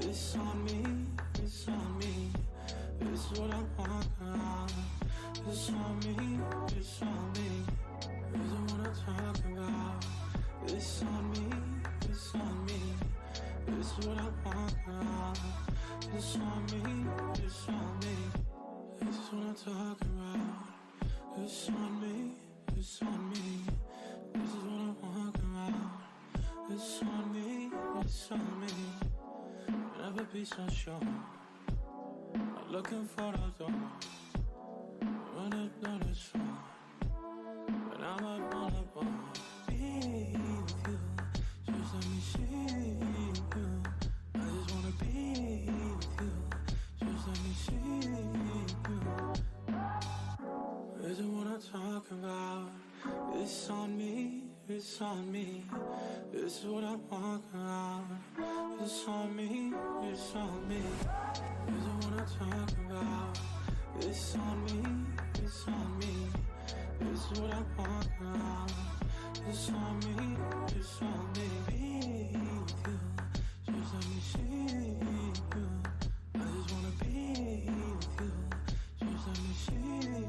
It's on me, it's on me. This is what I want around. It's on me, it's on me. This is what I talk about. It's on me, it's on me. This is what I want around. It's on me, it's on me. This is what I talk about. It's on me, it's on me. This is what I want around. It's on me, it's on me. Never be so sure. Not looking for the door. Running down the shore. But I'm a vulnerable. Be with you. Just let me see you. I just wanna be with you. Just let me see you. This is what I talk about. It's on me, it's on me. This is what I walk around. It's on me, it's on me. This is what I talk about. It's on me, it's on me. This is what I walk around. It's on me, it's on me. Be with you, just let me see you. I just wanna be with you, just let me see you.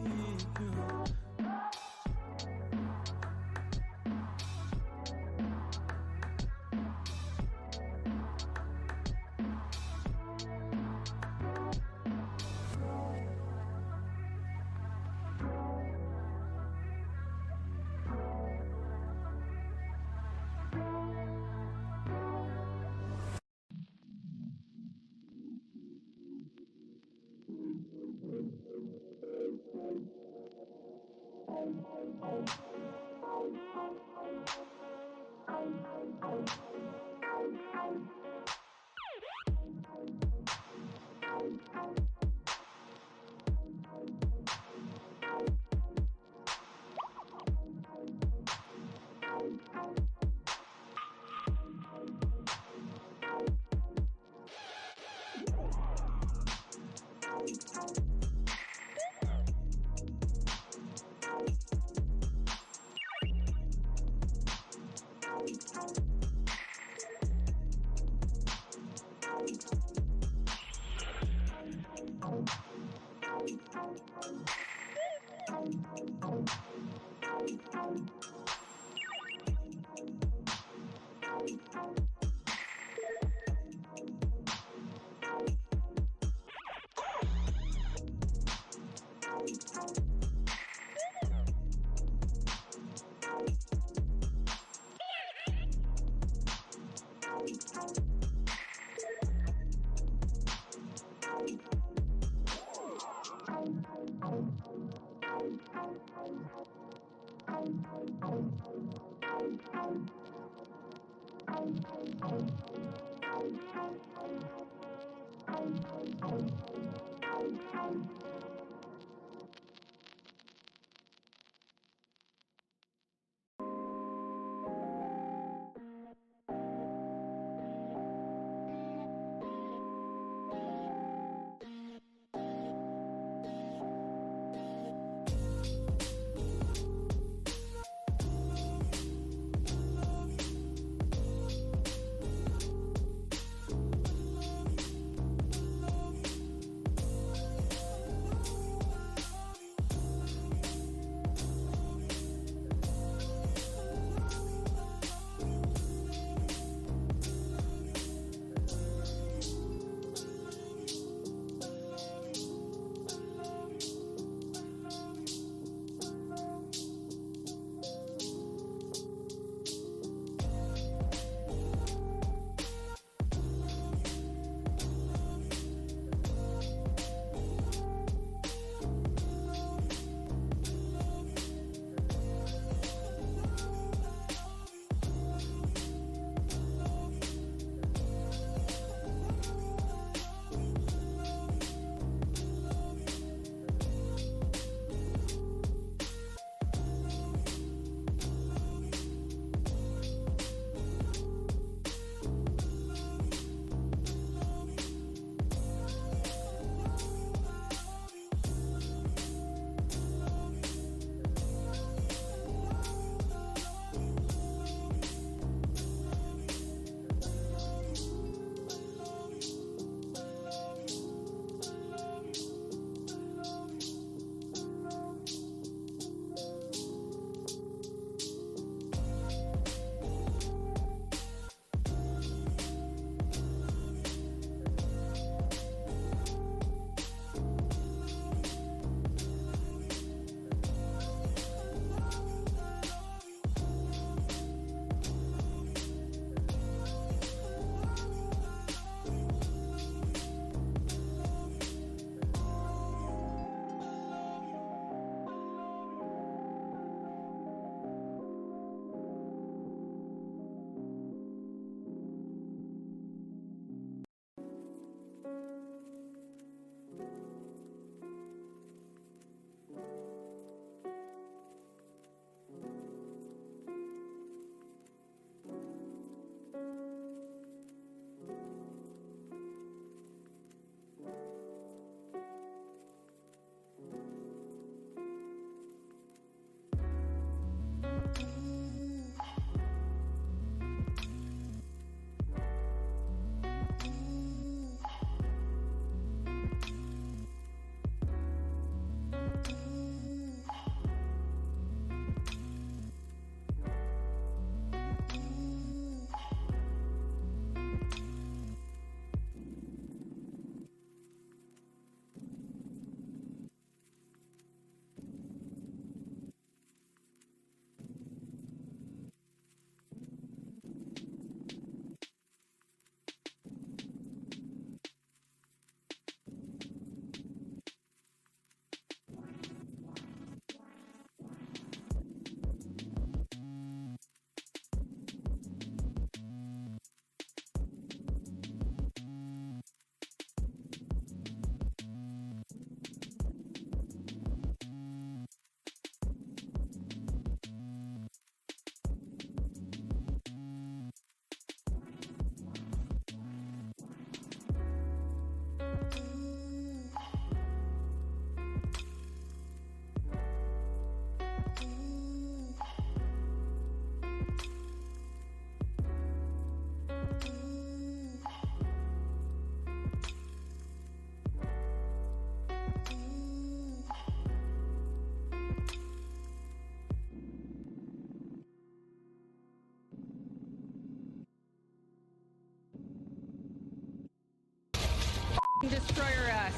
destroyer us.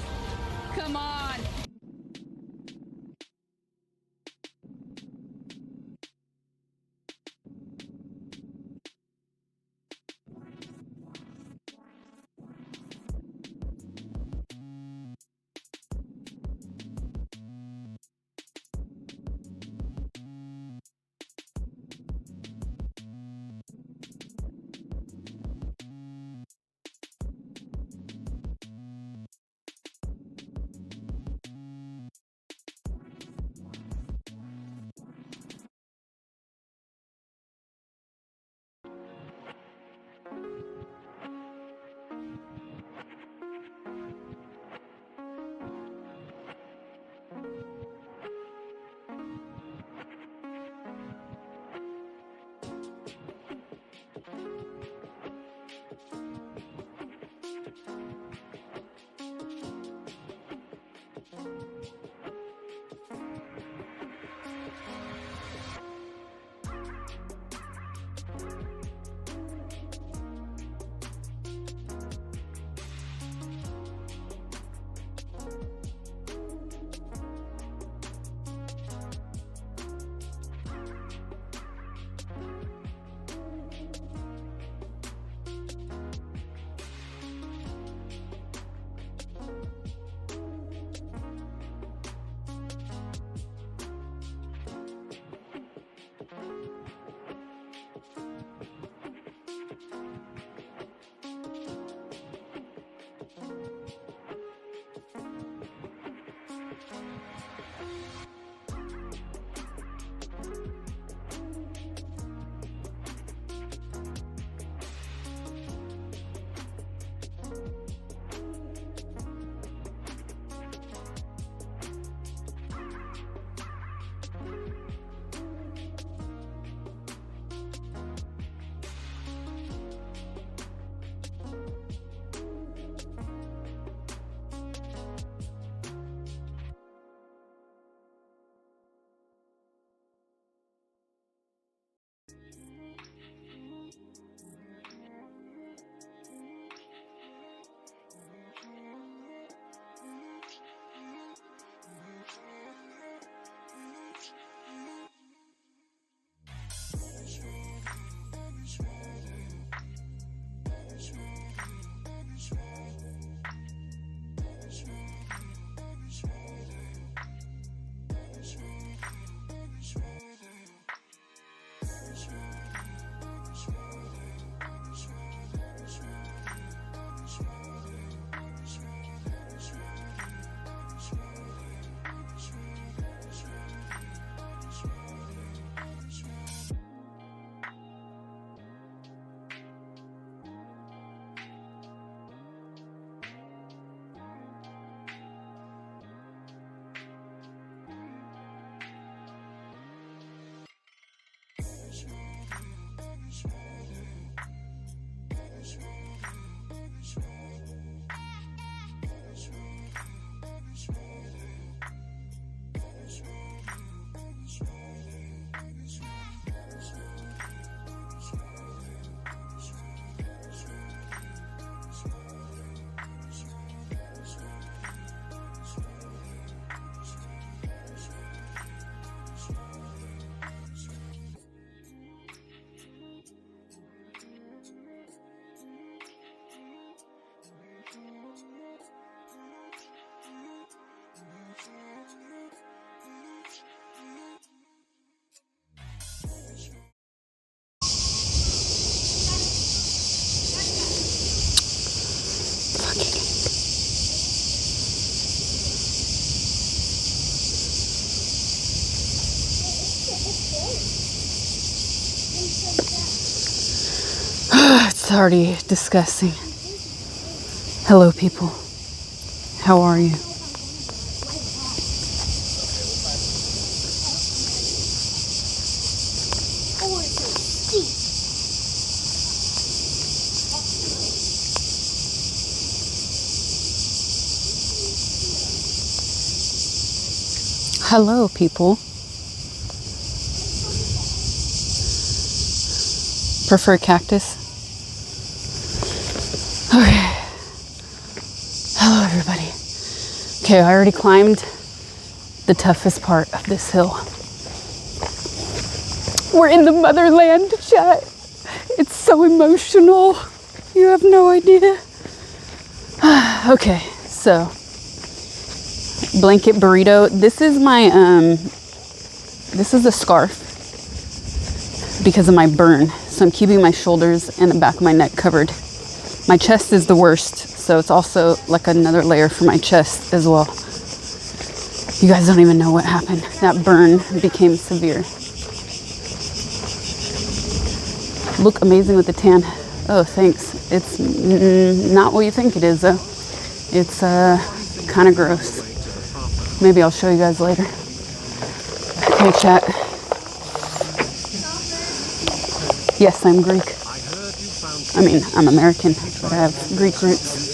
Come on. It's already disgusting. Hello, people. How are you? Hello, people. Prefer cactus? Okay. Hello, Okay, I already climbed the toughest part of this hill. We're in the motherland, chat. It's so emotional. You have no idea. Okay, so blanket burrito. This is my this is a scarf because of my burn. So I'm keeping my shoulders and the back of my neck covered. My chest is the worst, so it's also like another layer for my chest as well. You guys don't even know what happened. That burn became severe. Look amazing with the tan. Oh, thanks. It's not what you think it is, though. It's kind of gross. Maybe I'll show you guys later. Okay, chat. Yes, I'm Greek. I mean, I'm American, but I have Greek roots.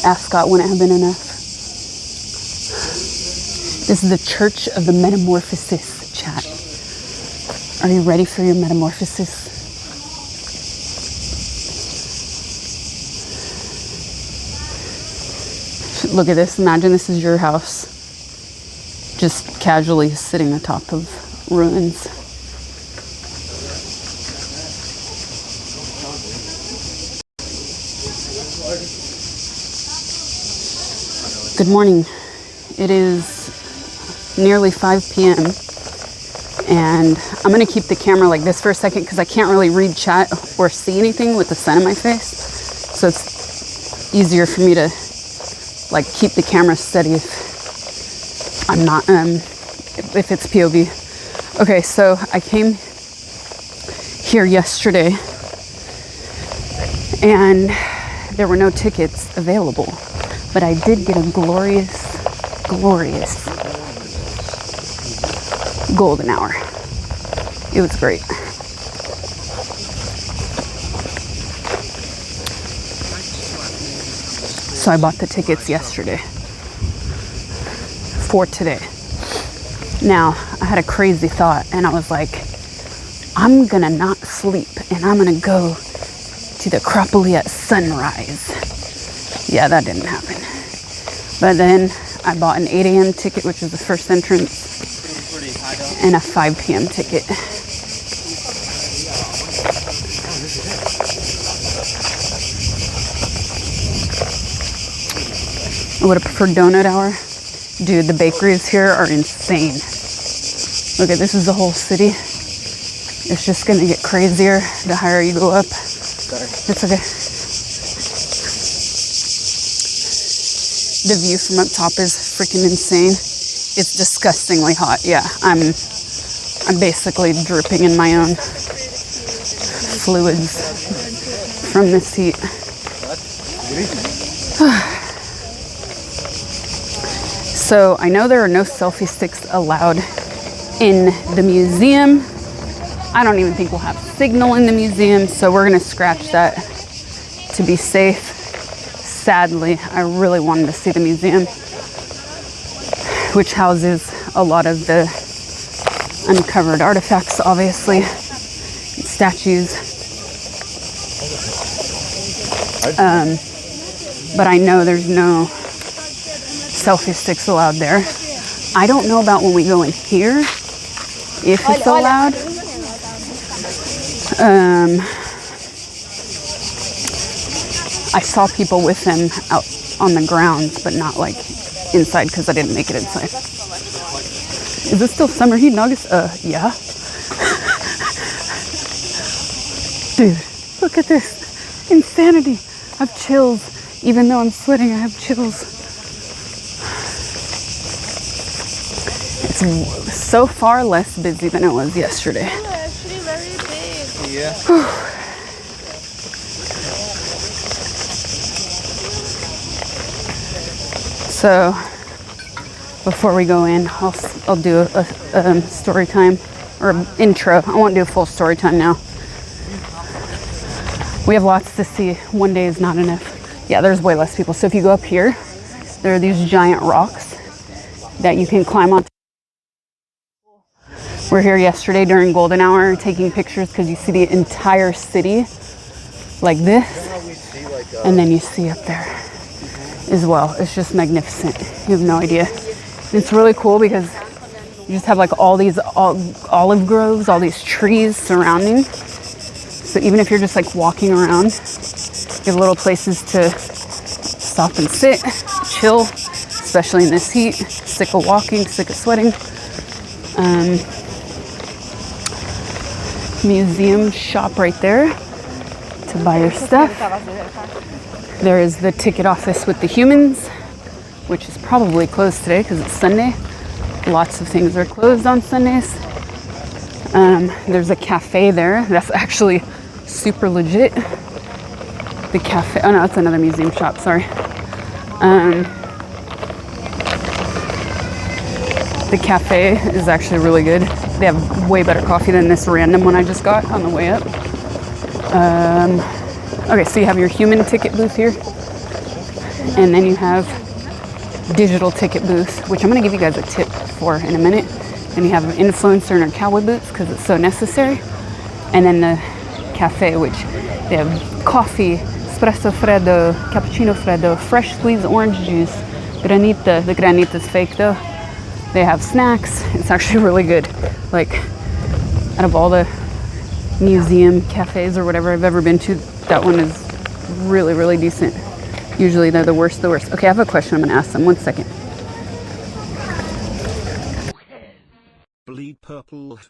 Ascot wouldn't have been enough. This is the Church of the Metamorphosis, chat. Are you ready for your metamorphosis? Look at this. Imagine this is your house. Just casually sitting atop of ruins. Good morning. It is nearly 5 p.m. and I'm gonna keep the camera like this for a second because I can't really read chat or see anything with the sun in my face. So it's easier for me to like keep the camera steady if I'm not, if it's POV. Okay, so I came here yesterday and there were no tickets available, but I did get a glorious golden hour. It was great. So I bought the tickets yesterday for today. Now, I had a crazy thought and I was like, I'm gonna not sleep and I'm gonna go to the Acropolis at sunrise. Yeah, that didn't happen. But then I bought an 8 a.m. ticket, which is the first entrance, and a 5 p.m. ticket. I would have preferred donut hour. Dude, the bakeries here are insane. Look at this is the whole city. It's just gonna get crazier the higher you go up. It's okay. The view from up top is freaking insane. It's disgustingly hot. Yeah, I'm basically dripping in my own fluids from this heat. So I know there are no selfie sticks allowed in the museum. I don't even think we'll have signal in the museum, so we're gonna scratch that to be safe. Sadly, I really wanted to see the museum, which houses a lot of the uncovered artifacts, obviously, and statues. But I know there's no selfie sticks allowed there. I don't know about when we go in here, if it's allowed. I saw people with them out on the grounds, but not like inside because I didn't make it inside. Is this still summer heat in August? Yeah. Dude, look at this. Insanity. I have chills. Even though I'm sweating, I have chills. It's so far less busy than it was yesterday. Oh, actually very big. Yeah. So before we go in, I'll do a story time or intro. I won't do a full story time now. We have lots to see. One day is not enough. Yeah, there's way less people. So if you go up here, there are these giant rocks that you can climb on. We're here yesterday during golden hour taking pictures because you see the entire city like this, and then you see up there as well. It's just magnificent. You have no idea. And it's really cool because you just have like all these olive groves, all these trees surrounding. So even if you're just like walking around, you have little places to stop and sit, chill, especially in this heat. Sick of walking, sick of sweating. Museum shop right there to buy your stuff. There is the ticket office with the humans, which is probably closed today because it's Sunday. Lots of things are closed on Sundays. There's a cafe there. That's actually super legit. The cafe, oh no, that's another museum shop, sorry. The cafe is actually really good. They have way better coffee than this random one I just got on the way up. Okay, so you have your human ticket booth here. And then you have digital ticket booth, which I'm gonna give you guys a tip for in a minute. And you have an influencer in her cowboy boots because it's so necessary. And then the cafe, which they have coffee, espresso freddo, cappuccino freddo, fresh squeezed orange juice, granita. The granita's fake though. They have snacks. It's actually really good. Like, out of all the museum cafes or whatever I've ever been to, that one is really, really decent. Usually they're the worst. Okay, I have a question I'm gonna ask them. 1 second. Bleed purple.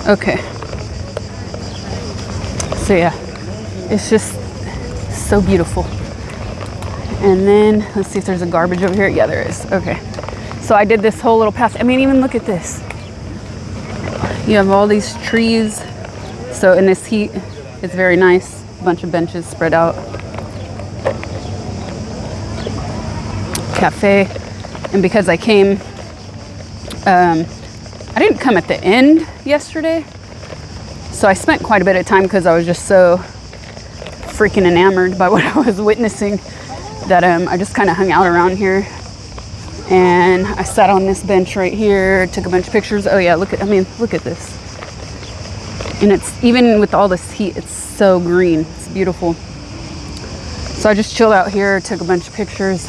Okay. So yeah, it's just so beautiful. And then let's see if there's a garbage over here. Yeah, there is. Okay. So I did this whole little path. I mean, even look at this. You have all these trees. So in this heat, it's very nice. A bunch of benches spread out. Cafe. And because I came, I didn't come at the end yesterday. So I spent quite a bit of time because I was just so freaking enamored by what I was witnessing that I just kind of hung out around here. And I sat on this bench right here, took a bunch of pictures. Oh yeah, look at this. And it's, even with all this heat, it's so green. It's beautiful. So I just chilled out here, took a bunch of pictures.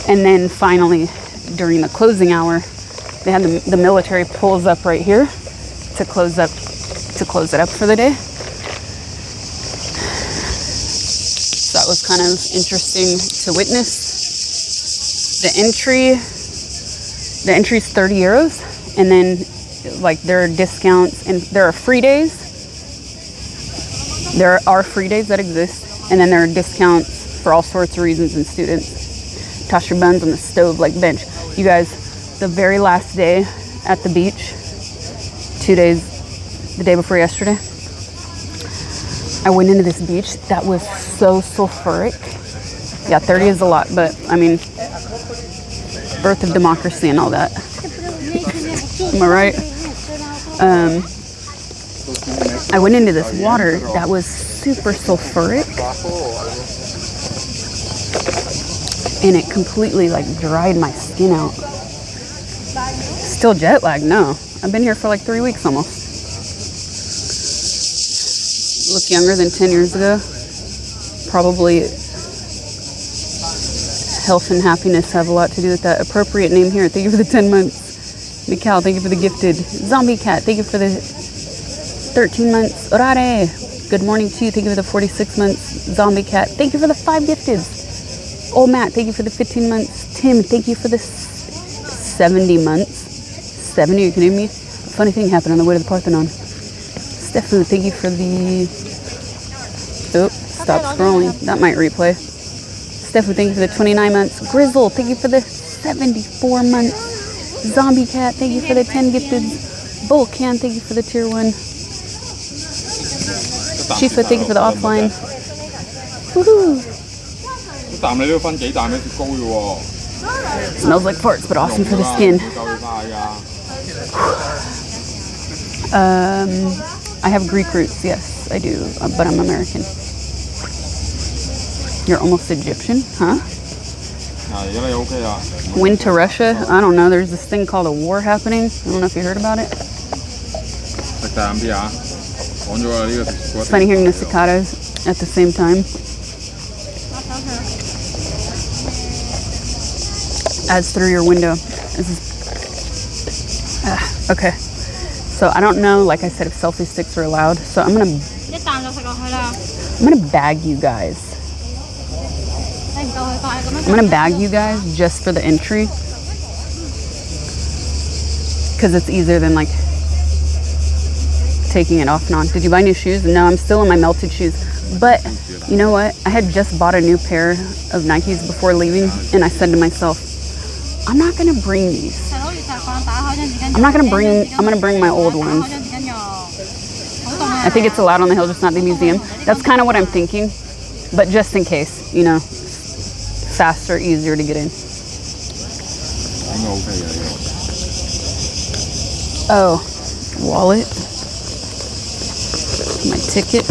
And then finally, during the closing hour, they had the military pulls up right here to close it up for the day. So that was kind of interesting to witness. The entry is 30 euros, and then like there are discounts and there are free days. There are free days that exist, and then there are discounts for all sorts of reasons and students. Toss your buns on the stove like bench. You guys, the very last day at the beach, 2 days, the day before yesterday, I went into this beach that was so sulfuric. Yeah, 30 is a lot, but I mean, birth of democracy and all that. Am I right? I went into this water that was super sulfuric, and it completely like dried my skin out. Still jet lagged? No. I've been here for like 3 weeks almost. Look younger than 10 years ago. Probably health and happiness have a lot to do with that. Appropriate name here. Thank you for the 10 months. Mikal, thank you for the gifted. Zombie Cat, thank you for the 13 months. Orare, good morning to you. Thank you for the 46 months. Zombie Cat, thank you for the 5 gifted. Oh, Matt, thank you for the 15 months. Tim, thank you for the 70 months. 70, are you kidding me? A funny thing happened on the way to the Parthenon. Stefu, thank you for the... Oh, stop scrolling. That might replay. Stefu, thank you for the 29 months. Grizzle, thank you for the 74 months. Zombie Cat, thank you for the 10 gifted. Volcan, thank you for the tier 1. Shifa, thank you for the offline. Woohoo! Smells like farts, but awesome for the skin. I have Greek roots, yes, I do, but I'm American. You're almost Egyptian, huh? Went to Russia? I don't know, there's this thing called a war happening. I don't know if you heard about it. It's funny hearing the cicadas at the same time. As through your window. Okay. So I don't know, like I said, if selfie sticks are allowed. So I'm gonna bag you guys. I'm gonna bag you guys just for the entry. Because it's easier than like taking it off and on. Did you buy new shoes? No, I'm still in my melted shoes. But you know what? I had just bought a new pair of Nikes before leaving, and I said to myself, I'm not gonna bring these. I'm gonna bring my old ones. I think it's allowed on the hill, just not the museum. That's kind of what I'm thinking. But just in case, you know, faster, easier to get in. Oh, wallet. My ticket.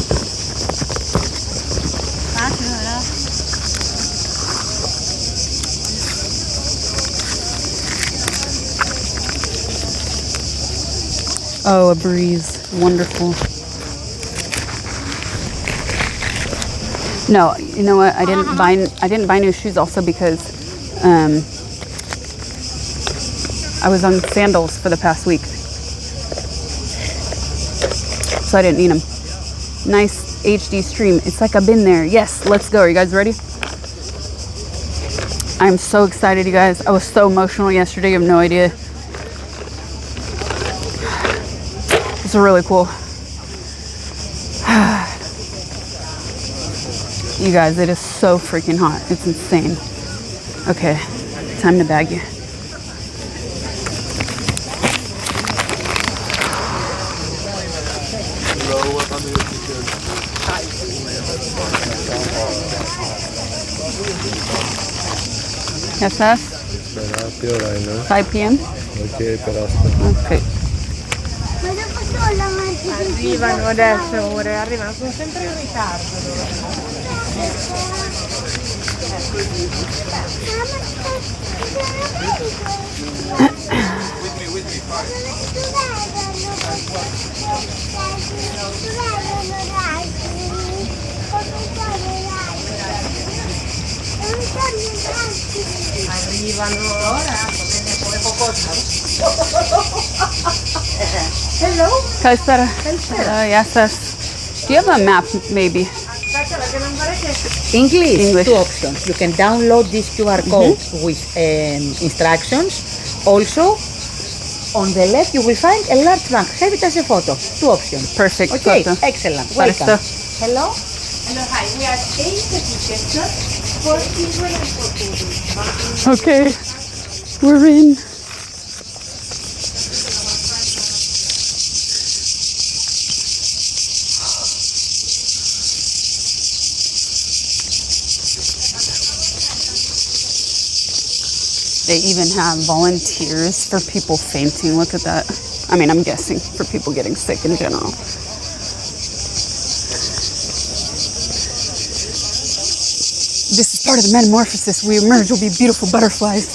Oh, a breeze. Wonderful. No, you know what? I didn't buy new shoes also because I was on sandals for the past week. So I didn't need them. Nice HD stream. It's like I've been there. Yes, let's go. Are you guys ready? I'm so excited, you guys. I was so emotional yesterday. You have no idea. It's really cool. You guys, it is so freaking hot. It's insane. Okay, time to bag you. Yes, sir. 5 p.m. Okay. Arrivano adesso, ore, arrivano, sono sempre in ritardo. Arrivano ora, come poco. Hello? Kaisara. Yes, sir. Do you have a map, maybe? English. Two options. You can download this QR code with instructions. Also, on the left you will find a large bank. Have it as a photo. Two options. Perfect. Okay, Photo. excellent. Welcome. Hello? Hello, hi. We are 8 applications for children and for children. Okay, we're in. They even have volunteers for people fainting. Look at that. I mean, I'm guessing for people getting sick in general. This is part of the metamorphosis. We emerge, we'll be beautiful butterflies.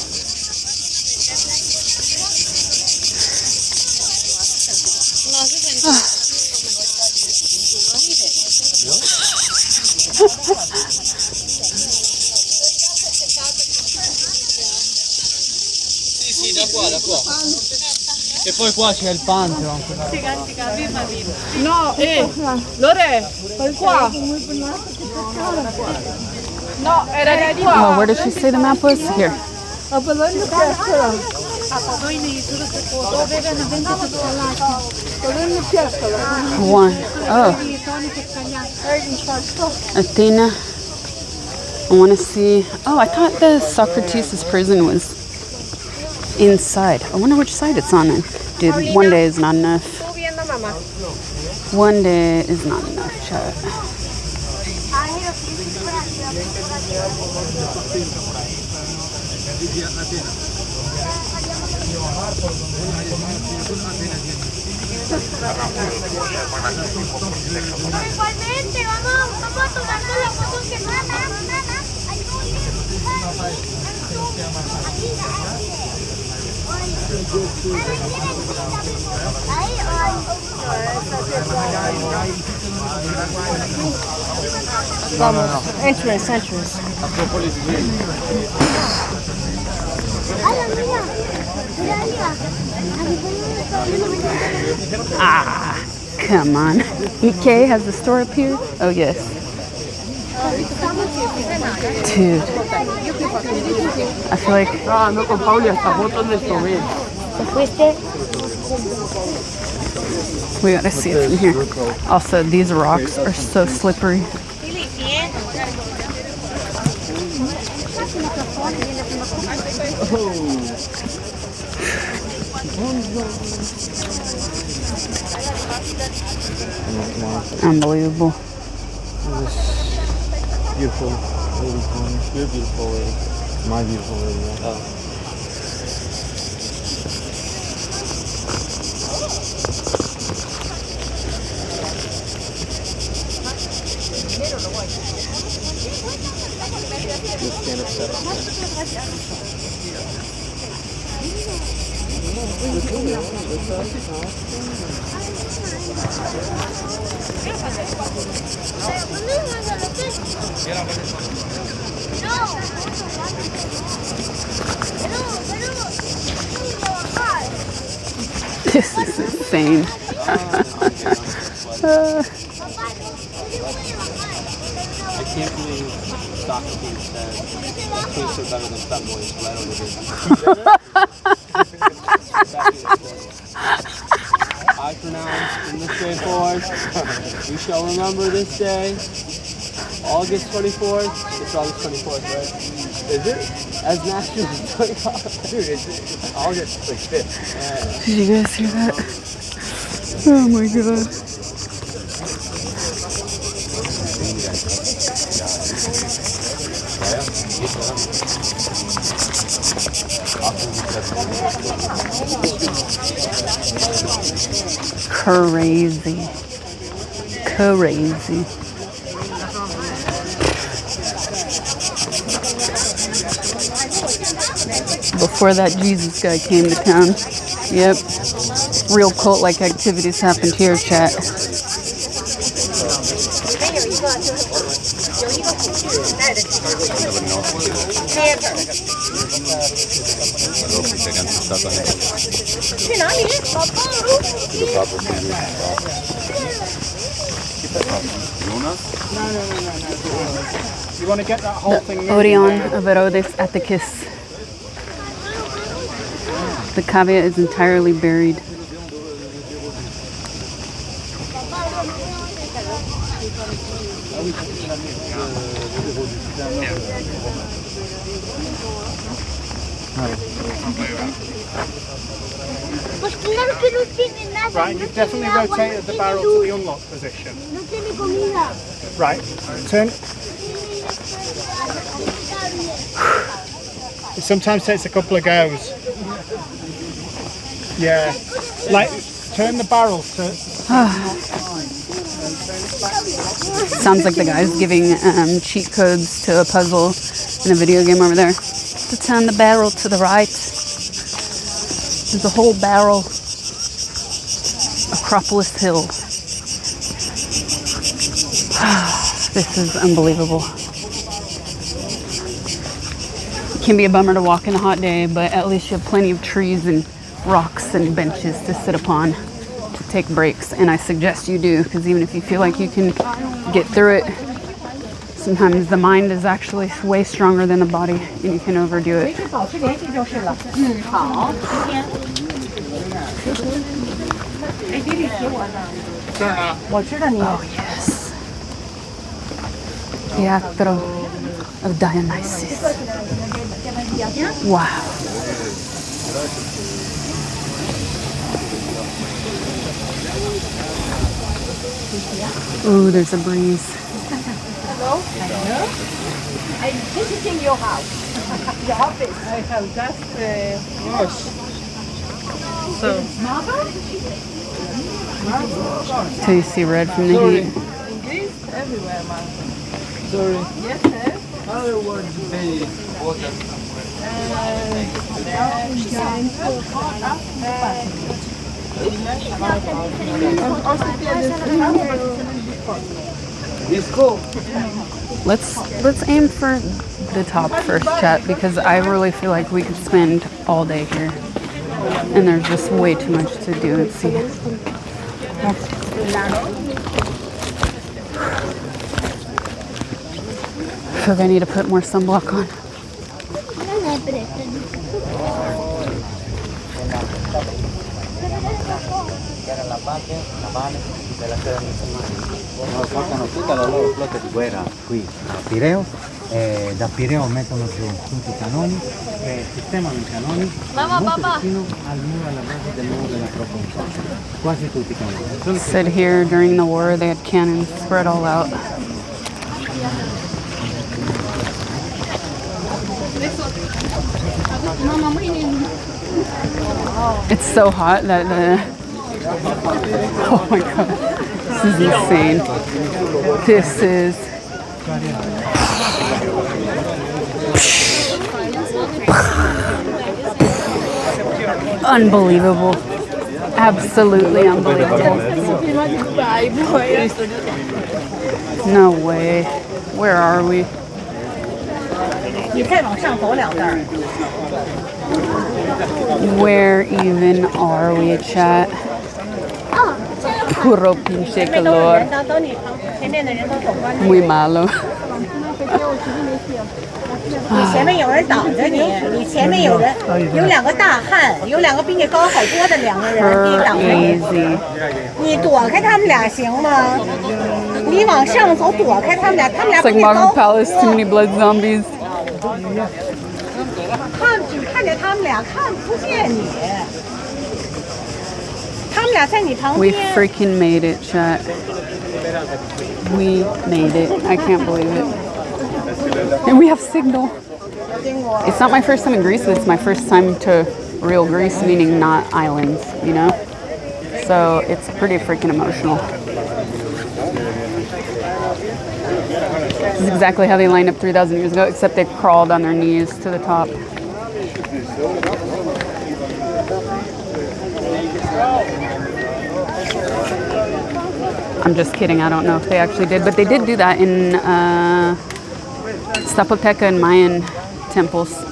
Sì, da qua. E poi qua c'è il Pantheon. No, Lore, qua. No, era di qua. Oh, where did she say the map was? Here. One. Oh. Athena. I want to see. Oh, I thought the Socrates' prison was inside. I wonder which side it's on then. Dude, one day is not enough. One day is not enough, chat. Igualmente, vamos a tomando la foto que nada. Vamos, entrance. Acropolis. Ah, come on. EK has the store up here? Oh, yes. Dude. I feel like... We gotta see it from here. Also, these rocks are so slippery. Unbelievable. Beautiful lady corner. You're beautiful lady. My beautiful lady, yeah. Oh. Just stand up, set up. This is insane. I can't believe Socrates said cakes are better than fat boys right over here. I pronounce in this day forward, we shall remember this day, August 24th. It's August 24th, right? Is it? As National 25th. Dude, it's August like 5th. Did you guys hear that? Oh my god. Crazy. Crazy. Before that Jesus guy came to town. Yep. Real cult-like activities happened here, chat. You want to get that whole thing moving? Orion of Herodes Atticus. The cavea is entirely buried. Right, you've definitely rotated the barrel to the unlock position. Right, turn. It sometimes takes a couple of goes. Yeah, like turn the barrel to. Sounds like the guy's giving cheat codes to a puzzle in a video game over there. To turn the barrel to the right. There's a whole barrel. Acropolis Hill. This is unbelievable. It can be a bummer to walk in a hot day, but at least you have plenty of trees and rocks and benches to sit upon to take breaks. And I suggest you do, because even if you feel like you can get through it, sometimes the mind is actually way stronger than the body and you can overdo it. Oh yes. Theatro of Dionysus. Wow. Ooh, there's a breeze. Hello? Hello? I'm visiting your house. Your office. I have just yours. So. So you see red from the heat. Greece everywhere, man. Sorry. Yes, sir. Other words, baby. Water. It's cool. Let's aim for the top first, chat, because I really feel like we could spend all day here, and there's just way too much to do. Let's see. I feel like I need to put more sunblock on. Guerra qui a Pireo, da Pireo mettono giù tutti i canoni e sistemano i canoni molto vicino al muro alla base del muro dell'Acropolis. Quasi tutti i canoni. Said here during the war they had cannons spread all out. It's so hot that oh my god, this is insane. This is unbelievable. Absolutely unbelievable. No way. Where are we? Where even are we, chat? Puro pinche calor. Muy malo. 你前面有人挡着你，你前面有人，有两个大汉，有两个比你高好多的两个人可以挡着你， Crazy. 你躲开他们俩行吗？你往上走躲开他们俩，他们俩 It's 比 like 你高 Marvel 好 Palace, too 多。 many blood zombies. 只看见他们俩，看不见你。他们俩在你旁 We 边。 freaking made it, chat. We made it. I can't believe it. And we have signal. It's not my first time in Greece, but it's my first time to real Greece, meaning not islands, you know? So it's pretty freaking emotional. This is exactly how they lined up 3,000 years ago, except they crawled on their knees to the top. I'm just kidding. I don't know if they actually did, but they did do that in Zapoteca and Mayan temples.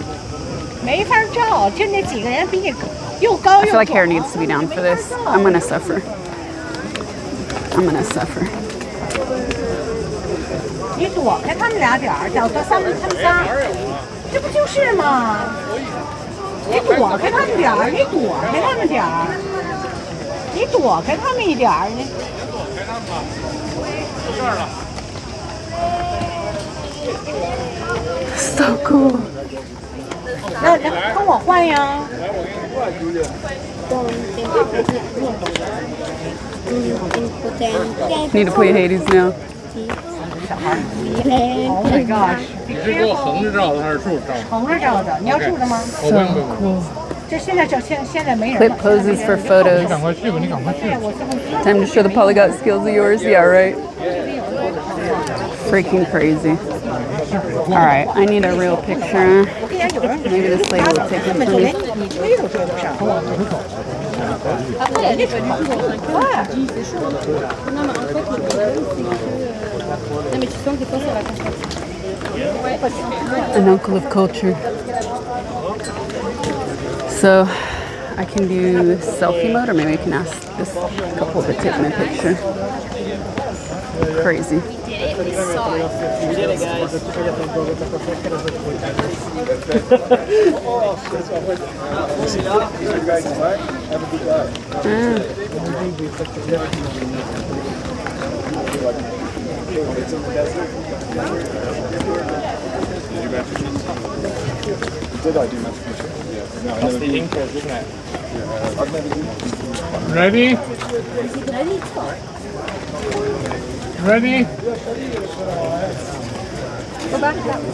没法照，就那几个人比你又高 I 又 feel like hair 壮 needs to be down for this. I'm gonna suffer. I'm gonna suffer. 你躲开他们俩点儿，找到他们仨，这不就是吗？你躲开他们点儿，你躲开他们点儿，你躲开他们一点儿，你。 So cool. 那跟我换呀。 Need to play Hades now. Oh my gosh！ 你是给我横着照的还是竖着照的？横着照的，你要竖着吗？ So cool. 这现在没人。 Clip poses for photos. 赶快去吧，你赶快去。 Time to show the polyglot skills of yours. Yeah, right. Freaking crazy. All right, I need a real picture. Maybe this lady will take it for me. 你推都推不上。An uncle of culture. So I can do selfie mode, or maybe I can ask this couple to take my picture. Crazy. We did it, guys. Did I do Machu Picchu? Yeah. Ready? Ready? Go back that way.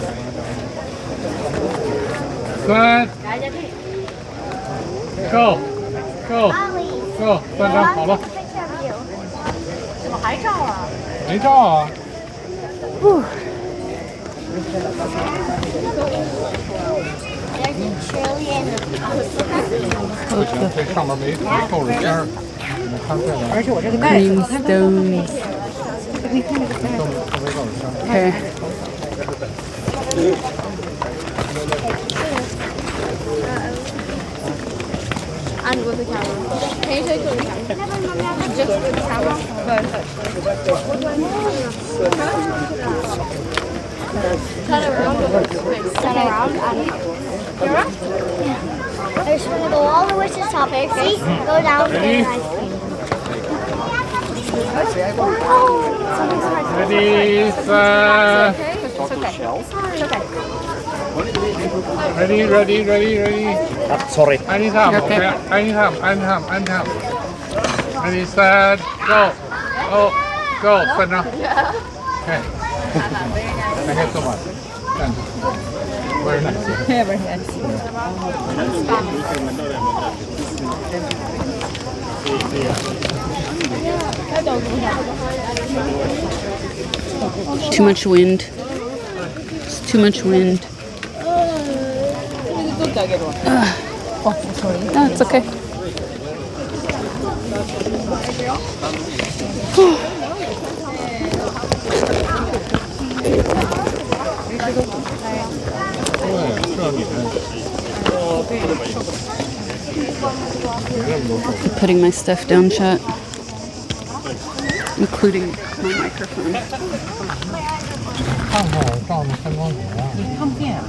Set. Go. Go. Go. 3张好了。怎么还照啊？没照啊。这上面没扣着边儿，你看这个。而且我这个袋子， Green stones. 你看这个袋子。 Okay. And with the camera. Can you take the camera? Just with the camera? Turn around. Turn around and you're up. I just want to go all the way to the top. See? Go down and ice cream. Ready, set. Ready. Sorry. Anytime, okay? Anytime. Ready, set, go. Go. Sit now. Okay. Thank you so much. Thank you. Very nice. Yeah, very nice. Too much wind. It's too much wind. Oh, sorry. No, it's okay. Putting my stuff down, chat, including my microphone. 看看我照的灯光怎么样？你看不见啊？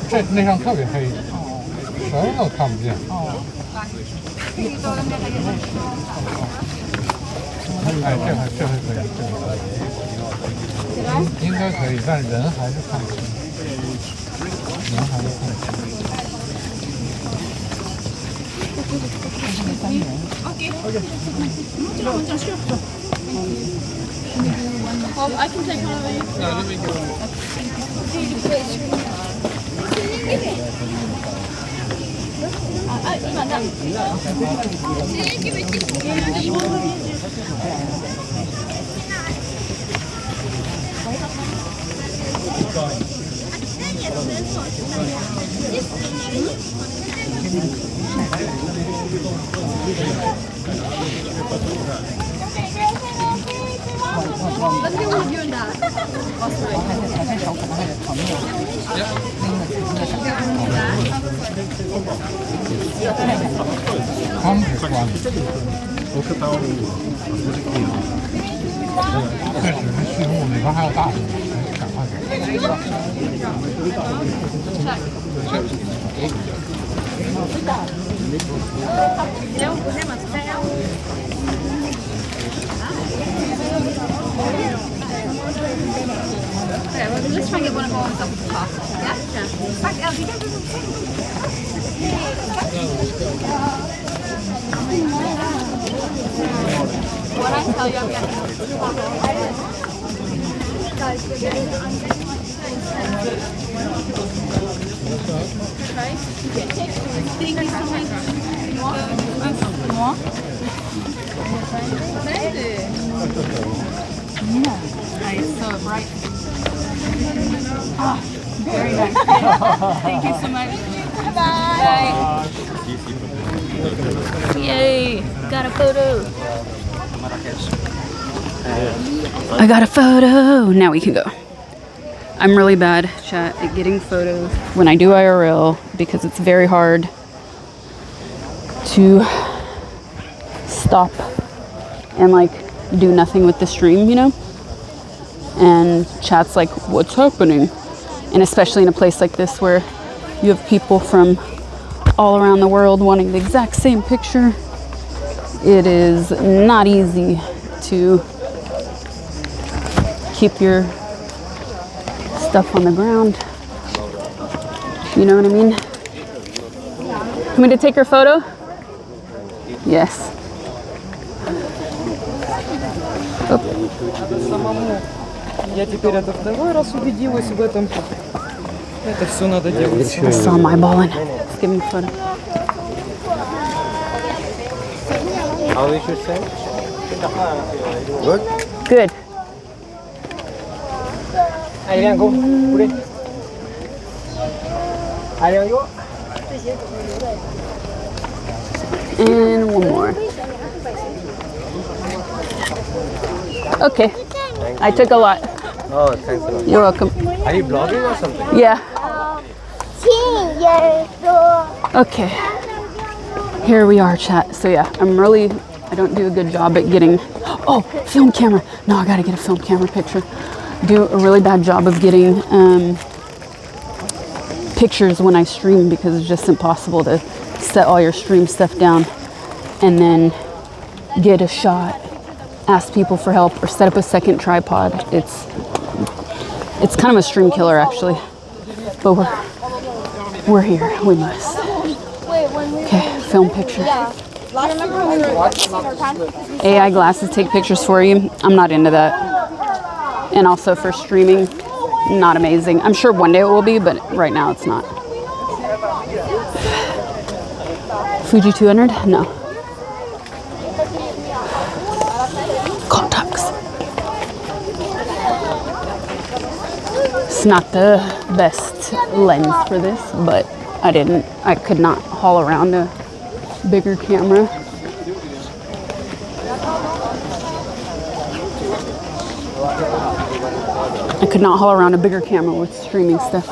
这那上特别黑，什么都看不见。哎，这还可以，应该可以，但是人还是看不清。I can take one of these. No, let me go. Let's go with you and Dad. 他们是关的。确实是畜牧，里边还有大的，赶快Okay, well, let's try and get one of ours up at the top. Yeah? Back out. When I tell you I'm getting It's so bright. Oh, very nice. Thank you so much. Bye. Yay! Got a photo. I got a photo. Now we can go. I'm really bad, chat, at getting photos when I do IRL because it's very hard to stop and like do nothing with the stream, you know? And chat's like, what's happening? And especially in a place like this where you have people from all around the world wanting the exact same picture, it is not easy to keep your stuff on the ground. You know what I mean? Want me to take your photo? Yes. Oop. Я теперь это второй раз убедилась в этом. Это все надо делать. I saw my balling. Let's give me a photo. How is your say? Good? Good. Adrian, go. Put it. Adrian, go. And one more. Okay. I took a lot. Oh, thanks a lot. You're welcome. Are you blogging or something? Yeah. Okay. Here we are, chat. So yeah, I don't do a good job at getting, oh, film camera. No, I gotta get a film camera picture. Do a really bad job of getting pictures when I stream because it's just impossible to set all your stream stuff down and then get a shot, ask people for help, or set up a second tripod. It's kind of a stream killer actually, but we're here. We must. Okay, film picture. AI glasses take pictures for you. I'm not into that. And also for streaming, not amazing. I'm sure one day it will be, but right now it's not. Fuji 200? No. Contacts. It's not the best lens for this, but I could not haul around a bigger camera. I could not haul around a bigger camera with streaming stuff.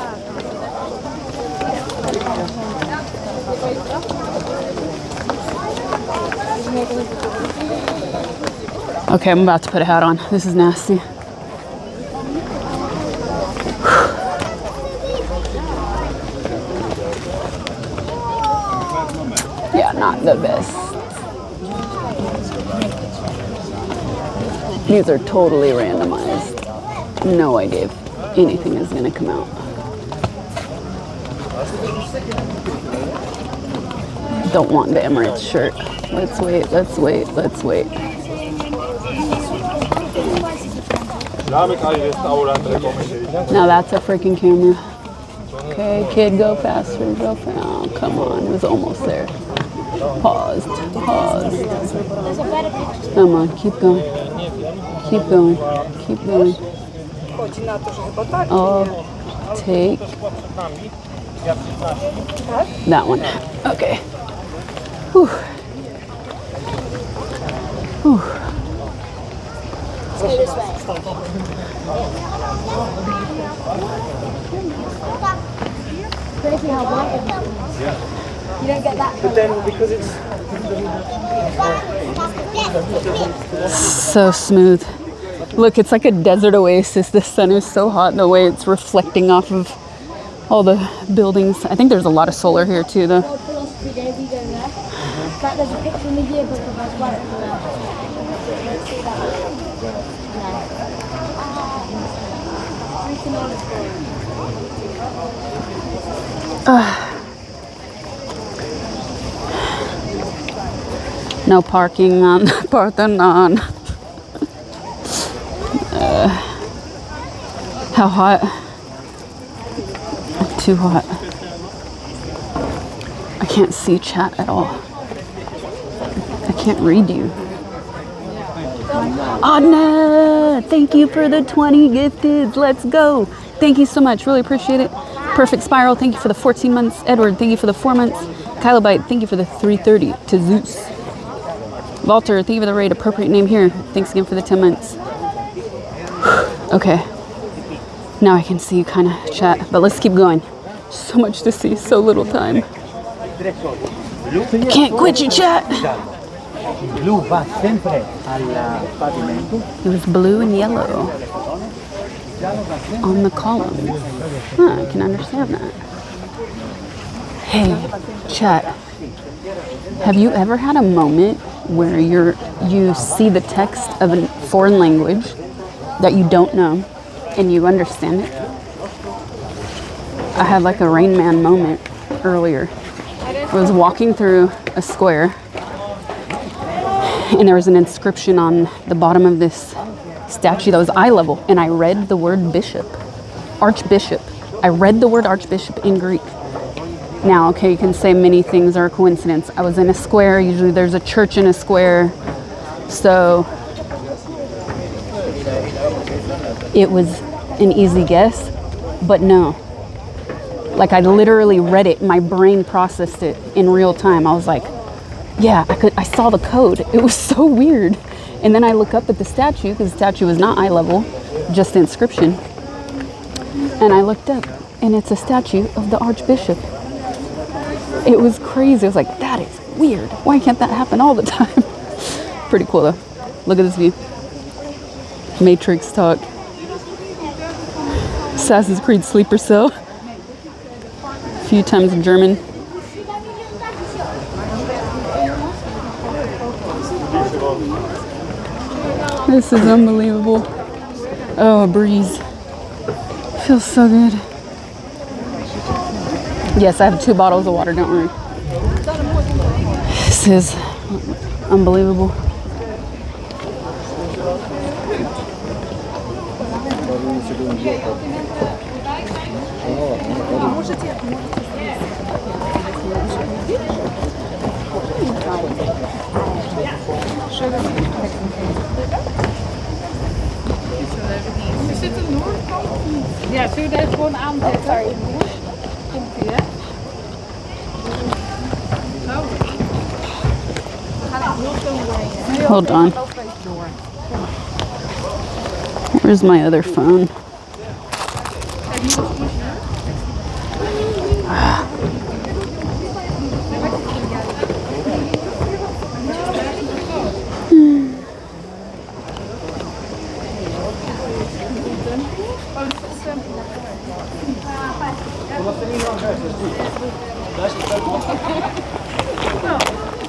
Okay, I'm about to put a hat on. This is nasty. Yeah, not the best. These are totally randomized. No idea if anything is going to come out. Don't want the Emirates shirt. Let's wait, let's wait, let's wait. Now that's a freaking camera. Okay, kid, go faster, go faster. Oh, come on, it was almost there. Paused, paused. Come on, keep going. Keep going, keep going. Oh, take that one. Okay. Whew. Whew. You don't get that. But then because it's so smooth. Look, it's like a desert oasis. The sun is so hot the way it's reflecting off of all the buildings. I think there's a lot of solar here too though. There's a picture in the yearbook of us No parking on the Parthenon. How hot? Too hot. I can't see chat at all. I can't read you. Anna, thank you for the 20 gifted. Let's go. Thank you so much. Really appreciate it. Perfect Spiral, thank you for the 14 months. Edward, thank you for the 4 months. Kylobite, thank you for the 330. To Zeus. Walter, thank you for the raid. Appropriate name here. Thanks again for the 10 months. Okay. Now I can see you kind of chat, but let's keep going. So much to see, so little time. Can't quit you, chat. It was blue and yellow on the column. Huh, I can understand that. Hey, chat. Have you ever had a moment where you see the text of a foreign language that you don't know and you understand it? I had like a Rain Man moment earlier. I was walking through a square and there was an inscription on the bottom of this statue that was eye level, and I read the word bishop, archbishop. I read the word archbishop in Greek. Now, okay, you can say many things are a coincidence. I was in a square. Usually there's a church in a square. So it was an easy guess, but no. Like, I literally read it. My brain processed it in real time. I was like, yeah, I saw the code. It was so weird. And then I look up at the statue, because the statue was not eye level, just the inscription. And I looked up, and it's a statue of the Archbishop. It was crazy. I was like, that is weird. Why can't that happen all the time? Pretty cool, though. Look at this view. Matrix talk. Assassin's Creed sleeper cell. A few times in German. This is unbelievable. Oh, a breeze. Feels so good. Yes, I have 2 bottles of water, don't worry. This is unbelievable. Ja, zullen we daar gewoon aanzetten? Sorry. Komt-ie, hè? Hold on. Where's my other phone?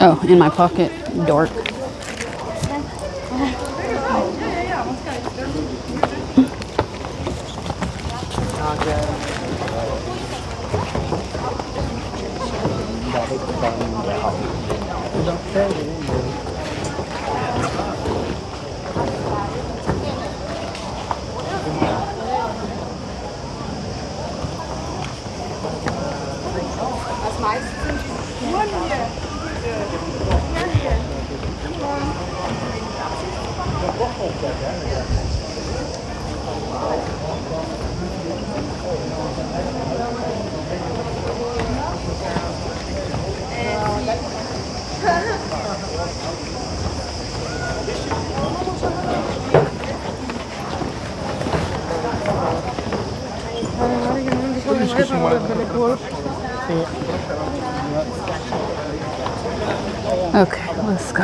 Oh, in my pocket. Dork. Okay, let's go.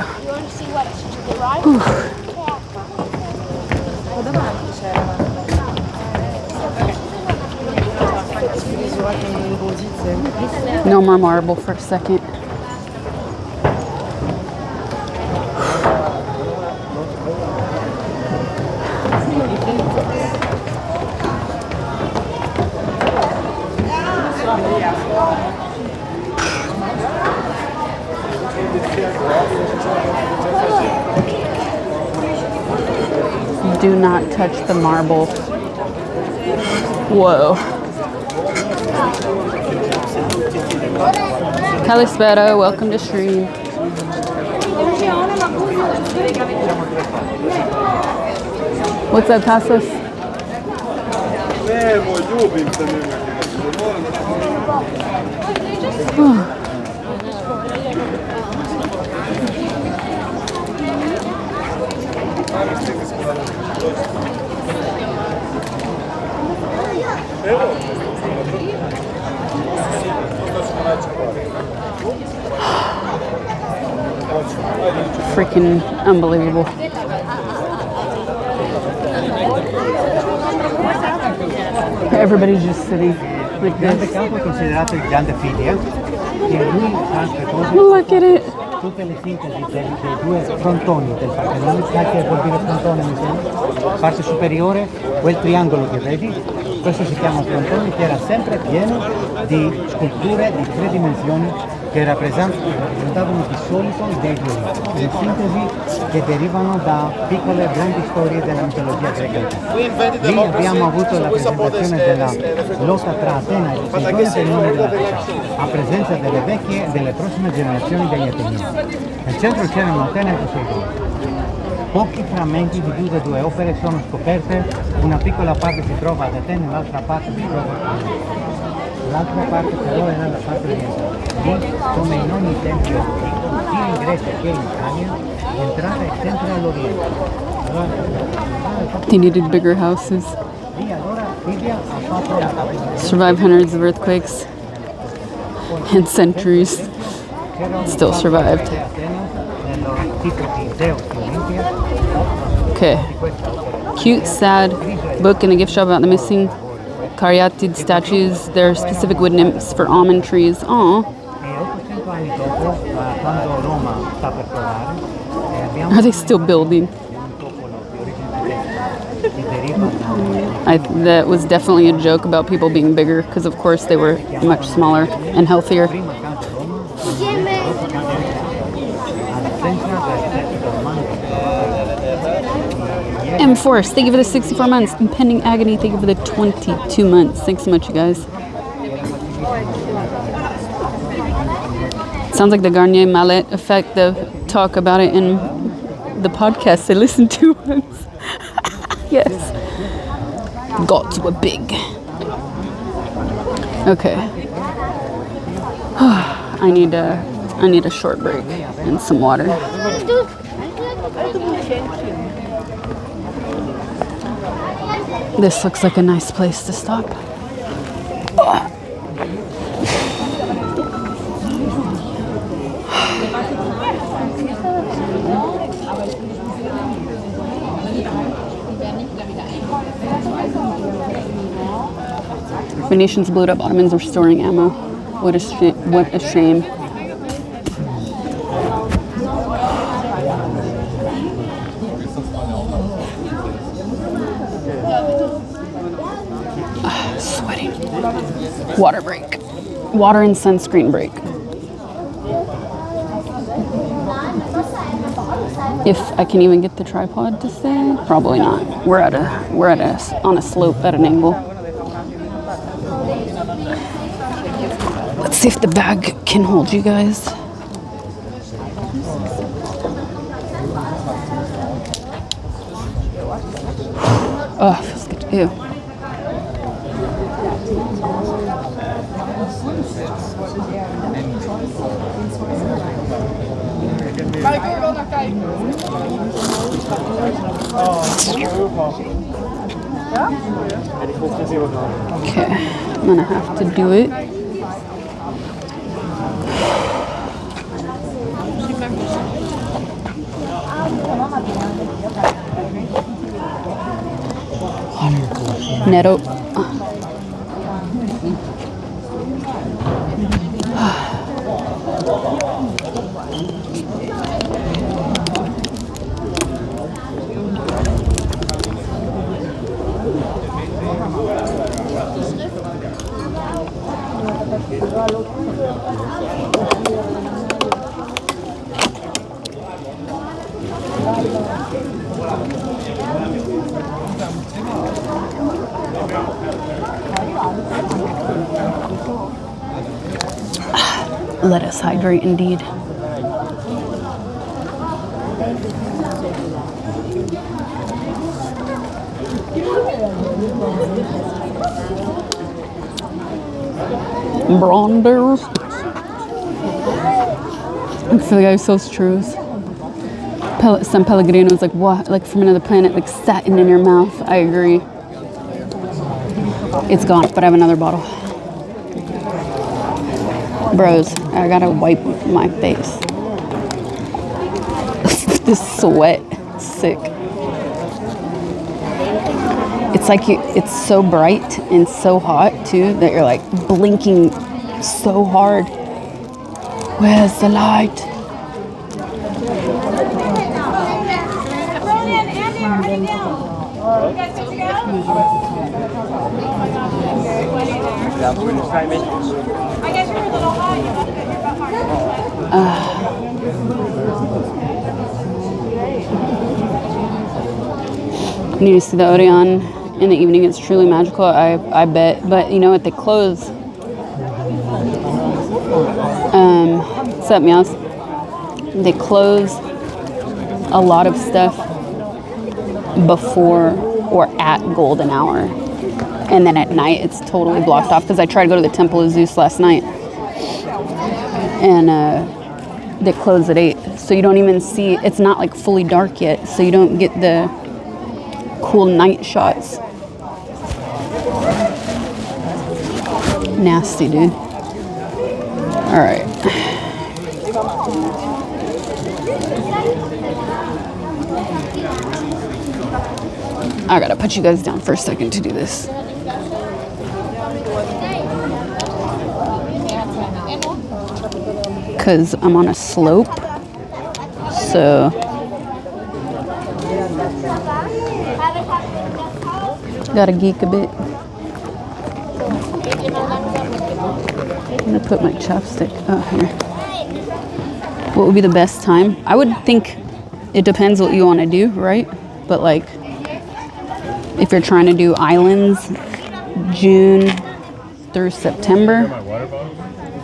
No more marble for a second. Do not touch the marble. Whoa. Kalispera, welcome to stream. What's up, Tassos? Freaking unbelievable. Everybody's just sitting like this. Look at it. Tutte le sintesi dei 2 frontoni del Partenone, sai che vuol dire frontone mi sembra? Parte superiore, quel triangolo che vedi, questo si chiama frontone, che era sempre pieno di sculture di 3 dimensioni che rappresentavano di solito dei dei in sintesi che derivano da piccole grandi storie della mitologia greca. Lì abbiamo avuto la presentazione della lotta tra Atene e Poseidone per il nome della città, a presenza delle vecchie e delle prossime generazioni degli ateniesi. Nel centro c'erano Atene e Poseidone. Pochi frammenti di due opere sono scoperte, una piccola parte si trova ad Atene, l'altra parte si trova a Roma. L'altra parte però era la parte orientale. Lì, come in ogni tempio, sia in Grecia che in Italia, l'entrata è sempre all'oriente. They needed bigger houses. Lì allora Livia ha fatto Survived hundreds of earthquakes and centuries. Still survived. Okay. Cute, sad book in a gift shop about the missing caryatid statues. They're specific wood nymphs for almond trees. Aw. Are they still building? That was definitely a joke about people being bigger, because of course they were much smaller and healthier. M Force, thank you for the 64 months. Impending Agony, thank you for the 22 months. Thanks so much, you guys. Sounds like the Garnier Mallet effect, the talk about it in the podcast I listened to once. Yes. Gods were big. Okay. I need a short break and some water. This looks like a nice place to stop. Venetians blew up Ottomans were storing ammo. What a shame. Sweating. Water break. Water and sunscreen break. If I can even get the tripod to stay, probably not. We're on a slope at an angle. Let's see if the bag can hold you guys. Oh, feels good. Ew. Okay, I'm gonna have to do it. Netto. Let us hydrate indeed. Bronders. I feel like I was so true. San Pellegrino was like, what? Like from another planet, like satin in your mouth. I agree. It's gone, but I have another bottle. Bros, I gotta wipe my face. This sweat, sick. It's like it's so bright and so hot too that you're like blinking so hard. Where's the light? I guess you're a little high. You have to get your butt hard. You need to see the Odeon in the evening. It's truly magical, I bet. But you know what? They close. What's up, meows? They close a lot of stuff before or at golden hour. And then at night, it's totally blocked off because I tried to go to the Temple of Zeus last night. And they close at 8. So you don't even see, it's not like fully dark yet. So you don't get the cool night shots. Nasty, dude. All right. I gotta put you guys down for a second to do this. Because I'm on a slope. So gotta geek a bit. I'm gonna put my chopstick here. What would be the best time? I would think it depends what you want to do, right? But like, if you're trying to do islands, June through September.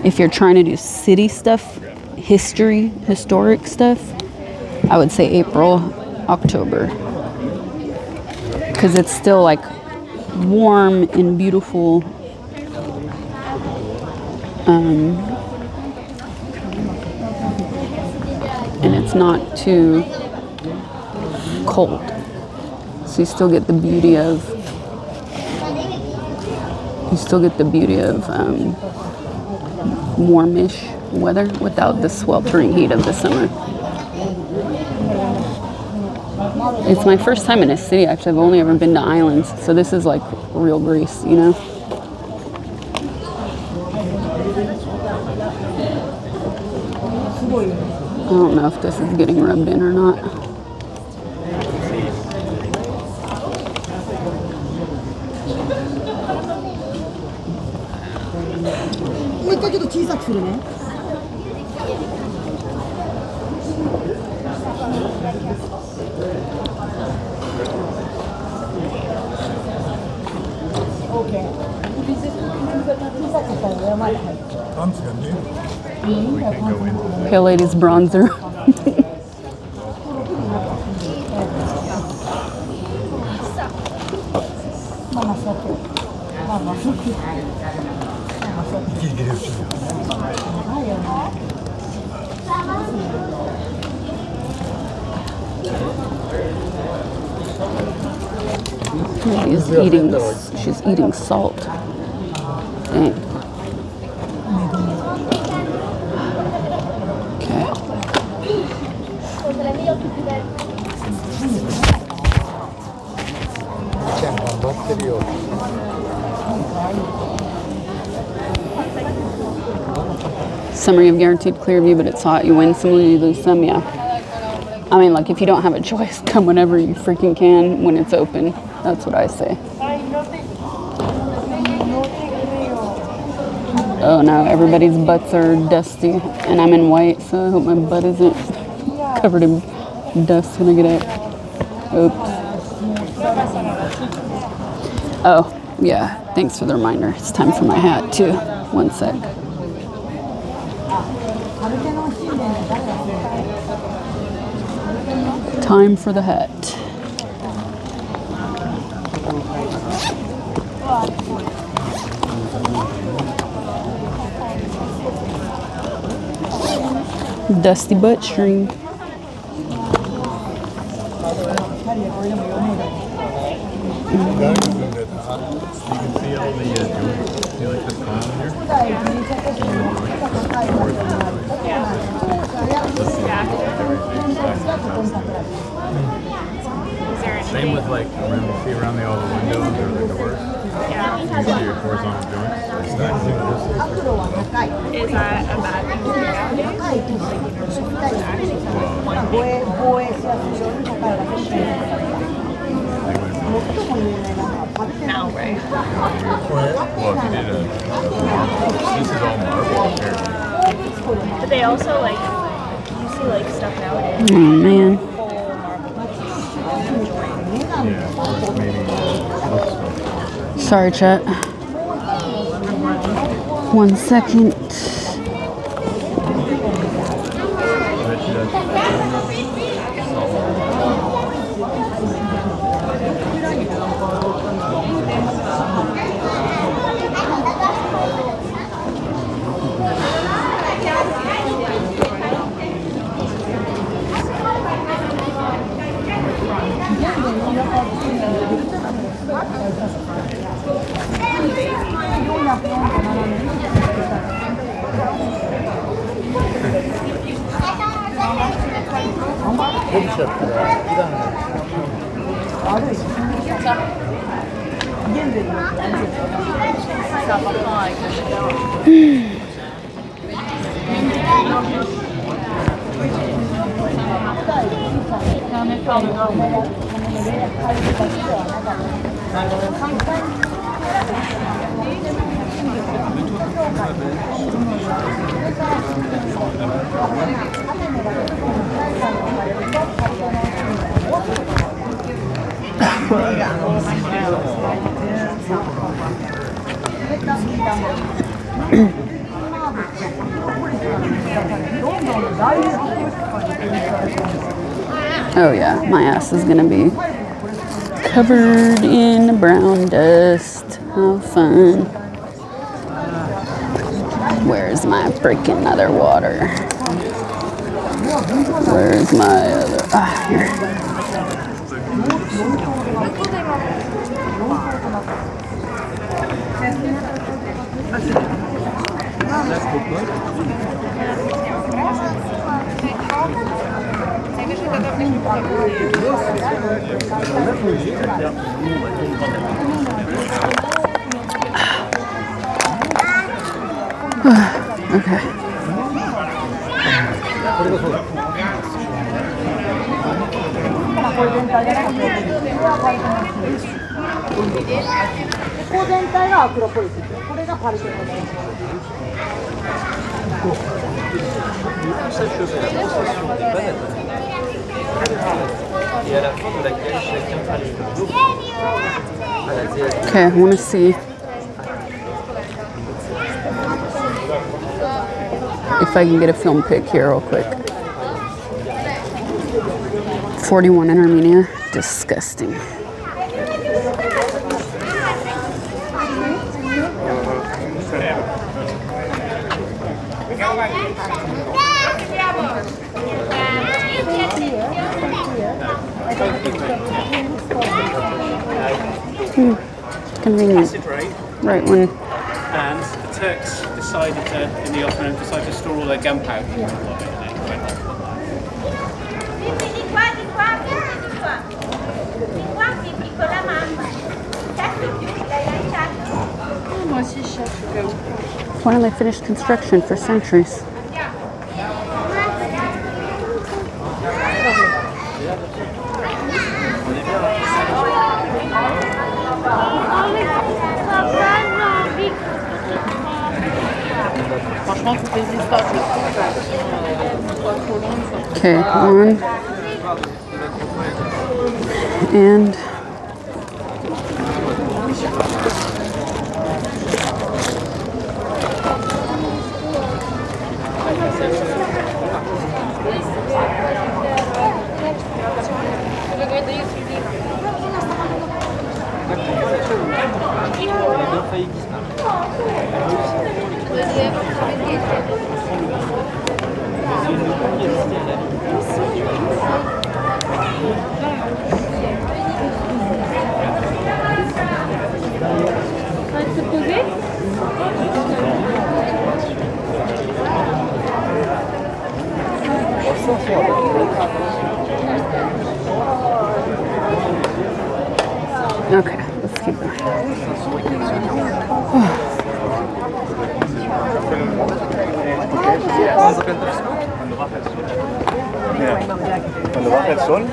If you're trying to do city stuff, historic stuff, I would say April, October. Because it's still like warm and beautiful. And it's not too cold. So you still get the beauty of warmish weather without the sweltering heat of the summer. It's my first time in a city, actually. I've only ever been to islands, so this is like real Greece, you know? I don't know if this is getting rubbed in or not. Pale Lady's bronzer. She's eating salt. Dang. Okay. Summer, you have guaranteed clear view, but it's hot. You win some, you lose some, yeah. I mean, like, if you don't have a choice, come whenever you freaking can when it's open. That's what I say. Oh no, everybody's butts are dusty, and I'm in white, so I hope my butt isn't covered in dust when I get up. Oops. Oh, yeah, thanks for the reminder. It's time for my hat, too. One sec. Time for the hat. Dusty butt string. Same with like when you see around all the windows or the doors. Yeah. You see your horizontal joints. Is that a bad thing to now, right? Well, if you did this is all marble apparently. But they they also like, you see like stuff nowadays. Oh man. Sorry, chat. 1 second. Oh yeah, my ass is gonna be covered in brown dust. How fun. Where's my freaking other water? Where's my other, here. Okay. Okay, I want to see if I can get a film pic here real quick. 41 in Armenia. Disgusting. Convenient. Right when. And the Turks decided to, in the Ottoman, decided to store all their gunpowder. Finally finished construction for centuries. Okay, one. And okay, let's keep going. Cuando baja el sol,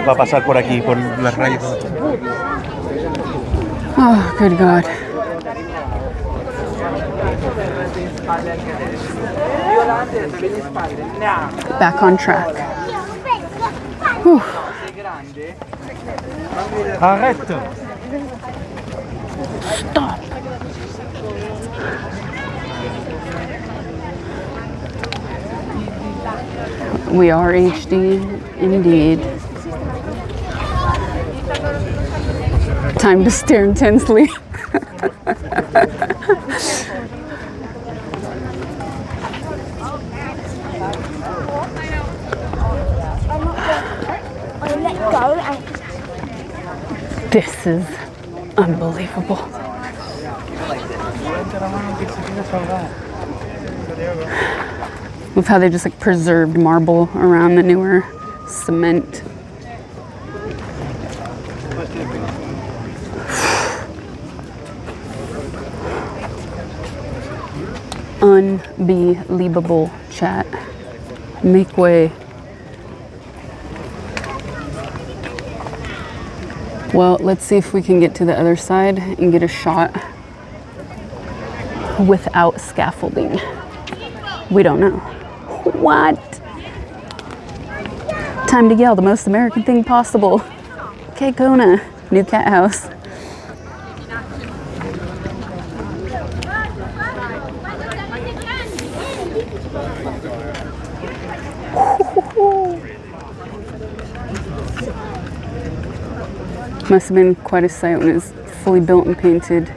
va a pasar por aquí, por las rayas. Oh, good God. Back on track. Whew. Arrête. Stop. We are HD indeed. Time to stare intensely. This is unbelievable. With how they just like preserved marble around the newer cement. Unbelievable, chat. Make way. Well, let's see if we can get to the other side and get a shot without scaffolding. We don't know. What? Time to yell the most American thing possible. Okay, Kona, new cat house. Must have been quite a sight when it was fully built and painted.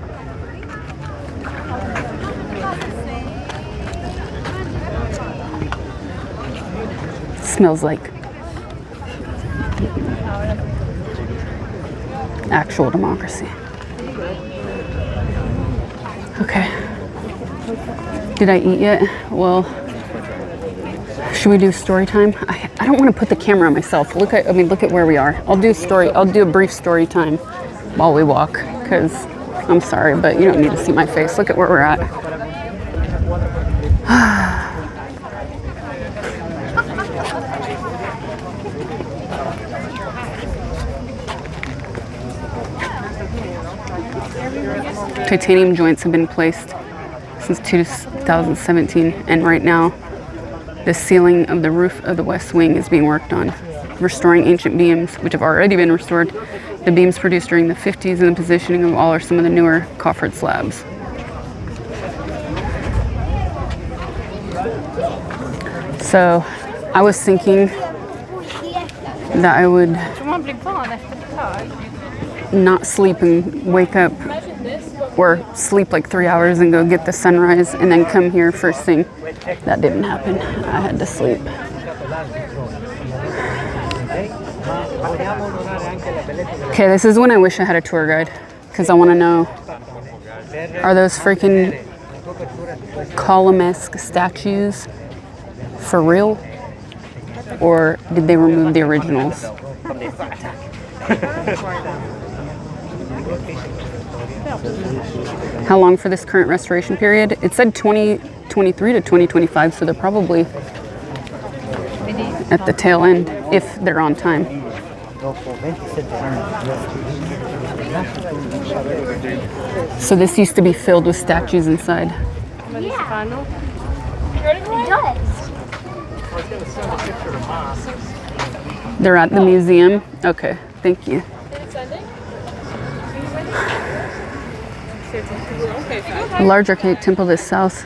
Smells like actual democracy. Okay. Did I eat yet? Well, should we do story time? I don't want to put the camera on myself. Look at where we are. I'll do a brief story time while we walk, because I'm sorry, but you don't need to see my face. Look at where we're at. Titanium joints have been placed since 2017, and right now the ceiling of the roof of the west wing is being worked on, restoring ancient beams which have already been restored. The beams produced during the 50s and the positioning of all are some of the newer coffered slabs. So I was thinking that I would not sleep and wake up, or sleep like 3 hours and go get the sunrise and then come here first thing. That didn't happen. I had to sleep. Okay, this is when I wish I had a tour guide, because I want to know, are those freaking column-esque statues for real? Or did they remove the originals? How long for this current restoration period? It said 2023 to 2025, so they're probably at the tail end if they're on time. So this used to be filled with statues inside. They're at the museum? Okay, thank you. A large archaic temple to the south,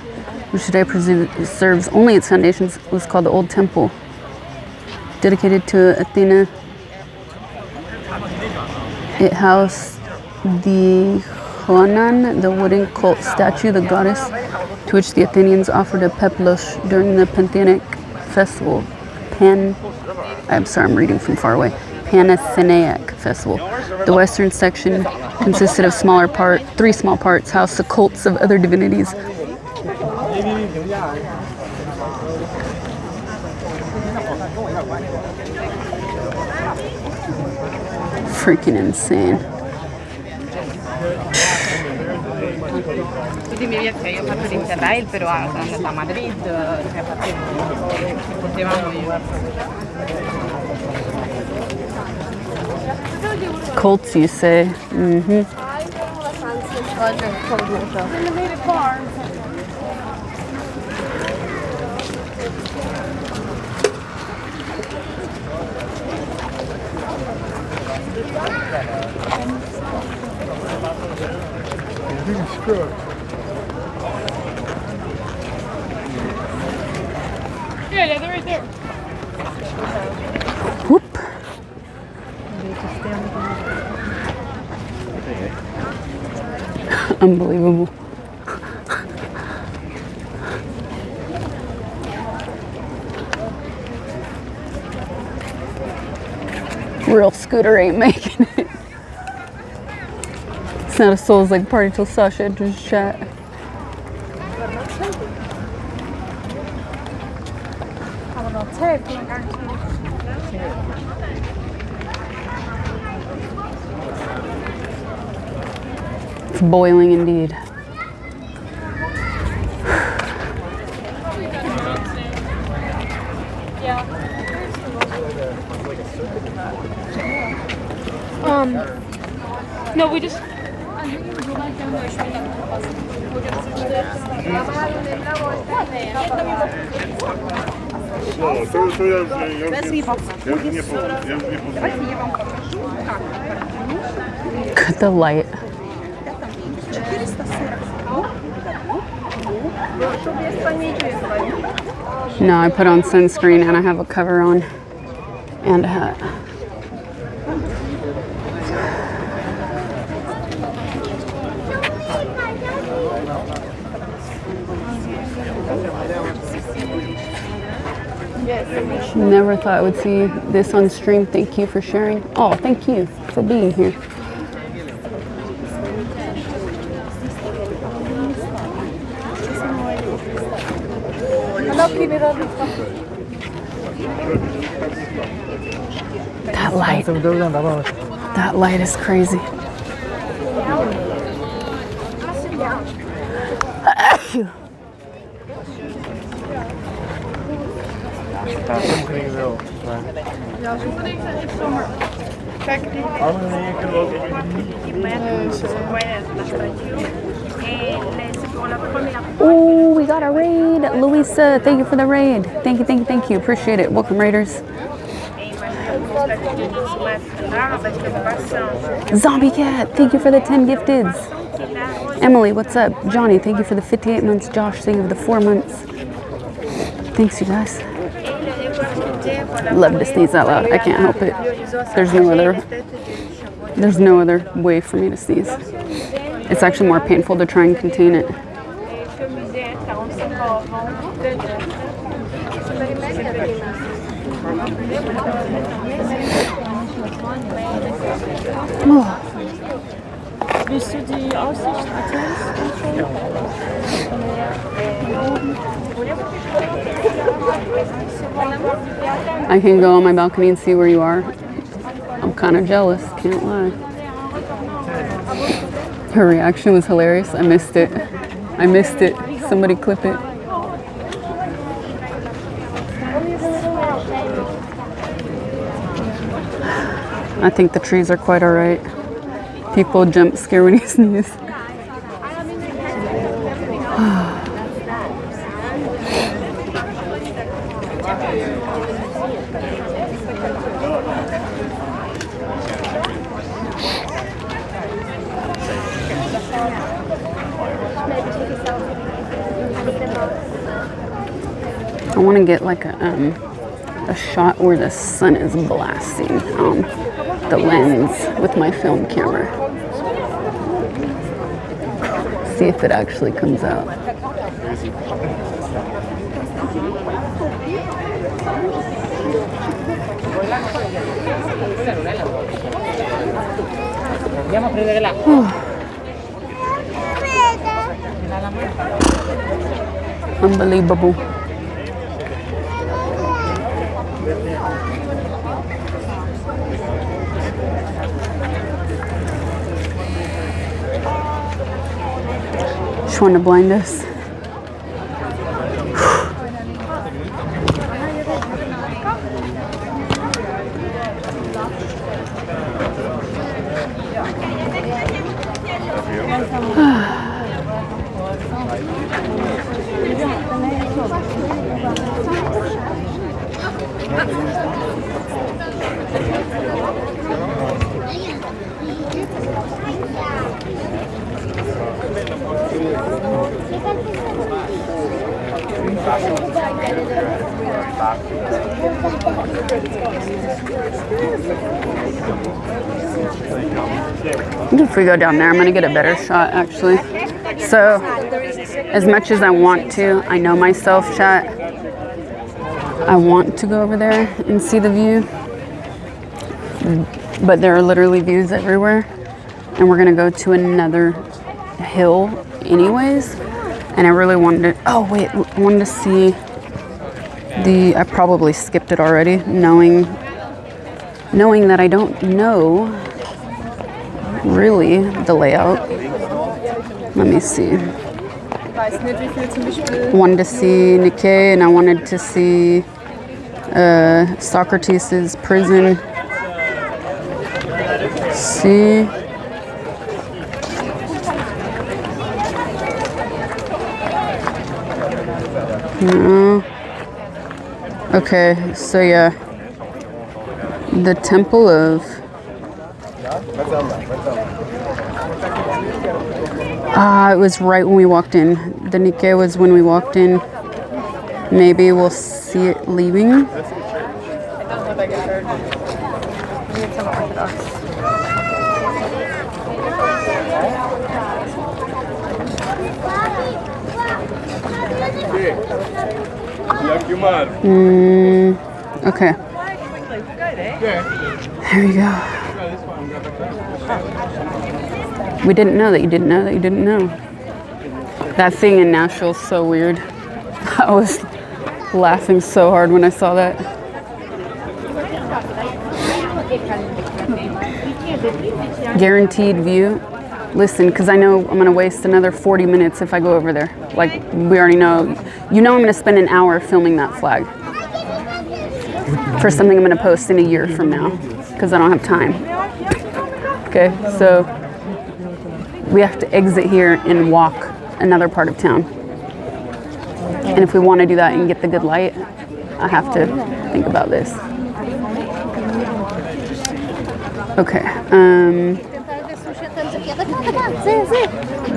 which today preserves only its foundations, was called the Old Temple. Dedicated to Athena, it housed the Hoanan, the wooden cult statue, the goddess, to which the Athenians offered a peplos during the Pantheonic festival. I'm reading from far away. Panathenaic festival. The western section consisted of three small parts, housed the cults of other divinities. Freaking insane. Quindi mi piace, io ho fatto l'Interrail, però sono andata a Madrid, potevamo Cults, you say? Yeah, they're right there. Whoop. Unbelievable. Real scooter ain't making it. It's not a Souls Like party till Sasha enters chat. It's boiling indeed. No, we just. Cut the light. No, I put on sunscreen and I have a cover on and a hat. Never thought I would see this on stream. Thank you for sharing. Oh, thank you for being here. That light is crazy. Oh, we got a raid. Louisa, thank you for the raid. Thank you, thank you, thank you. Appreciate it. Welcome, raiders. Zombie Cat, thank you for the 10 gifteds. Emily, what's up? Johnny, thank you for the 58 months. Josh, thank you for the 4 months. Thanks, you guys. Love to sneeze out loud. I can't help it. There's no other way for me to sneeze. It's actually more painful to try and contain it. Oh. Willst du die Aussicht ATHENS anschauen? I can go on my balcony and see where you are. I'm kind of jealous, can't lie. Her reaction was hilarious. I missed it. I missed it. Somebody clip it. I think the trees are quite alright. People jump scare when you sneeze. I want to get like a shot where the sun is blasting on the lens with my film camera. See if it actually comes out. Unbelievable. Trying to blind us. I think if we go down there, I'm gonna get a better shot actually. So, as much as I want to, I know myself, chat, I want to go over there and see the view, but there are literally views everywhere, and we're gonna go to another hill anyways, and I really wanted to, oh wait, I wanted to see I probably skipped it already, knowing that I don't know really the layout. Let me see. Wanted to see Nikkei, and I wanted to see Socrates' prison. See. No. Okay, so yeah. The Temple of... it was right when we walked in. The Nikkei was when we walked in. Maybe we'll see it leaving. Okay. There you go. We didn't know that you didn't know that you didn't know. That thing in Nashville's so weird. I was laughing so hard when I saw that. Guaranteed view. Listen, because I know I'm going to waste another 40 minutes if I go over there. Like, we already know. You know I'm going to spend an hour filming that flag. For something I'm going to post in a year from now. Because I don't have time. Okay, so we have to exit here and walk another part of town. And if we want to do that and get the good light, I have to think about this. Okay,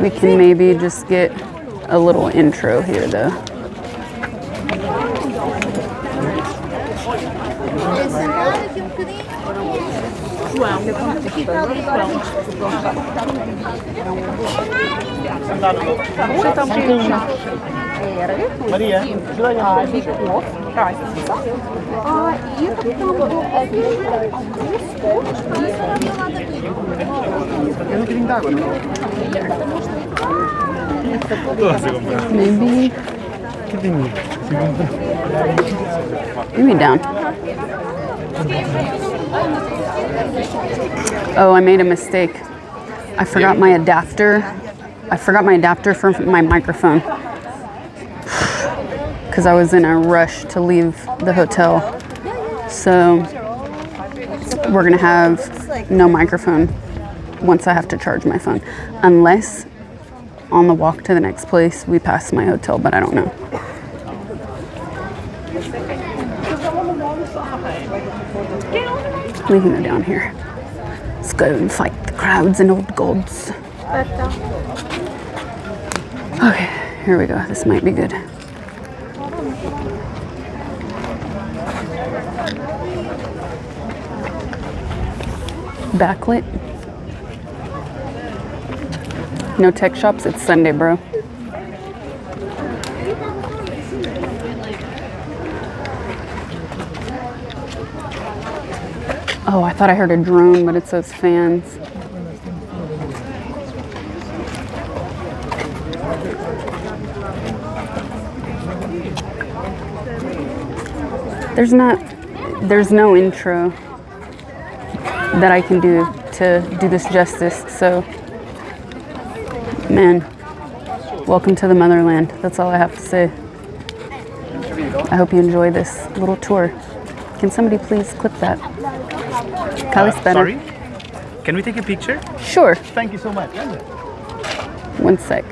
we can maybe just get a little intro here though. Мария, maybe down. Oh, I made a mistake. I forgot my adapter. I forgot my adapter for my microphone. Because I was in a rush to leave the hotel. So we're gonna have no microphone once I have to charge my phone. Unless on the walk to the next place we pass my hotel, but I don't know. We can go down here. Let's go and fight the crowds and old gods. Okay, here we go. This might be good. Backlit. No tech shops. It's Sunday, bro. Oh, I thought I heard a drone, but it says fans. There's no intro that I can do to do this justice, so man, welcome to the motherland. That's all I have to say. I hope you enjoy this little tour. Can somebody please clip that? sorry? Can we take a picture? Sure. Thank you so much. One sec.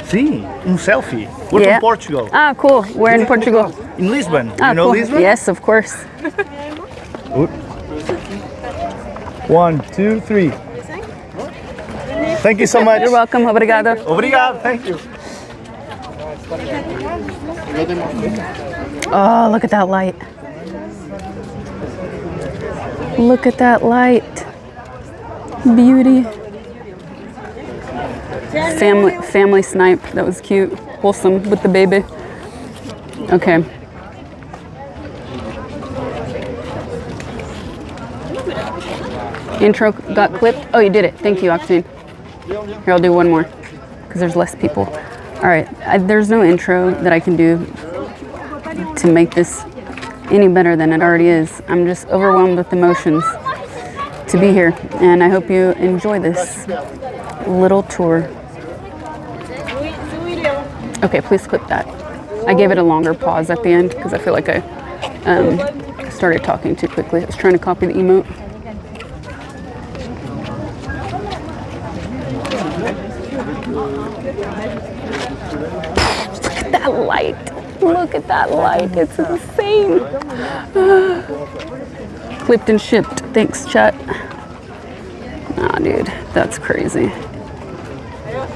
Sí, un selfie. We're from Portugal. Ah, cool. We're in Portugal. In Lisbon. Ah, you know cool. Lisbon? Yes, of course. 1, 2, 3. Thank you so much. You're welcome. Obrigado. Obrigado. Thank you. Oh, look at that light. Look at that light. Beauty. Family snipe. That was cute. Wholesome with the baby. Okay. Intro got clipped. Oh, you did it. Thank you, Octane. Here, I'll do one more because there's less people. All right. There's no intro that I can do to make this any better than it already is. I'm just overwhelmed with emotions to be here, and I hope you enjoy this little tour. Okay, please clip that. I gave it a longer pause at the end because I feel like I started talking too quickly. I was trying to copy the emote. Look at that light. Look at that light. It's insane. Clipped and shipped. Thanks, chat. Nah, dude, that's crazy.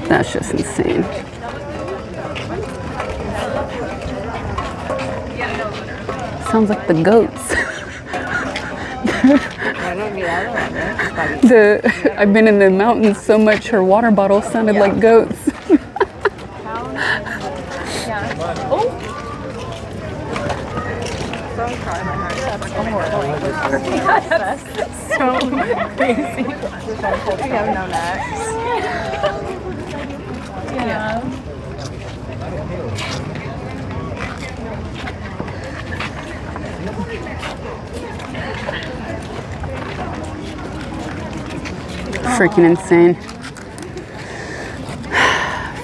That's just insane. Sounds like the goats. I've been in the mountains so much, her water bottle sounded like goats. So crazy. We have no necks. Yeah. Freaking insane.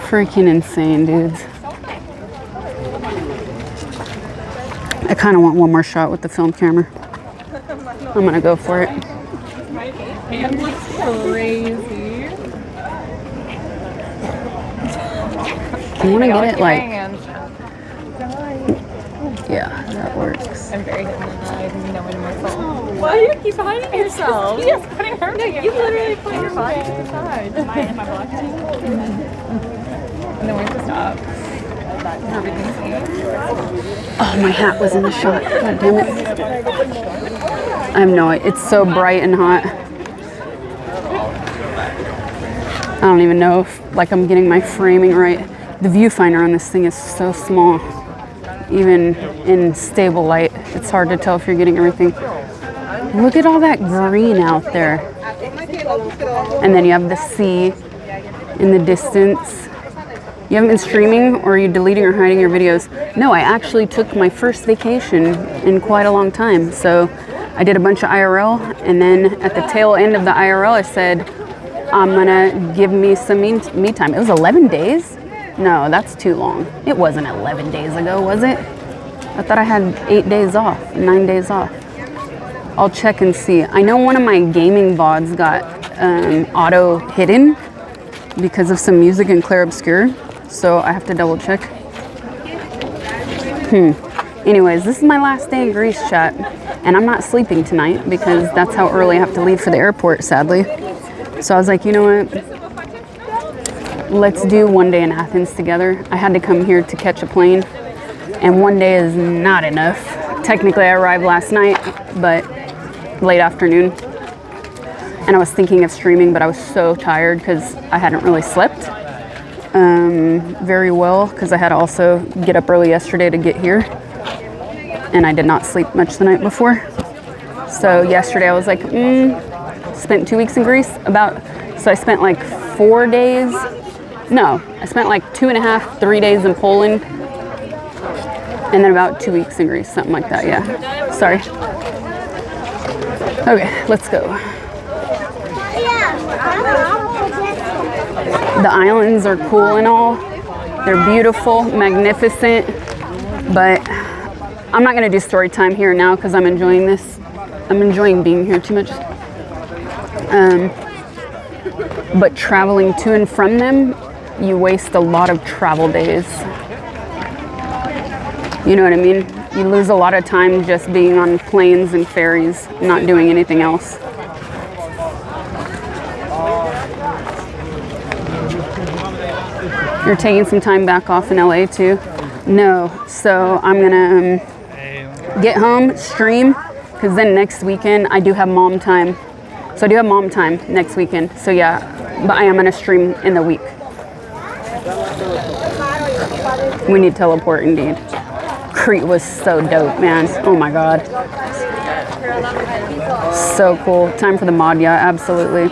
Freaking insane, dudes. I kind of want one more shot with the film camera. I'm gonna go for it. My hand looks crazy. I want to get it like. Hand. Yeah, that works. I'm very hypnotized and knowing myself. Why do you keep hiding yourself? Yes, putting her. No, you literally put your body to the side. Am I blocked? And then we have to stop. Everything's Oh, my hat was in the shot. God damn it. I have no idea. It's so bright and hot. I don't even know if like I'm getting my framing right. The viewfinder on this thing is so small. Even in stable light, it's hard to tell if you're getting everything. Look at all that green out there. And then you have the sea in the distance. You haven't been streaming, or are you deleting or hiding your videos? No, I actually took my first vacation in quite a long time. So I did a bunch of IRL, and then at the tail end of the IRL, I said, I'm gonna give me some me time. It was 11 days? No, that's too long. It wasn't 11 days ago, was it? I thought I had 8 days off, 9 days off. I'll check and see. I know one of my gaming VODs got auto hidden because of some music in Clair Obscur. So I have to double check. Anyways, this is my last day in Greece, chat. And I'm not sleeping tonight because that's how early I have to leave for the airport, sadly. So I was like, you know what? Let's do one day in Athens together. I had to come here to catch a plane. And one day is not enough. Technically, I arrived last night, but late afternoon. And I was thinking of streaming, but I was so tired because I hadn't really slept very well because I had to also get up early yesterday to get here. And I did not sleep much the night before. So yesterday I was like, spent 2 weeks in Greece. So I spent like 4 days. No, I spent like 2.5, 3 days in Poland. And then about 2 weeks in Greece, something like that, yeah. Sorry. Okay, let's go. The islands are cool and all. They're beautiful, magnificent, but I'm not gonna do story time here now because I'm enjoying this. I'm enjoying being here too much. But traveling to and from them, you waste a lot of travel days. You know what I mean? You lose a lot of time just being on planes and ferries, not doing anything else. You're taking some time back off in LA too? No, so I'm gonna get home, stream, because then next weekend I do have mom time. So I do have mom time next weekend. So yeah, but I am gonna stream in the week. We need teleport indeed. Crete was so dope, man. Oh my god. So cool. Time for the mod, yeah, absolutely.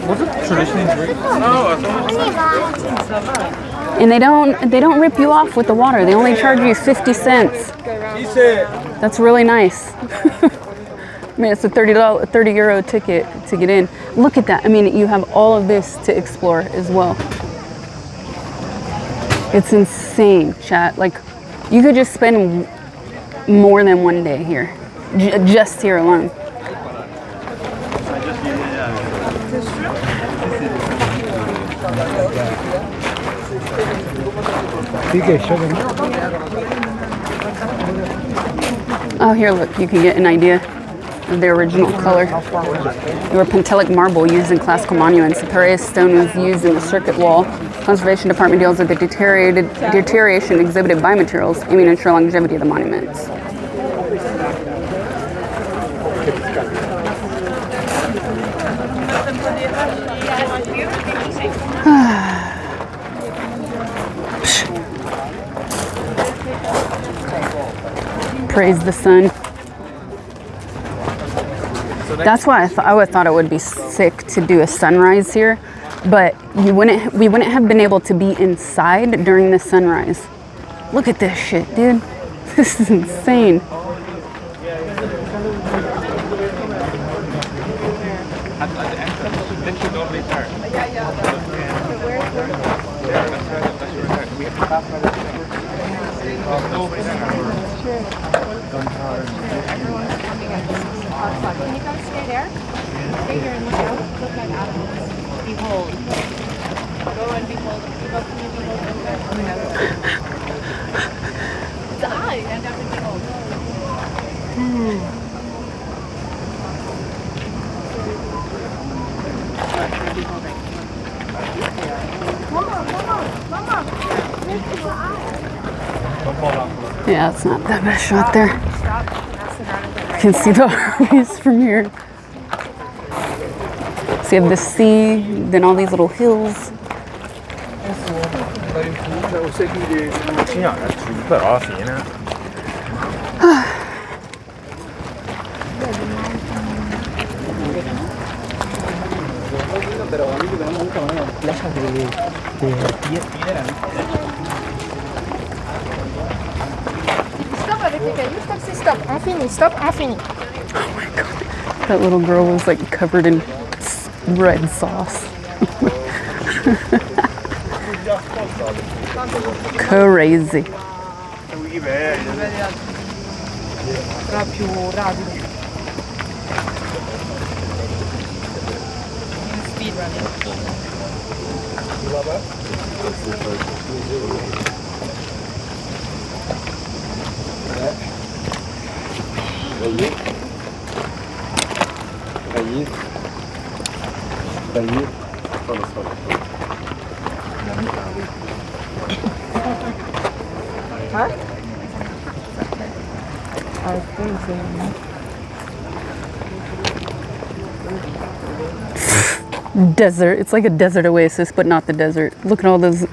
Was it traditional drink? And they don't rip you off with the water. They only charge you 50 cents. That's really nice. I mean, it's a 30 euro ticket to get in. Look at that. I mean, you have all of this to explore as well. It's insane, chat. Like, you could just spend more than one day here, just here alone. Oh, here, look, you can get an idea of the original color. They were Pentelic marble used in classical monuments. The Pareus stone was used in the circuit wall. Conservation department deals with the deterioration exhibited by materials, aiming to ensure longevity of the monuments. Praise the sun. That's why I would thought it would be sick to do a sunrise here, but we wouldn't have been able to be inside during the sunrise. Look at this shit, dude. This is insane. Can you guys stay there? Stay here and look out. Look at ATHENS. Behold. Go and behold. Go, can you behold over there? It's the eye and after behold. Yeah, it's not the best shot there. You can see the armies from here. So you have the sea, then all these little hills. Stop avec les cailloux, stop, c'est stop, infini, stop, infini. Oh my god. That little girl was like covered in red sauce. Crazy. Huh? I think so. Desert. It's like a desert oasis, but not the desert. Look at all those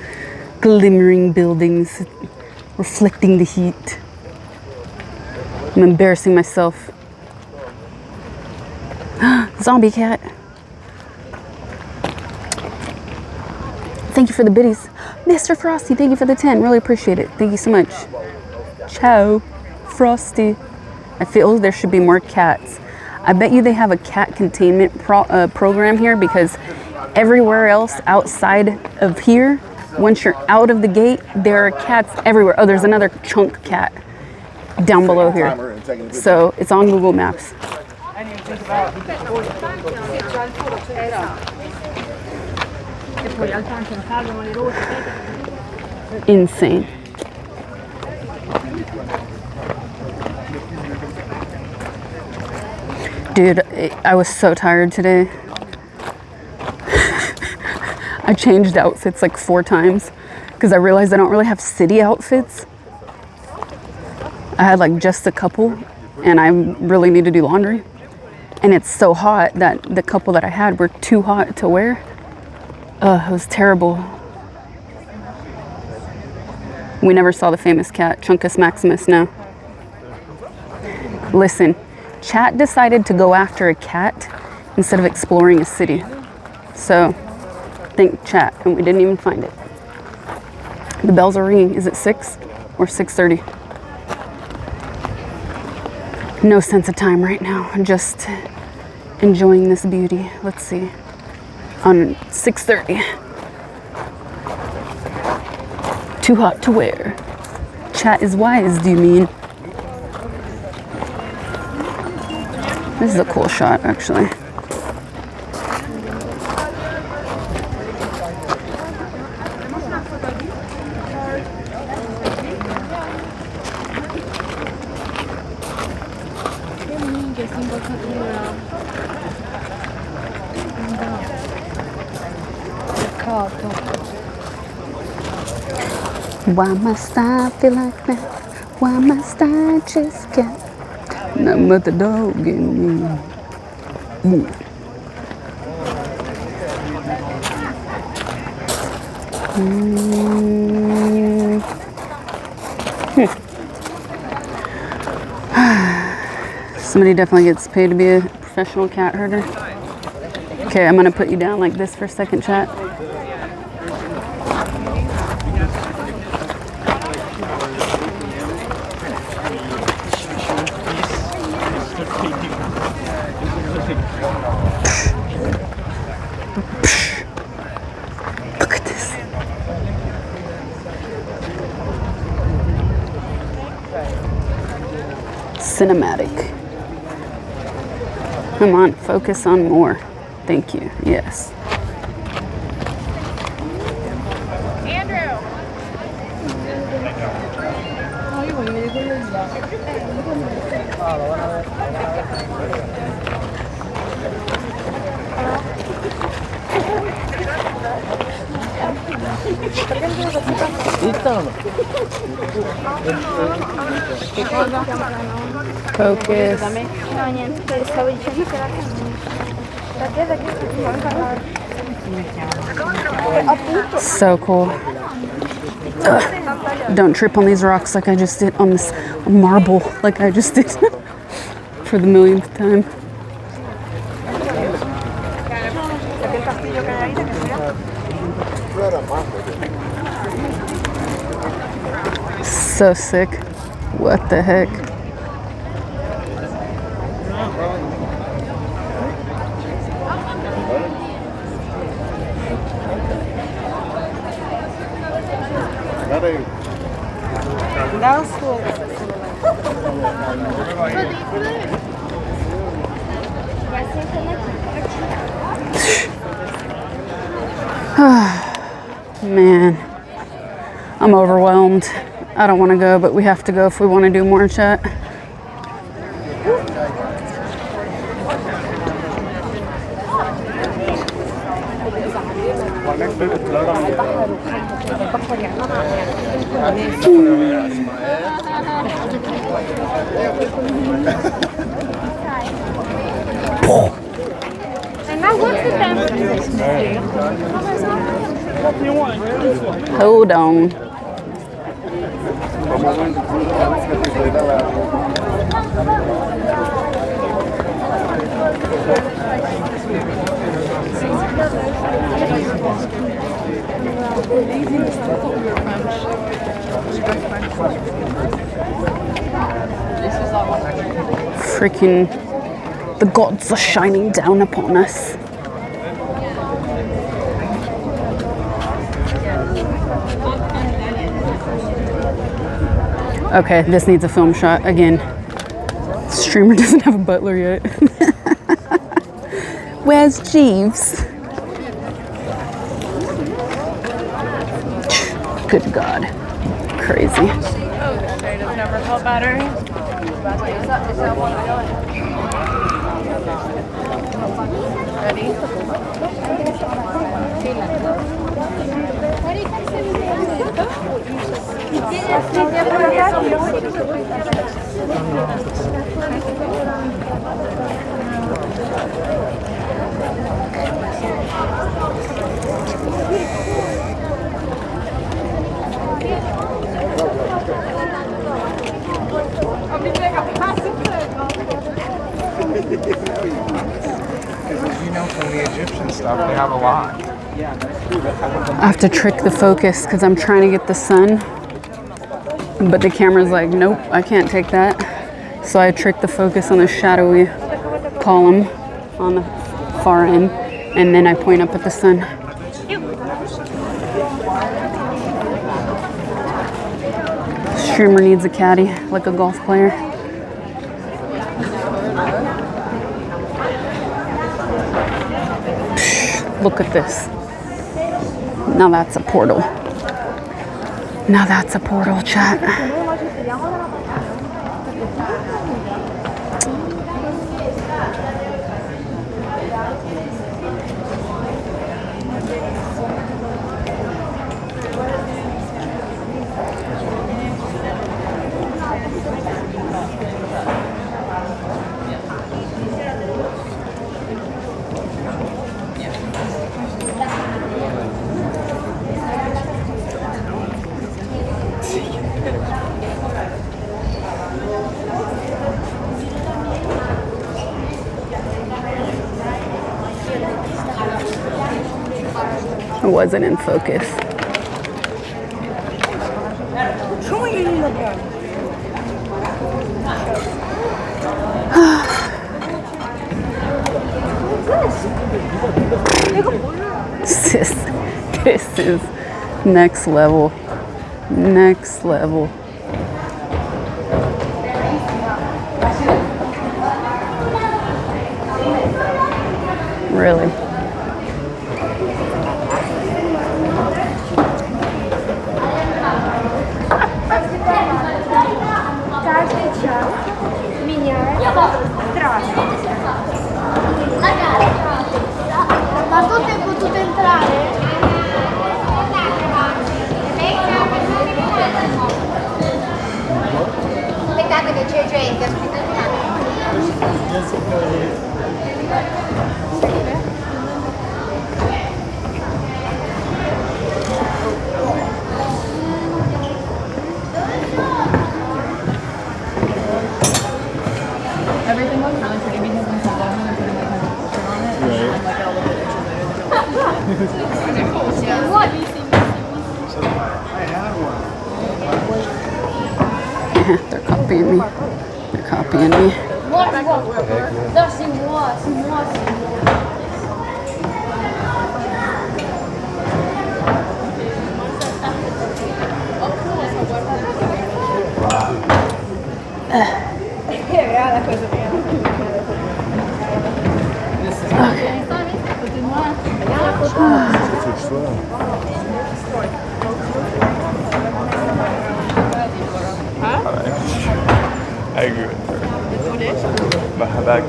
glimmering buildings reflecting the heat. I'm embarrassing myself. Zombie cat. Thank you for the biddies. Mr. Frosty, thank you for the 10. Really appreciate it. Thank you so much. Ciao, Frosty. I feel there should be more cats. I bet you they have a cat containment program here, because everywhere else outside of here, once you're out of the gate, there are cats everywhere. Oh, there's another chunk cat down below here. So it's on Google Maps. Insane. Dude, I was so tired today. I changed outfits like 4 times because I realized I don't really have city outfits. I had like just a couple and I really need to do laundry. And it's so hot that the couple that I had were too hot to wear. It was terrible. We never saw the famous cat, Chunkus Maximus, no. Listen, chat decided to go after a cat instead of exploring a city. So, thank chat, and we didn't even find it. The bells are ringing. Is it 6 or 6:30? No sense of time right now. I'm just enjoying this beauty. Let's see. On 6:30. Too hot to wear. Chat is wise, do you mean? This is a cool shot, actually. Why must I feel like that? Why must I just get nothing but the dog in me? Ooh. Somebody definitely gets paid to be a professional cat herder. Okay, I'm gonna put you down like this for a second, chat. Look at this. Cinematic. Come on, focus on more. Thank you. Yes. Focus. So cool. Ugh. Don't trip on these rocks like I just did on this marble like I just did for the millionth time. So sick. What the heck? That was cool. Man, I'm overwhelmed. I don't want to go, but we have to go if we want to do more chat. And now what's the time for this movie? Hold on. Freaking, the gods are shining down upon us. Okay, this needs a film shot again. Streamer doesn't have a butler yet. Where's Jeeves? Good God. Crazy. Oh, shade has never felt better. doing the Egyptian stuff, they have a lot. I have to trick the focus because I'm trying to get the sun, but the camera's like, nope, I can't take that. So I trick the focus on the shadowy column on the far end, and then I point up at the sun. Streamer needs a caddy, like a golf player. Look at this. Now that's a portal. Now that's a portal, chat. It wasn't in focus. This is next level. Next level. Really. Ma tu sei potuto entrare? Aspettate che c'è gente, aspettate un Everything looks really pretty because when someone putting like a picture on it, and I'm like a little bit interested. What? They're copying me. They're copying me. I agree with her. Mahabak.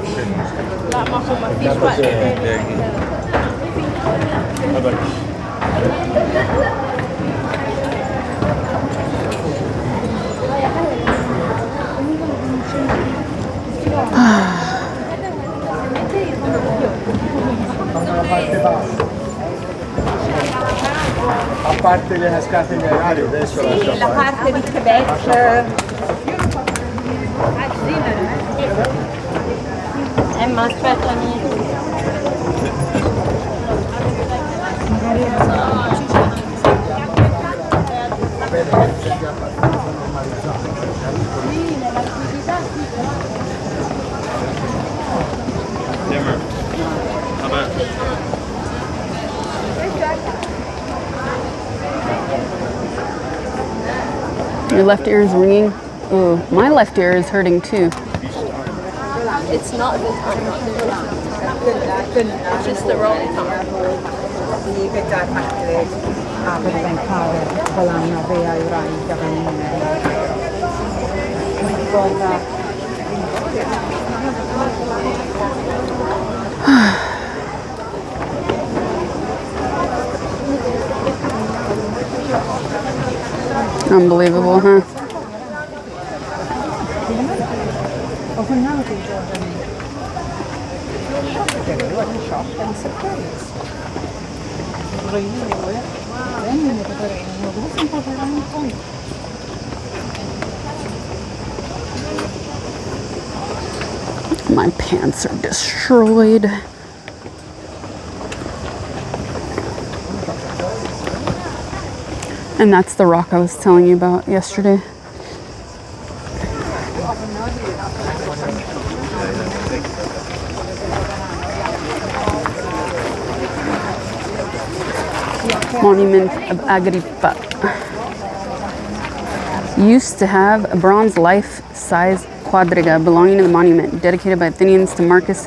A parte le cascate minerali, adesso La parte di Quebec. Ma aspettami. Your left ear is ringing. Ooh, my left ear is hurting too. It's not this time, not this time. It's just the rolling time. Unbelievable, huh? My pants are destroyed. And that's the rock I was telling you about yesterday. Monument of Agrippa. Used to have a bronze life-size quadriga belonging to the monument, dedicated by Athenians to Marcus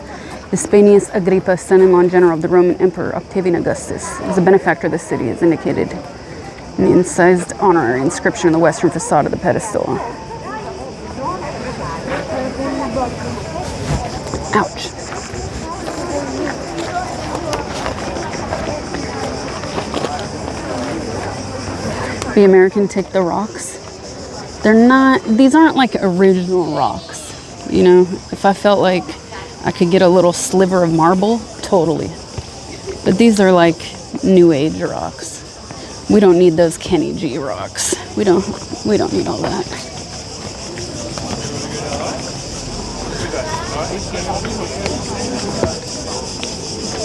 Vespasianus Agrippa, son-in-law and general of the Roman Emperor Octavian Augustus. As a benefactor of the city is indicated in the incised honorary inscription on the western facade of the pedestal. Ouch. The American take the rocks. They're not, these aren't like original rocks. You know, if I felt like I could get a little sliver of marble, totally. But these are like new age rocks. We don't need those Kenny G rocks. We don't need all that.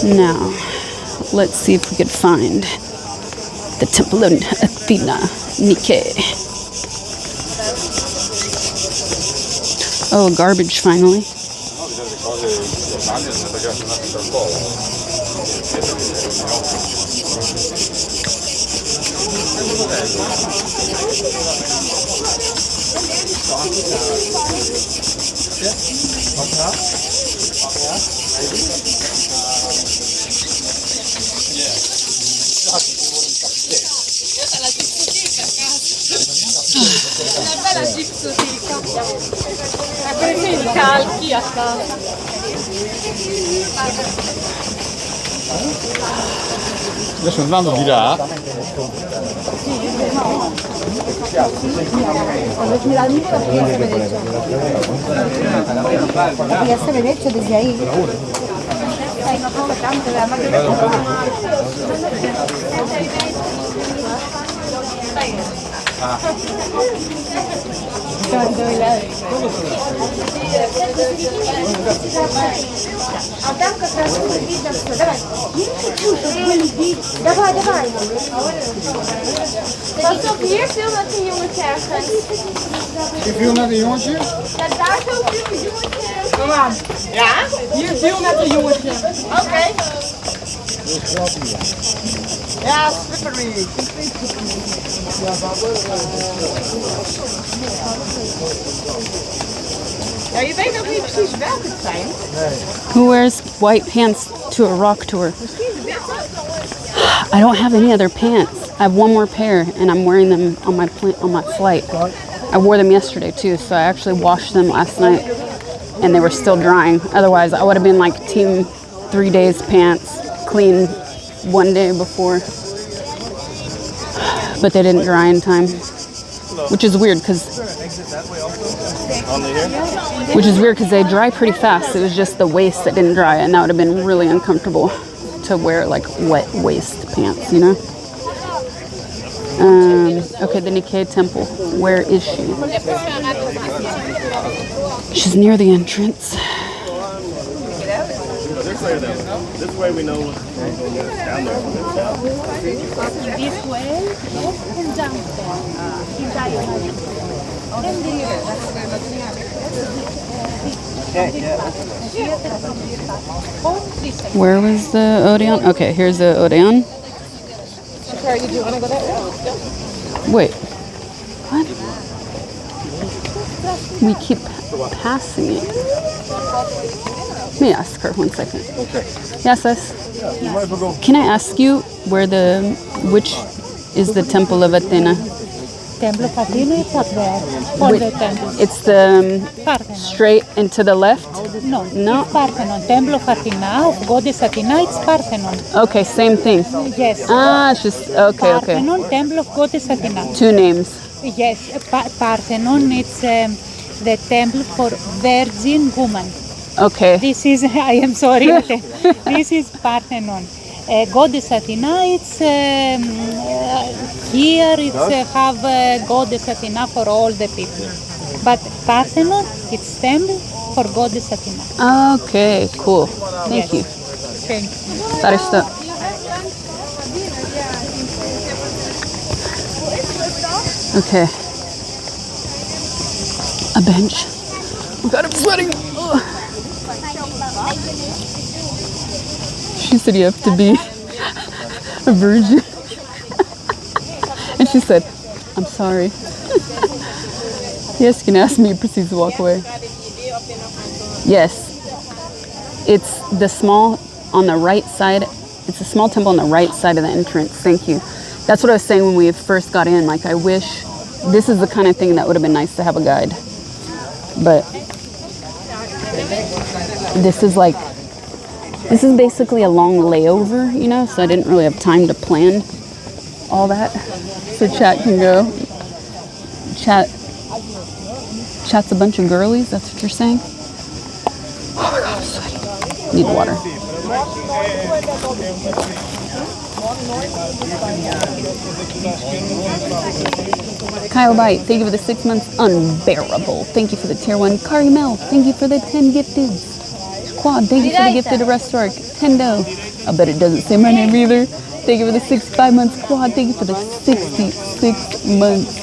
Now, let's see if we could find the Temple of Athena, Nike. Oh, garbage finally. Adesso andando di là. Адам как раз видно, что давай. Давай, давай. Pas op hier filmen met een jongetje ergens. Je viel met een jongetje? Ja, daar zo film een jongetje. Kom aan. Ja? Hier viel met een jongetje. Oké. Ja, slippery. Ja, je weet ook niet precies welke het zijn. Who wears white pants to a rock tour? I don't have any other pants. I have one more pair, and I'm wearing them on my flight. I wore them yesterday too, so I actually washed them last night, and they were still drying. Otherwise, I would have been like team 3 days pants, clean 1 day before. But they didn't dry in time, which is weird because they dry pretty fast. It was just the waist that didn't dry, and that would have been really uncomfortable to wear like wet waist pants, you know? Okay, the Nikkei temple. Where is she? She's near the entrance. This way we know what's down there. This way, and down Where was the Odeon? Okay, here's the Odeon. Shakira, do you want to go that way? Wait. What? We keep passing it. Let me ask her 1 second. Okay. Yes, sis. Can I ask you which is the Temple of Athena? Temple of Athena is up there. All the temples. It's the straight and to the left? No, No? it's Parthenon. Temple of Athena, of Goddess Athena, it's Parthenon. Okay, same thing. Yes. Ah, it's just, okay, okay. Parthenon, Temple of Goddess Athena. 2 names. Yes, Parthenon, it's the temple for virgin woman. Okay. This is, I am sorry, this is Parthenon. Goddess Athena, it's here, it's have Goddess Athena for all the people. But Parthenon, it's temple for Goddess Athena. Okay, cool. Thank you. Thank you. Ευχαριστώ. Okay. A bench. Oh God, I'm sweating. Ugh. She said you have to be a virgin. And she said, I'm sorry. Yes, you can ask me. He proceeds to walk away. Yes. It's the small on the right side. It's a small temple on the right side of the entrance. Thank you. That's what I was saying when we first got in. Like, I wish this is the kind of thing that would have been nice to have a guide. But this is basically a long layover, you know, so I didn't really have time to plan all that. So chat can go. Chat's a bunch of girlies, that's what you're saying? Oh my God, I'm sweating. Need water. Kyle Bite, thank you for the 6 months. Unbearable. Thank you for the tier 1. Kari Mel, thank you for the 10 gifted. Quad, thank you for the gifted Restork. Tendo. I bet it doesn't say my name either. Thank you for the 65 months. Quad, thank you for the 66 months.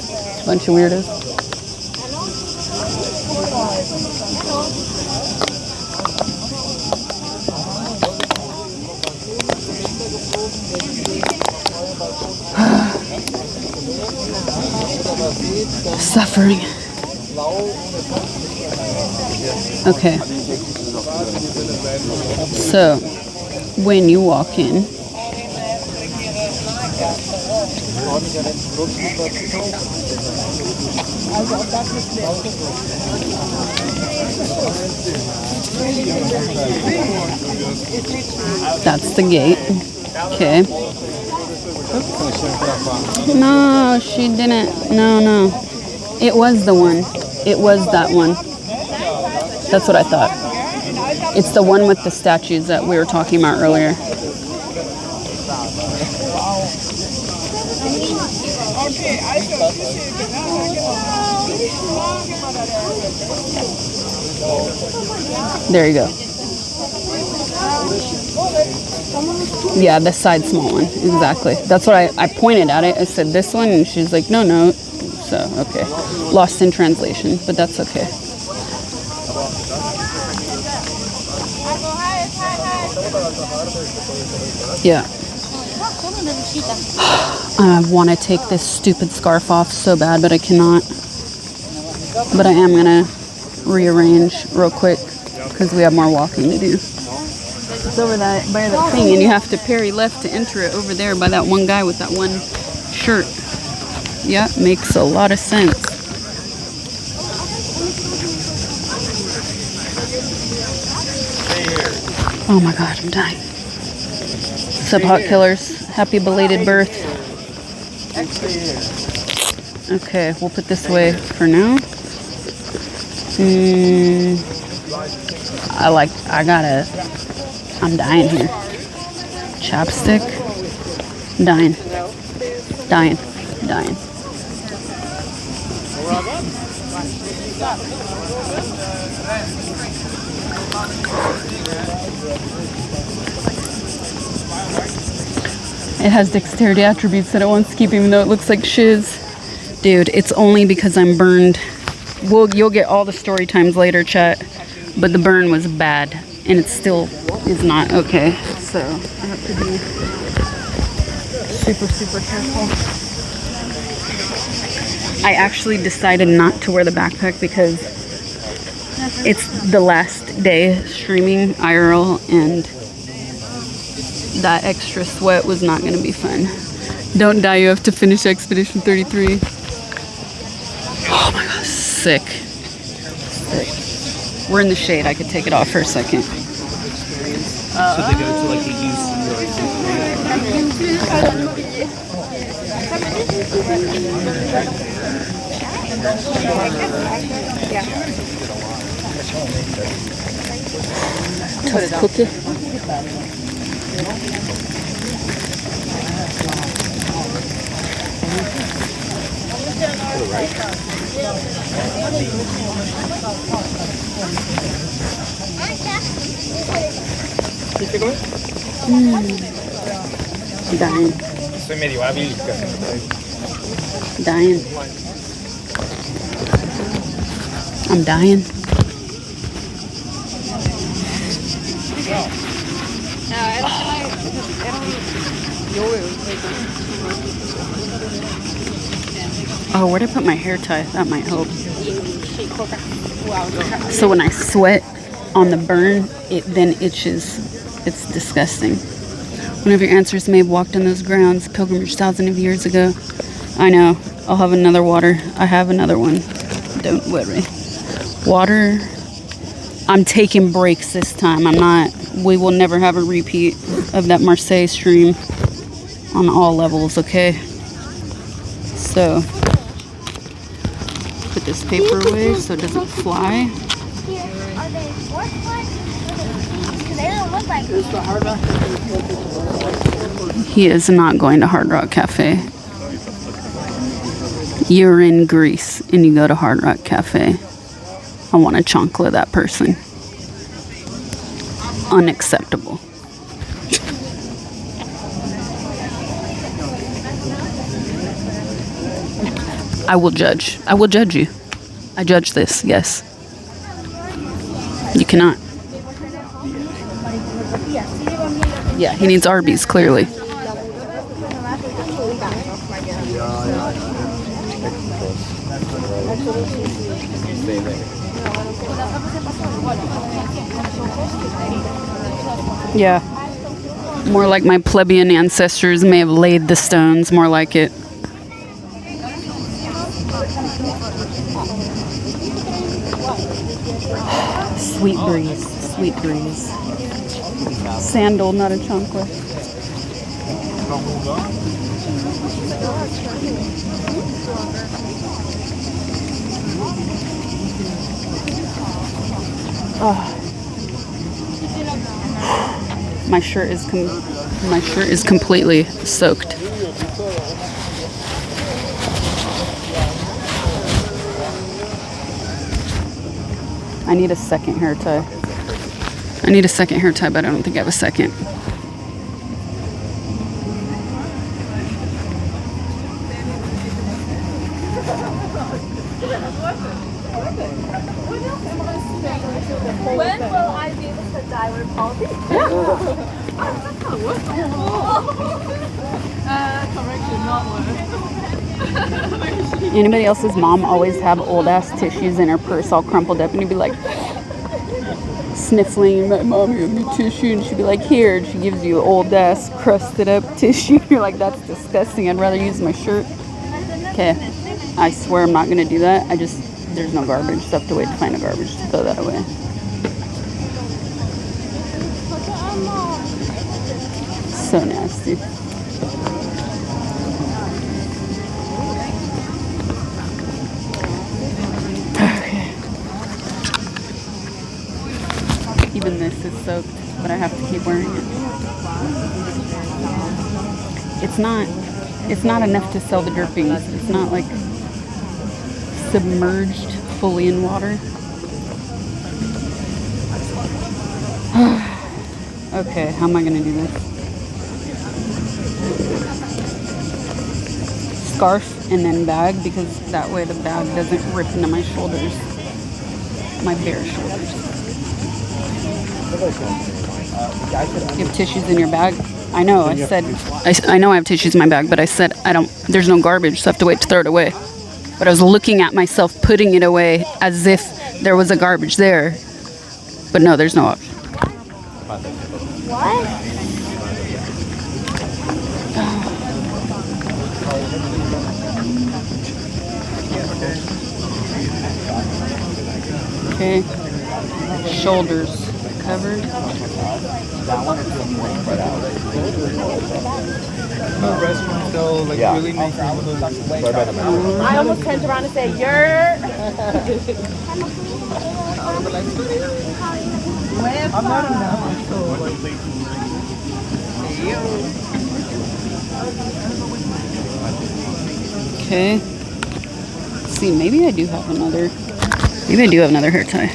Bunch of weirdos. Suffering. Okay. So, when you walk in, that's the gate. Okay. No, she didn't. No. It was the one. It was that one. That's what I thought. It's the one with the statues that we were talking about earlier. There you go. Yeah, the side small one. Exactly. That's what I pointed at it. I said this one, and she's like, no. So, okay. Lost in translation, but that's okay. Yeah. I want to take this stupid scarf off so bad, but I cannot. But I am going to rearrange real quick because we have more walking to do. It's over by that thing, and you have to parry left to enter it over there by that one guy with that one shirt. Yeah, makes a lot of sense. Oh my God, I'm dying. Sub Hot Killers, happy belated birth. Okay, we'll put this away for now. I'm dying here. Chapstick. Dying. It has dexterity attributes that it wants to keep, even though it looks like shiz. Dude, it's only because I'm burned. You'll get all the story times later, chat. But the burn was bad, and it still is not okay. So I have to be super careful. I actually decided not to wear the backpack because it's the last day streaming IRL, and that extra sweat was not going to be fun. Don't die, you have to finish Expedition 33. Oh my God, sick. We're in the shade, I could take it off for a second. So they go to like a UC Tough cookie. Dying. Soy medio hábil. Dying. I'm dying. Oh, where'd I put my hair tie? That might help. So when I sweat on the burn, it then itches. It's disgusting. One of your ancestors may have walked on those grounds, pilgrimage thousands of years ago. I know. I'll have another water. I have another one. Don't worry. Water. I'm taking breaks this time. I'm not. We will never have a repeat of that Marseille stream on all levels, okay? So, put this paper away so it doesn't fly. Here, are they work ones? Because they don't look like He is not going to Hard Rock Cafe. You're in Greece and you go to Hard Rock Cafe. I want to chancla that person. Unacceptable. I will judge. I will judge you. I judge this, yes. You cannot. Yeah, he needs Arby's, clearly. Yeah. More like my plebeian ancestors may have laid the stones, more like it. Sweet breeze, sweet breeze. Sandal, not a chancla. Oh. My shirt is completely soaked. I need a second hair tie. I need a second hair tie, but I don't think I have a second. When will I be able to die with Polly? Correction, not work. Anybody else's mom always have old ass tissues in her purse all crumpled up, and you'd be like sniffling, my mom gave me tissue, and she'd be like, here, and she gives you old ass crusted up tissue. You're like, that's disgusting, I'd rather use my shirt. Okay, I swear I'm not gonna do that. There's no garbage, so I have to wait to find a garbage to throw that away. So nasty. Okay. Even this is soaked, but I have to keep wearing it. It's not enough to sell the drippings. It's not like submerged fully in water. Okay, how am I gonna do this? Scarf and then bag, because that way the bag doesn't rip into my shoulders, my bare shoulders. You have tissues in your bag? I know, I said, I know I have tissues in my bag, but I said there's no garbage, so I have to wait to throw it away. But I was looking at myself putting it away as if there was a garbage there. But no, there's no option. What? Okay. Shoulders covered. Restaurants though, like really make I almost turned around and said, "You're." I'm not enough. Okay. Let's see, maybe I do have another hair tie.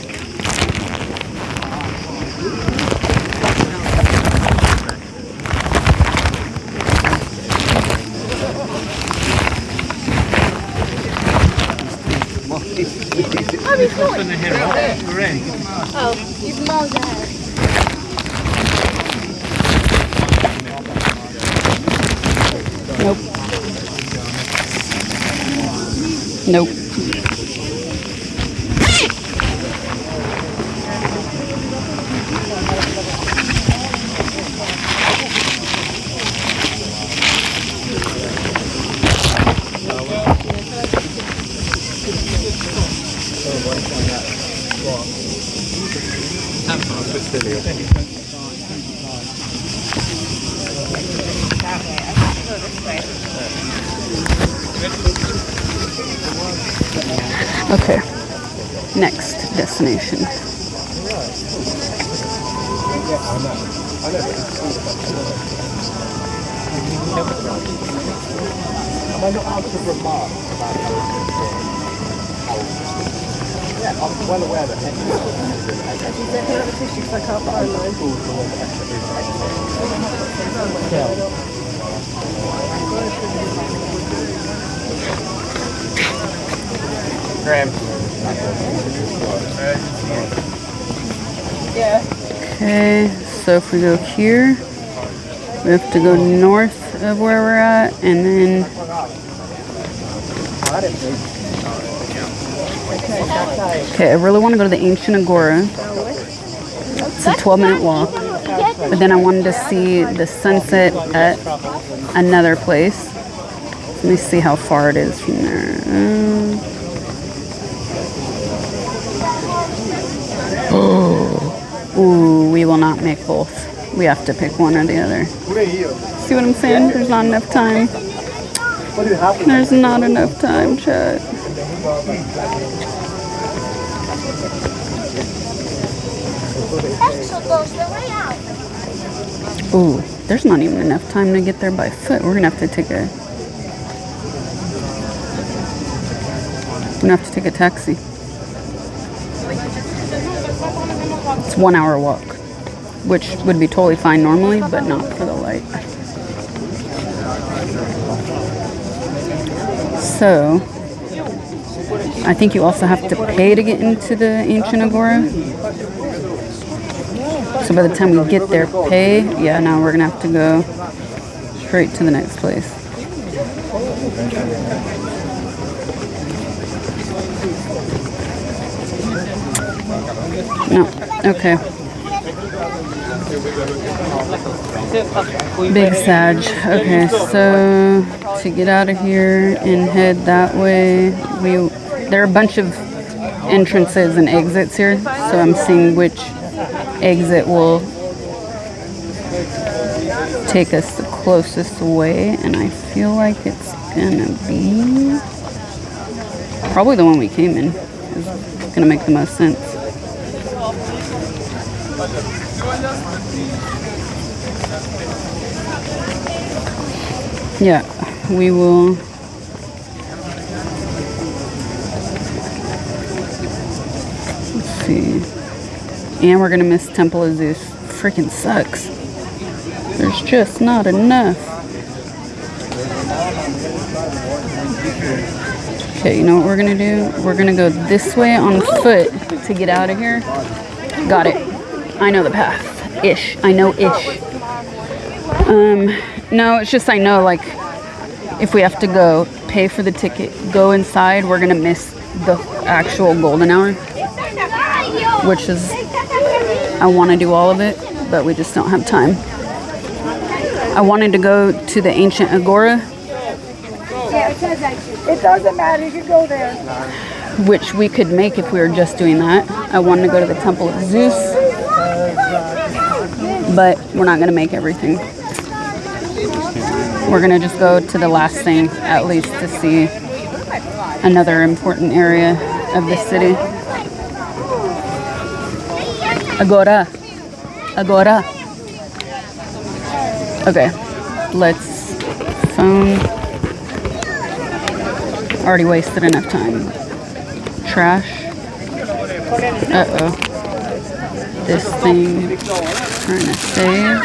he's going. Oh. He's miles ahead. Nope. Nope. Okay, next destination. I'm well aware that Okay, so if we go here, we have to go north of where we're at, and then okay, I really want to go to the Ancient Agora. It's a 12-minute walk, but then I wanted to see the sunset at another place. Let me see how far it is from there. Ooh, we will not make both. We have to pick one or the other. See what I'm saying? There's not enough time. There's not enough time, chat. Ooh, there's not even enough time to get there by foot. We're gonna have to take a taxi. It's a 1 hour walk, which would be totally fine normally, but not for the light. So, I think you also have to pay to get into the Ancient Agora. So by the time we get there, pay. Yeah, now we're gonna have to go straight to the next place. No, okay. Big Sag. Okay, so to get out of here and head that way, there are a bunch of entrances and exits here, so I'm seeing which exit will take us the closest way, and I feel like it's gonna be probably the one we came in. It's gonna make the most sense. Yeah, we will. Let's see. And we're gonna miss Temple of Zeus. Freaking sucks. There's just not enough. Okay, you know what we're gonna do? We're gonna go this way on foot to get out of here. Got it. I know the path. Ish. I know ish. No, it's just I know, like, if we have to go pay for the ticket, go inside, we're gonna miss the actual golden hour, which is, I want to do all of it, but we just don't have time. I wanted to go to the Ancient Agora. It doesn't matter, you can go there. Which we could make if we were just doing that. I wanted to go to the Temple of Zeus, but we're not going to make everything. We're going to just go to the last thing, at least, to see another important area of the city. Agora. Agora. Okay, let's phone. Already wasted enough time. Trash. Uh-oh. This thing trying to save.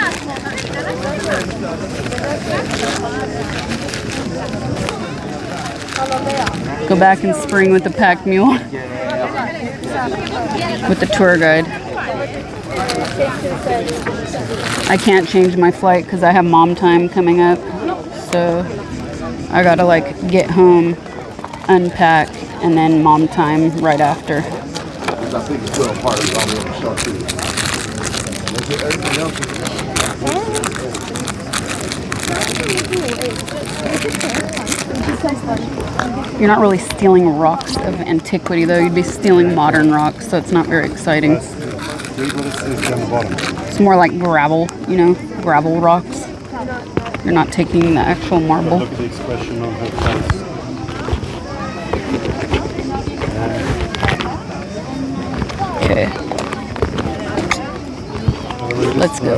Go back and spring with the pack mule. with the tour guide. I can't change my flight because I have mom time coming up. So I gotta like get home, unpack, and then mom time right after. I think it's still a part of it. I'll be able to show it to you. Everything else You're not really stealing rocks of antiquity though, you'd be stealing modern rocks, so it's not very exciting. It's more like gravel, you know, gravel rocks. You're not taking the actual marble. Look at the expression on her face. Okay. Let's go.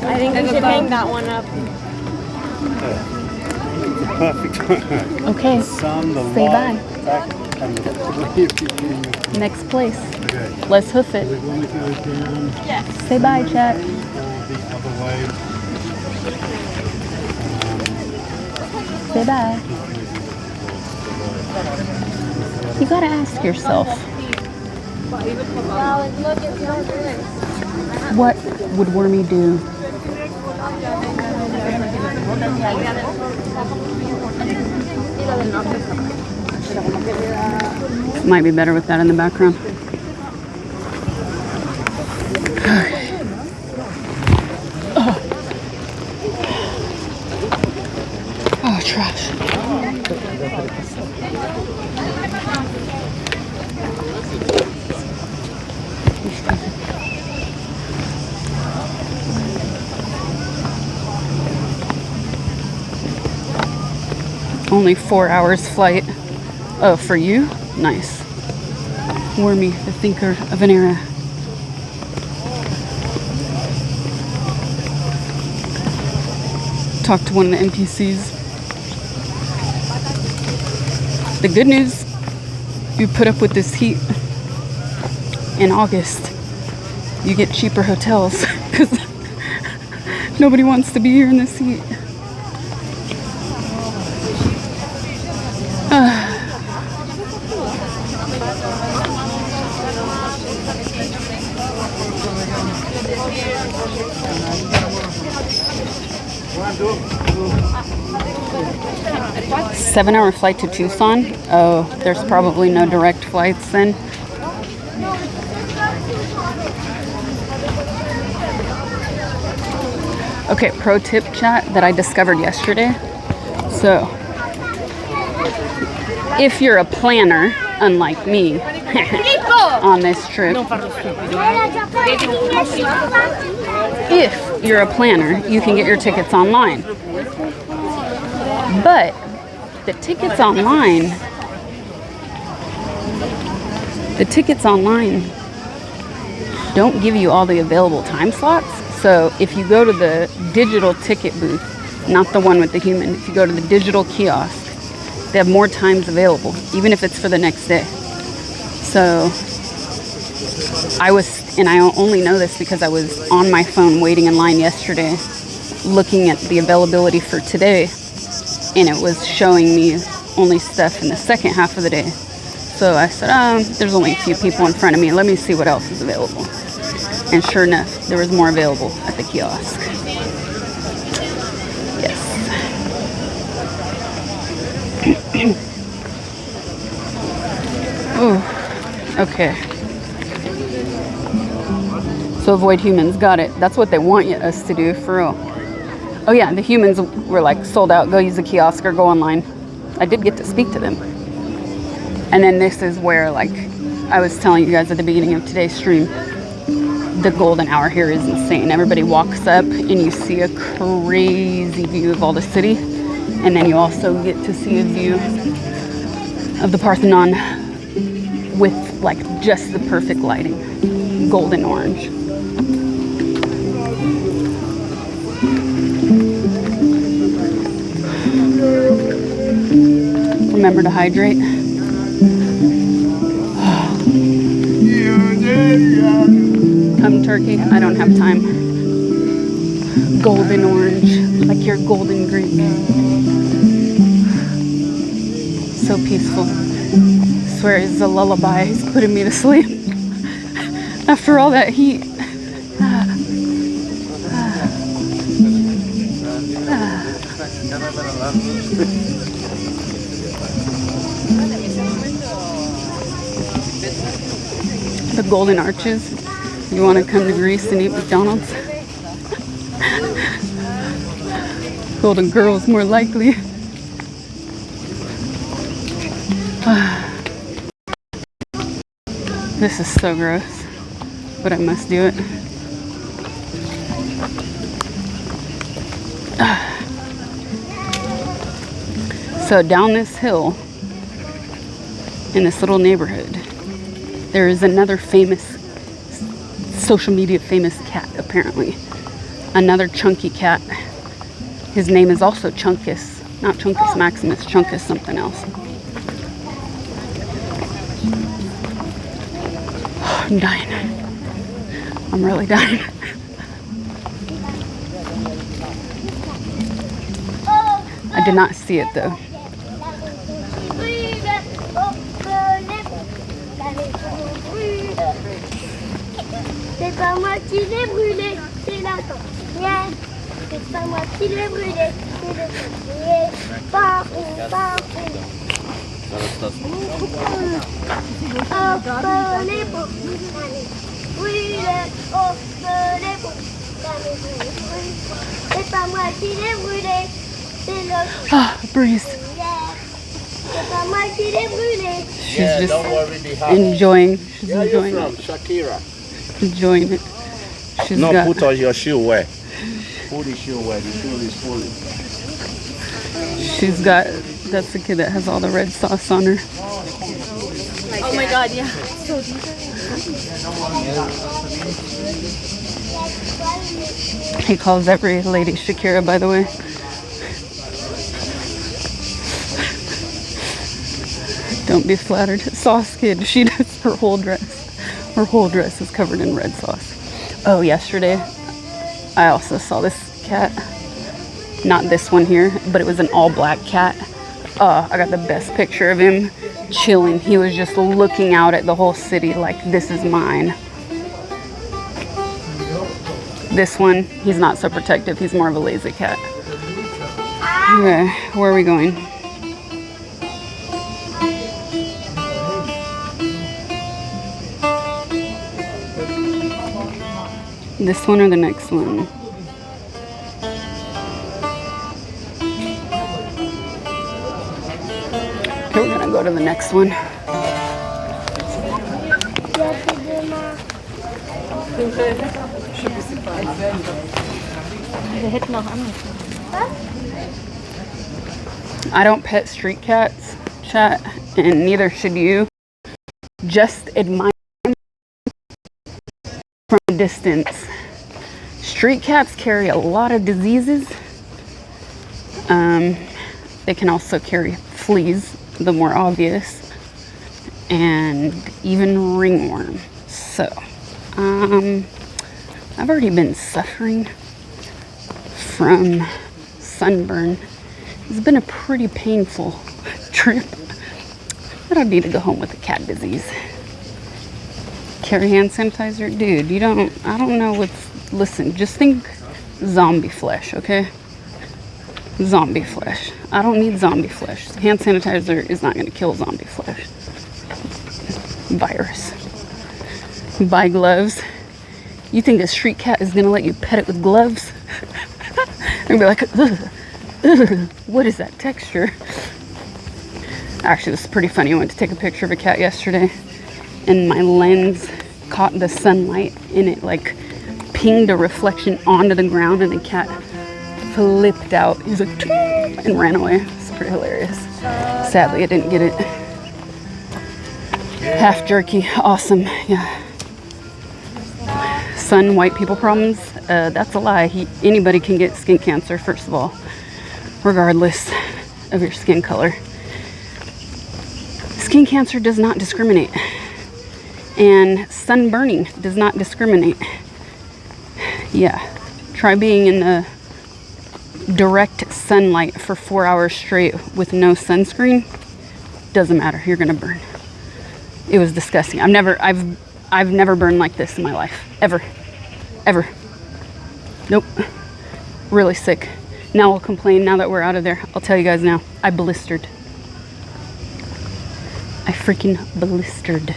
I think we should hang that one up. Perfect. Okay. Sun, the say light, bye. back, and the Next place. Okay. Let's hoof it. We're going to go down. Yes. Say bye, chat. The other way. Say bye. You gotta ask yourself, what would Wormy do? Might be better with that in the background. Oh, trash. Only 4 hours flight. Oh, for you? Nice. Wormy, the thinker of an era. Talk to one of the NPCs. The good news, you put up with this heat in August, you get cheaper hotels because nobody wants to be here in this heat. 7-hour flight to Tucson. Oh, there's probably no direct flights then. Okay, pro tip chat that I discovered yesterday. So, if you're a planner, unlike me, on this trip, if you're a planner, you can get your tickets online. But the tickets online don't give you all the available time slots. So if you go to the digital ticket booth, not the one with the human, if you go to the digital kiosk, they have more times available, even if it's for the next day. So I only know this because I was on my phone waiting in line yesterday, looking at the availability for today, and it was showing me only stuff in the second half of the day. So I said, there's only a few people in front of me. Let me see what else is available. And sure enough, there was more available at the kiosk. Yes. Oh, okay. So avoid humans. Got it. That's what they want us to do, for real. Oh yeah, the humans were like sold out. Go use a kiosk or go online. I did get to speak to them. And then this is where, like I was telling you guys at the beginning of today's stream, the golden hour here is insane. Everybody walks up and you see a crazy view of all the city. And then you also get to see a view of the Parthenon with like just the perfect lighting, golden orange. Remember to hydrate. Come turkey, I don't have time. Golden orange, like your golden Greek. so peaceful. I swear it's a lullaby. He's putting me to sleep. After all that heat. The Golden Arches. You want to come to Greece and eat McDonald's? Golden Girls, more likely. This is so gross, but I must do it. So down this hill, in this little neighborhood, there is another famous, social media famous cat, apparently. Another chunky cat. His name is also Chunkus. Not Chunkus Maximus, Chunkus something else. I'm dying. I'm really dying. I did not see it though. C'est pas moi qui l'ai brûlé, c'est la sorcière. C'est pas moi qui l'ai brûlé, c'est le sorcier. Parfum, parfum. Orphelé pour brûlé, orphelé pour c'est pas moi qui l'ai brûlé, c'est le sorcier. Ah, breeze. C'est pas moi qui l'ai brûlé. She's just enjoying. She's enjoying it. Shakira. Enjoying it. She's No, got, put on your shoe away. Put the shoe away. The shoe is fully. she's got, that's the kid that has all the red sauce on her. Oh my god, yeah. So He calls every lady Shakira, by the way. Don't be flattered. Sauce kid, she does her whole dress. Her whole dress is covered in red sauce. Oh, yesterday, I also saw this cat. Not this one here, but it was an all-black cat. I got the best picture of him chilling. He was just looking out at the whole city like, this is mine. This one, he's not so protective. He's more of a lazy cat. Okay, where are we going? This one or the next one? Okay, we're gonna go to the next one. I don't pet street cats, chat, and neither should you. Just admire them from a distance. Street cats carry a lot of diseases. They can also carry fleas, the more obvious, and even ringworm. So, I've already been suffering from sunburn. It's been a pretty painful trip. I don't need to go home with a cat disease. Carry hand sanitizer? Dude, I don't know what's, listen, just think zombie flesh, okay? Zombie flesh. I don't need zombie flesh. Hand sanitizer is not gonna kill zombie flesh. Virus. Buy gloves. You think a street cat is gonna let you pet it with gloves? They're gonna be like, ugh, ugh, what is that texture? Actually, this is pretty funny. I went to take a picture of a cat yesterday, and my lens caught the sunlight, and it like pinged a reflection onto the ground, and the cat flipped out. He was like, and ran away. It's pretty hilarious. Sadly, I didn't get it. Half jerky, awesome, yeah. Sun, white people problems, that's a lie. Anybody can get skin cancer, first of all, regardless of your skin color. Skin cancer does not discriminate, and sunburning does not discriminate. Yeah, try being in the direct sunlight for 4 hours straight with no sunscreen. Doesn't matter, you're gonna burn. It was disgusting. I've never burned like this in my life. Ever. Nope. Really sick. Now I'll complain now that we're out of there. I'll tell you guys now. I blistered. I freaking blistered.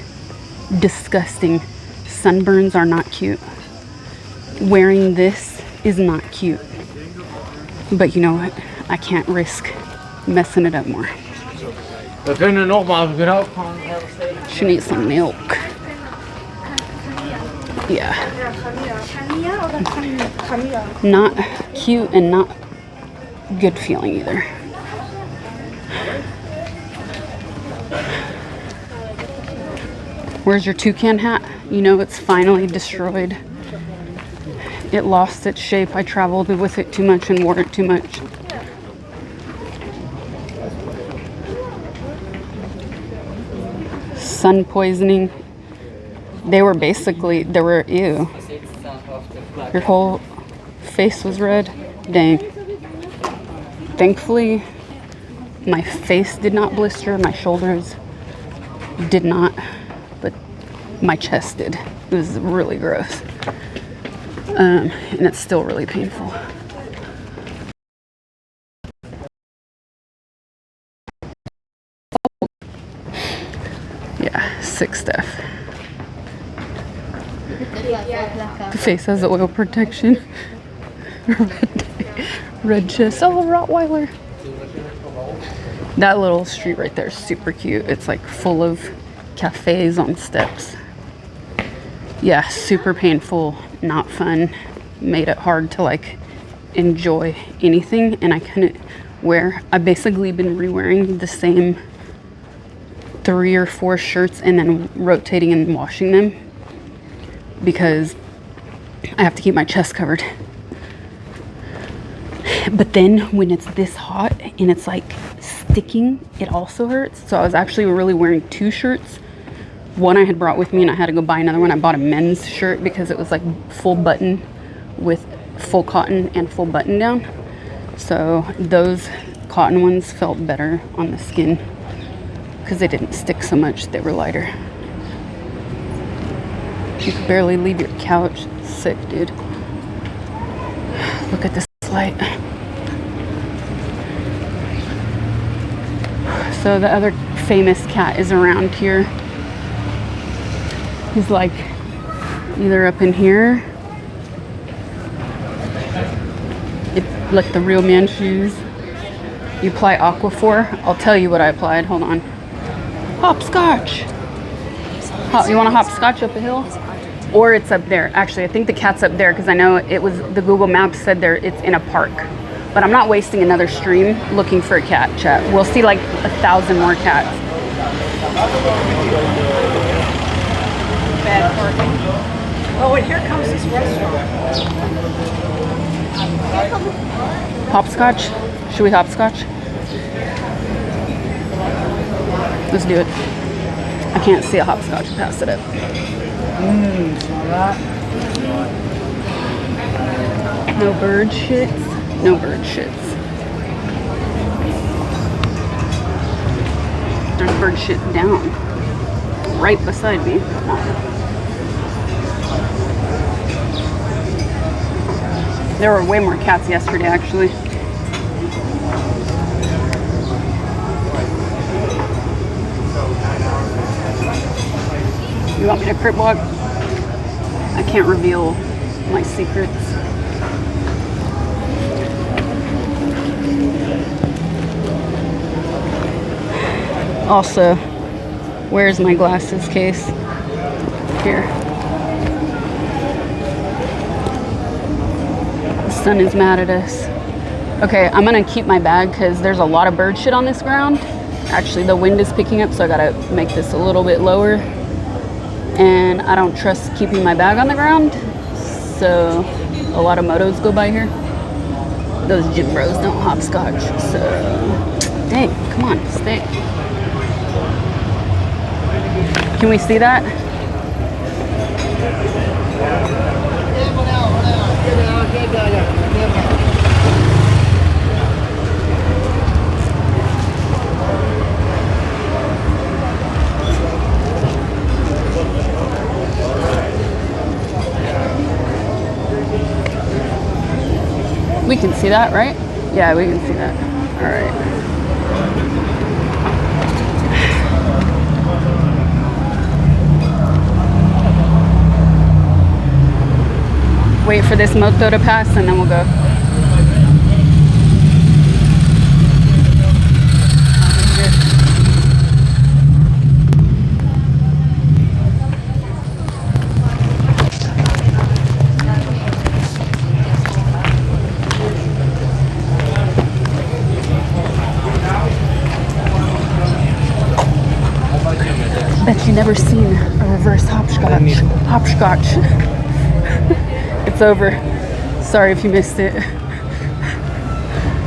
Disgusting. Sunburns are not cute. Wearing this is not cute. But you know what? I can't risk messing it up more. She needs some milk. Yeah. Not cute and not good feeling either. Where's your toucan hat? You know it's finally destroyed. It lost its shape. I traveled with it too much and wore it too much. Sun poisoning. They were ew. Your whole face was red. Dang. Thankfully, my face did not blister. My shoulders did not. But my chest did. It was really gross. And it's still really painful. Yeah, sick stuff. The face has oil protection. Red chest. Oh, Rottweiler. That little street right there is super cute. It's like full of cafes on steps. Yeah, super painful, not fun. Made it hard to like enjoy anything, and I couldn't wear. I've basically been re-wearing the same 3 or 4 shirts and then rotating and washing them because I have to keep my chest covered. But then when it's this hot and it's like sticking, it also hurts. So I was actually really wearing 2 shirts. One I had brought with me and I had to go buy another one. I bought a men's shirt because it was like full button with full cotton and full button down. So those cotton ones felt better on the skin because they didn't stick so much. They were lighter. You could barely leave your couch. Sick, dude. Look at this light. So the other famous cat is around here. He's like either up in here. It's like the real man shoes. You apply Aquaphor. I'll tell you what I applied. Hold on. Hopscotch. You want to hopscotch up a hill? Or it's up there. Actually, I think the cat's up there because I know it was the Google Maps said there it's in a park. But I'm not wasting another stream looking for a cat, chat. We'll see like 1,000 more cats. Bad parking. Oh, and here comes this restaurant. Hopscotch? Should we hopscotch? Let's do it. I can't see a hopscotch. Pass it up. No bird shits. No bird shits. There's bird shit down. Right beside me. There were way more cats yesterday, actually. You want me to crip walk? I can't reveal my secrets. Also, where's my glasses case? Here. The sun is mad at us. Okay, I'm gonna keep my bag because there's a lot of bird shit on this ground. Actually, the wind is picking up, so I gotta make this a little bit lower. And I don't trust keeping my bag on the ground, so a lot of motos go by here. Those gym bros don't hopscotch, so dang, come on, stay. Can we see that? We can see that, right? Yeah, we can see that. All right. Wait for this moto to pass and then we'll go. Bet you never seen a reverse hopscotch. Hopscotch. It's over. Sorry if you missed it.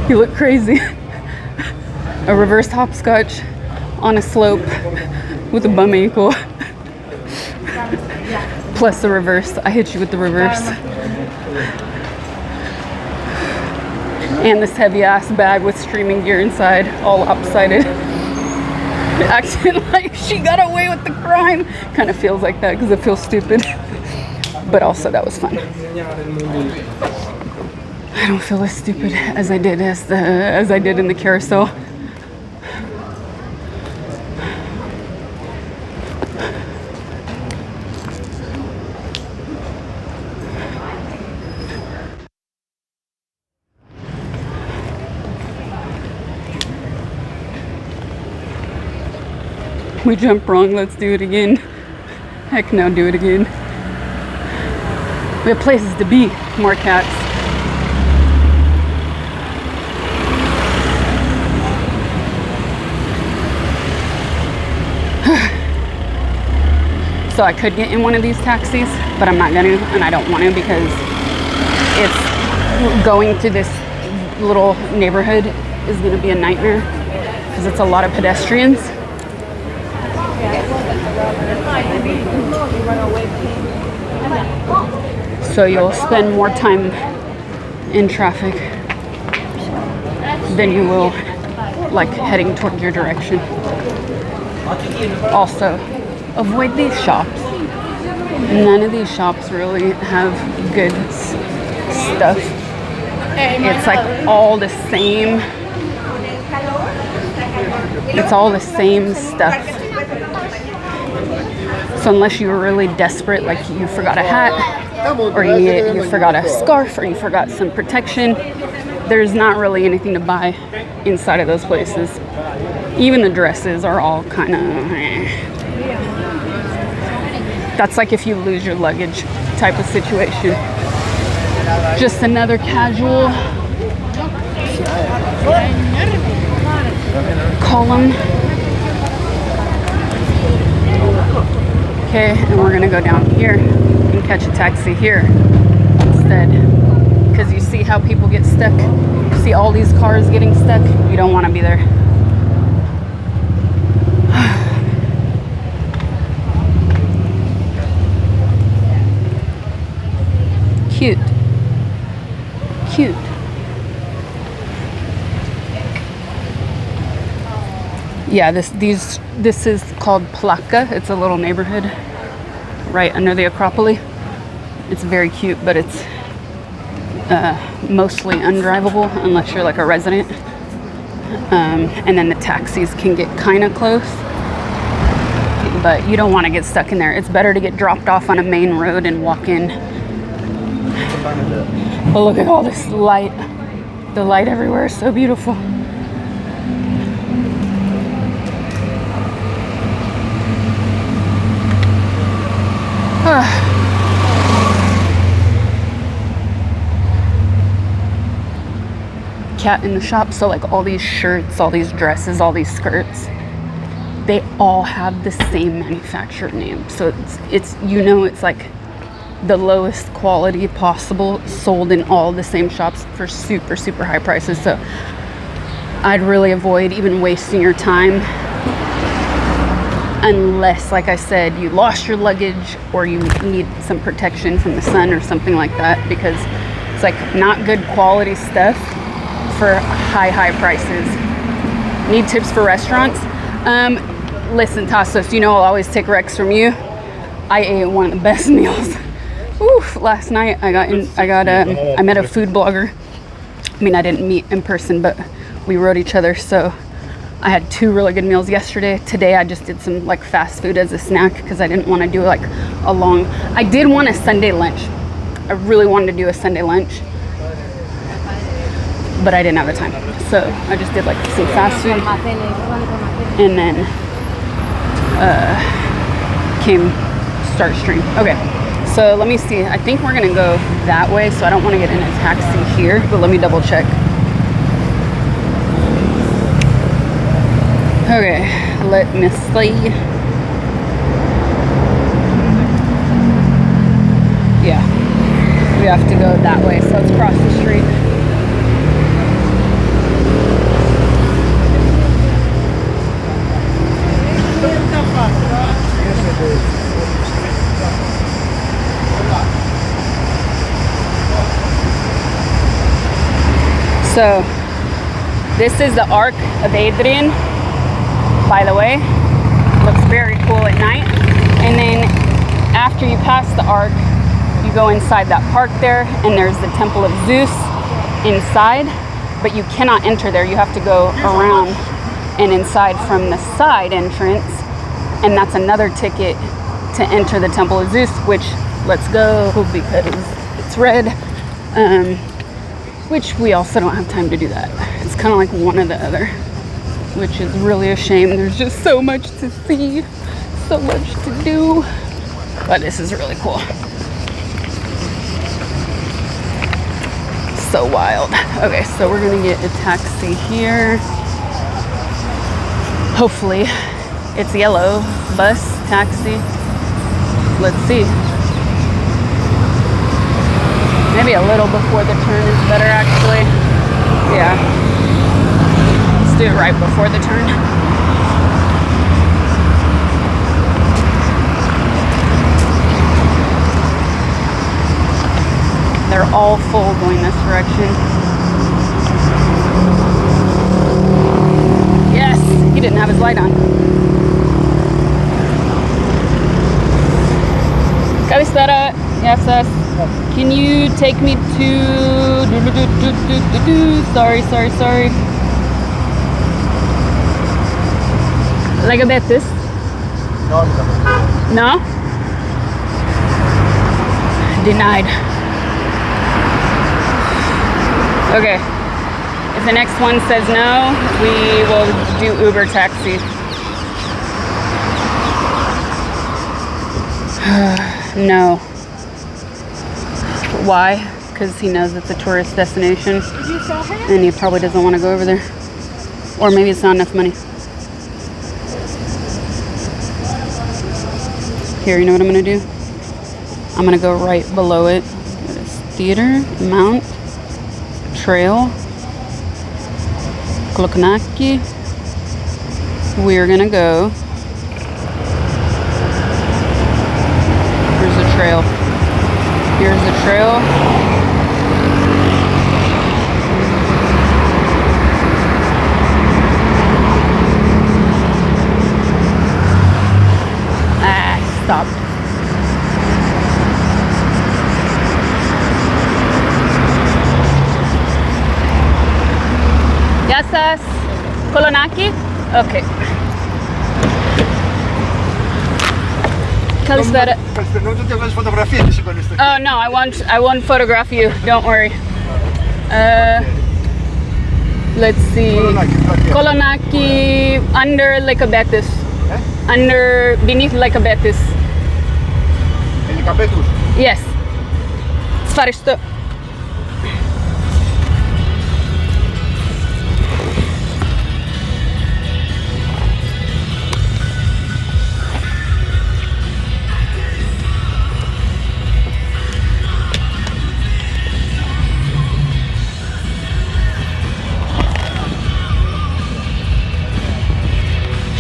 You look crazy. A reverse hopscotch on a slope with a bum ankle. Plus the reverse. I hit you with the reverse. And this heavy ass bag with streaming gear inside, all lopsided. Acting like she got away with the crime. Kind of feels like that because it feels stupid. But also that was fun. I don't feel as stupid as I did as I did in the carousel. We jumped wrong, let's do it again. Heck no, do it again. We have places to be, more cats. So I could get in one of these taxis, but I'm not gonna, and I don't want to because it's going to this little neighborhood is gonna be a nightmare because it's a lot of pedestrians. So you'll spend more time in traffic than you will like heading toward your direction. Also, avoid these shops. None of these shops really have good stuff. It's like all the same. It's all the same stuff. So unless you were really desperate, like you forgot a hat, or you forgot a scarf, or you forgot some protection, there's not really anything to buy inside of those places. Even the dresses are all kind of That's like if you lose your luggage type of situation. Just another casual column. Okay, and we're gonna go down here and catch a taxi here instead. Because you see how people get stuck? You see all these cars getting stuck? You don't want to be there. Cute. Cute. Yeah, this is called Plaka. It's a little neighborhood right under the Acropolis. It's very cute, but it's mostly undrivable unless you're like a resident. And then the taxis can get kind of close, but you don't want to get stuck in there. It's better to get dropped off on a main road and walk in. But look at all this light. The light everywhere is so beautiful. Cat in the shop, so like all these shirts, all these dresses, all these skirts, they all have the same manufacturer name. So it's you know, it's like the lowest quality possible, sold in all the same shops for super, super high prices. So I'd really avoid even wasting your time unless, like I said, you lost your luggage or you need some protection from the sun or something like that, because it's like not good quality stuff for high prices. Need tips for restaurants? Listen, Tassos, you know I'll always take recs from you. I ate one of the best meals. Oof, last night I met a food blogger I mean, I didn't meet in person, but we rode each other. So I had 2 really good meals yesterday. Today I just did some like fast food as a snack because I didn't want to do like a long, I did want a Sunday lunch. I really wanted to do a Sunday lunch, but I didn't have the time. So I just did like some fast food and then came start stream. Okay, so let me see. I think we're gonna go that way, so I don't want to get in a taxi here, but let me double check. Okay, let me see. Yeah, we have to go that way, so let's cross the street. So this is the Arc of Adrian, by the way. Looks very cool at night. And then after you pass the Arc, you go inside that park there, and there's the Temple of Zeus inside, but you cannot enter there. You have to go around and inside from the side entrance, and that's another ticket to enter the Temple of Zeus, which let's go because it's red. Which we also don't have time to do that. It's kind of like one or the other, which is really a shame. There's just so much to see, so much to do, but this is really cool. So wild. Okay, so we're gonna get a taxi here. Hopefully it's yellow. Bus, taxi. Let's see. Maybe a little before the turn is better, actually. Yeah. Let's do it right before the turn. They're all full going this direction. Yes, he didn't have his light on. Cabistara, yes, yes. Can you take me to... Sorry. Lycabettus? No? Denied. Okay. If the next one says no, we will do Uber taxi. No. Why? Because he knows it's a tourist destination and he probably doesn't want to go over there. Or maybe it's not enough money. Here, you know what I'm going to do? I'm going to go right below it. It's Theater, Mount, Trail, Klokanaki. We're going to go. Here's the trail. Here's the trail. Stopped. Yes, Kolonaki? Okay. Oh no, I won't photograph you. Don't worry. Let's see. Kolonaki under Lycabettus. Beneath Lycabettus. Lycabettus? Yes. Svaristo.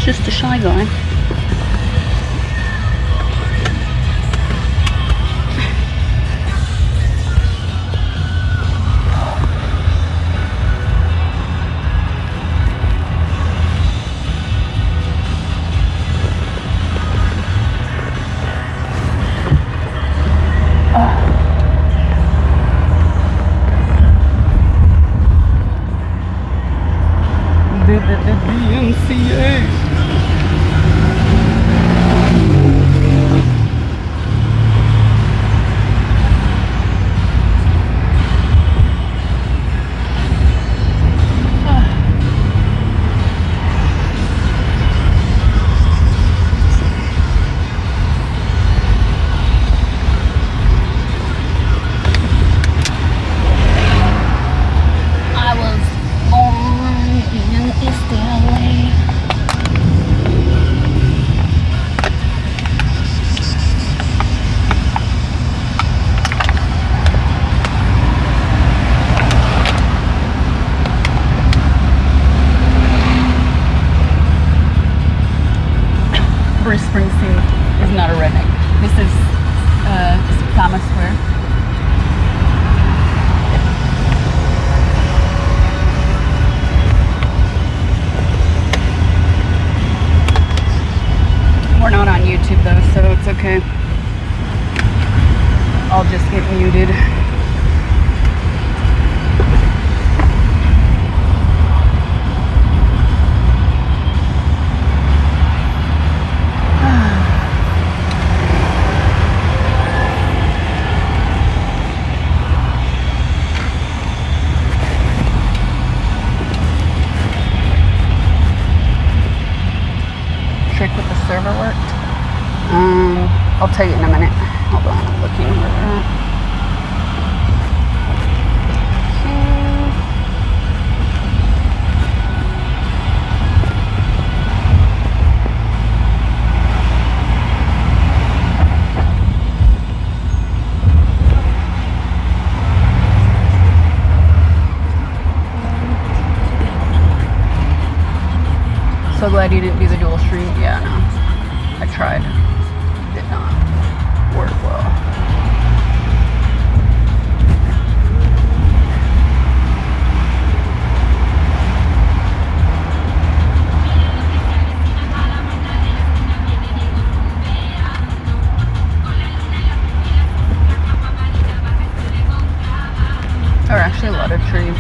Just a shy guy. see you. Bruce Springsteen is not a redneck. This is Syntagma Square. We're not on YouTube though, so it's okay. I'll just get muted. Trick with the server worked. I'll tell you in a minute. Hold on, I'm looking where we're at. So glad you didn't do the dual stream. Yeah, no. I tried. Did not work well. There are actually a lot of trees.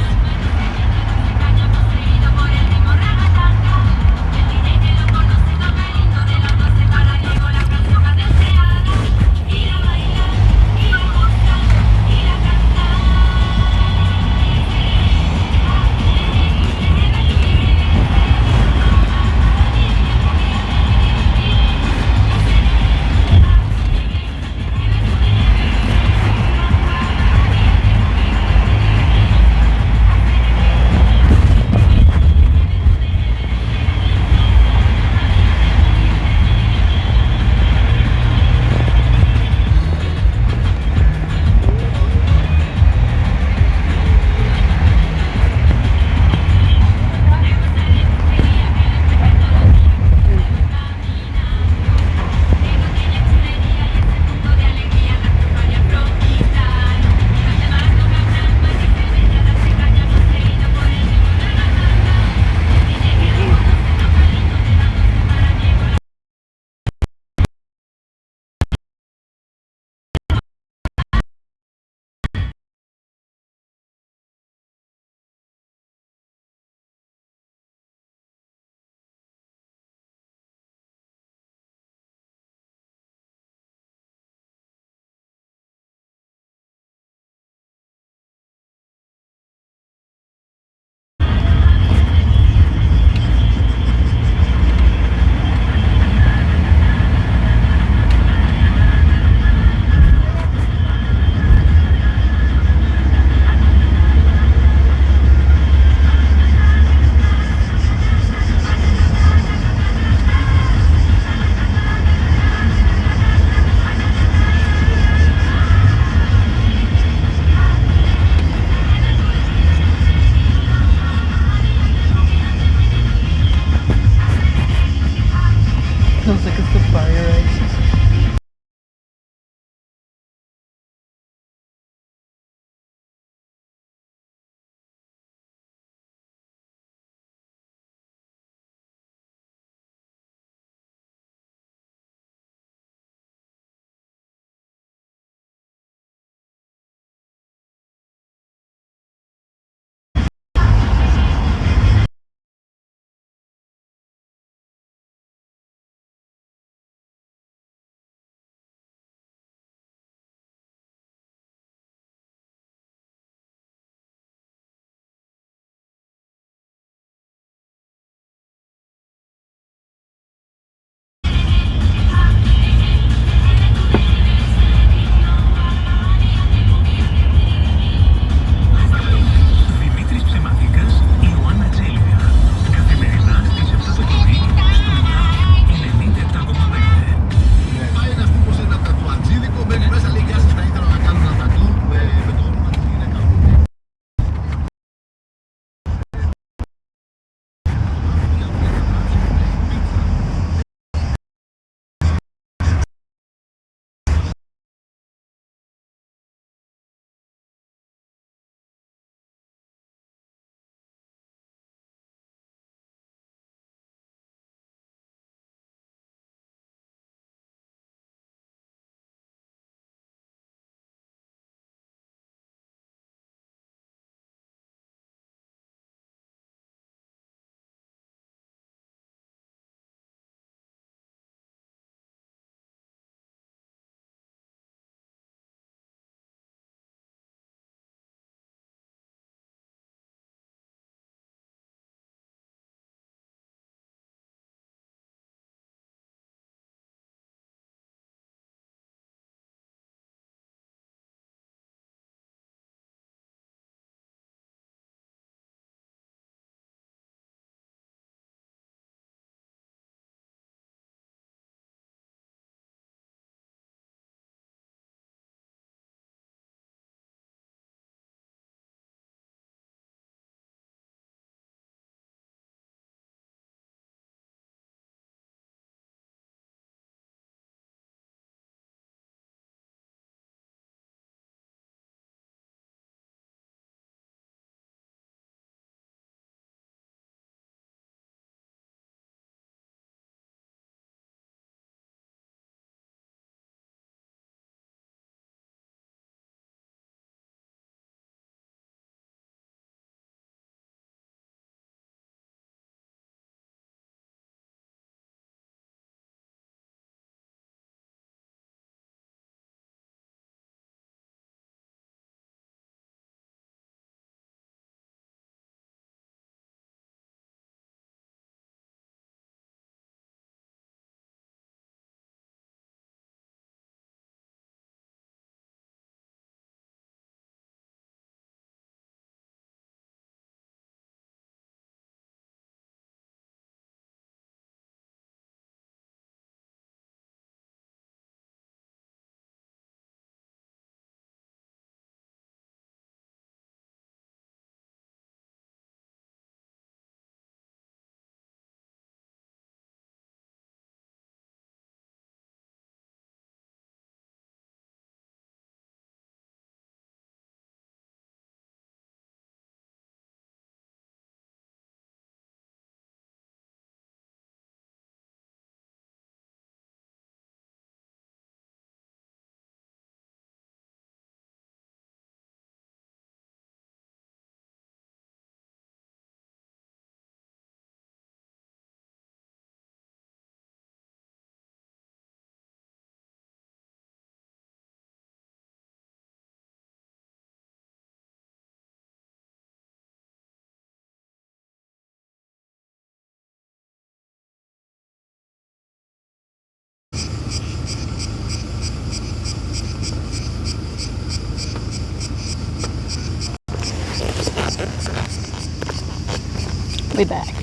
We back.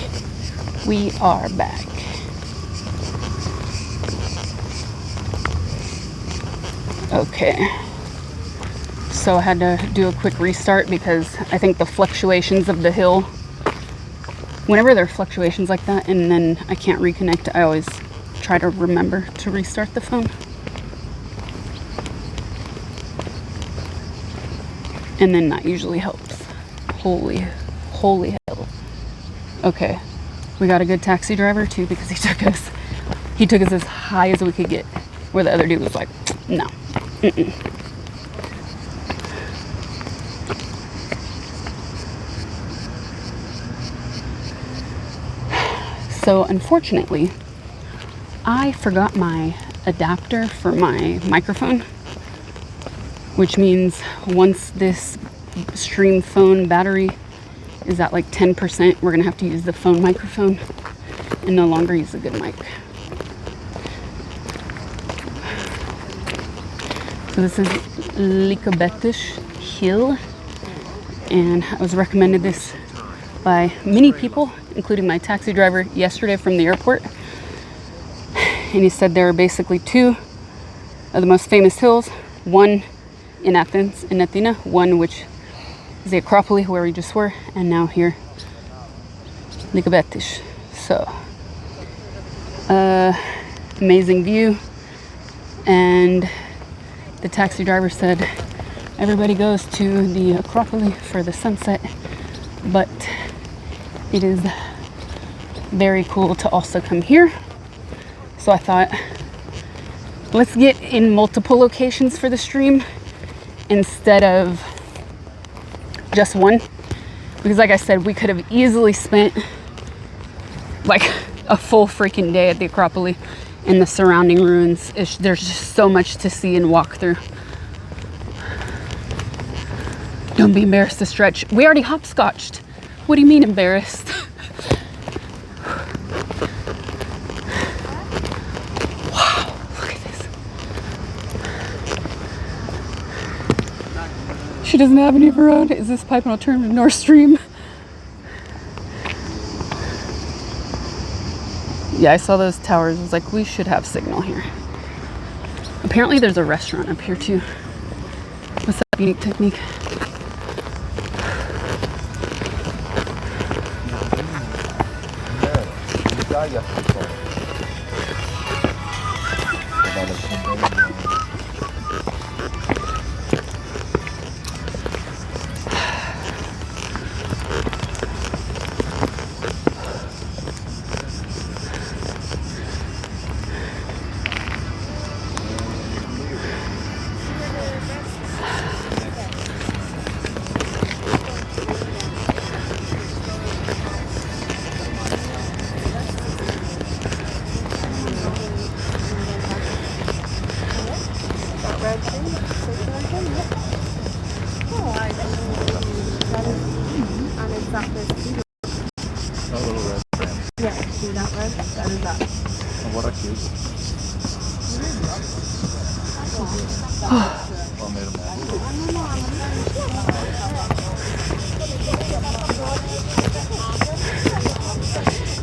We are back. Okay. So I had to do a quick restart because I think the fluctuations of the hill, whenever there are fluctuations like that and then I can't reconnect, I always try to remember to restart the phone. And then that usually helps. Holy hell. Okay. We got a good taxi driver too because he took us as high as we could get. Where the other dude was like, no. So unfortunately, I forgot my adapter for my microphone, which means once this stream phone battery is at like 10%, we're gonna have to use the phone microphone and no longer use a good mic. So this is Lycabettus Hill, and I was recommended this by many people, including my taxi driver yesterday from the airport. And he said there are basically two of the most famous hills, one in Athens, in Athena, one which is the Acropolis where we just were, and now here, Lycabettus. So, amazing view, and the taxi driver said everybody goes to the Acropolis for the sunset, but it is very cool to also come here. So I thought, let's get in multiple locations for the stream instead of just one, because like I said, we could have easily spent like a full freaking day at the Acropolis and the surrounding ruins. There's just so much to see and walk through. Don't be embarrassed to stretch. We already hopscotched. What do you mean embarrassed? Wow, look at this. She doesn't have any of her own. Is this pipe an alternative to Nord Stream? Yeah, I saw those towers. I was like, we should have signal here. Apparently there's a restaurant up here too. What's up, Unique Technique?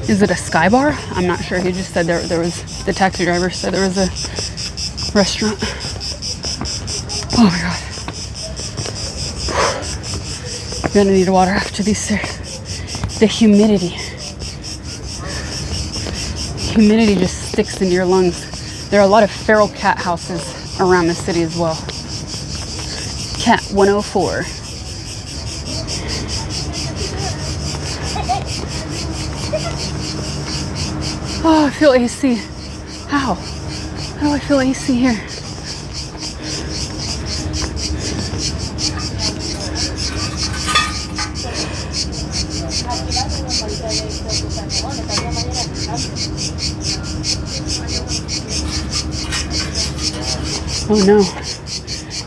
Is it a Sky Bar? I'm not sure. He just said there was, the taxi driver said there was a restaurant. Oh my god. I'm gonna need water after these stairs. The humidity. Humidity just sticks into your lungs. There are a lot of feral cat houses around the city as well. Cat 104. Oh, I feel AC. How? How do I feel AC here? Oh no.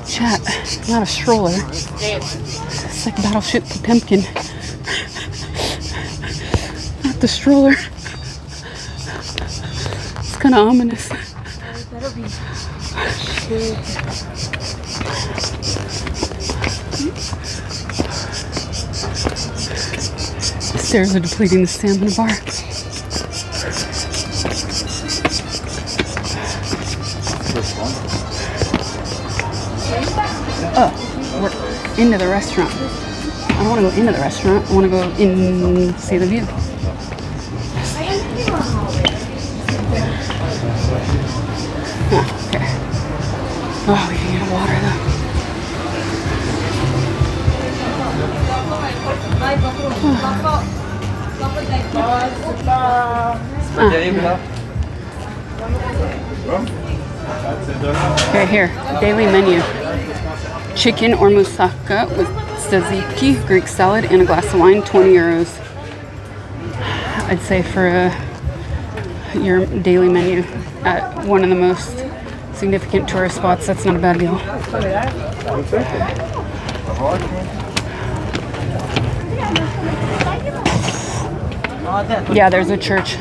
Chat, not a stroller. It's like Battleship Potemkin. Not the stroller. It's kind of ominous. There's a depleting the stamina bar. Oh, we're into the restaurant. I don't want to go into the restaurant. I want to go in, see the view. Oh, okay. Oh, we can get water though. Okay, here, daily menu. Chicken or moussaka with tzatziki, Greek salad, and a glass of wine, 20 euros. I'd say for your daily menu at one of the most significant tourist spots, that's not a bad deal. Yeah, there's a church.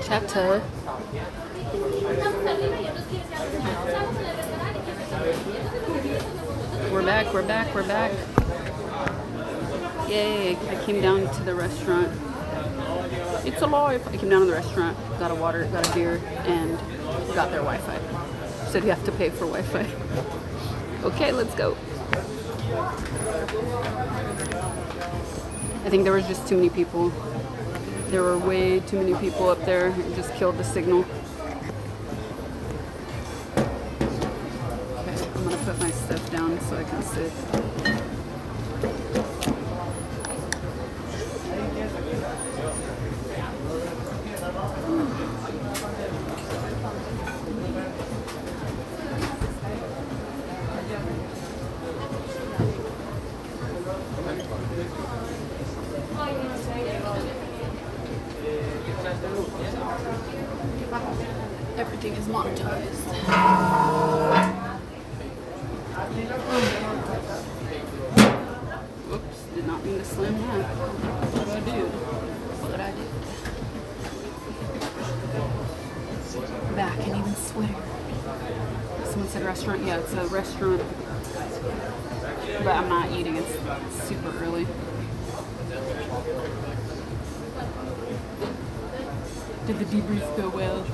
Chatter. We're back, we're back, we're back. Yay, I came down to the restaurant. It's alive. I came down to the restaurant, got a water, got a beer, and got their Wi-Fi. Said you have to pay for Wi-Fi. Okay, let's go. I think there was just too many people. There were way too many people up there. It just killed the signal. Okay, I'm gonna put my stuff down so I can sit. Everything is monetized. Oops, did not mean to slam that. What did I do? What did I do? Back and even sweater. Someone said restaurant. Yeah, it's a restaurant. But I'm not eating. It's super early. Did the debrief go well?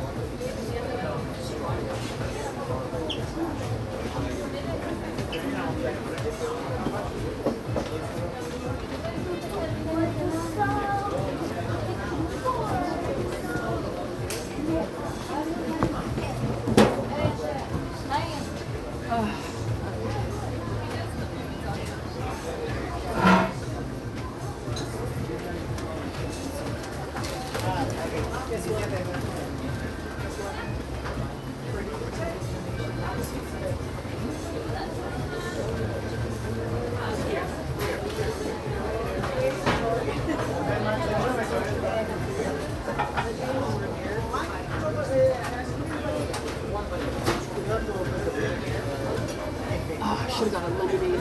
Oh, I should have got a lemonade.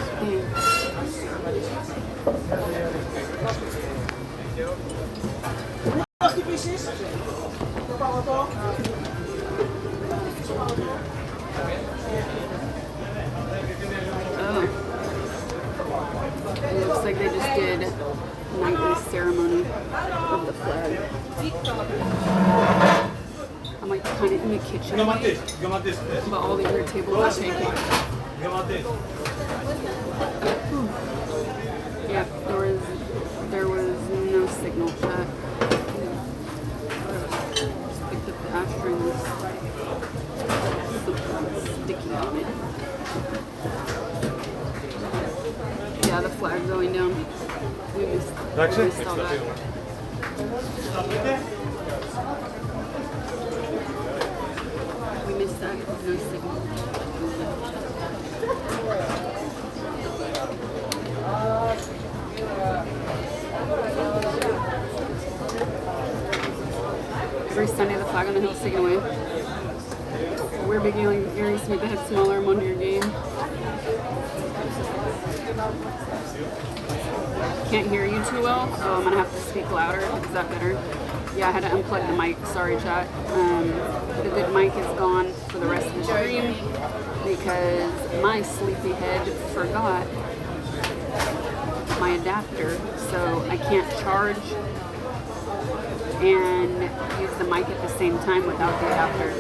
Oh. It looks like they just did nightly ceremony of the flag. I'm like kind of in the kitchen, but all the other tables are taken. Yeah, there was no signal chat. Just picked up the ashtray and there's something sticky on it. Yeah, the flag going down. We missed all that. We missed that. No signal. Every Sunday, the flag on the hill is taken away. We're beginning areas to make the head smaller and under your game. Can't hear you too well, so I'm gonna have to speak louder. Is that better? Yeah, I had to unplug the mic. Sorry, chat. The good mic is gone for the rest of the stream because my sleepy head forgot my adapter, so I can't charge and use the mic at the same time without the adapter.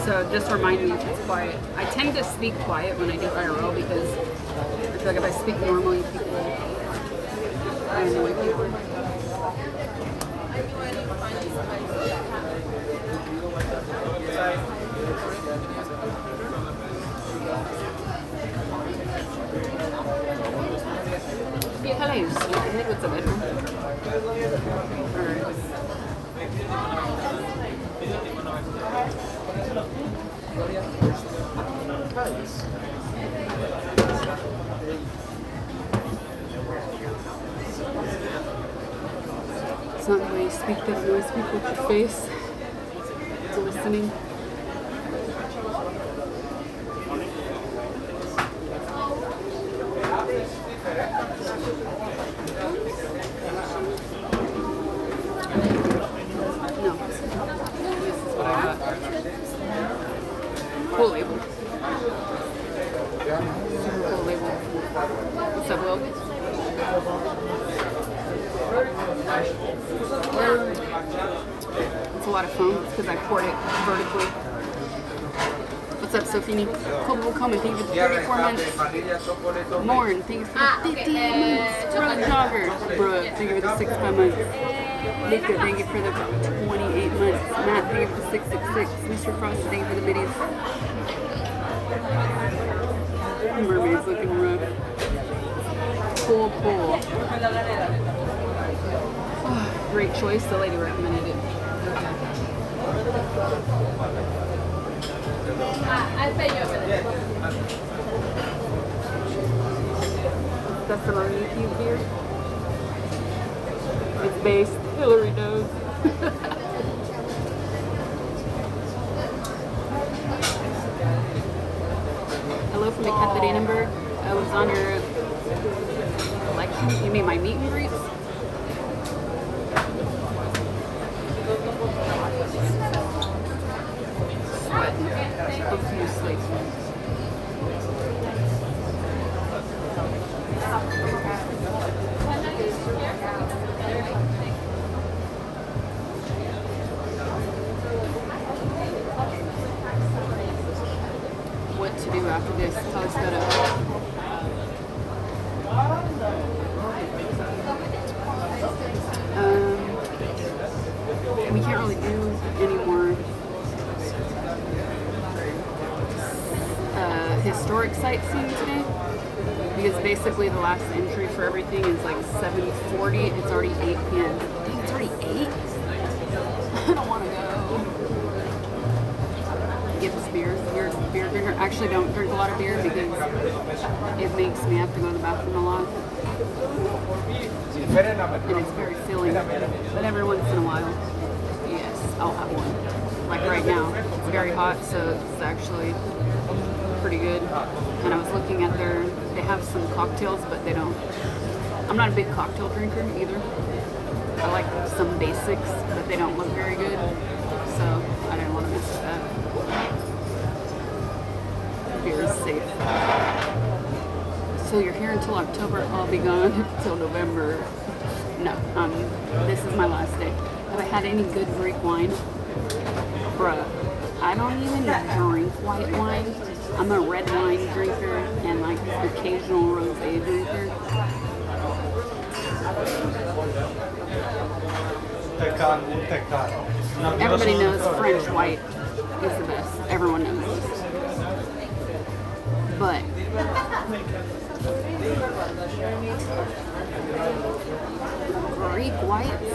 So just remind me if it's quiet. I tend to speak quiet when I do IRL because I feel like if I speak normally, I annoy people. Hello, sleepyhead. What's up, Edwin? It's not the way you speak that annoys people with your face. It's listening. Cool label. Super cool label. What's up, Will? It's a lot of foam. It's because I poured it vertically. What's up, Sophie? Cool coming. Thank you for 34 months. Morn, thank you for 58 months. Road Jogger. Bruh, thank you for the 65 months. Luca, thank you for the 28 months. Matt, thank you for 666. Mr. Frost, thank you for the biddies. Mermaid's looking rough. Cool pull. Oh, great choice. The lady recommended it. I'll pay you over there. That's some YouTube beer. It's based. Hillary knows. Hello from Ekaterinburg. I was on your election. You mean my meet and greets? Sweating profusely. What to do after this? Probably set up. We can't really do any more historic sightseeing today because basically the last entry for everything is like 7:40. It's already 8 p.m. Dang, it's already 8? I don't want to go. Get this beer. You're a beer drinker. Actually, don't drink a lot of beer because it makes me have to go to the bathroom a lot. And it's very filling. But every once in a while, yes, I'll have one. Like right now, it's very hot, so it's actually pretty good. And I was looking at they have some cocktails, but they don't. I'm not a big cocktail drinker either. I like some basics, but they don't look very good. So I didn't want to mess with that. Beer is safe. So you're here until October. I'll be gone until November. No, this is my last day. Have I had any good Greek wine? Bruh, I don't even drink white wine. I'm a red wine drinker and like occasional rosé drinker. Everybody knows French white is the best. Everyone knows this. But Greek whites,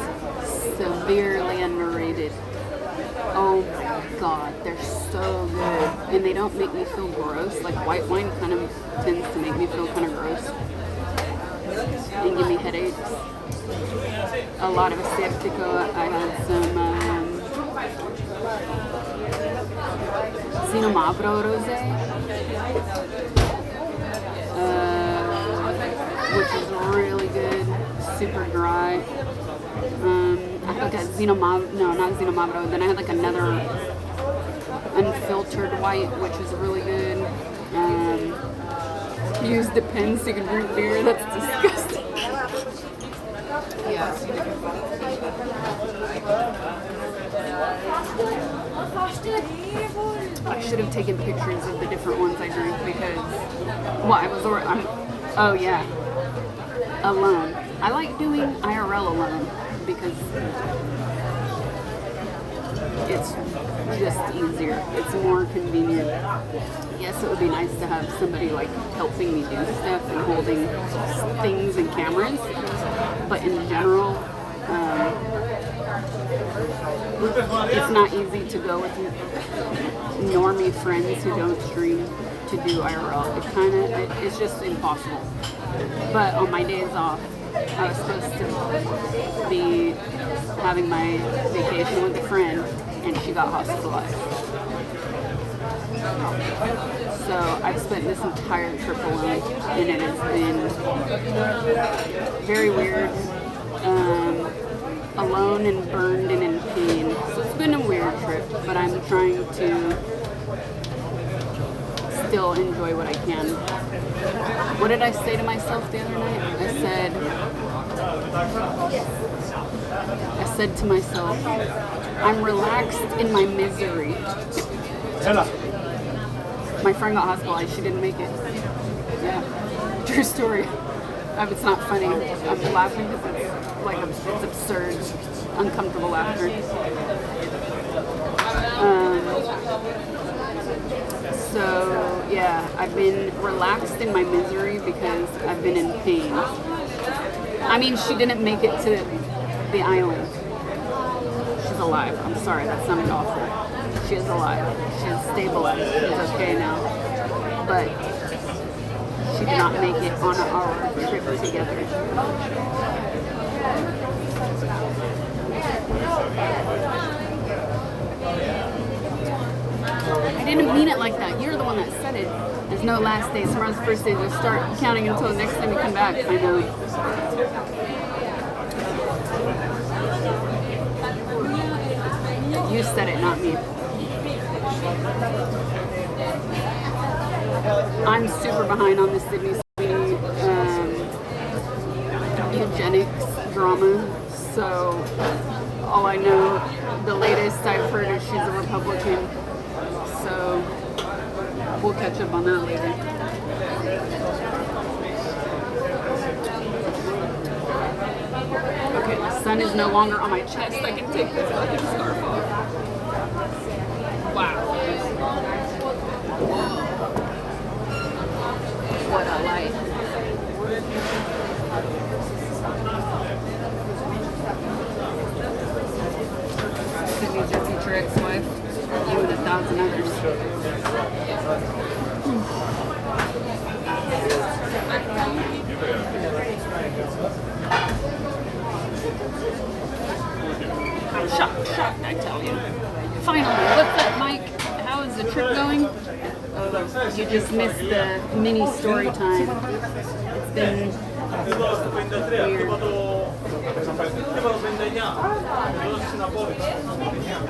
severely underrated. Oh my god, they're so good. And they don't make me feel gross. Like white wine kind of tends to make me feel kind of gross and give me headaches. A lot of Acertico. I had some Zinomavro rosé, which is really good, super dry. I think I had not Zinomavro, then I had like another unfiltered white, which was really good. Use the pen so you can drink beer, that's disgusting. Yeah. I should have taken pictures of the different ones I drink because, oh yeah, alone. I like doing IRL alone because it's just easier. It's more convenient. Yes, it would be nice to have somebody like helping me do stuff and holding things and cameras, but in general, it's not easy to go with normie friends who don't stream to do IRL. It's just impossible. But on my days off, I was supposed to be having my vacation with a friend, and she got hospitalized. So I've spent this entire trip alone, and it has been very weird. Alone and burned and in pain. So it's been a weird trip, but I'm trying to still enjoy what I can. What did I say to myself the other night? I said to myself, I'm relaxed in my misery. My friend got hospitalized. She didn't make it. Yeah, true story. It's not funny. I'm laughing because it's absurd, uncomfortable laughter. So yeah, I've been relaxed in my misery because I've been in pain. I mean, she didn't make it to the island. She's alive. I'm sorry, that sounded awful. She is alive. She's stabilized. She's okay now. But she did not make it on our trip together. I didn't mean it like that. You're the one that said it. There's no last day. Tomorrow's the first day. Just start counting until the next time you come back. I know. You said it, not me. I'm super behind on the Sydney Sweeney eugenics drama. So all I know, the latest I've heard is she's a Republican. So we'll catch up on that later. Okay, the sun is no longer on my chest. I can take this fucking scarf off. Wow. Whoa. What a light. Sydney's your future ex-wife. You and 1,000 others. I'm shocked, I tell you. Finally, what's up, Mike? How is the trip going? You just missed the mini story time. It's been weird.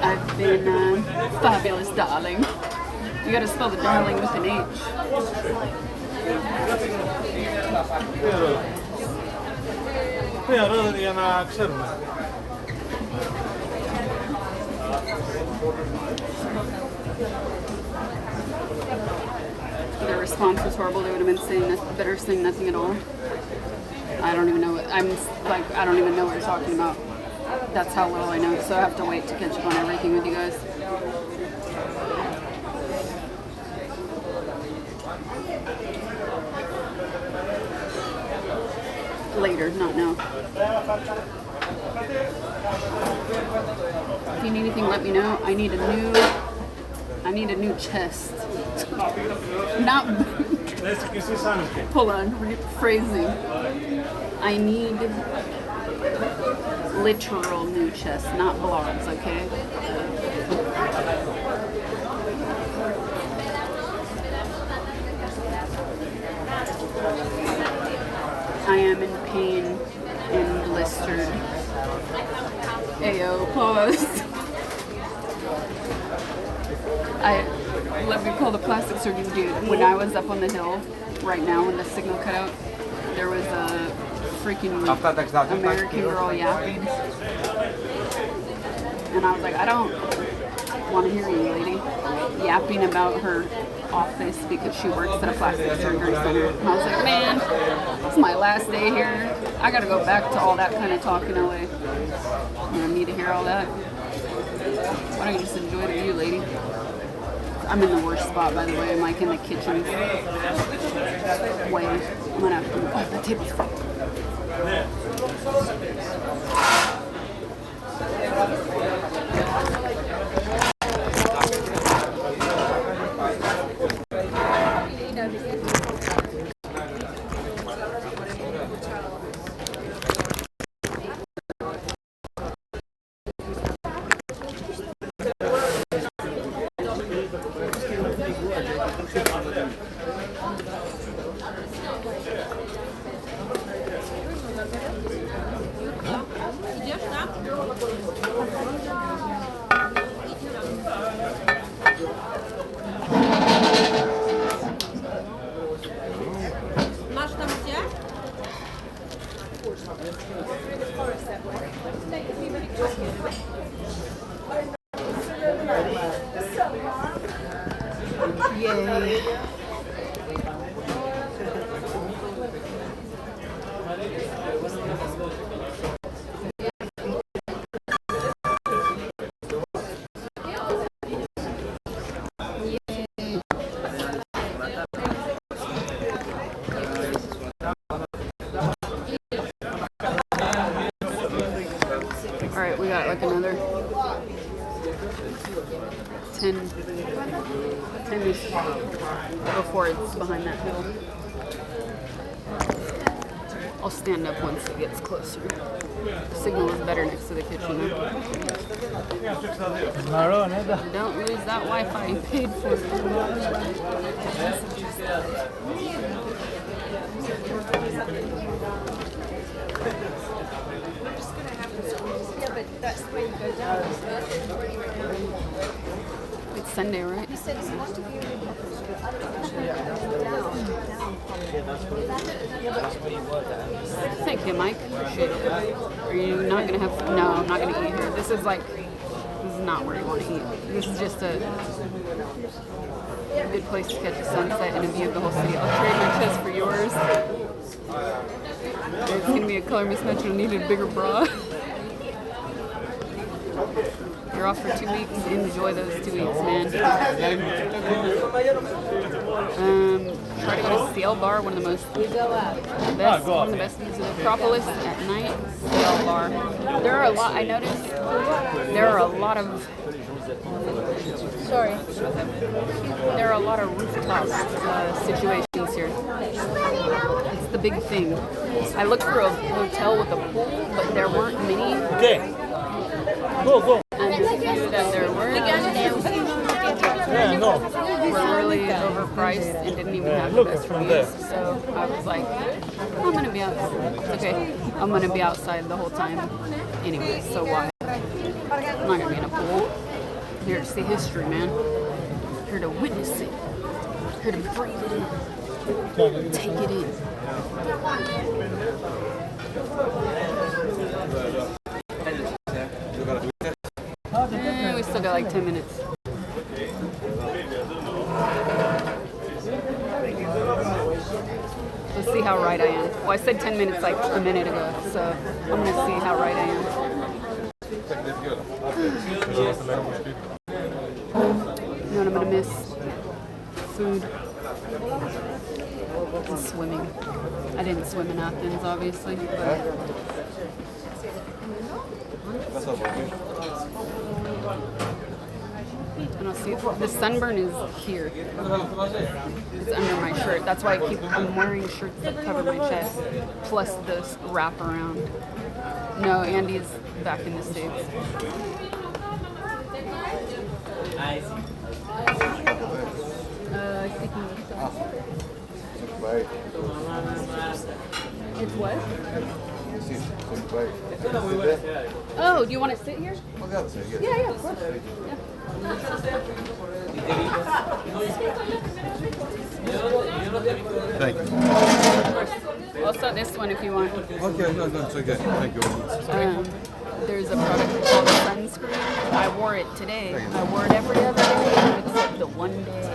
I've been fabulous, darling. You gotta spell the darling with an H. The response was horrible. They would have been saying better saying nothing at all. I don't even know what I don't even know what you're talking about. That's how little I know, so I have to wait to catch up on everything with you guys. Later, not now. If you need anything, let me know. I need a new chest. Not hold on, rephrasing. I need literal new chest, not blogs, okay? I am in pain and blistered. Ayo, pause. Let me call the plastic surgeon dude. When I was up on the hill, right now when the signal cut out, there was a freaking American girl yapping. And I was like, I don't want to hear you, lady, yapping about her office because she works at a plastic surgery center. And I was like, man, it's my last day here. I gotta go back to all that kind of talk in LA. You don't need to hear all that. Why don't you just enjoy the view, lady? I'm in the worst spot, by the way. I'm like in the kitchen. Wait, I'm gonna have to move the table's full. Yay. Alright, we got like another 10-ish before it's behind that hill. I'll stand up once it gets closer. The signal is better next to the kitchen though. Don't lose that Wi-Fi you paid for. It's Sunday, right? Thank you, Mike. Appreciate it. Are you not gonna have? No, I'm not gonna eat here. This is not where you want to eat. This is just a good place to catch a sunset and a view of the whole city. I'll trade my chest for yours. It's gonna be a color mismatch and I needed a bigger bra. You're off for 2 weeks. Enjoy those 2 weeks, man. Try to go to Sail Bar, one of the best views of Acropolis at night. Sail Bar. There are a lot. I noticed there are a lot of. Sorry. There are a lot of rooftop situations here. It's the big thing. I looked for a hotel with a pool, but there weren't many. Okay. Go. And the few that there were were really overpriced and didn't even have the best reviews. So I was like, I'm gonna be outside. It's okay. I'm gonna be outside the whole time anyway, so why? I'm not gonna be in a pool. I'm here to see history, man. I'm here to witness it. I'm here to breathe it in. Take it in. We still got like 10 minutes. Let's see how right I am. Well, I said 10 minutes like a minute ago, so I'm going to see how right I am. You know what I'm going to miss? Food. And swimming. I didn't swim in Athens, obviously, but... I don't see it. The sunburn is here. It's under my shirt. That's why I'm wearing shirts that cover my chest, plus this wrap around. No, Andy's back in the States. I think it's what? Oh, do you want to sit here? Yeah, of course. Yeah. Thank you. Also, this one if you want. Okay, no, it's okay. Thank you. There's a product called sunscreen. I wore it today. I wore it every other day except the one day.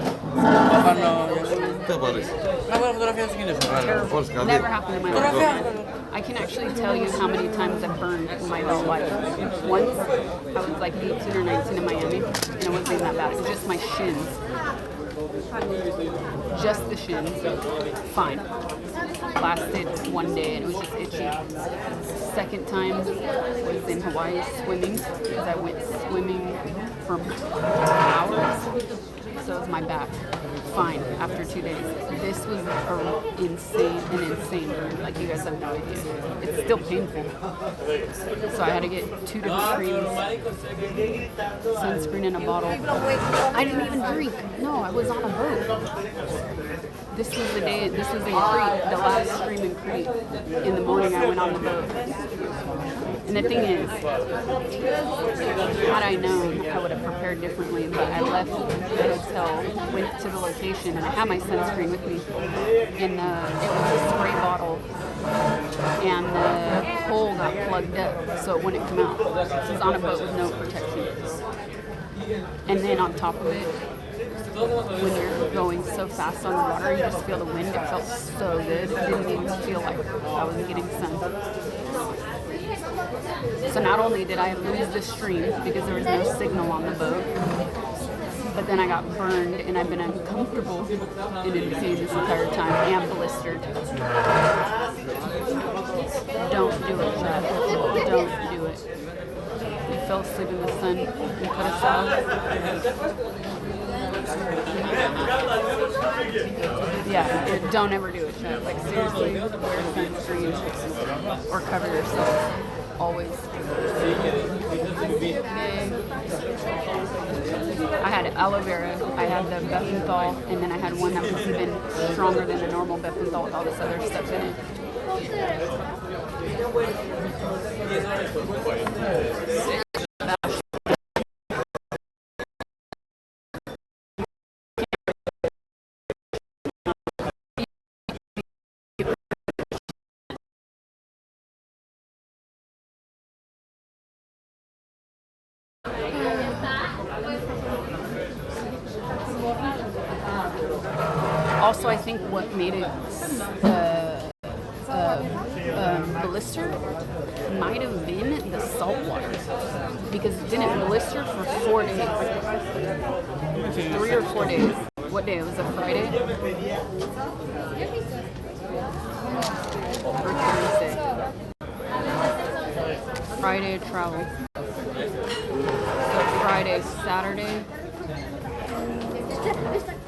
Terrible. Never happened in my life. I can actually tell you how many times I've burned in my whole life. Once, I was like 18 or 19 in Miami, and it wasn't even that bad. It was just my shins. Just the shins. Fine. Lasted one day, and it was just itchy. Second time was in Hawaii swimming, because I went swimming for hours. So it was my back. Fine, after 2 days. This was an insane burn. Like, you guys have no idea. It's still painful. So I had to get 2 different creams, sunscreen in a bottle. I didn't even drink. No, I was on a boat. This was the day, this was in Crete, the last stream in Crete. In the morning I went on the boat. And the thing is, had I known, I would have prepared differently, but I left the hotel, went to the location, and I had my sunscreen with me. And it was a spray bottle, and the hole got plugged up, so it wouldn't come out. So it was on a boat with no protection. And then on top of it, when you're going so fast on the water. You just feel the wind. It felt so good. It didn't even feel like I was getting sun. So not only did I lose the stream because there was no signal on the boat, but then I got burned and I've been uncomfortable and in pain this entire time and blistered. Don't do it, Chad. Don't do it. You fell asleep in the sun and cut us out. Yeah, don't ever do it, Chad. Like seriously, wear sunscreen or cover yourself. Always. I had aloe vera, I had the Bethenthal, and then I had one that was even stronger than the normal Bethenthal with all this other stuff in it. Also, I think what made it blister might have been the salt water, because it didn't blister for 4 days. 3 or 4 days. What day? It was a Friday? Or Thursday. Friday travel. So Friday, Saturday.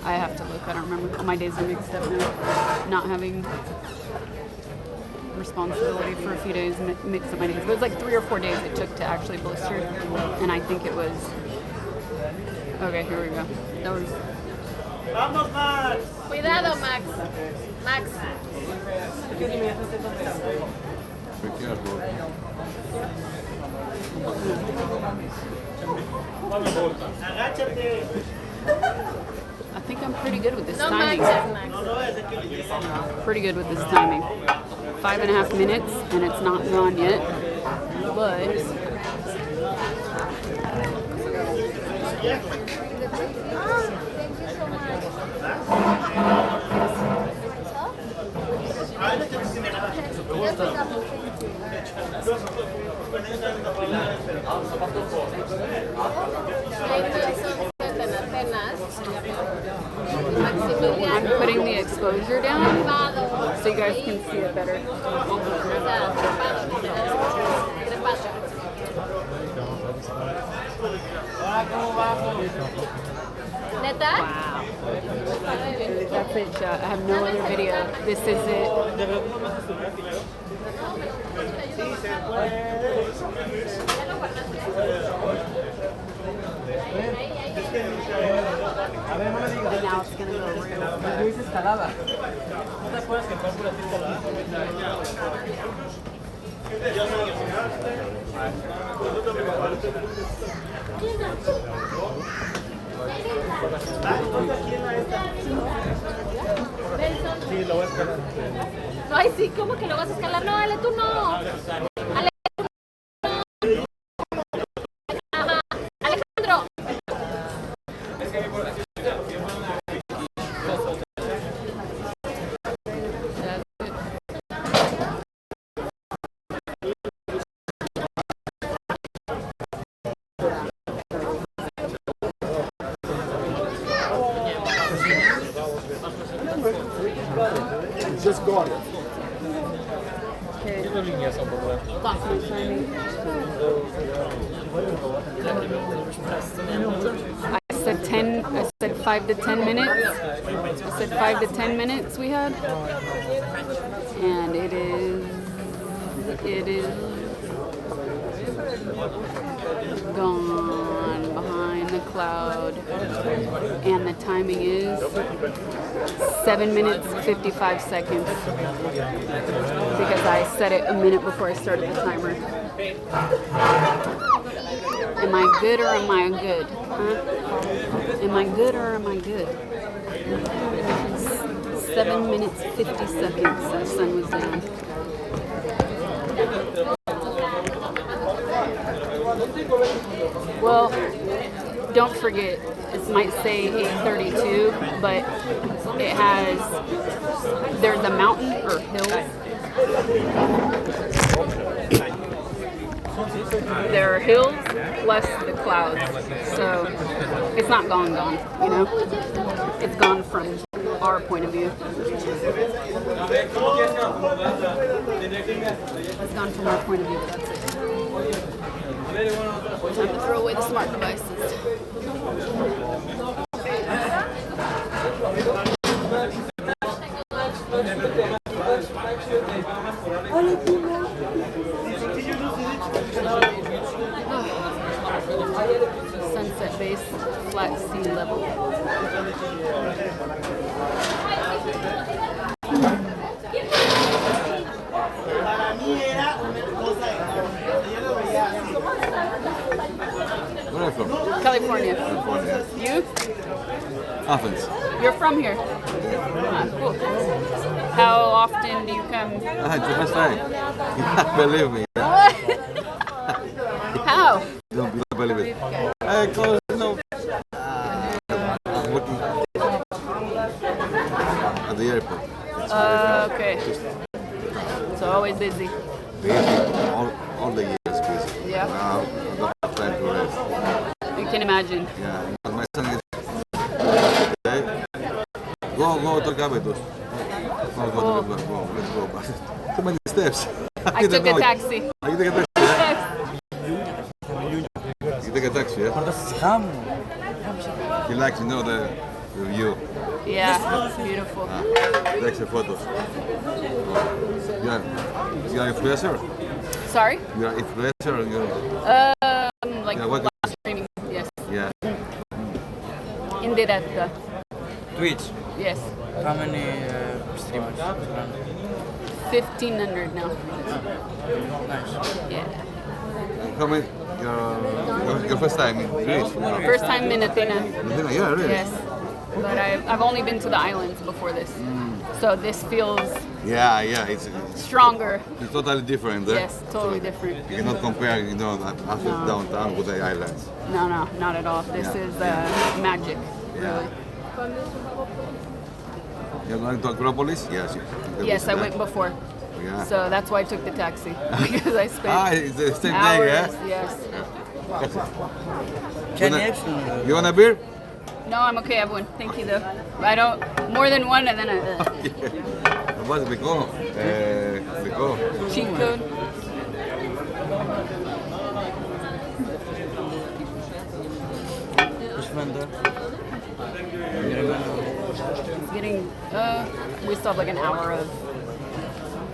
I have to look. I don't remember. All my days are mixed up now. Not having responsibility for a few days mixed up my days. But it was like 3 or 4 days it took to actually blister. And I think it was... Okay, here we go. That was... Vamos, Max. Cuidado, Max. Max. Agáchate. I think I'm pretty good with this timing. Pretty good with this timing. 5.5 minutes, and it's not gone yet. But I'm putting the exposure down so you guys can see it better. Neta? Wow. That's it, chat. I have no other video. This is it. And now it's going to go real. Sí, lo voy a escalar. No, ay, sí, ¿cómo que lo vas a escalar? No, Ale, tú no. Ale, tú no. Alejandro. Just got it. I said 5 to 10 minutes. I said 5 to 10 minutes we had. And it is gone behind the cloud. And the timing is 7 minutes, 55 seconds. Because I set it a minute before I started the timer. Am I good or am I good? Huh? Am I good or am I good? 7 minutes, 50 seconds. The sun was down. Well, don't forget, as this might say 832, but it has, there's a mountain or hill. There are hills plus the clouds, so it's not gone, you know? It's gone from our point of view. It's gone from our point of view, but that's it. Time to throw away the smart devices. Sunset base, flat sea level. Where are you from? California. You? Athens. You're from here? Ah, cool. How often do you come? It's the first time. Believe me. What? How? Don't believe it. Because, you know, I'm working at the airport. Okay. So always busy. All the years busy. Yeah. Now, I don't have time to rest. You can imagine. Yeah. But my son is okay. Go to Lycabettus. Go, let's go. Too many steps. I took a taxi. You take a taxi, You take a taxi, yeah? He likes, you know, the view. Yeah, it's beautiful. Takes the photos. You are influencer? Sorry? You are influencer? Like live streaming, yes. Yeah. In diretta. Twitch? Yes. How many streamers? 1,500 now. Nice. Yeah. How many? Your first time in Greece? First time in Athena. Athena, yeah, really? Yes. But I've only been to the islands before this. So this feels Yeah, it's stronger. It's totally different. Eh? Yes, totally different. You cannot compare, you know, Athens downtown with the islands. No, not at all. This is magic, really. You're going to Acropolis? Yes. Yes, I went before. Yeah. So that's why I took the taxi, because I spent it's the same hours. day, Yes. You want a beer? No, I'm okay. I have one. Thank you, though. I don't more than one, and then What's the code? Cheat code. Which vendor? It's getting. We still have like an hour of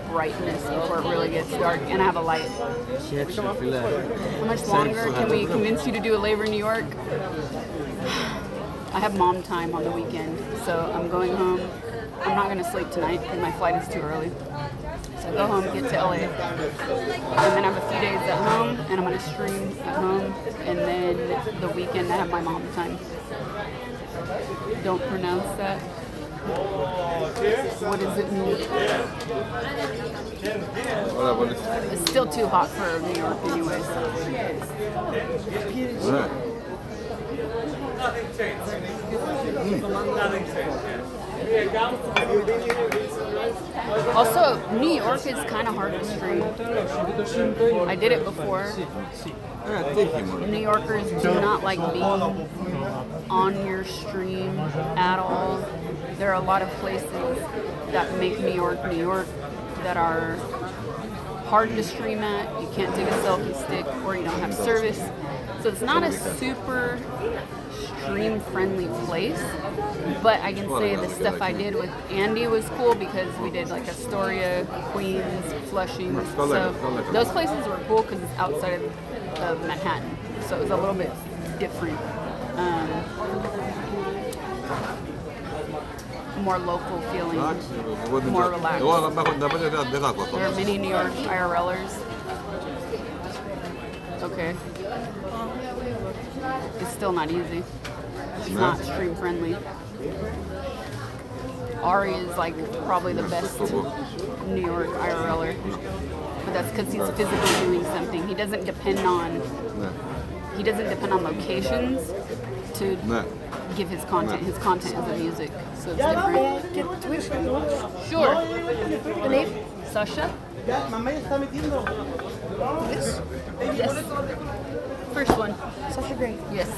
brightness before it really gets dark, and I have a light. How much longer can we convince you to do a labor in New York? I have mom time on the weekend, so I'm going home. I'm not going to sleep tonight because my flight is too early. So I go home, get to LA, and then I have a few days at home, and I'm going to stream at home, and then the weekend I have my mom time. Don't pronounce that. What does it mean? It's still too hot for New York anyway, so. Also, New York is kind of hard to stream. I did it before. New Yorkers do not like being on your stream at all. There are a lot of places that make New York that are hard to stream at. You can't take a selfie stick, or you don't have service. So it's not a super stream-friendly place, but I can say the stuff I did with Andy was cool because we did like Astoria, Queens, Flushing. So those places were cool because it's outside of Manhattan, so it was a little bit different. More local feeling, more relaxed. There are many New York IRLers. Okay. It's still not easy. It's not stream friendly. Ari is like probably the best New York IRLer. But that's because he's physically doing something. He doesn't depend on locations to give his content. His content is the music, so it's different. Get Twitch. Sure. The name? Sasha? This? Yes. First one. Sasha Gray. Yes.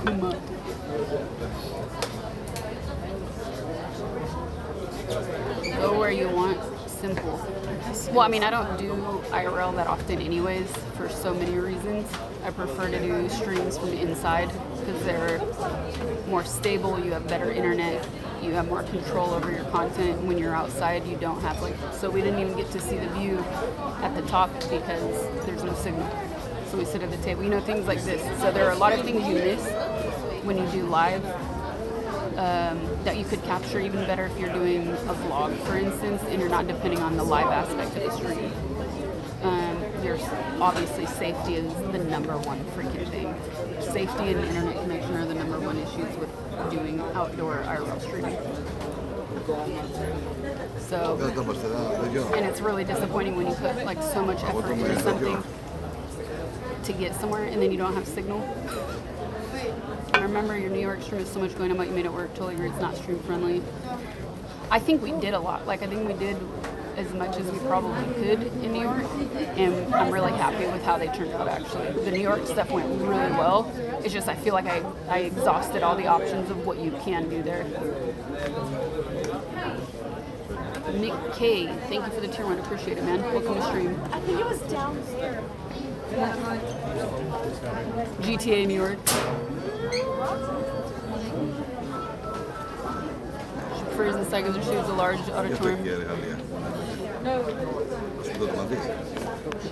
Kuma. Go where you want. Simple. Well, I mean, I don't do IRL that often anyways for so many reasons. I prefer to do streams from inside because they're more stable, you have better internet, you have more control over your content. When you're outside, you don't have so we didn't even get to see the view at the top because there's no signal. So we sit at the table, things like this. So there are a lot of things you miss when you do live that you could capture even better if you're doing a vlog, for instance, and you're not depending on the live aspect of the stream. Obviously safety is the number one freaking thing. Safety and internet connection are the number one issues with doing outdoor IRL streaming. So, and it's really disappointing when you put so much effort into something to get somewhere and then you don't have signal. I remember your New York stream is so much going on, but you made it work. Totally agree, it's not stream friendly. I think we did a lot. I think we did as much as we probably could in New York, and I'm really happy with how they turned out actually. The New York stuff went really well. It's just I feel like I exhausted all the options of what you can do there. Nick K, thank you for the tier 1, appreciate it, man. Welcome to stream. I think it was down there. GTA New York. She prefers inside because she has a large auditorium.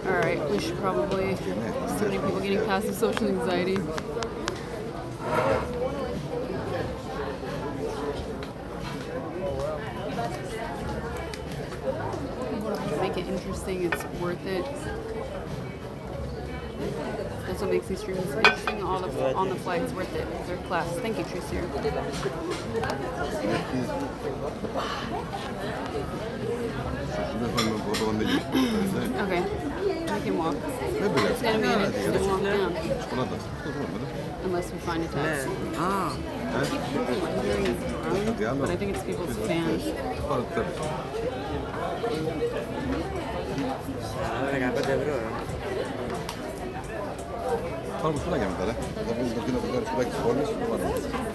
Alright, we should probably, so many people getting past the social anxiety. Make it interesting, it's worth it. That's what makes these streams interesting. On the fly, it's worth it. They're class. Thank you, Tricia. Okay, we can walk. It's gonna be an interesting walk down. Unless we find a taxi. I keep hearing a drone, but I think it's people's fans. Oh,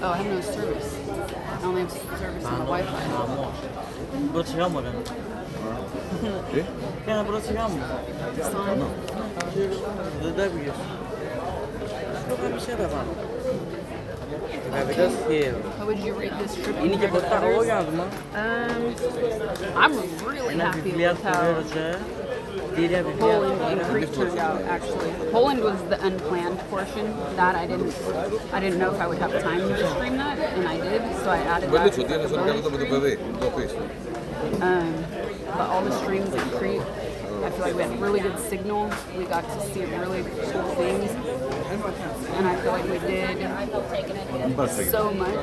I have no service. I only have service on the Wi-Fi. Lycabettus Hill. How would you rate this trip compared to others? I'm really happy with how Poland and Crete turned out. Actually, Poland was the unplanned portion that I didn't know if I would have time to stream that, and I did, so I added that. But all the streams in Crete, I feel like we had really good signal. We got to see really cool things, and I feel like we did so much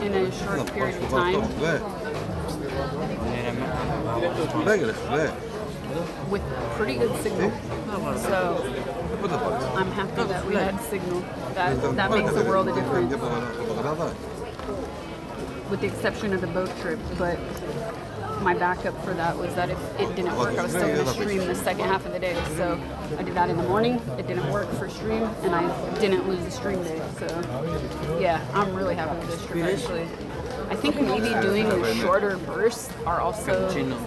in a short period of time. With pretty good signal. So I'm happy that we had signal. That makes a world of difference. With the exception of the boat trip, but my backup for that was that if it didn't work, I was still going to stream the second half of the day. So I did that in the morning. It didn't work for stream, and I didn't lose the stream day. So yeah, I'm really happy with this trip actually. I think maybe doing the shorter bursts are also a little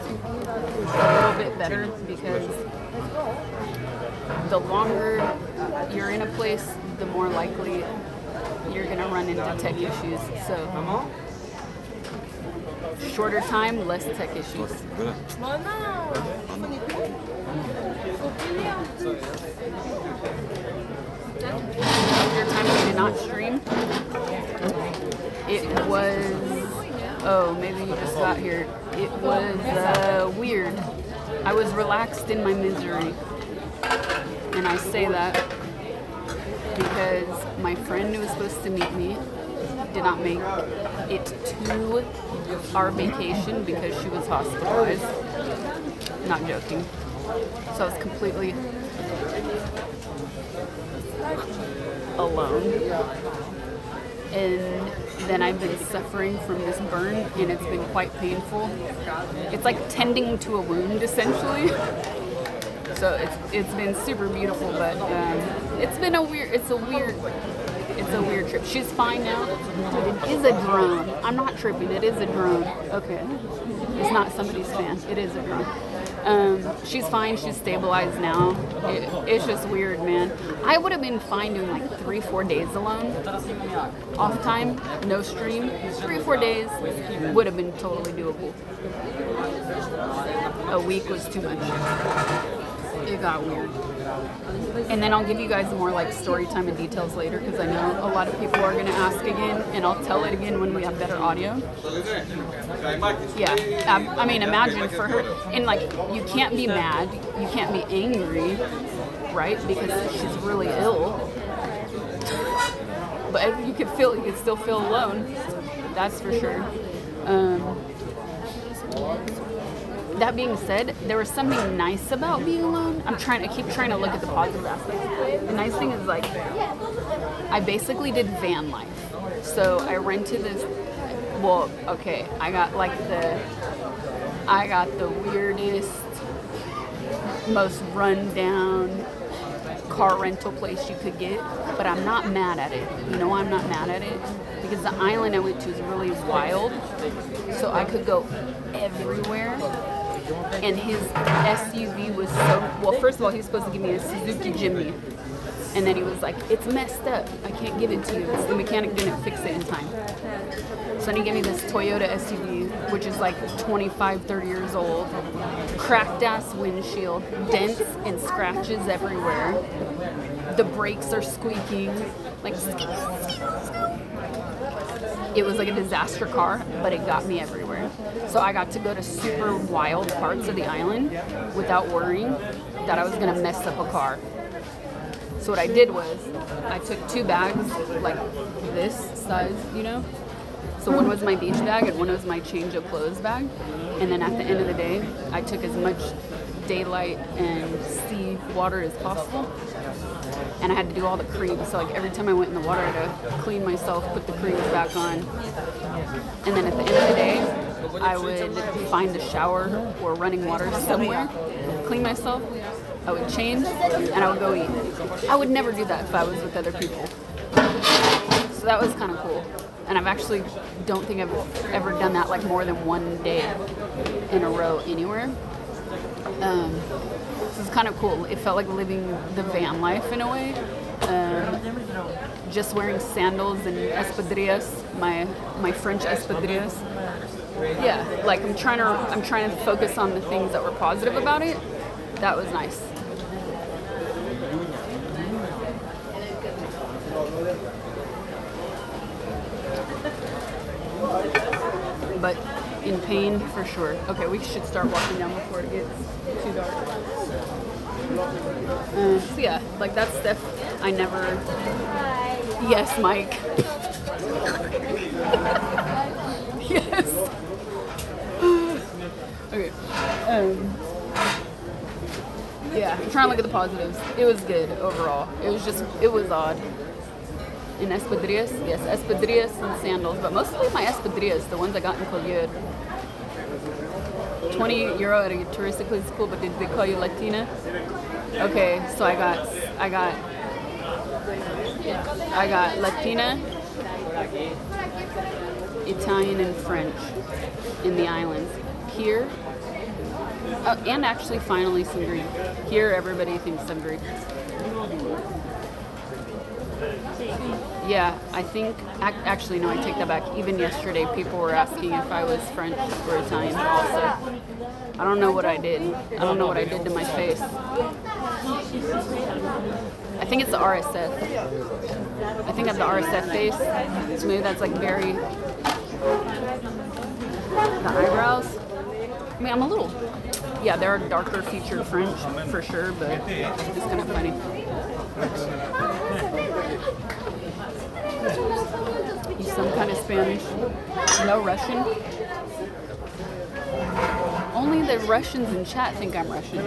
bit better because the longer you're in a place, the more likely you're going to run into tech issues. So shorter time, less tech issues. Your time we did not stream. It was, oh, maybe you just got here. It was weird. I was relaxed in my misery. And I say that because my friend who was supposed to meet me did not make it to our vacation because she was hospitalized. Not joking. So I was completely alone. And then I've been suffering from this burn, and it's been quite painful. It's like tending to a wound, essentially. So it's been super beautiful, but it's a weird trip. She's fine now. Dude, it is a drone. I'm not tripping. It is a drone. Okay. It's not somebody's fan. It is a drone. She's fine. She's stabilized now. It's just weird, man. I would have been fine doing like 3-4 days alone. Off time, no stream. 3-4 days would have been totally doable. A week was too much. It got weird. And then I'll give you guys more like story time and details later, because I know a lot of people are going to ask again, and I'll tell it again when we have better audio. Yeah, I mean, imagine for her, and like, you can't be mad, you can't be angry, right? Because she's really ill. But you could still feel alone. That's for sure. That being said, there was something nice about being alone. I keep trying to look at the positive aspects. The nice thing is, like, I basically did van life. So I rented this, well, okay, I got the weirdest, most rundown car rental place you could get, but I'm not mad at it. You know why I'm not mad at it? Because the island I went to is really wild, so I could go everywhere. And his SUV was well, first of all, he was supposed to give me a Suzuki Jimny. And then he was like, it's messed up. I can't give it to you. The mechanic didn't fix it in time. So then he gave me this Toyota SUV, which is like 25, 30 years old. Cracked ass windshield, dents and scratches everywhere. The brakes are squeaking. Like, it was like a disaster car, but it got me everywhere. So I got to go to super wild parts of the island without worrying that I was gonna mess up a car. So what I did was, I took 2 bags, like this size, you know? So one was my beach bag and one was my change of clothes bag. And then at the end of the day, I took as much daylight and sea water as possible. And I had to do all the cream. So like every time I went in the water, I had to clean myself, put the creams back on. And then at the end of the day, I would find a shower or running water somewhere, clean myself, I would change, and I would go eat. I would never do that if I was with other people. So that was kind of cool. And I've actually don't think I've ever done that like more than one day in a row anywhere. This is kind of cool. It felt like living the van life in a way. Just wearing sandals and espadrillas, my French espadrillas. Yeah, like I'm trying to focus on the things that were positive about it. That was nice. But in pain for sure. Okay, we should start walking down before it gets too dark. So yeah, like that's stuff I never. Yes, Mike. Yes. Okay. Yeah, I'm trying to look at the positives. It was good overall. It was odd. In espadrillas? Yes, espadrillas and sandals, but mostly my espadrillas, the ones I got in Collier. €20 at a touristic place is cool, but did they call you Latina? Okay, so I got Latina, Italian, and French in the islands. Here, and actually finally some Greek. Here everybody thinks I'm Greek. Yeah, I think, actually no, I take that back. Even yesterday people were asking if I was French or Italian also. I don't know what I did. I don't know what I did to my face. I think it's the RSF. I think I have the RSF face. So maybe that's like very, the eyebrows. I mean, I'm a little, yeah, there are darker featured French for sure, but it's kind of funny. You some kind of Spanish, no Russian. Only the Russians in chat think I'm Russian.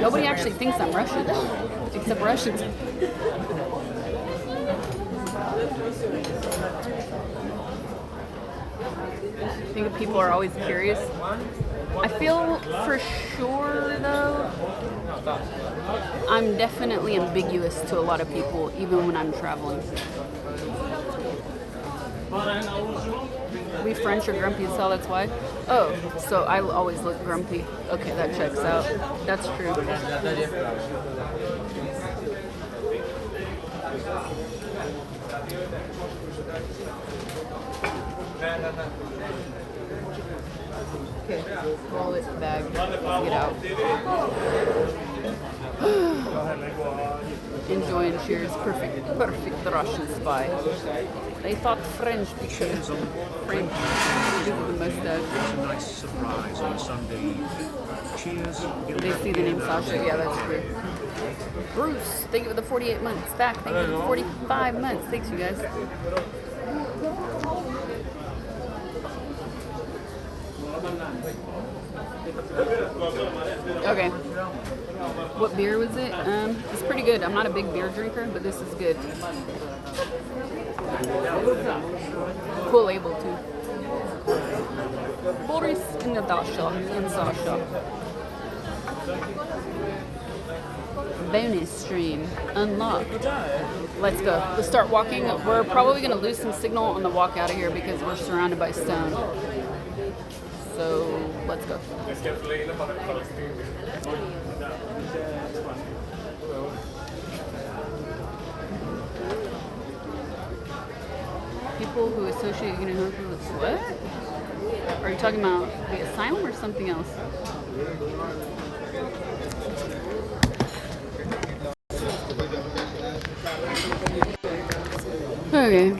Nobody actually thinks I'm Russian, except Russians. I think people are always curious. I feel for sure, though, I'm definitely ambiguous to a lot of people, even when I'm traveling. We French are grumpy as hell, that's why. Oh, so I always look grumpy. Okay, that checks out. That's true. Okay, wallet, bag, let's get out. Enjoy and cheers. Perfect Russian spy. They thought French because French is the mustache. It's a nice surprise on a Sunday evening. Cheers. They see the name Sasha. Yeah, that's true. Bruce, thank you for the 48 months. Back, thank you for the 45 months. Thanks, you guys. Okay. What beer was it? It's pretty good. I'm not a big beer drinker, but this is good. Cool label too. Boris and Natasha and Sasha. Bonus stream unlocked. Let's go. Let's start walking. We're probably going to lose some signal on the walk out of here because we're surrounded by stone. So let's go. People who associate Unihoku with what? Are you talking about the asylum or something else? Okay.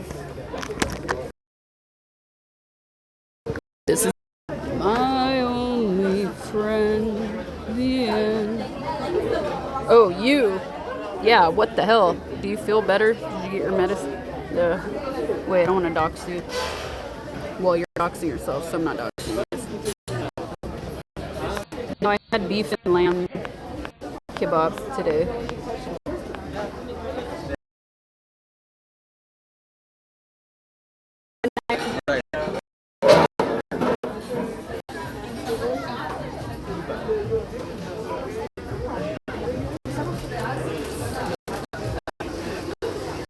This is my only friend, the end. Oh, you? Yeah, what the hell? Do you feel better? Did you get your medicine? Wait, I don't want to dox you. Well, you're doxing yourself, so I'm not doxing you. No, I had beef and lamb kebab today.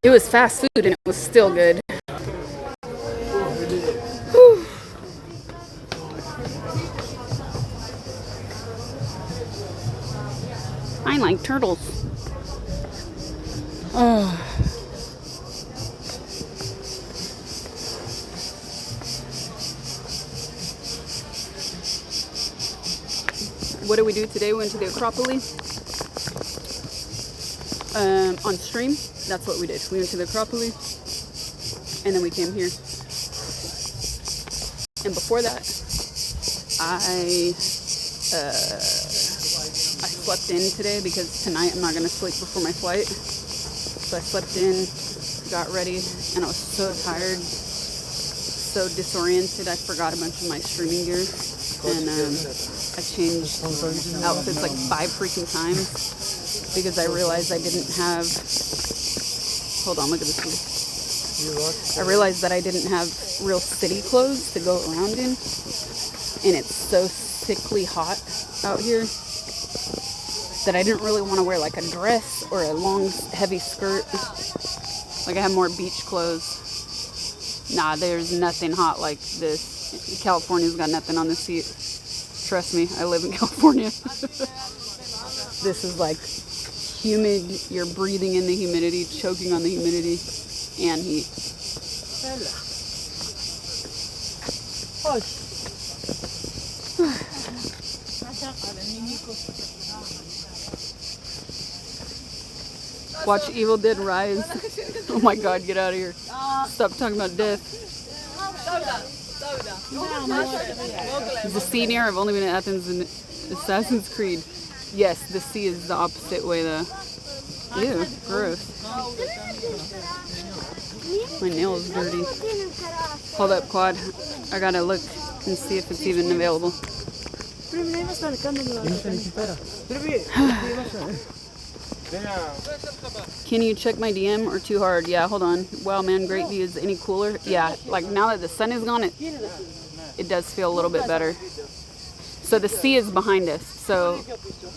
It was fast food and it was still good. Whew. I like turtles. Oh. What did we do today? We went to the Acropolis on stream. That's what we did. We went to the Acropolis and then we came here. And before that, I slept in today because tonight I'm not going to sleep before my flight. So I slept in, got ready, and I was so tired, so disoriented, I forgot a bunch of my streaming gear. And I changed outfits like 5 freaking times because I realized I didn't have... Hold on, look at this view. I realized that I didn't have real city clothes to go around in, and it's so sickly hot out here that I didn't really want to wear like a dress or a long heavy skirt. Like I have more beach clothes. Nah, there's nothing hot like this. California's got nothing on this heat. Trust me, I live in California. This is like humid. You're breathing in the humidity, choking on the humidity and heat. Watch Evil Dead Rise. Oh my god, get out of here. Stop talking about death. He's a senior. I've only been at Athens in Assassin's Creed. Yes, the sea is the opposite way though. Ew, gross. My nail is dirty. Hold up, Quad. I gotta look and see if it's even available. Can you check my DM or too hard? Yeah, hold on. Wow, man, great views. Any cooler? Yeah, like now that the sun is gone, it does feel a little bit better. So the sea is behind us. So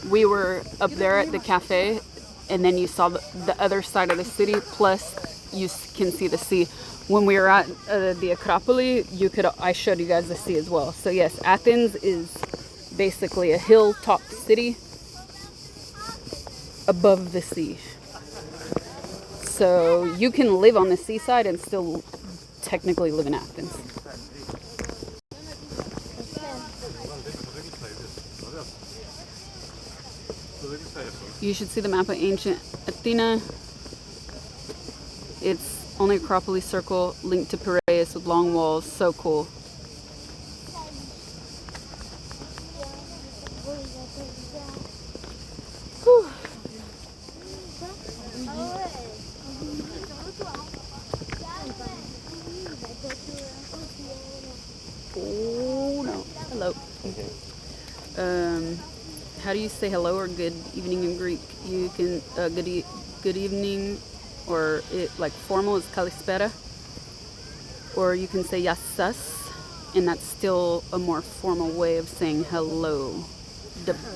we were up there at the cafe, and then you saw the other side of the city, plus you can see the sea. When we were at the Acropolis, I showed you guys the sea as well. So yes, Athens is basically a hilltop city above the sea. So you can live on the seaside and still technically live in Athens. You should see the map of ancient Athena. It's only Acropolis circle linked to Piraeus with long walls. So cool. Whew. Oh no. Hello. How do you say hello or good evening in Greek? You can good evening, or like formal is kalispera, or you can say yassas, and that's still a more formal way of saying hello.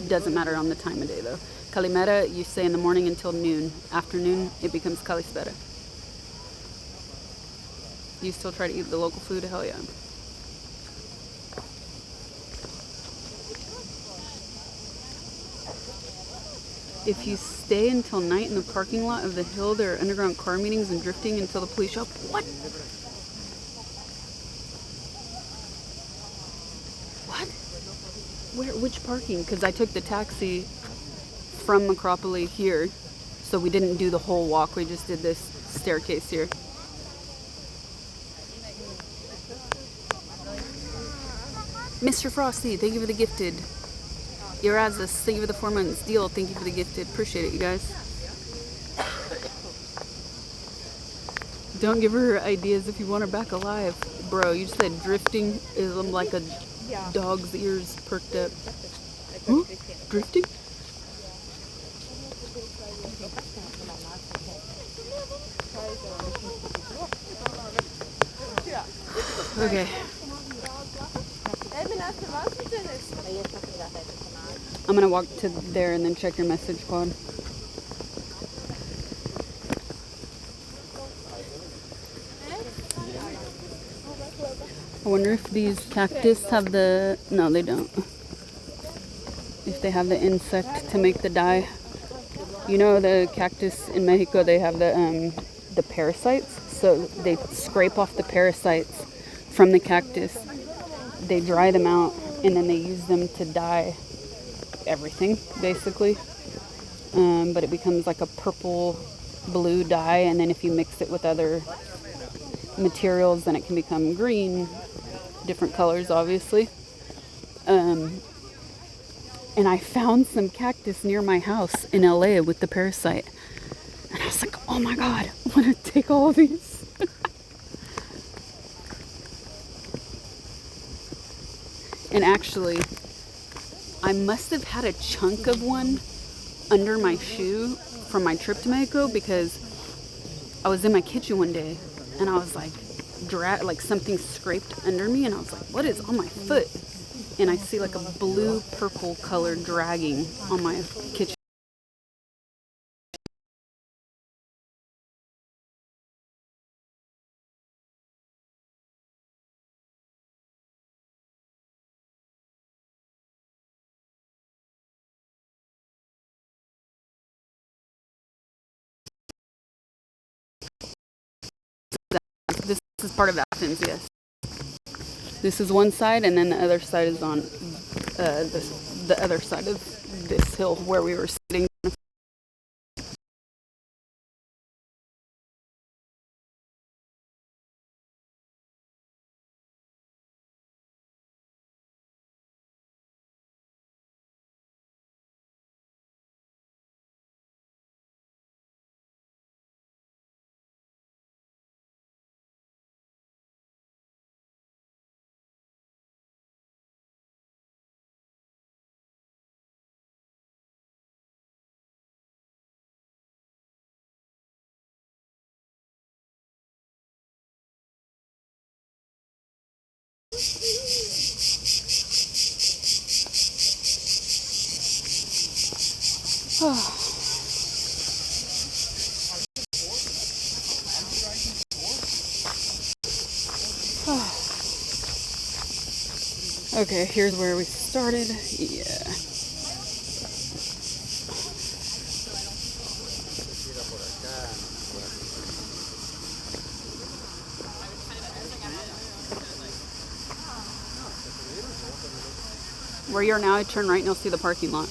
Doesn't matter on the time of day though. Kalimera you say in the morning until noon. Afternoon it becomes kalispera. You still try to eat the local food? Hell yeah. If you stay until night in the parking lot of the hill, there are underground car meetings and drifting until the police show up. What? What? Which parking? Because I took the taxi from Acropolis here, so we didn't do the whole walk. We just did this staircase here. Mr. Frosty, thank you for the gifted. Eurazis, thank you for the 4 months. Deal, thank you for the gifted. Appreciate it, you guys. Don't give her ideas if you want her back alive. Bro, you said drifting is like a dog's ears perked up. Huh? Drifting? Okay. I'm gonna walk to there and then check your message, Claude. I wonder if these cactus have the... No, they don't. If they have the insect to make the dye. You know the cactus in Mexico, they have the parasites. So they scrape off the parasites from the cactus. They dry them out and then they use them to dye everything, basically. But it becomes like a purple blue dye, and then if you mix it with other materials, then it can become green, different colors, obviously. And I found some cactus near my house in LA with the parasite, and I was like, oh my god, I want to take all of these. And actually, I must have had a chunk of one under my shoe from my trip to Mexico, because I was in my kitchen one day and I was like, like something scraped under me, and I was like, what is on my foot? And I see like a blue purple color dragging on my kitchen. This is part of Athens, yes. This is one side, and then the other side is on the other side of this hill where we were sitting. Okay, here's where we started. Yeah. Where you are now, I turn right and you'll see the parking lot.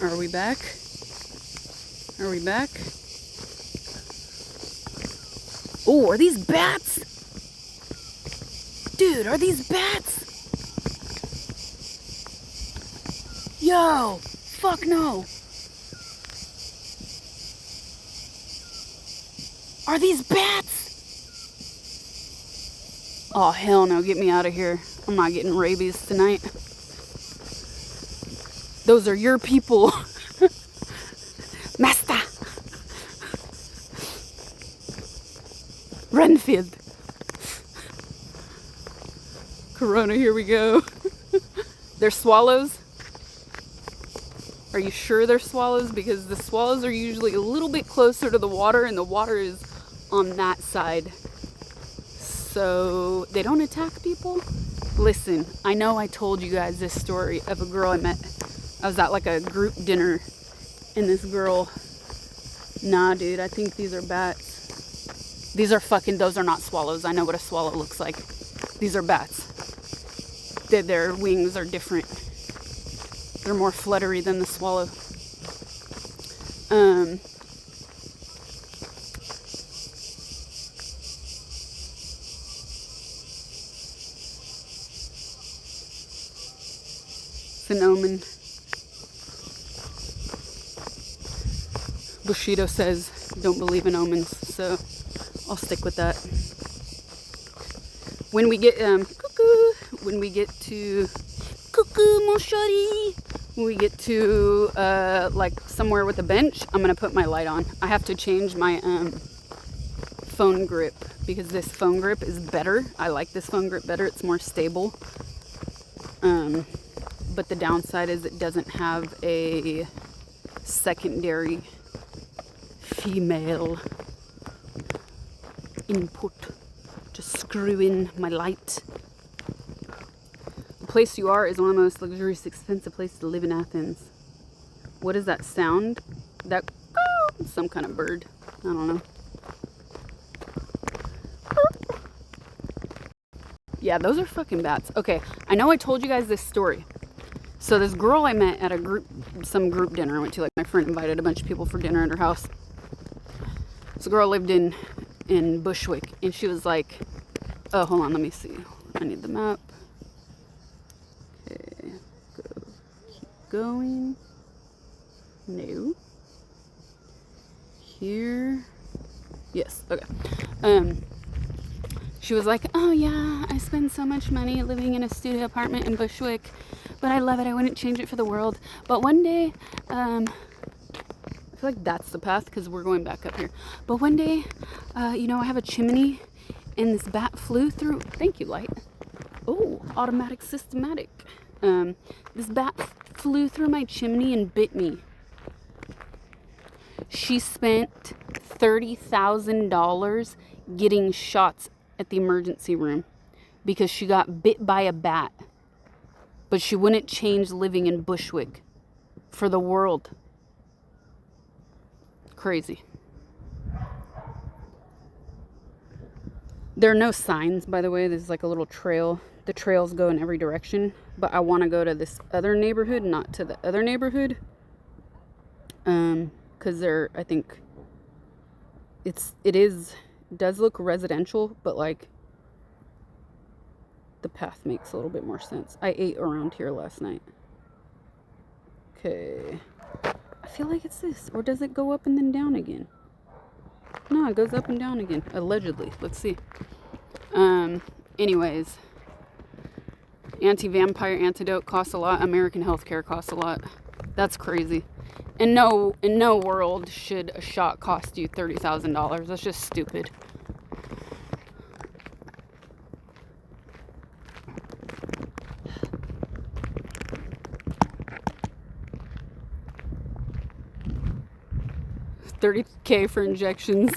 Are we back? Are we back? Oh, are these bats? Dude, are these bats? Yo, fuck no. Are these bats? Oh, hell no, get me out of here. I'm not getting rabies tonight. Those are your people. Master. Renfield. Corona, here we go. They're swallows? Are you sure they're swallows? Because the swallows are usually a little bit closer to the water, and the water is on that side. So they don't attack people? Listen, I know I told you guys this story of a girl I met. I was at like a group dinner, and this girl, nah dude, I think these are bats. These are those are not swallows. I know what a swallow looks like. These are bats. Their wings are different. They're more fluttery than the swallow. It's an omen. Bushido says don't believe in omens, so I'll stick with that. When we get cuckoo, when we get to cuckoo mon chéri, when we get to like somewhere with a bench, I'm gonna put my light on. I have to change my phone grip because this phone grip is better. I like this phone grip better. It's more stable. But the downside is it doesn't have a secondary female input to screw in my light. The place you are is one of the most luxurious, expensive places to live in Athens. What is that sound? That some kind of bird. I don't know. Yeah, those are fucking bats. Okay, I know I told you guys this story. So this girl I met at some group dinner I went to, like my friend invited a bunch of people for dinner at her house. This girl lived in Bushwick, and she was like, oh, hold on, let me see. I need the map. Okay, keep going. No. Here. Yes, okay. She was like, oh yeah, I spend so much money living in a studio apartment in Bushwick, but I love it. I wouldn't change it for the world. But one day, I feel like that's the path because we're going back up here. But one day, I have a chimney and this bat flew through. Thank you, light. Oh, automatic systematic. This bat flew through my chimney and bit me. She spent $30,000 getting shots at the emergency room because she got bit by a bat. But she wouldn't change living in Bushwick for the world. Crazy. There are no signs, by the way. There's like a little trail. The trails go in every direction, but I want to go to this other neighborhood, not to the other neighborhood. Because I think it does look residential, but like the path makes a little bit more sense. I ate around here last night. Okay. I feel like it's this. Or does it go up and then down again? No, it goes up and down again. Allegedly. Let's see. Anyways. Anti-vampire antidote costs a lot. American healthcare costs a lot. That's crazy. In no world should a shot cost you $30,000. That's just stupid. $30K for injections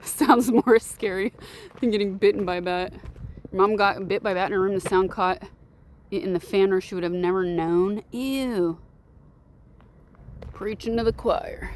sounds more scary than getting bitten by a bat. Your mom got bit by a bat in her room. The sound caught it in the fan, or she would have never known. Ew. Preaching to the choir.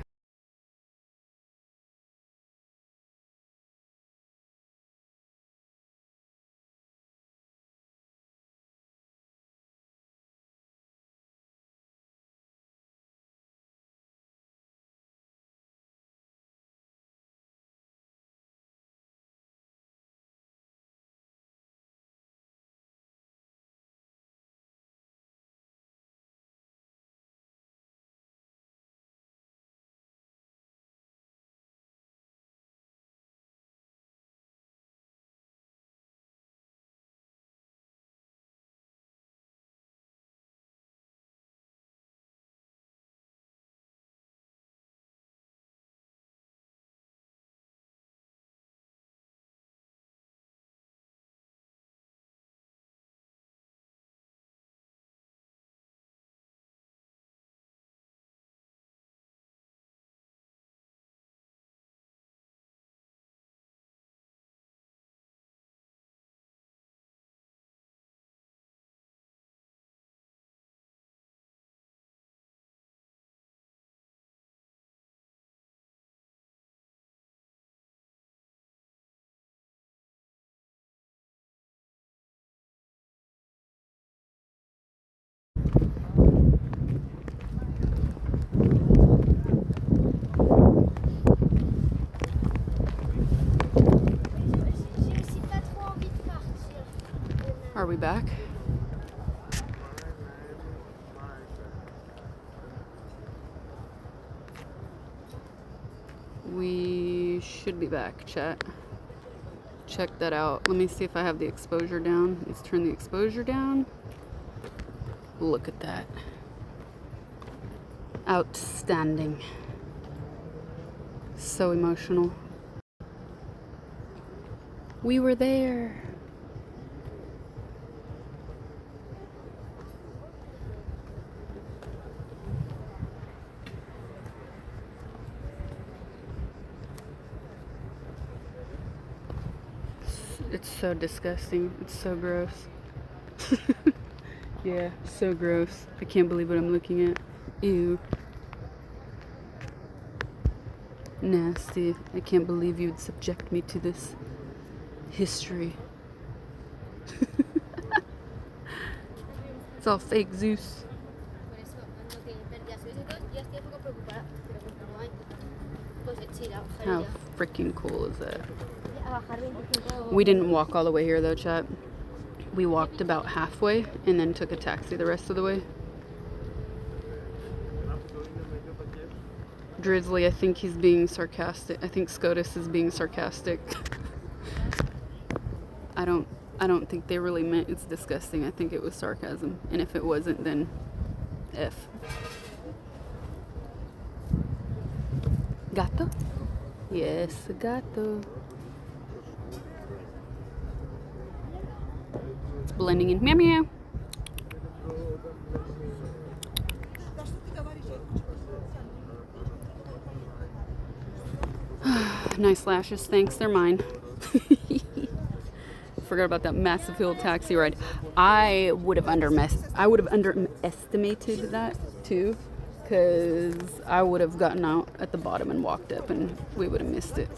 Are we back? We should be back, chat. Check that out. Let me see if I have the exposure down. Let's turn the exposure down. Look at that. Outstanding. So emotional. We were there. It's so disgusting. It's so gross. Yeah, so gross. I can't believe what I'm looking at. Ew. Nasty. I can't believe you'd subject me to this history. It's all fake, Zeus. How freaking cool is that? We didn't walk all the way here though, chat. We walked about halfway and then took a taxi the rest of the way. Drizzly, I think he's being sarcastic. I think SCOTUS is being sarcastic. I don't think they really meant it's disgusting. I think it was sarcasm. And if it wasn't, then F. Gato? Yes, gato. It's blending in. Meow meow. Nice lashes, thanks. They're mine. Forgot about that massive hill taxi ride. I would have underestimated that too, because I would have gotten out at the bottom and walked up, and we would have missed it.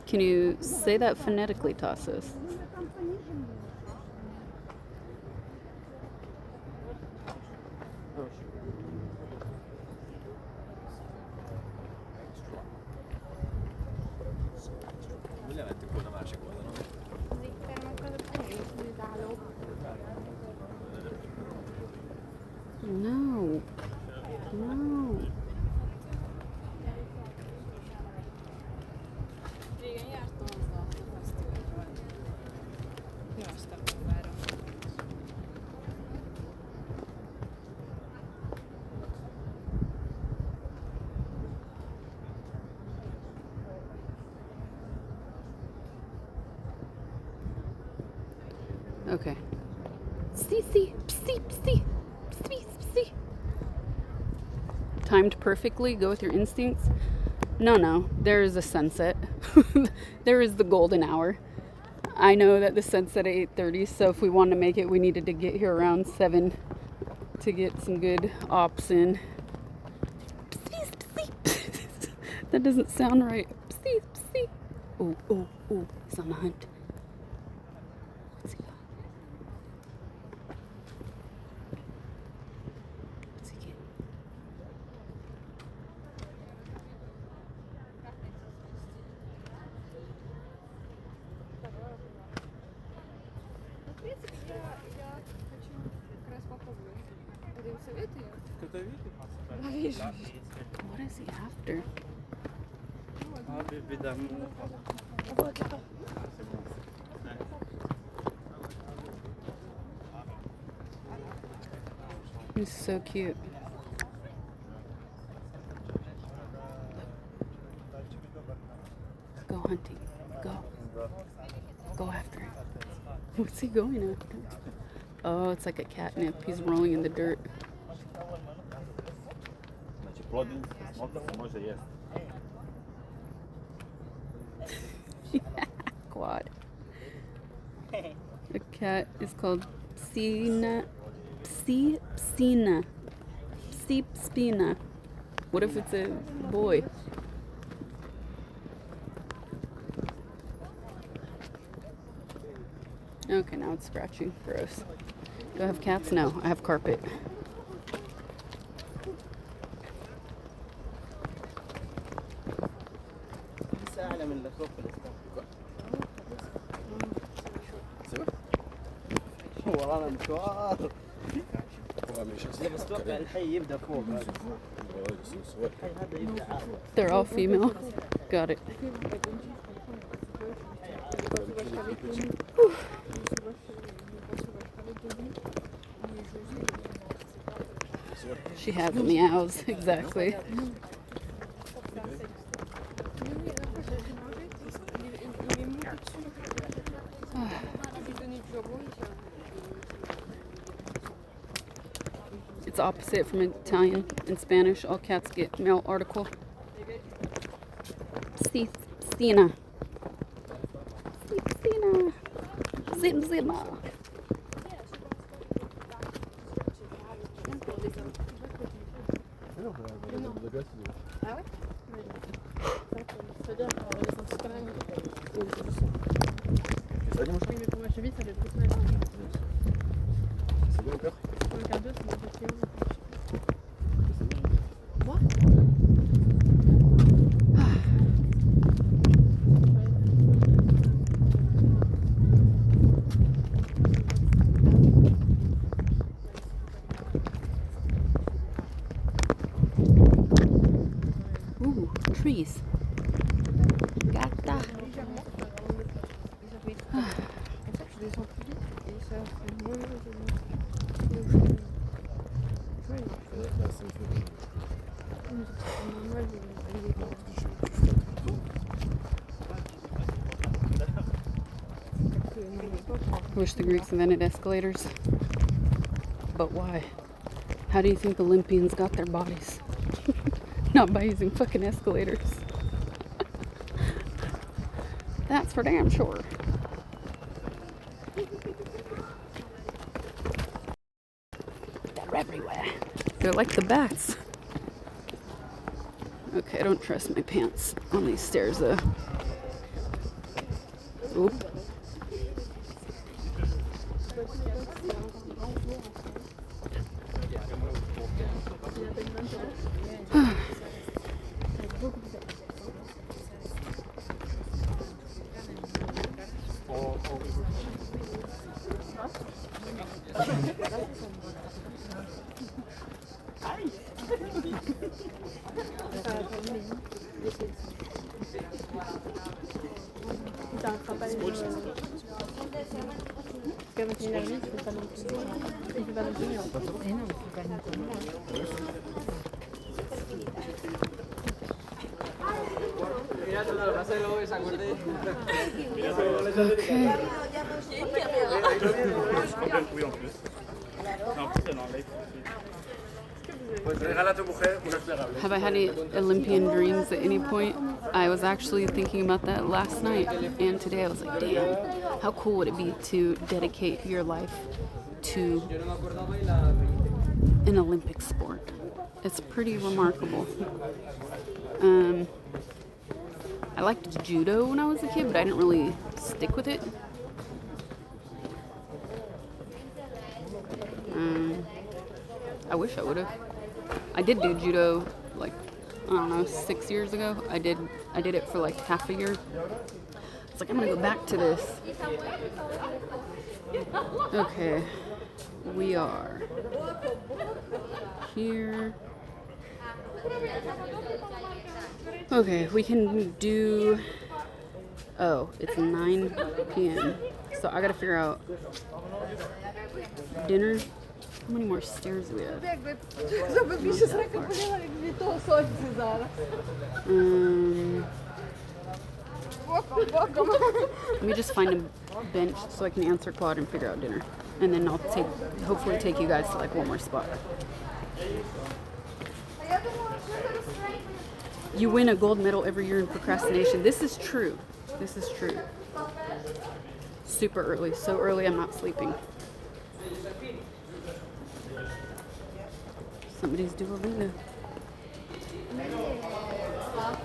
Can you say that phonetically, Tassos? No. No. Okay. See. Timed perfectly, go with your instincts. No, there is a sunset. There is the golden hour. I know that the sun's at 8:30, so if we wanted to make it, we needed to get here around 7 to get some good ops in. That doesn't sound right. Ooh, he's on the hunt. What is he after? He's so cute. Go hunting. Go after him. What's he going after? Oh, it's like a catnip. He's rolling in the dirt. Quad. The cat is called Psina. Spina. What if it's a boy? Okay, now it's scratchy. Gross. Do I have cats? No, I have carpet. C'est vrai? ورانا مشوار. لما تتوقع الحي يبدا فوق هذا. الحي هذا يبدا عالي. They're all female. Got it. She has meows, exactly. It's opposite from Italian and Spanish. All cats get male article. Sina. Zima. Ah ouais? C'est-à-dire qu'on va descendre jusqu'à la nuit. Oui, mais pour ma cheville, ça va être plus mal. C'est bien encore? Pour le cardio, c'est pas possible. Moi? Ooh, trees. Gata. Je descends plus vite et ça fait moins mal. I wish the Greeks invented escalators. But why? How do you think the Olympians got their bodies? Not by using fucking escalators. That's for damn sure. They're everywhere. They're like the bats. Okay, I don't trust my pants on these stairs though. Oop. Qu'avec l'énergie, il faut pas non plus. Il faut pas non plus. Et non, il faut pas non plus. Have I had any Olympian dreams at any point? I was actually thinking about that last night and today. I was like, damn, how cool would it be to dedicate your life to an Olympic sport? It's pretty remarkable. I liked judo when I was a kid, but I didn't really stick with it. I wish I would have. I did do judo like, I don't know, 6 years ago. I did it for like half a year. It's like, I'm gonna go back to this. Okay, we are here. Okay, we can do, oh, it's 9 p.m. So I gotta figure out dinner. How many more stairs do we have? Let me just find a bench so I can answer Claude and figure out dinner. And then I'll hopefully take you guys to like one more spot. You win a gold medal every year in procrastination. This is true. This is true. Super early. So early I'm not sleeping. Somebody's Duolingo.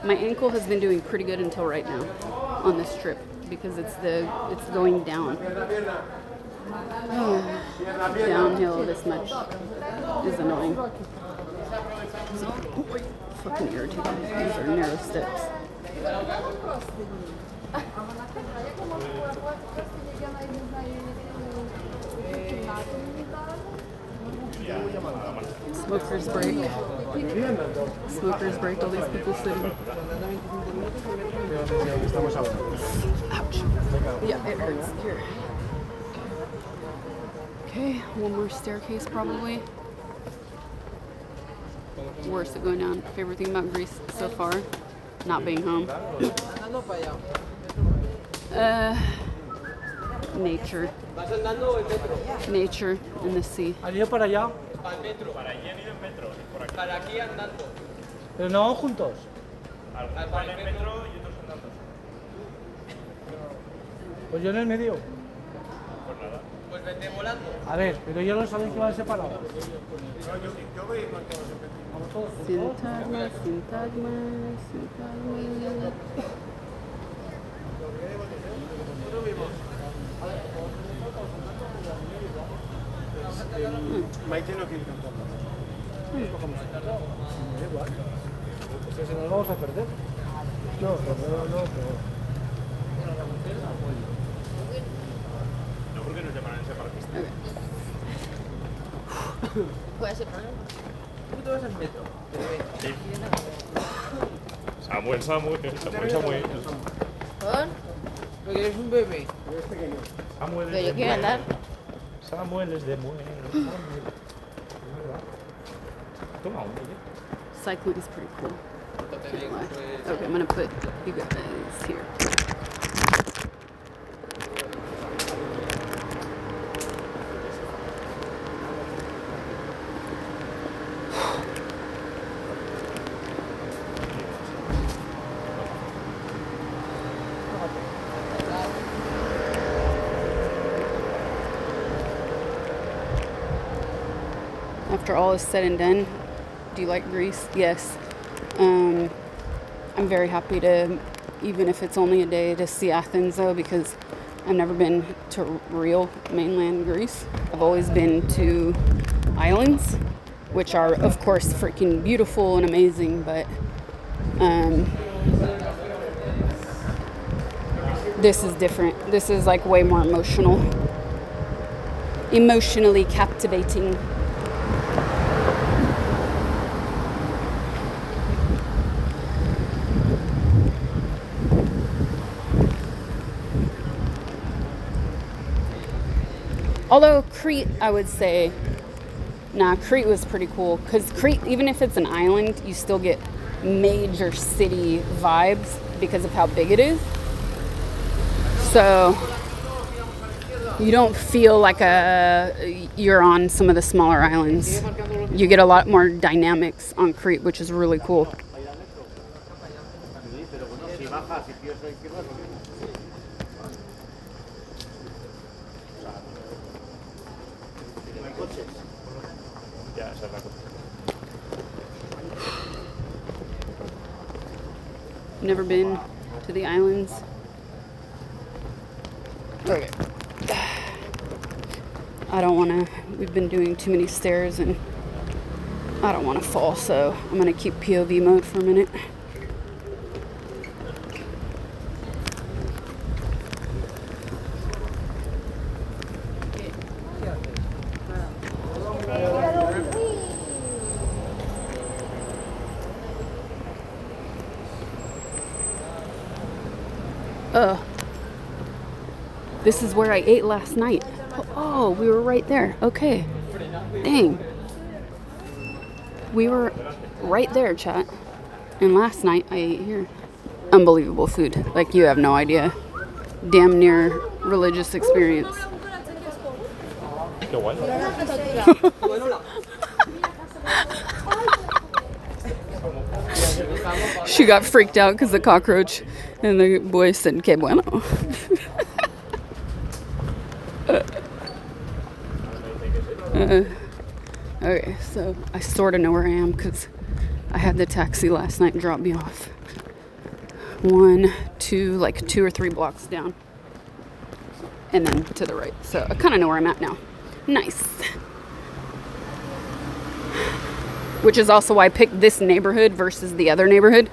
My ankle has been doing pretty good until right now on this trip because it's going down. Downhill this much is annoying. So, fucking irritating. These are narrow steps. Smokers break. Smokers break. All these people sitting. Ouch. Yeah, it hurts. Here. Okay, one more staircase probably. Worst at going down. Favorite thing about Greece so far? Not being home. Nature. Nature and the sea. ¿Han ido para allá? Para allí han ido en metro. Por aquí. Para aquí andando. ¿Pero no juntos? Algunos van en metro y otros andando. Pues yo en el medio. Pues nada. Pues vete volando. A ver, pero yo no sabéis que van separados. Yo voy con todos en metro. Vamos todos. Syntagma, Syntagma, Syntagma. Maite no quiere cantar. Da igual. Pues si nos vamos a perder. No. No, porque nos llamarán separatistas. Puede ser problema. ¿Tú te vas al metro? Sí. Samuel. ¿Con? Porque eres un bebé. Samuel. Pero yo quiero andar. Samuel es de Muel. Toma un bebé. Cycling is pretty cool. Can't lie. Okay, I'm gonna put you guys here. After all is said and done, do you like Greece? Yes. I'm very happy to, even if it's only a day, to see Athens though, because I've never been to real mainland Greece. I've always been to islands, which are of course freaking beautiful and amazing, but this is different. This is like way more emotionally captivating. Although Crete, I would say, Crete was pretty cool. Because Crete, even if it's an island, you still get major city vibes because of how big it is. So you don't feel like you're on some of the smaller islands. You get a lot more dynamics on Crete, which is really cool. Never been to the islands. Okay. I don't want to, we've been doing too many stairs and I don't want to fall, so I'm going to keep POV mode for a minute. This is where I ate last night. Oh, we were right there. Okay. Dang. We were right there, chat. And last night I ate here. Unbelievable food. Like, you have no idea. Damn near religious experience. She got freaked out because the cockroach, and the boy said, "Que bueno." Okay, so I sort of know where I am because I had the taxi last night drop me off 1, 2, like 2 or 3 blocks down, and then to the right. So I kind of know where I'm at now. Nice. Which is also why I picked this neighborhood versus the other neighborhood,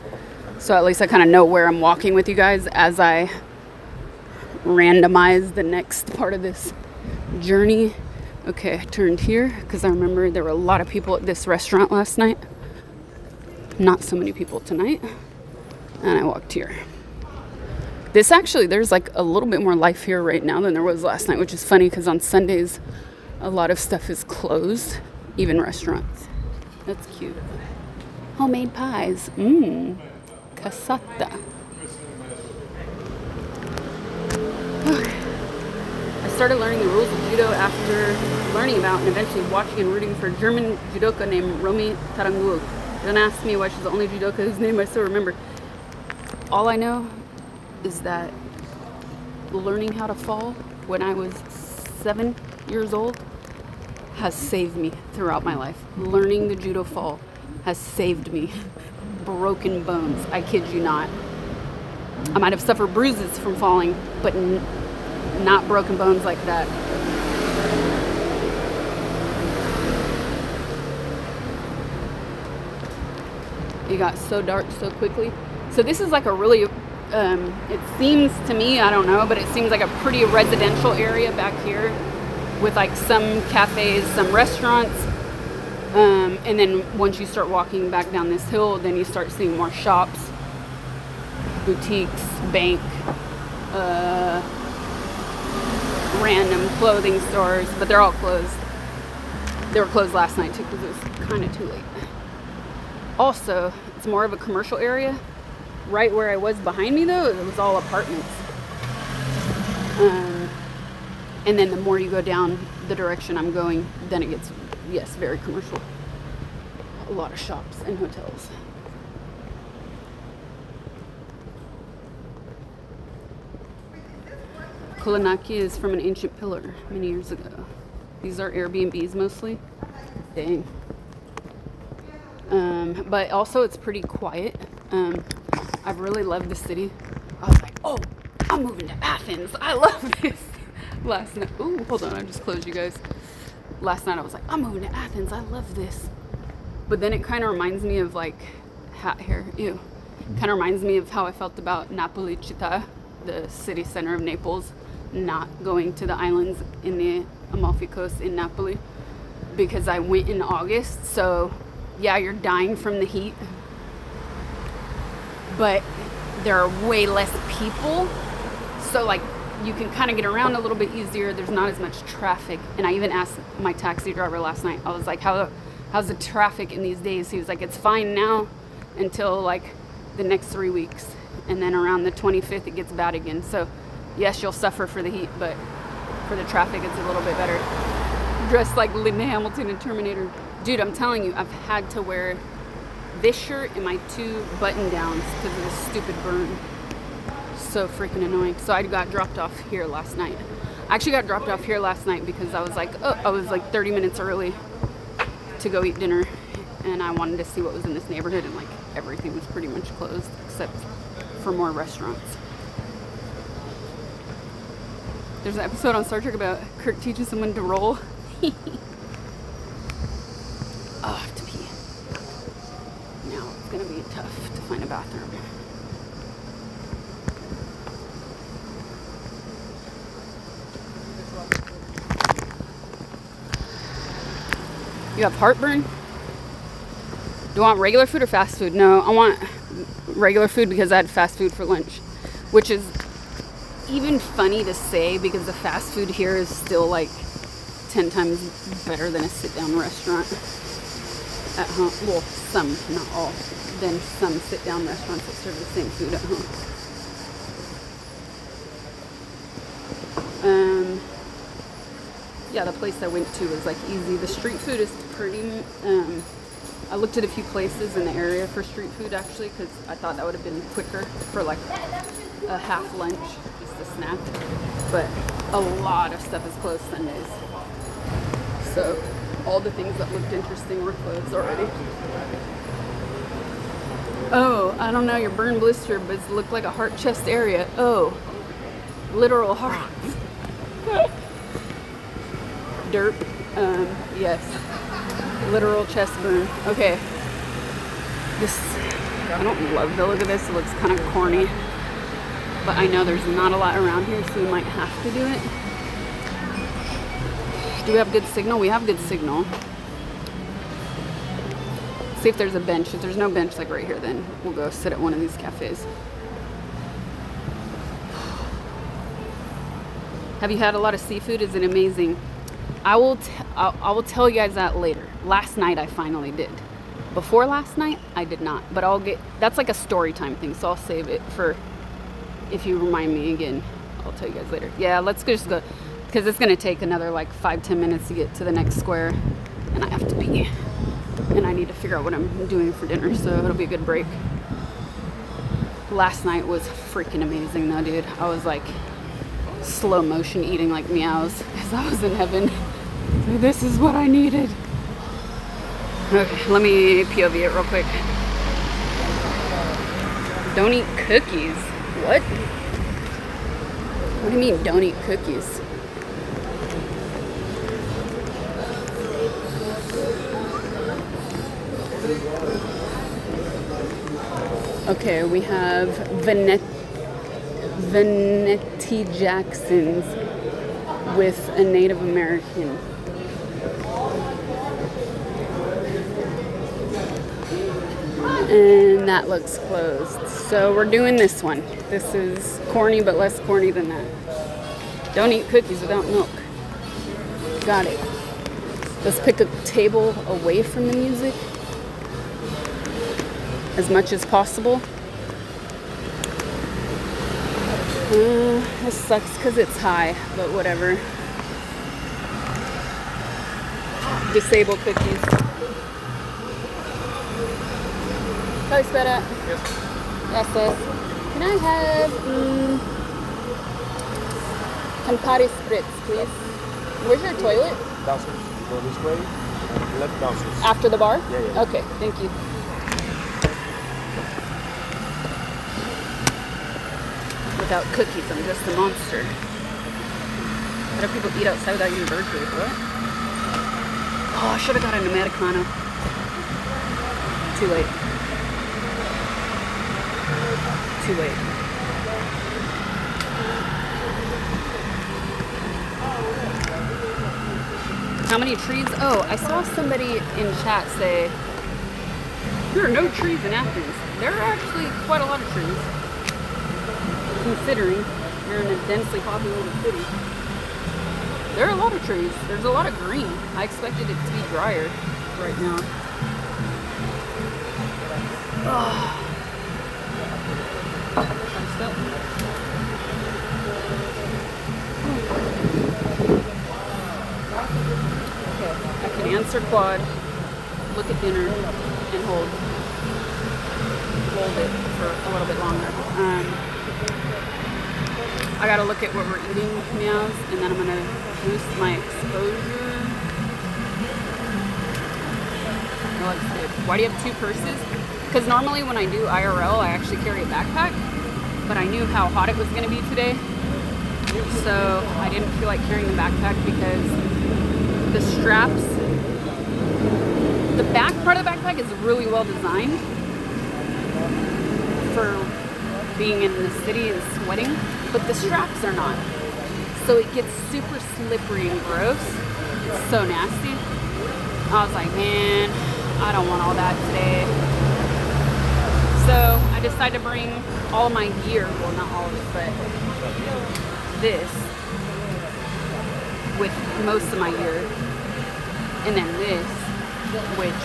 So at least I kind of know where I'm walking with you guys as I randomize the next part of this journey. Okay, I turned here because I remember there were a lot of people at this restaurant last night. Not so many people tonight. And I walked here. This actually, there's like a little bit more life here right now than there was last night, which is funny because on Sundays, a lot of stuff is closed, even restaurants. That's cute. Homemade pies. Casata. I started learning the rules of judo after learning about and eventually watching and rooting for a German judoka named Romy Tarangul. Don't ask me why she's the only judoka whose name I still remember. All I know is that learning how to fall when I was 7 years old has saved me throughout my life. Learning the judo fall has saved me. Broken bones, I kid you not. I might have suffered bruises from falling, but not broken bones like that. It got so dark so quickly. So this is like a really, it seems to me, I don't know, but it seems like a pretty residential area back here with like some cafes, some restaurants. And then once you start walking back down this hill, then you start seeing more shops, boutiques, bank, random clothing stores, but they're all closed. They were closed last night too because it was kind of too late. Also, it's more of a commercial area. Right where I was behind me though, it was all apartments. And then the more you go down the direction I'm going, then it gets, yes, very commercial. A lot of shops and hotels. Kulanaki is from an ancient pillar many years ago. These are Airbnbs mostly. Dang. But also it's pretty quiet. I've really loved the city. I was like, oh, I'm moving to Athens. I love this. Last night, ooh, hold on, I just closed you guys. Last night I was like, I'm moving to Athens. I love this. But then it kind of reminds me of like hat hair. Ew. Kind of reminds me of how I felt about Napoli Città, the city center of Naples, not going to the islands in the Amalfi Coast in Napoli because I went in August. So yeah, you're dying from the heat, but there are way less people. So like you can kind of get around a little bit easier. There's not as much traffic. And I even asked my taxi driver last night, I was like, how's the traffic in these days? He was like, it's fine now until like the next 3 weeks. And then around the 25th, it gets bad again. So yes, you'll suffer for the heat, but for the traffic, it's a little bit better. Dressed like Linda Hamilton and Terminator. Dude, I'm telling you, I've had to wear this shirt and my 2 button downs because of this stupid burn. So freaking annoying. So I got dropped off here last night. I actually got dropped off here last night because I was like, oh, I was like 30 minutes early to go eat dinner, and I wanted to see what was in this neighborhood, and like everything was pretty much closed except for more restaurants. There's an episode on Star Trek about Kirk teaches someone to roll. Oh, I have to pee. Now it's gonna be tough to find a bathroom. You have heartburn? Do you want regular food or fast food? No, I want regular food because I had fast food for lunch, which is even funny to say because the fast food here is still like 10 times better than a sit-down restaurant at home. Well, some, not all, than some sit-down restaurants that serve the same food at home. Yeah, the place I went to was like easy. The street food is pretty, I looked at a few places in the area for street food actually because I thought that would have been quicker for like a half lunch, just a snack. But a lot of stuff is closed Sundays. So all the things that looked interesting were closed already. Oh, I don't know, your burn blister, but it looked like a heart chest area. Oh, literal heart. Derp. Yes. Literal chest burn. Okay. This I don't love the look of this. It looks kind of corny. But I know there's not a lot around here, so we might have to do it. Do we have good signal? We have good signal. See if there's a bench. If there's no bench like right here, then we'll go sit at one of these cafes. Have you had a lot of seafood? Is it amazing? I will tell you guys that later. Last night I finally did. Before last night I did not. But that's like a story time thing, so I'll save it for if you remind me again. I'll tell you guys later. Yeah, let's just go, because it's gonna take another like 5-10 minutes to get to the next square, and I have to pee, and I need to figure out what I'm doing for dinner, so it'll be a good break. Last night was freaking amazing though, dude. I was like slow motion eating like meows because I was in heaven. This is what I needed. Okay, let me POV it real quick. Don't eat cookies. What? What do you mean, don't eat cookies? Okay, we have Venetti Jacksons with a Native American. And that looks closed. So we're doing this one. This is corny, but less corny than that. Don't eat cookies without milk. Got it. Let's pick a table away from the music as much as possible. This sucks because it's high, but whatever. Disable cookies. Hi, Spera. Yes. Yes, yes. Can I have Campari spritz, please? Where's your toilet? Downstairs. Go this way and left downstairs. After the bar? Yeah, yeah. Okay, thank you. Without cookies, I'm just a monster. How do people eat outside without eating bird food? What? Oh, I should have got an Americano. Too late. Too late. How many trees? Oh, I saw somebody in chat say there are no trees in Athens. There are actually quite a lot of trees, considering you're in a densely populated city. There are a lot of trees. There's a lot of green. I expected it to be drier right now. Oh. Okay, I can answer quad, look at dinner, and hold it for a little bit longer. I gotta look at what we're eating, meows, and then I'm gonna boost my exposure. That looks good. Why do you have two purses? Because normally when I do IRL, I actually carry a backpack, but I knew how hot it was gonna be today, so I didn't feel like carrying the backpack because the straps, the back part of the backpack is really well designed for being in the city and sweating, but the straps are not. So it gets super slippery and gross. It's so nasty. I was like, man, I don't want all that today. So I decided to bring all my gear, well not all of it, but this with most of my gear. And then this, which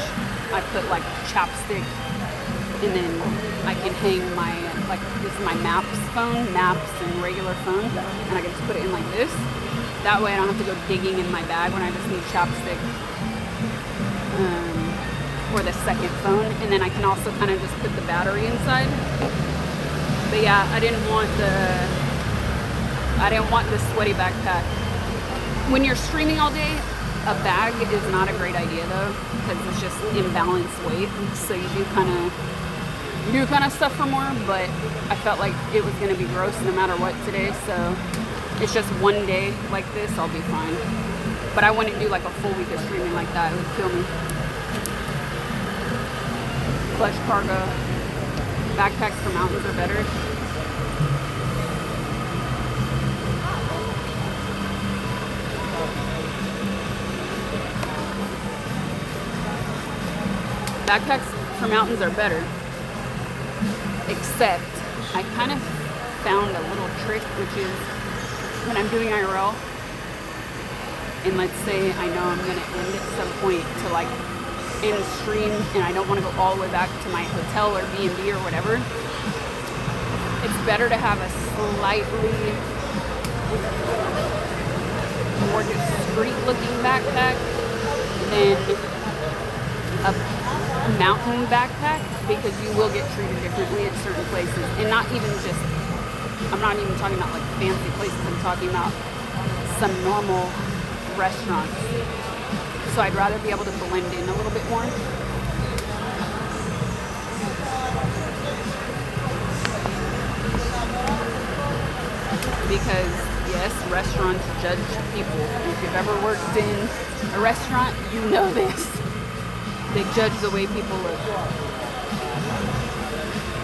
I put like chapstick, and then I can hang my, like this is my Maps phone, Maps and regular phone, and I can just put it in like this. That way I don't have to go digging in my bag when I just need chapstick. Or the second phone, and then I can also kind of just put the battery inside. But yeah, I didn't want the sweaty backpack. When you're streaming all day, a bag is not a great idea though, because it's just imbalanced weight. So you do kind of suffer more. But I felt like it was going to be gross no matter what today. So it's just one day like this, I'll be fine. But I wouldn't do like a full week of streaming like that. It would kill me. Clutch cargo. Backpacks for mountains are better. Backpacks for mountains are better. Except I kind of found a little trick, which is when I'm doing IRL, and let's say I know I'm going to end at some point to like end stream and I don't want to go all the way back to my hotel or B&B or whatever, it's better to have a slightly more discreet looking backpack than a mountain backpack, because you will get treated differently at certain places. And not even just, I'm not even talking about like fancy places, I'm talking about some normal restaurants. So I'd rather be able to blend in a little bit more. Because yes, restaurants judge people. If you've ever worked in a restaurant, you know this. They judge the way people look.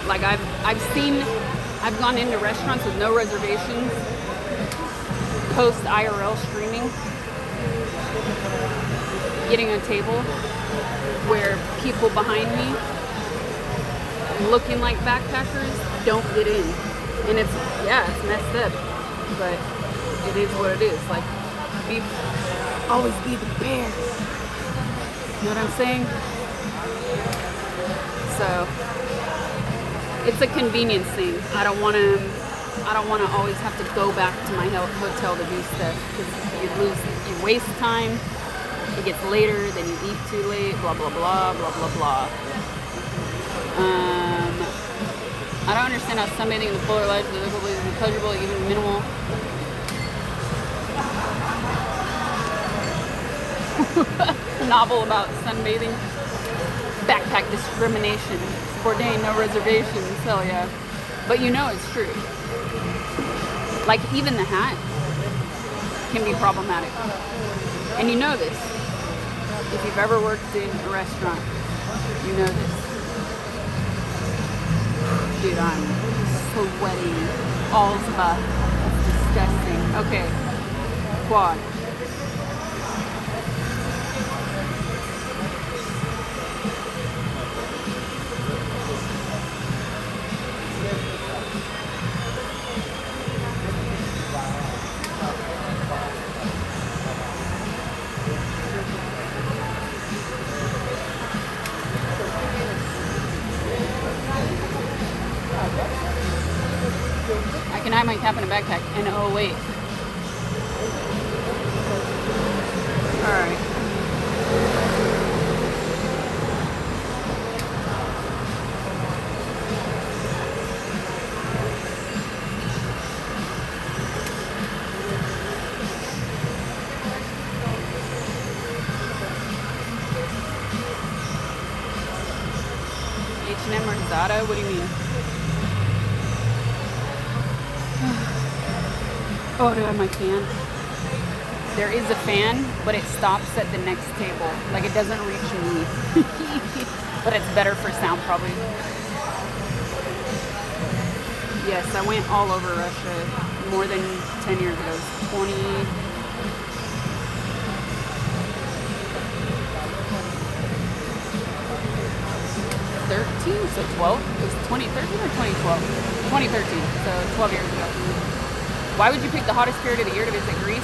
Like I've gone into restaurants with no reservations, post IRL streaming, getting a table where people behind me looking like backpackers don't get in. And it's messed up, but it is what it is. Like, always be the bear. You know what I'm saying? So it's a convenience thing. I don't want to always have to go back to my hotel to do stuff, because you waste time. It gets later, then you eat too late. Blah blah blah blah blah blah. I don't understand how sunbathing in the polar light is pleasurable, even minimal. Novel about sunbathing. Backpack discrimination. Bourdain, no reservations. Hell yeah. But you know it's true. Like, even the hat can be problematic. And you know this. If you've ever worked in a restaurant, you know this. Dude, I'm sweating. All's up. It's disgusting. Okay. Quad. I can hide my cap in a backpack. And oh wait. Alright. H&M or Zara? What do you mean? Oh, do I have my fan? There is a fan, but it stops at the next table. Like, it doesn't reach me. But it's better for sound, probably. Yes, I went all over Russia more than 10 years ago. 2013, so 12? It was 2013 or 2012? 2013, so 12 years ago. Why would you pick the hottest period of the year to visit Greece?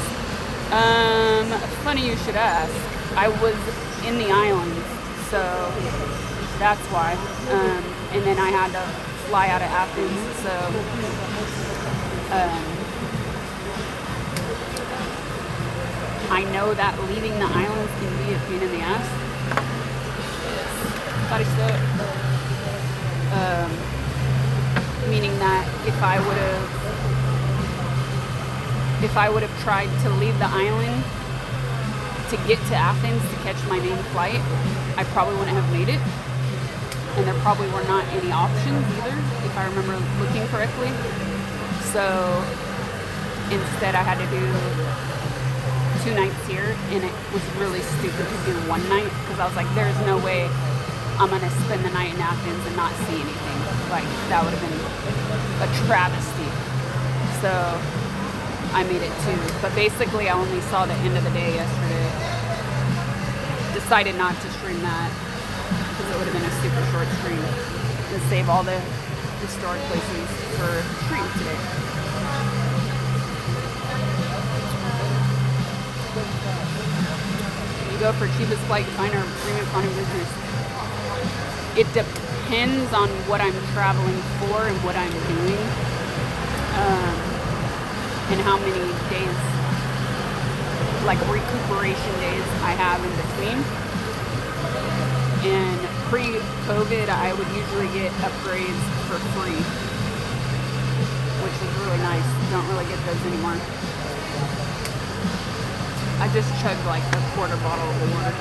Funny you should ask. I was in the islands, so that's why. And then I had to fly out of Athens, so I know that leaving the islands can be a pain in the ass. Meaning that if I would have tried to leave the island to get to Athens to catch my main flight, I probably wouldn't have made it. And there probably were not any options either, if I remember looking correctly. So instead I had to do 2 nights here, and it was really stupid to do 1 night, because I was like, there's no way I'm gonna spend the night in Athens and not see anything. Like, that would have been a travesty. So I made it 2. But basically I only saw the end of the day yesterday. Decided not to stream that because it would have been a super short stream and save all the historic places for stream today. You go for cheapest flight, find our premium economy business. It depends on what I'm traveling for and what I'm doing, and how many days, like recuperation days, I have in between. And pre-COVID, I would usually get upgrades for free, which was really nice. Don't really get those anymore. I just chugged like a quarter bottle of water.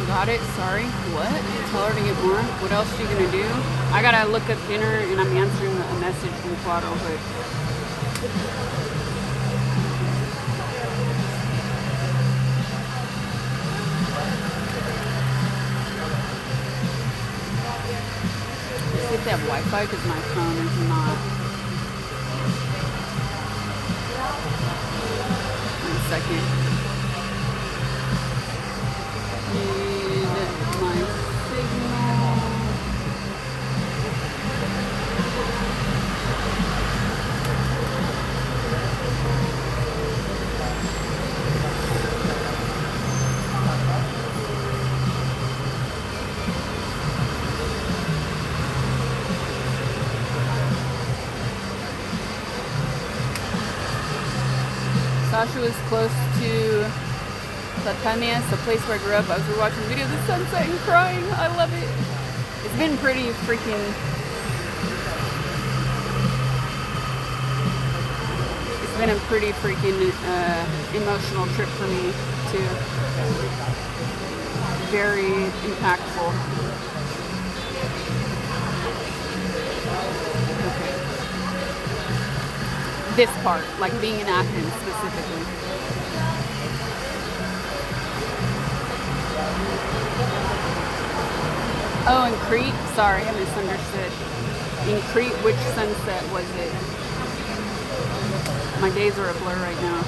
Got it, sorry. What? Tell her to get more? What else are you gonna do? I gotta look up dinner and I'm answering a message from Quattro, but see if they have Wi-Fi because my phone is not. 1 second. Sasha was close to Syntagma, the place where I grew up. I was rewatching the video of the sunset and crying. I love it. It's been pretty freaking... It's been a pretty freaking emotional trip for me, too. Very impactful. This part, like being in Athens specifically. Oh, in Crete? Sorry, I misunderstood. In Crete, which sunset was it? My days are a blur right now.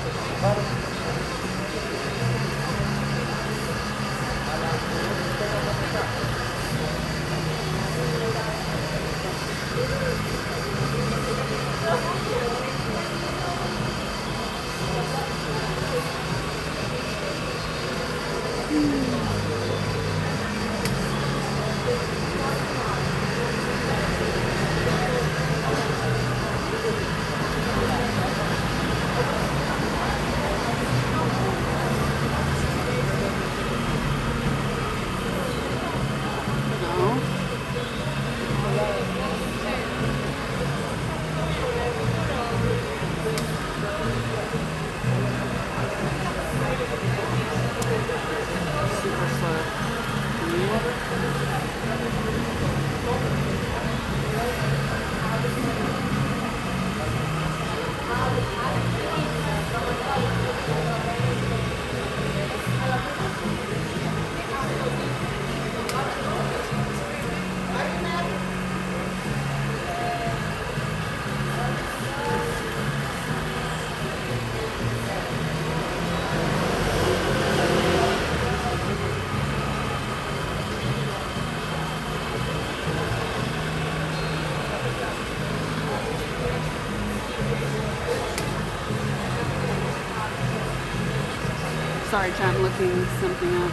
Sorry, chat, I'm looking something up.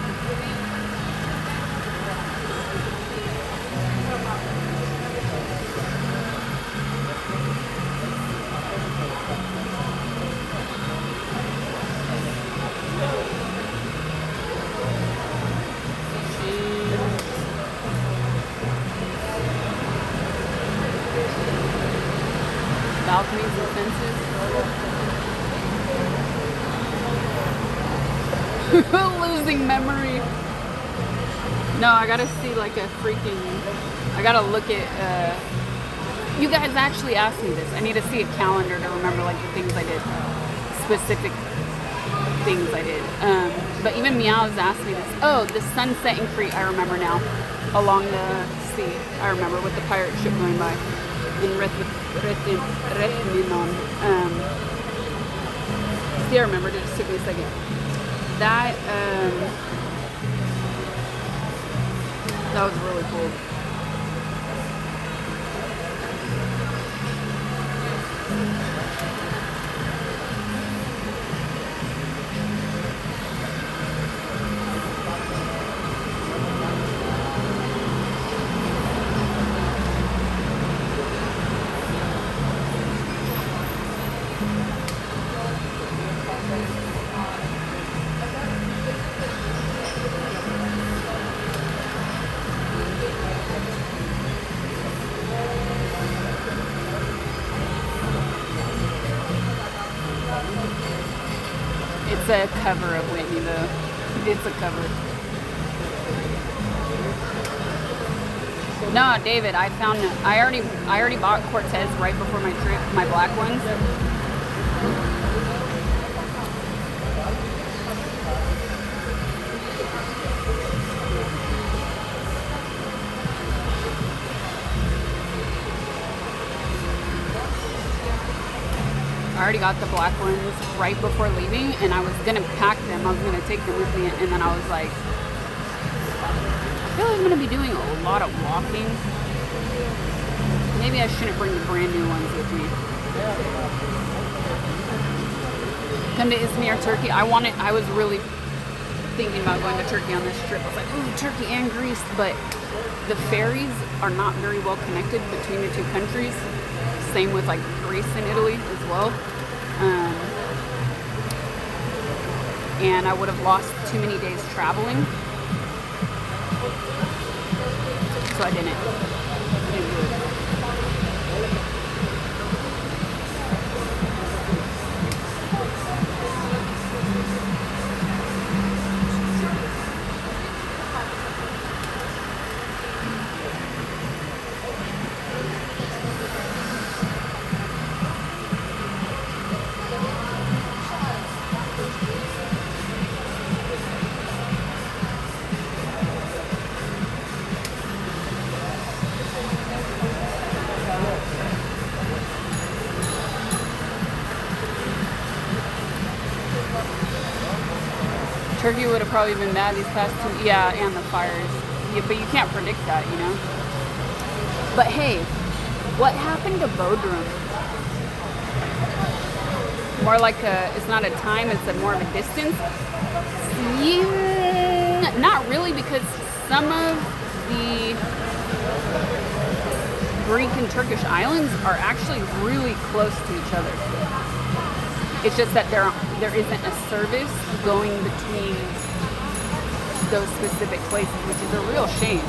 Losing memory. No, I gotta see like a freaking. I gotta look at. You guys actually asked me this. I need to see a calendar to remember like the things I did, specific things I did. But even Meows asked me this. Oh, the sunset in Crete. I remember now, along the sea. I remember with the pirate ship going by in Rethymnon. See, I remembered. It just took me a second. That was really cool. It's a cover of Whitney, though. It's a cover. No, David, I already bought Cortez right before my trip, my black ones. I already got the black ones right before leaving, and I was gonna pack them. I was gonna take them with me, and then I was like, I feel like I'm gonna be doing a lot of walking. Maybe I shouldn't bring the brand new ones with me. Come to Izmir, Turkey. I was really thinking about going to Turkey on this trip. I was like, ooh, Turkey and Greece, but the ferries are not very well connected between the two countries. Same with like Greece and Italy as well. And I would have lost too many days traveling. So I didn't do it. Turkey would have probably been bad these past 2, yeah, and the fires. Yeah, but you can't predict that, you know? But hey, what happened to Bodrum? More like it's not a time, it's more of a distance? Yeah, not really, because some of the Greek and Turkish islands are actually really close to each other. It's just that there isn't a service going between those specific places, which is a real shame.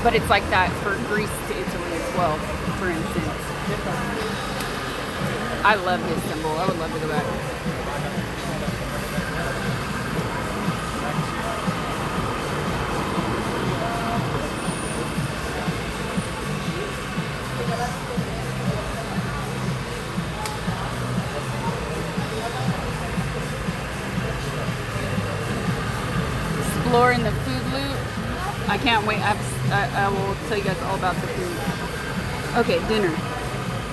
But it's like that for Greece to Italy as well, for instance. I love Istanbul. I would love to go back. Exploring the food loop. I can't wait. I will tell you guys all about the food. Okay, dinner.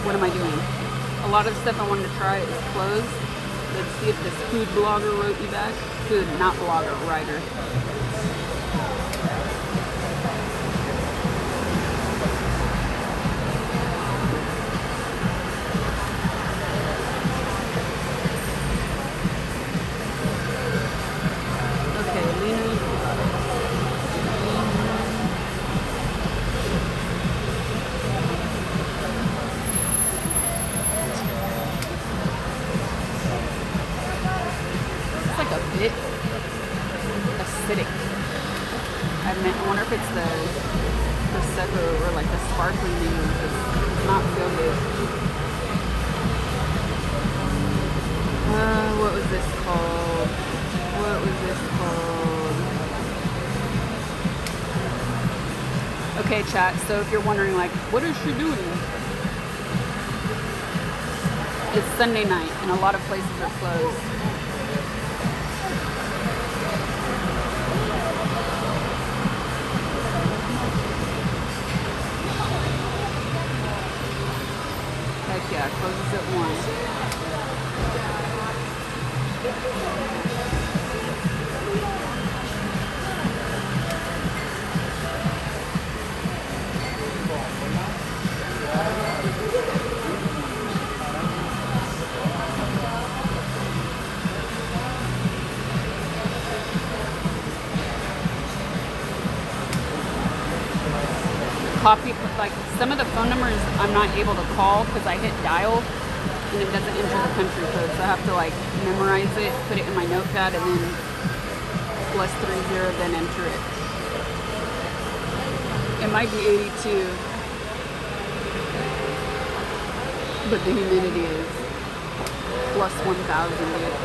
What am I doing? A lot of the stuff I wanted to try is closed. Let's see if this food blogger wrote me back. Food, not blogger, writer. I wonder if it's the Prosecco or like the sparkling thing. It's not so good. What was this called? Okay, chat, so if you're wondering, like, what is she doing? It's Sunday night, and a lot of places are closed. Heck yeah, it closes at 1. Copy, like some of the phone numbers I'm not able to call because I hit dial and it doesn't enter the country code, so I have to like memorize it, put it in my notepad, and then +30, then enter it. It might be 82, but the humidity is +1000, dude.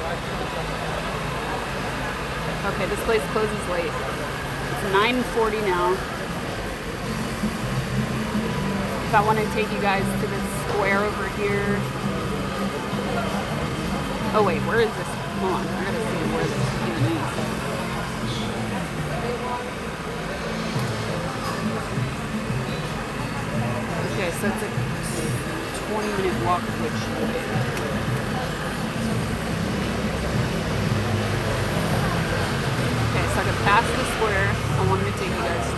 Okay, this place closes late. It's 9:40 now. I want to take you guys to this square over here. Oh wait, where is this? Hold on, I gotta see where this even is. Okay, so it's a 20-minute walk which way? Okay, so I could pass the square I wanted to take you guys to.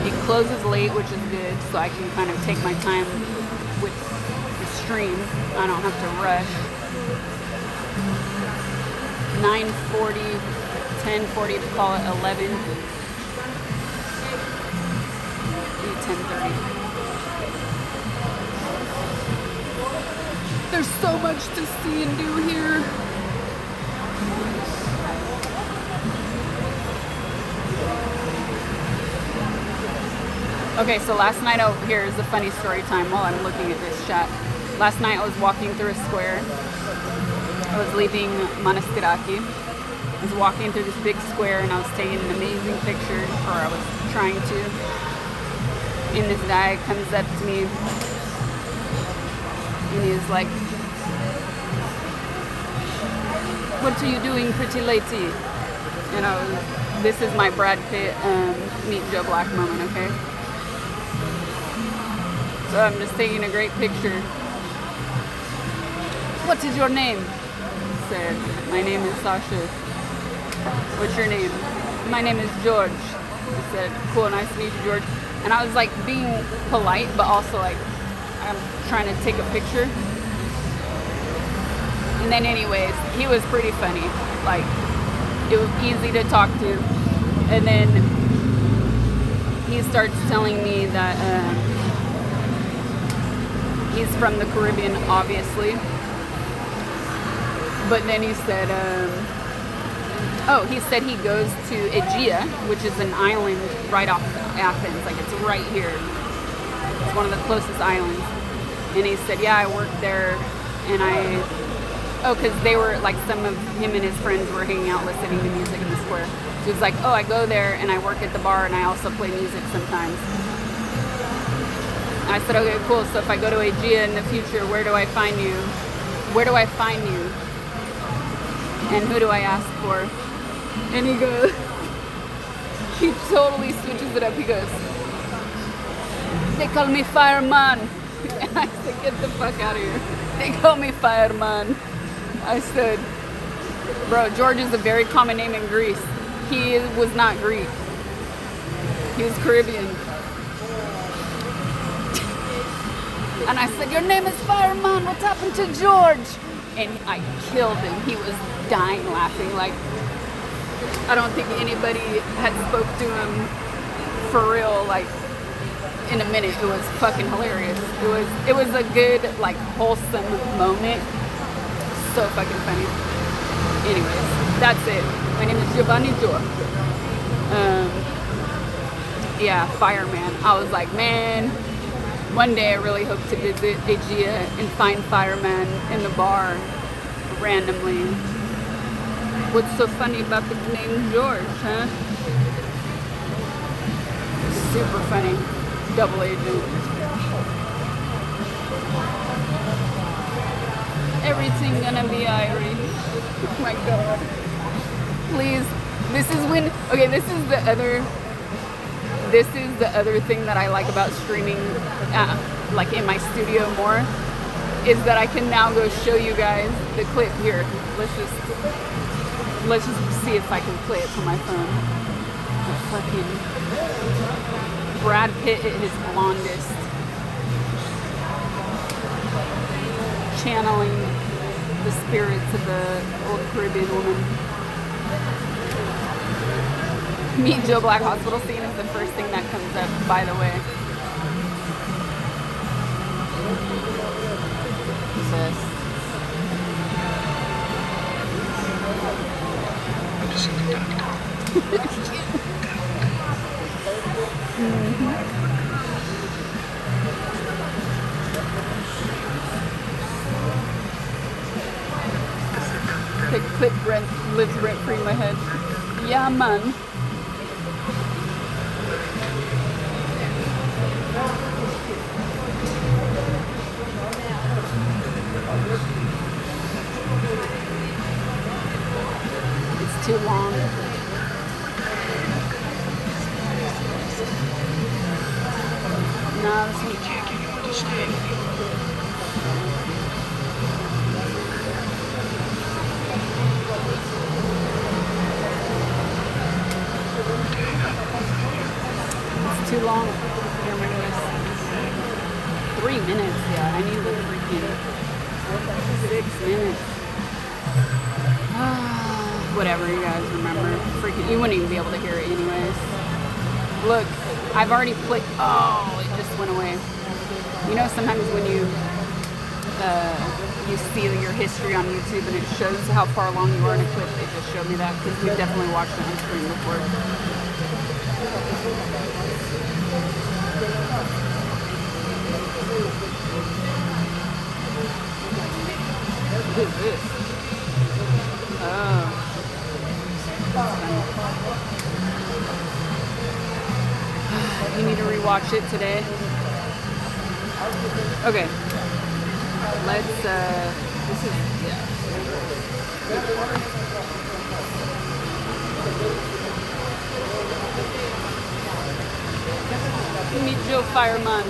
It closes late, which is good, so I can kind of take my time with the stream. I don't have to rush. 9:40, 10:40 to call it 11. 10:30. There's so much to see and do here. Okay, so last night, oh, here's a funny story time while I'm looking at this chat. Last night I was walking through a square. I was leaving Manastiraki. I was walking through this big square and I was taking an amazing picture, or I was trying to. And this guy comes up to me and he's like, "What are you doing, pretty lady?" You know, this is my Brad Pitt Meet Joe Black moment, okay? So I'm just taking a great picture. "What is your name?" I said, "My name is Sasha." "What's your name?" "My name is George." I said, "Cool, nice to meet you, George." And I was like being polite, but also like I'm trying to take a picture. And then anyways, he was pretty funny. Like, it was easy to talk to. And then he starts telling me that he's from the Caribbean, obviously. But then he said, he said he goes to Aegea, which is an island right off Athens. Like, it's right here. It's one of the closest islands. And he said, yeah, I worked there, and because they were, like, some of him and his friends were hanging out listening to music in the square. So he was like, I go there, and I work at the bar, and I also play music sometimes. And I said, okay, cool, so if I go to Aegea in the future, where do I find you? Where do I find you? And who do I ask for? And he goes, he totally switches it up. He goes, they call me Fireman. And I said, get the fuck out of here. They call me Fireman. I said, bro, George is a very common name in Greece. He was not Greek. He was Caribbean. And I said, your name is Fireman. What's happened to George? And I killed him. He was dying laughing. Like, I don't think anybody had spoke to him for real, like, in a minute. It was fucking hilarious. It was a good, like, wholesome moment. So fucking funny. Anyways, that's it. My name is Giovanni Joe. Yeah, Fireman. I was like, man, one day I really hope to visit Aegea and find Fireman in the bar randomly. What's so funny about the name George, huh? Super funny. Double agent. Everything gonna be Irish. Oh my god. Please. This is when, okay, this is the other thing that I like about streaming, like in my studio more, is that I can now go show you guys the clip here. Let's just see if I can play it from my phone. The fucking Brad Pitt at his blondest, channeling the spirits of the old Caribbean woman. Meet Joe Black hospital scene is the first thing that comes up, by the way. Jesus. The clip lives rent free in my head. Yeah, man. It's too long. No, this one can't get you to stay. It's too long. Here, I'm gonna 3 minutes, yeah. I need the freaking 6 minutes. Whatever, you guys remember. Freaking, you wouldn't even be able to hear it anyways. Look, I've already played. Oh, it just went away. You know, sometimes when you see your history on YouTube and it shows how far along you are in a clip, it just showed me that because we definitely watched it on screen before. What is this? Oh. You need to rewatch it today. Okay. Let's, this is, yeah. Meet Joe Fireman.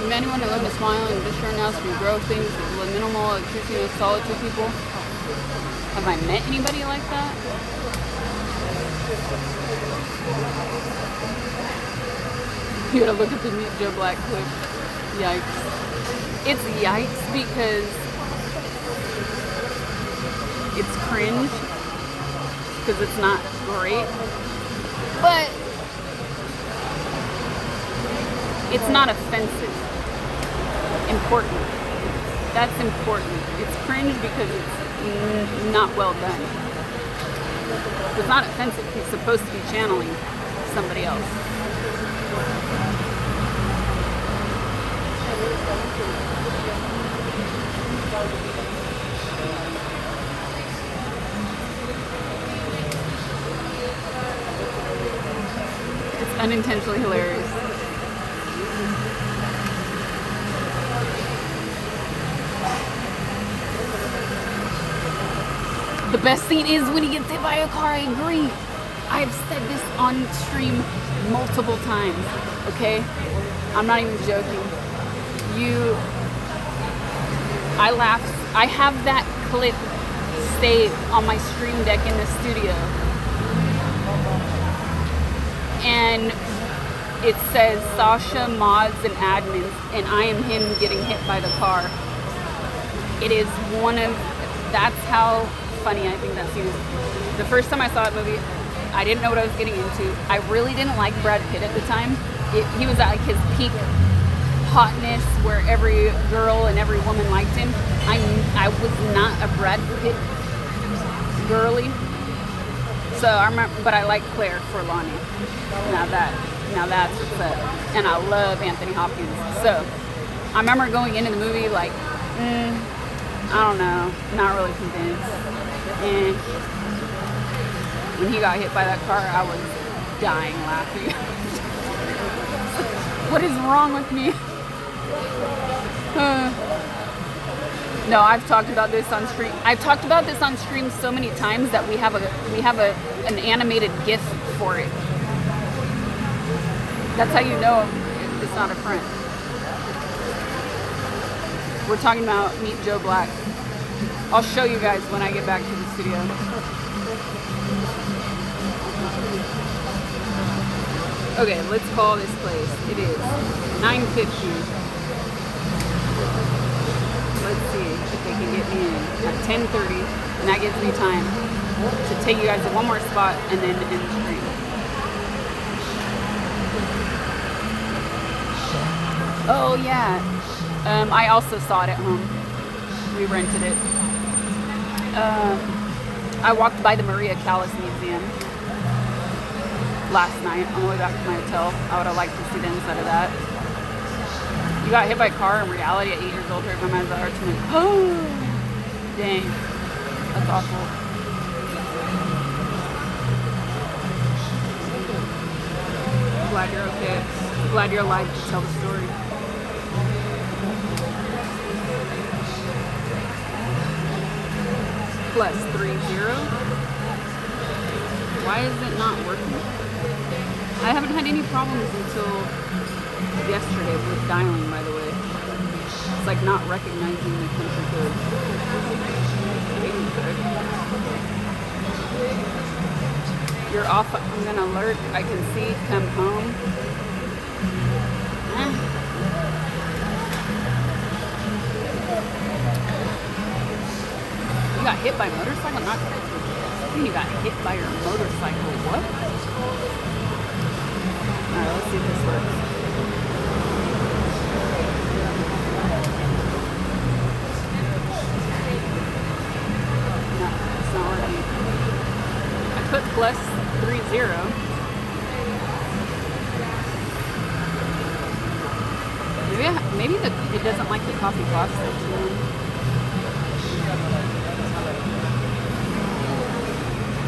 Anyone to live a smile and just turn out to grow things with minimal electricity and solitude people? Have I met anybody like that? You gotta look at the Meet Joe Black clip. Yikes. It's yikes because it's cringe. Because it's not great. But it's not offensive. Important. That's important. It's cringe because it's not well done. It's not offensive. He's supposed to be channeling somebody else. It's unintentionally hilarious. The best scene is when he gets hit by a car. I agree. I've said this on stream multiple times. Okay? I'm not even joking. I laugh. I have that clip saved on my stream deck in the studio. And it says Sasha, mods, and admins, and I am him getting hit by the car. It is that's how funny I think that scene is. The first time I saw that movie, I didn't know what I was getting into. I really didn't like Brad Pitt at the time. He was at like his peak hotness where every girl and every woman liked him. I was not a Brad Pitt girly. So I remember, but I like Claire Forlani. Now that's what's up. And I love Anthony Hopkins. So I remember going into the movie like, I don't know, not really convinced. And when he got hit by that car, I was dying laughing. What is wrong with me? No, I've talked about this on stream. I've talked about this on stream so many times that we have an animated GIF for it. That's how you know it's not a friend. We're talking about Meet Joe Black. I'll show you guys when I get back to the studio. Okay, let's call this place. It is 9:50. Let's see if they can get me in at 10:30, and that gives me time to take you guys to one more spot and then end the stream. Oh yeah, I also saw it at home. We rented it. I walked by the Maria Callas Museum last night on the way back to my hotel. I would have liked to see the inside of that. You got hit by a car in reality at 8 years old, hurt my mind's heart to me. Oh, dang. That's awful. Glad you're okay. Glad you're alive to tell the story. +30. Why is it not working? I haven't had any problems until yesterday with dialing, by the way. It's like not recognizing the country code. You're off. I'm gonna alert. I can see. Come home. You got hit by a motorcycle? Not you got hit by your motorcycle. What? Alright, let's see if this works. No, it's not working. I put +30. Maybe it doesn't like the coffee pasta too.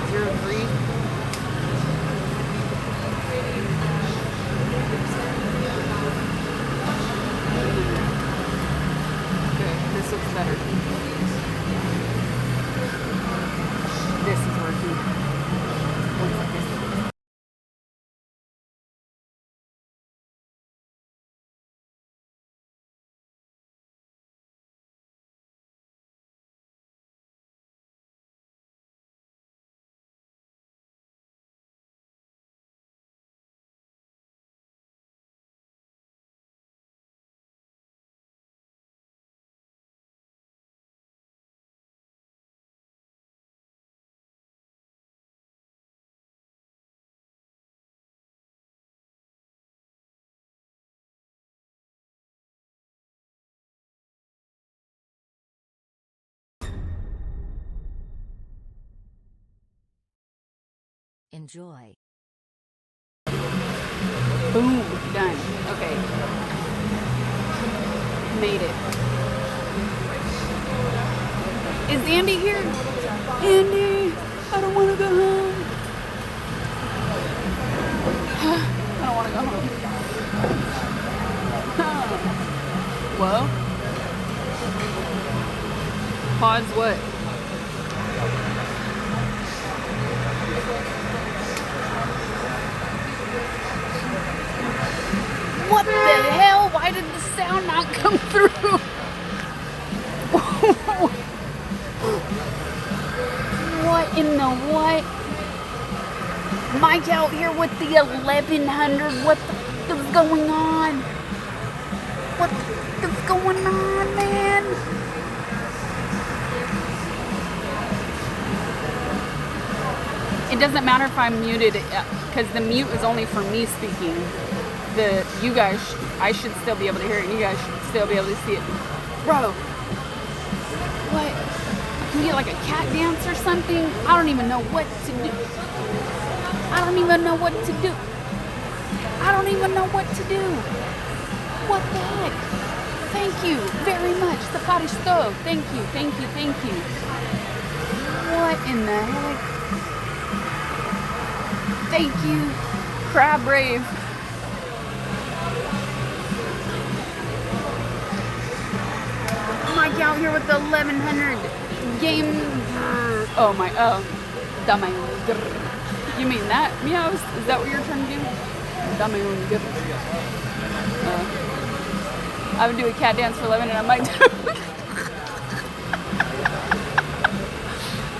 03. Okay, this looks better. This is working. Enjoy. Boom, done. Okay. Made it. Is Andy here? Andy, I don't want to go home. I don't want to go home. Whoa. Pause what? What the hell? Why did the sound not come through? What in the what? Mike out here with the 1100. What the? is going on? What is going on, man? It doesn't matter if I'm muted, because the mute is only for me speaking. You guys, I should still be able to hear it. You guys should still be able to see it. Bro, what? Can you get like a cat dance or something? I don't even know what to do. I don't even know what to do. I don't even know what to do. What the heck? Thank you very much. Sakaristo. Thank you, thank you, thank you. What in the heck? Thank you, Crab Brave. Mike out here with the 1100 game. Oh my, Dame. You mean that? Meows? Is that what you're trying to do? Dame. I would do a cat dance for 11 and I might do.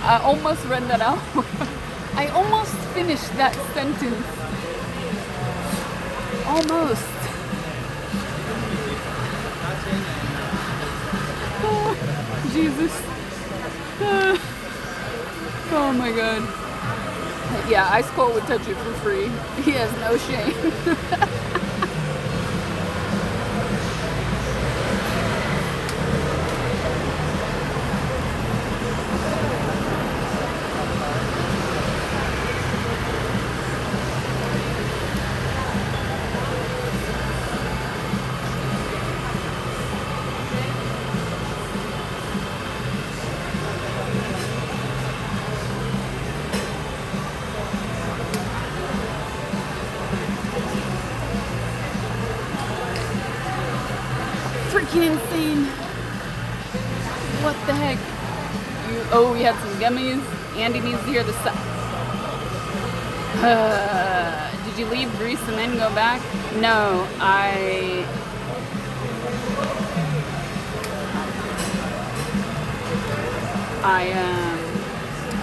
I almost read that out. I almost finished that sentence. Almost. Oh, Jesus. Oh my God. Yeah, Ice Cold would touch it for free. He has no shame. Insane. What the heck? We had some gummies. Andy needs to hear the did you leave Greece and then go back? No,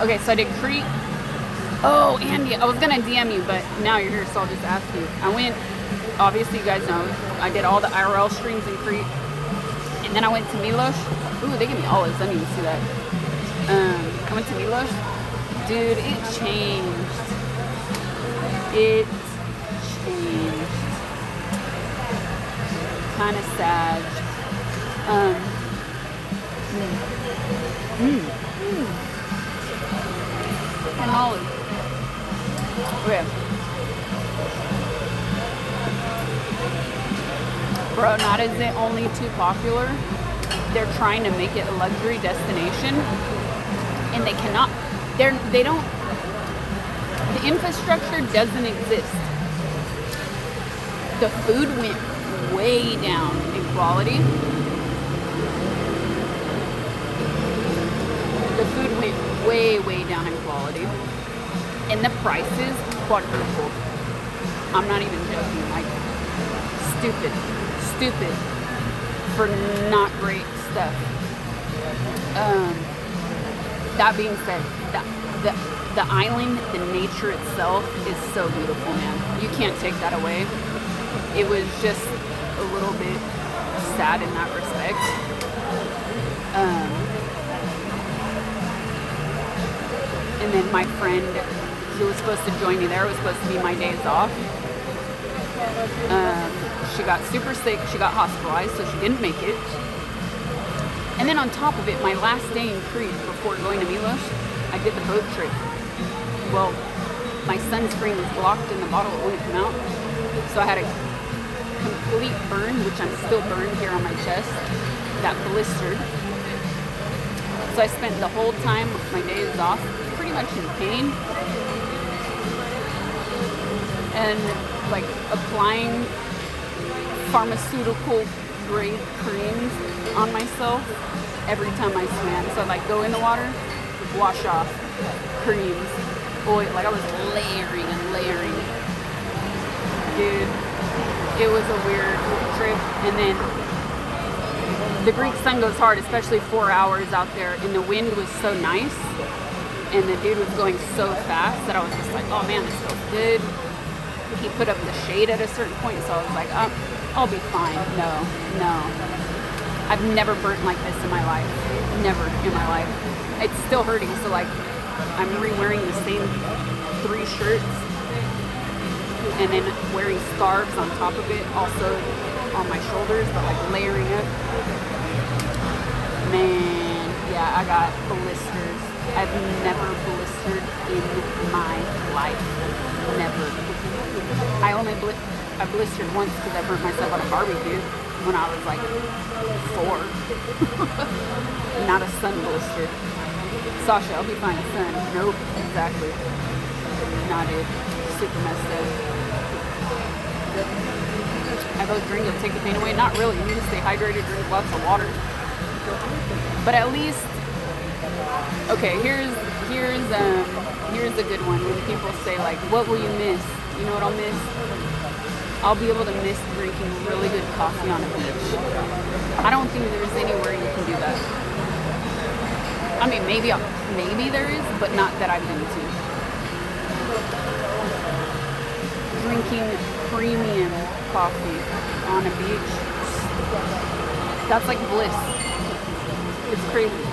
okay, so I did Crete. Oh, Andy, I was gonna DM you, but now you're here, so I'll just ask you. I went, obviously you guys know, I did all the IRL streams in Crete. And then I went to Milos. Ooh, they gave me olives. I didn't even see that. I went to Milos. Dude, it changed. It changed. Kind of sad. And olives. Okay. Bro, not is it only too popular. They're trying to make it a luxury destination, and they cannot. They don't. The infrastructure doesn't exist. The food went way down in quality. The food went way down in quality, and the prices quadrupled. I'm not even joking. Like, stupid for not great stuff. That being said, the island, the nature itself is so beautiful, man. You can't take that away. It was just a little bit sad in that respect. And then my friend who was supposed to join me there was supposed to be my days off. She got super sick, she got hospitalized, so she didn't make it. And then on top of it, my last day in Crete before going to Milos, I did the boat trip. Well, my sunscreen was blocked in the bottle, it wouldn't come out. So I had a complete burn, which I'm still burned here on my chest, that blistered. So I spent the whole time, my days off, pretty much in pain. And like applying pharmaceutical grade creams on myself every time I swam. So like go in the water, wash off, creams, oil, like I was layering and layering. Dude, it was a weird trip. And then the Greek sun goes hard, especially 4 hours out there, and the wind was so nice, and the dude was going so fast that I was just like, oh man, this feels good. he put up the shade at a certain point, so I was like, oh, I'll be fine. No. I've never burnt like this in my life. Never in my life. It's still hurting, so like I'm re-wearing the same 3 shirts and then wearing scarves on top of it, also on my shoulders, but like layering it. Man, yeah, I got blisters. I've never blistered in my life. Never. I blistered once because I burnt myself on a barbecue when I was like 4. Not a sun blister. Sasha, I'll be fine, sun. Nope, exactly. Not it. Super messed up. I go drink, it'll take the pain away. Not really. You need to stay hydrated, drink lots of water. But at least, okay, here's a good one. When people say like, what will you miss? You know what I'll miss? I'll be able to miss drinking really good coffee on a beach. I don't think there's anywhere you can do that. I mean, maybe there is, but not that I've been to. Drinking premium coffee on a beach, that's like bliss. It's crazy.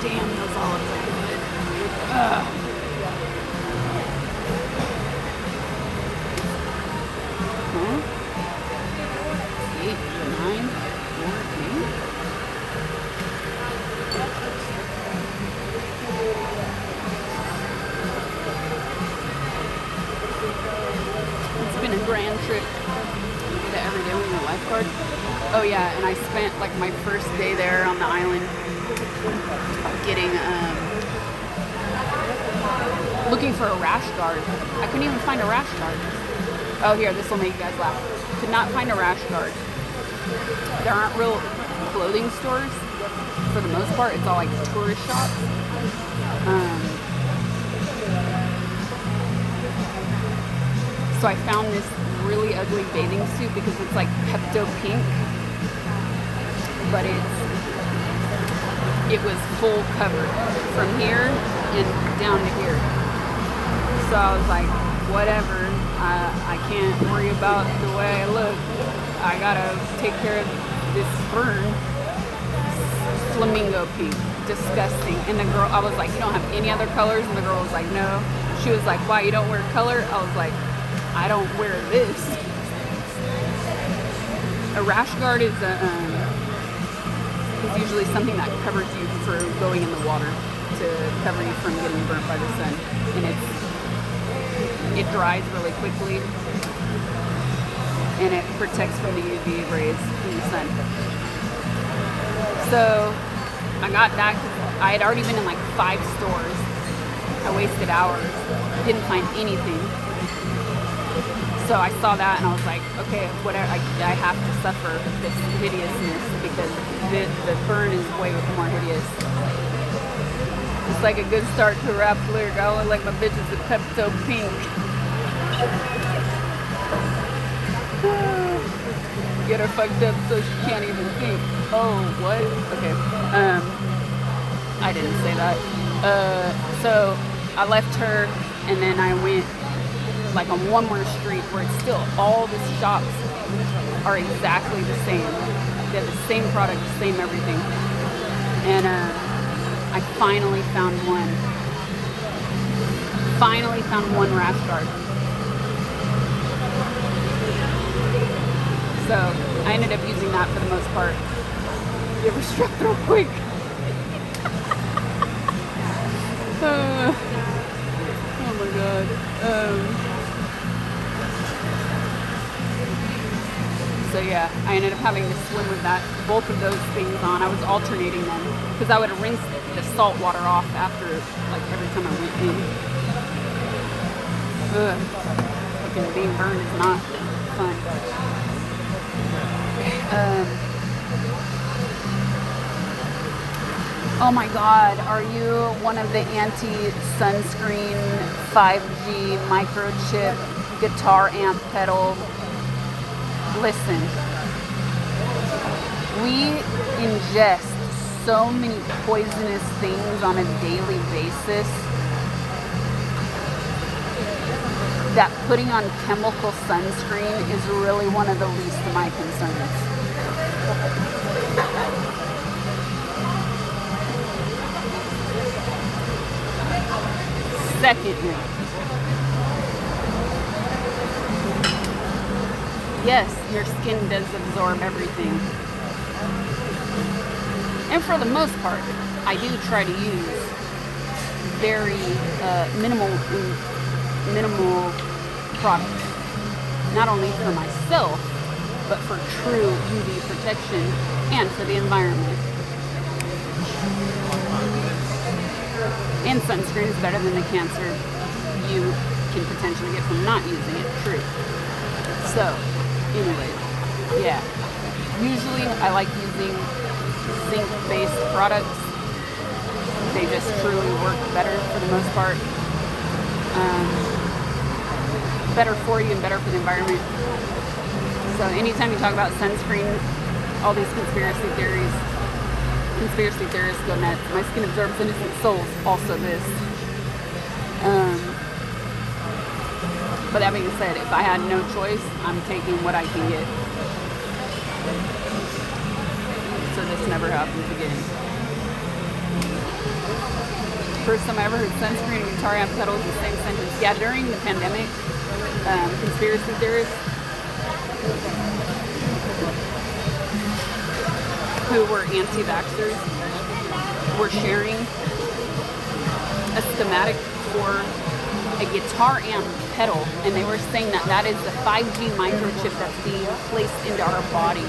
Damn, those olives are good. Ugh. Huh? 8, 9, 14. It's been a grand trip. You do that every day when you're a lifeguard. Oh yeah, and I spent like my first day there on the island getting looking for a rash guard. I couldn't even find a rash guard. Oh, here, this will make you guys laugh. Could not find a rash guard. There aren't real clothing stores for the most part. It's all like tourist shops. So I found this really ugly bathing suit because it's like Pepto pink, but it was full cover from here and down to here. So I was like, whatever, I can't worry about the way I look. I gotta take care of this burn. Flamingo pink, disgusting. And the girl, I was like, you don't have any other colors? And the girl was like, no. She was like, why, you don't wear color? I was like, I don't wear this. A rash guard is usually something that covers you for going in the water to cover you from getting burnt by the sun. And it dries really quickly and it protects from the UV rays from the sun. So I got that. I had already been in like 5 stores. I wasted hours, didn't find anything. So I saw that and I was like, okay, whatever. I have to suffer this hideousness because the burn is way more hideous. It's like a good start to a rap lyric. I look like my bitches with Pepto pink. Get her fucked up so she can't even think. Oh, what? Okay. I didn't say that. So I left her and then I went like on one more street where it's still all the shops are exactly the same. They have the same product, the same everything. And I finally found one. Finally found one rash guard. So I ended up using that for the most part. You ever strep real quick? Oh my god. So yeah, I ended up having to swim with both of those things on. I was alternating them because I would rinse the salt water off after, like every time I went in. Fucking being burned is not fun. Oh my God, are you one of the anti-sunscreen 5G microchip guitar amp pedal? Listen, we ingest so many poisonous things on a daily basis that putting on chemical sunscreen is really one of the least of my concerns. Secondly, yes, your skin does absorb everything. And for the most part, I do try to use very minimal products. Not only for myself, but for true UV protection and for the environment. And sunscreen is better than the cancer you can potentially get from not using it. True. So, anyway, yeah. Usually I like using zinc-based products. They just truly work better for the most part. Better for you and better for the environment. So anytime you talk about sunscreen, all these conspiracy theorists go nuts. My skin absorbs innocent souls, also this. But that being said, if I had no choice, I'm taking what I can get. So this never happens again. First time I ever heard sunscreen and guitar amp pedals in the same sentence. Yeah, during the pandemic, conspiracy theorists who were anti-vaxxers were sharing a schematic for a guitar amp pedal, and they were saying that that is the 5G microchip that's being placed into our bodies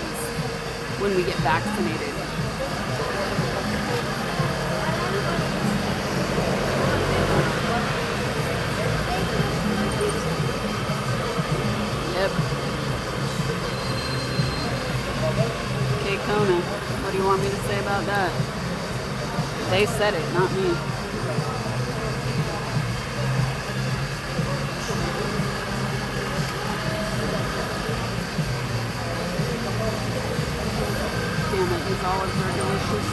when we get vaccinated. Yep. Okay, Kona, what do you want me to say about that? They said it, not me. Damn it, these olives are delicious.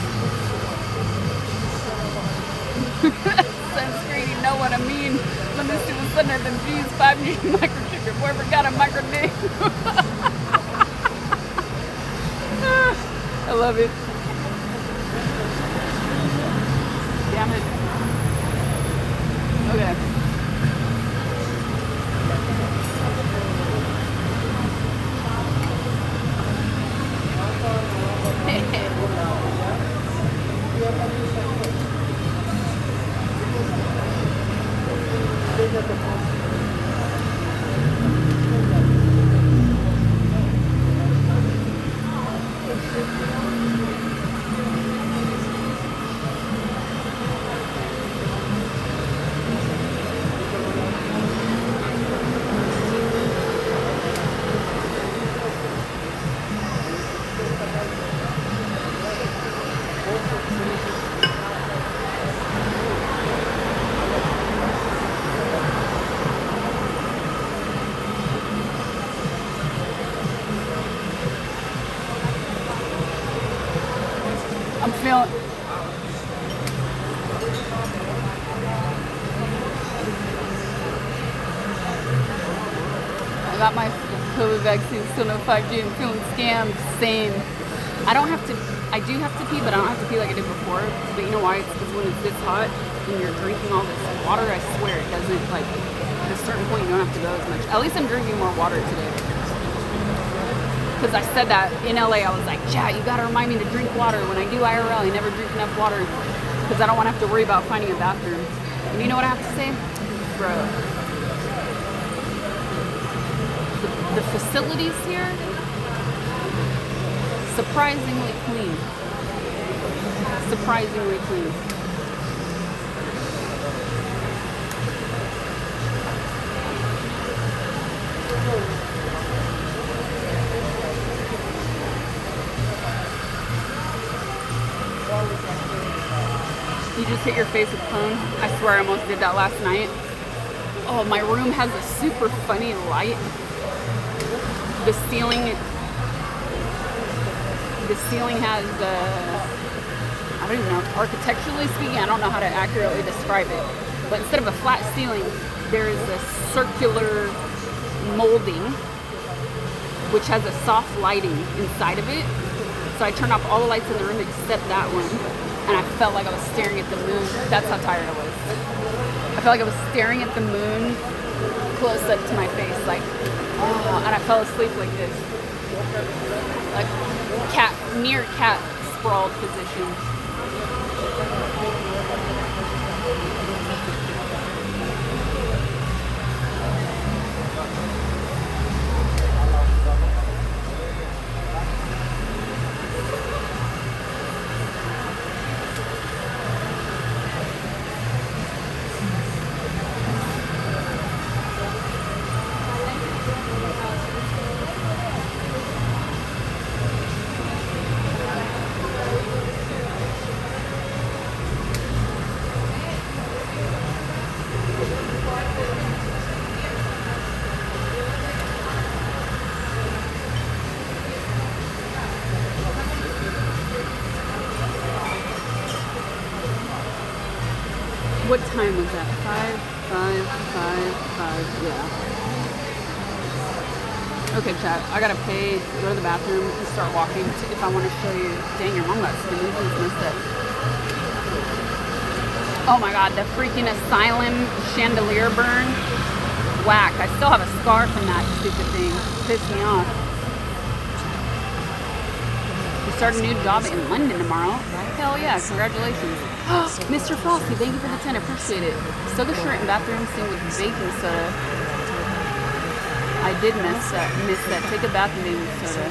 Sunscreen, you know what I mean. Let me see what's under the G's 5G microchip. Your boy forgot a micro dick. I love it. Damn it. Okay. I'm feeling. I got my COVID vaccine, still no 5G. I'm feeling scammed. Same. I do have to pee, but I don't have to pee like I did before. But you know why? It's because when it's this hot and you're drinking all this water, I swear it doesn't, like, at a certain point you don't have to go as much. At least I'm drinking more water today. Because I said that in LA, I was like, chat, you gotta remind me to drink water. When I do IRL, I never drink enough water because I don't want to have to worry about finding a bathroom. And you know what I have to say? Bro, the facilities here, surprisingly clean. Surprisingly clean. You just hit your face with phone. I swear I almost did that last night. Oh, my room has a super funny light. The ceiling has I don't even know, architecturally speaking, I don't know how to accurately describe it. But instead of a flat ceiling, there is a circular molding which has a soft lighting inside of it. So I turned off all the lights in the room except that one, and I felt like I was staring at the moon. That's how tired I was. I felt like I was staring at the moon close up to my face, like, oh, and I fell asleep like this, like near cat sprawled position. What time was that? 5, yeah. Okay, chat. I gotta pay, go to the bathroom, and start walking if I want to show you. Dang, your mom got skinny. Missed it. Oh my god, the freaking asylum chandelier burn. Whack. I still have a scar from that stupid thing. Pissed me off. We start a new job in London tomorrow. Hell yeah, congratulations. Mr. Frosty, thank you for the 10, appreciate it. Soak a shirt in bathroom sink with baking soda. I did miss that. Take a bath in baking soda.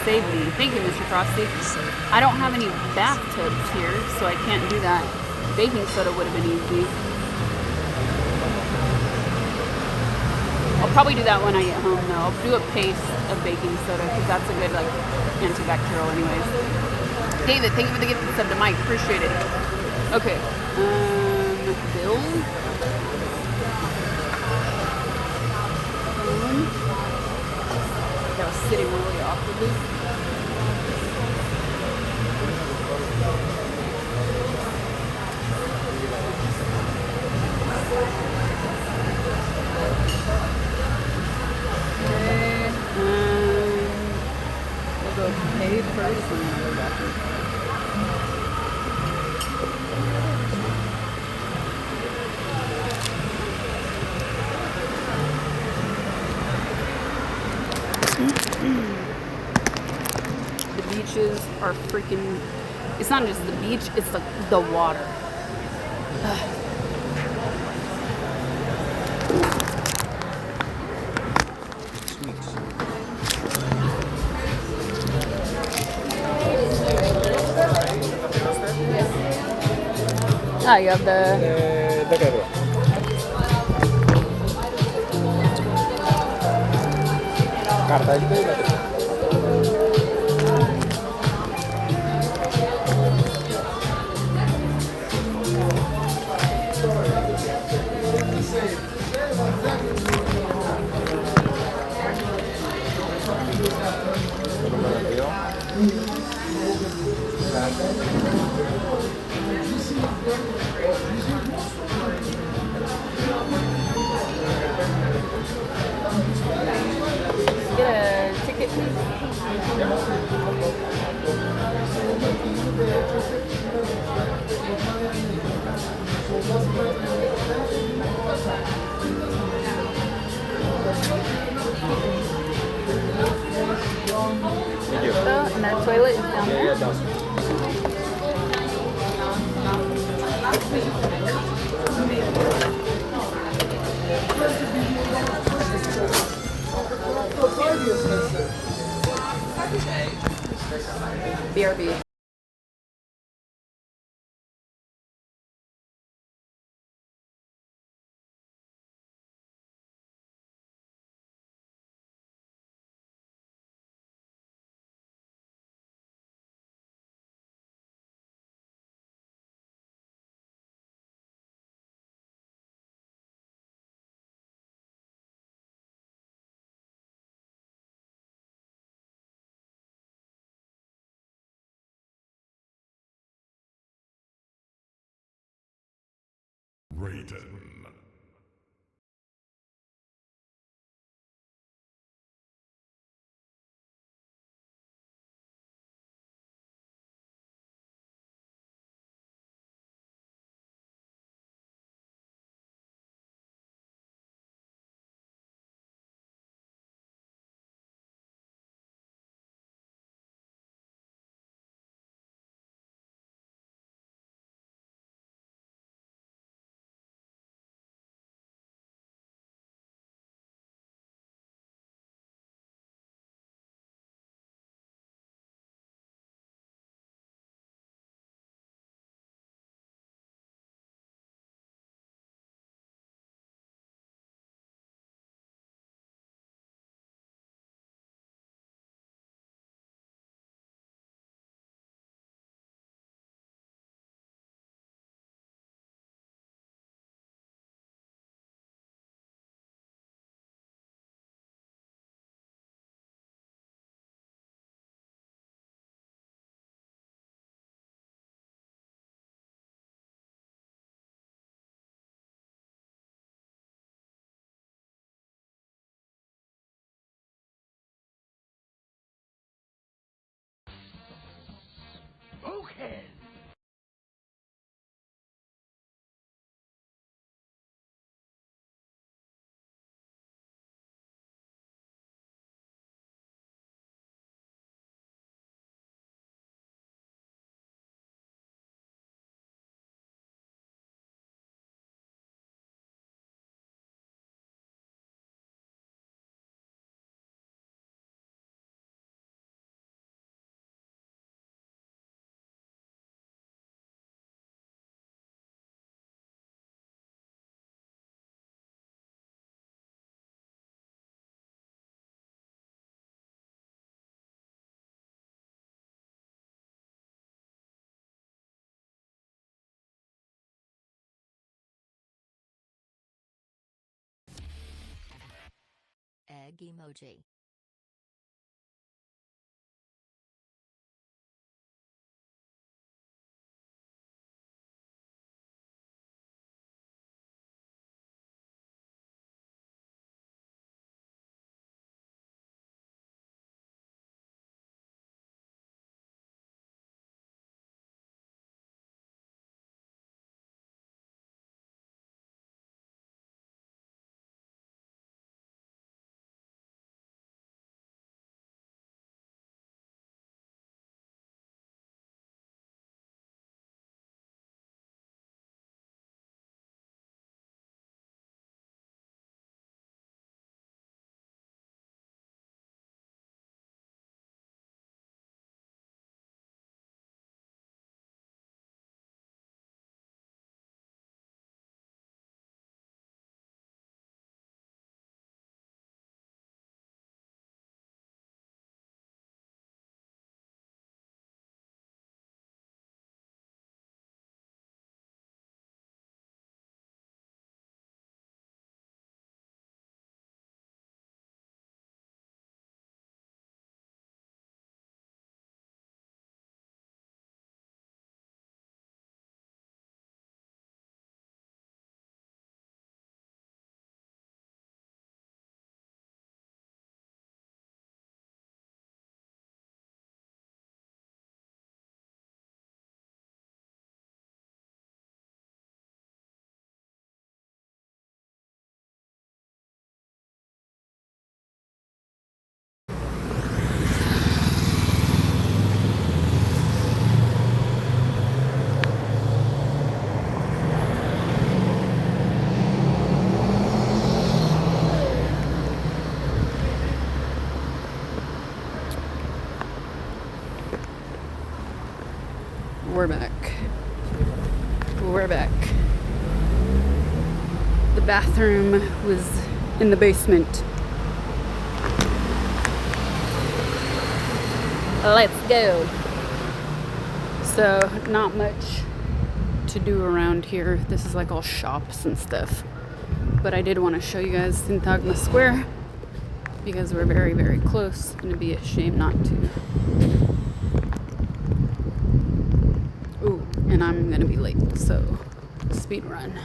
Save me. Thank you, Mr. Frosty. I don't have any bathtubs here, so I can't do that. Baking soda would have been easy. I'll probably do that when I get home, though. I'll do a paste of baking soda, because that's a good, like, antibacterial anyways. David, thank you for the gift sub to Mike. Appreciate it. Okay. Bill? That was sitting really awkwardly. Okay. We'll go pay first and then go back. The beaches are freaking, it's not just the beach, it's like the water. Ah, you have the Carta este. Get a ticket, please. Thank you. And that toilet is down there. Yeah, down. BRB. Raiden. Okay. Egg emoji. We're back. We're back. The bathroom was in the basement. Let's go. So, not much to do around here. This is like all shops and stuff. But I did want to show you guys Syntagma Square because we're very, very close. It'd be a shame not to. Ooh, and I'm gonna be late, so Speed run.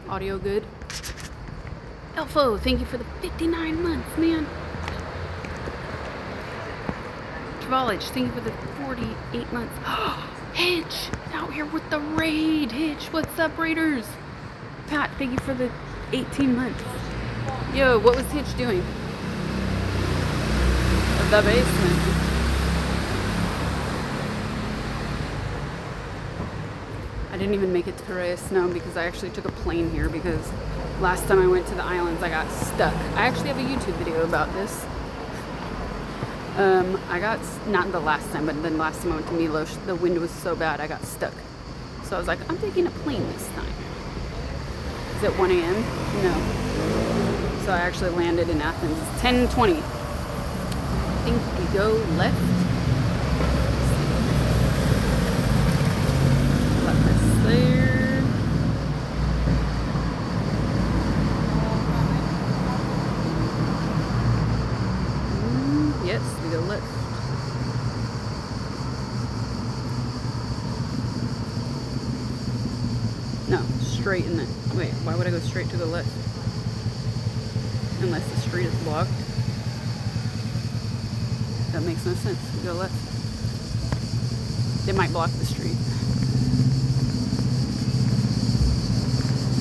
Audio good. Elfo, thank you for the 59 months, man. Travolage, thank you for the 48 months. Hitch, out here with the raid. Hitch, what's up, Raiders? Pat, thank you for the 18 months. Yo, what was Hitch doing? The basement. I didn't even make it to Reyes Snow because I actually took a plane here because last time I went to the islands I got stuck. I actually have a YouTube video about this. I got, not the last time, but then last time I went to Milos, the wind was so bad I got stuck. So I was like, I'm taking a plane this time. Is it 1 a.m.? No. So I actually landed in Athens. It's 10:20. I think we go left. Left is there. Yes, we go left. No, straight in the... Wait, why would I go straight to the left? Unless the street is blocked. That makes no sense. We go left. They might block the street.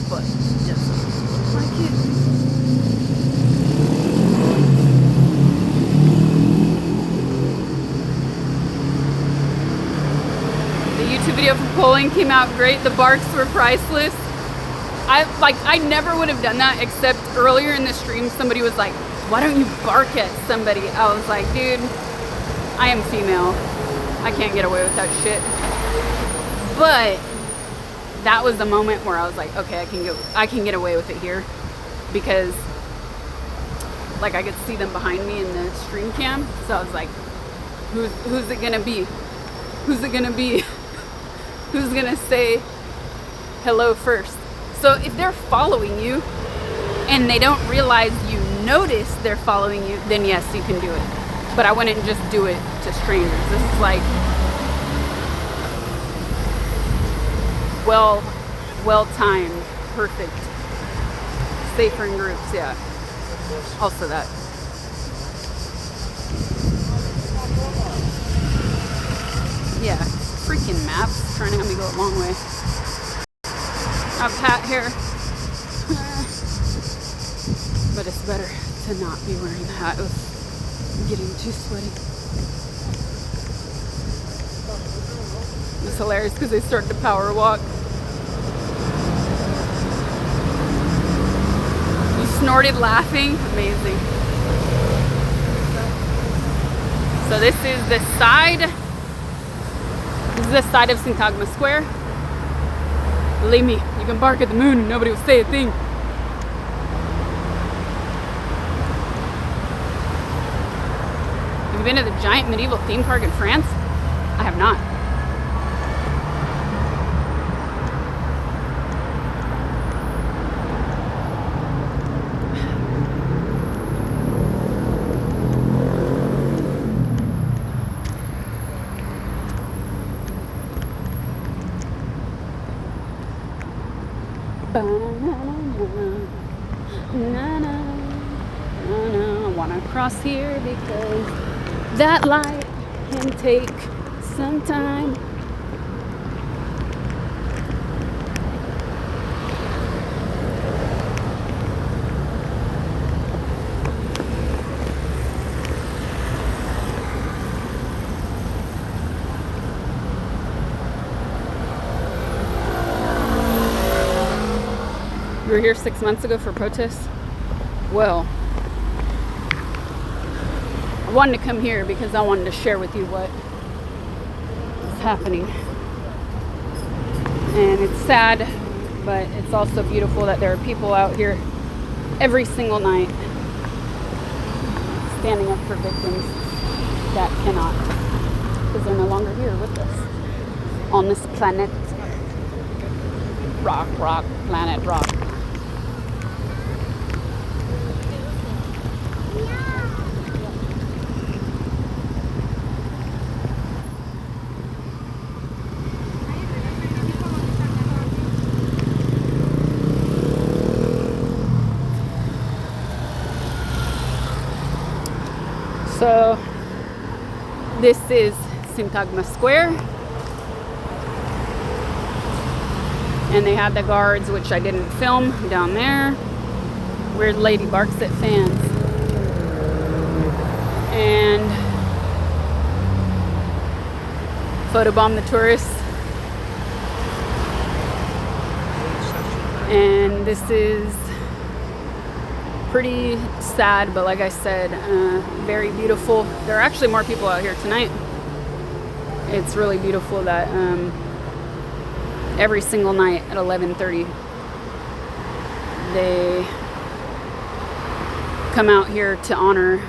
But, doesn't look like it. YouTube video for polling came out great. The barks were priceless. I never would have done that except earlier in the stream somebody was like, why don't you bark at somebody? I was like, dude, I am female. I can't get away with that shit. But that was the moment where I was like, okay, I can get away with it here because like I could see them behind me in the stream cam. So I was like, who's it gonna be? Who's it gonna be? Who's gonna say hello first? So if they're following you and they don't realize you notice they're following you, then yes, you can do it. But I wouldn't just do it to strangers. This is like well-timed, perfect. Safer in groups, yeah. Also that. Yeah, freaking maps trying to have me go a long way. I have hat hair. But it's better to not be wearing the hat. It was getting too sweaty. It's hilarious because they started to power walk. You snorted laughing. Amazing. So this is the side. This is the side of Syntagma Square. Believe me, you can bark at the moon and nobody will say a thing. Have you been to the giant medieval theme park in France? I have not. I want to cross here because that light can take some time. You were here 6 months ago for protests? Well, I wanted to come here because I wanted to share with you what is happening. And it's sad, but it's also beautiful that there are people out here every single night standing up for victims that cannot, because they're no longer here with us on this planet. Rock, planet, rock. So this is Syntagma Square. And they had the guards, which I didn't film, down there. Weird lady barks at fans. And photobomb the tourists. And this is pretty sad, but like I said, very beautiful. There are actually more people out here tonight. It's really beautiful that every single night at 11:30 they come out here to honor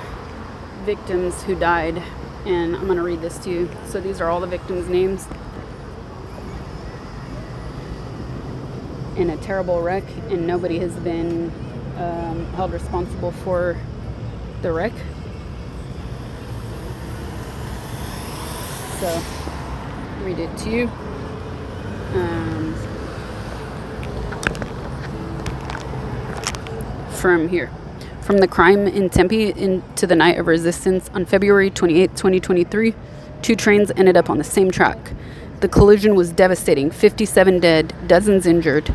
victims who died. And I'm gonna read this to you. So these are all the victims' names in a terrible wreck, and nobody has been held responsible for the wreck. So read it to you. From here. From the crime in Tempe into the night of resistance on February 28, 2023, 2 trains ended up on the same track. The collision was devastating, 57 dead, dozens injured.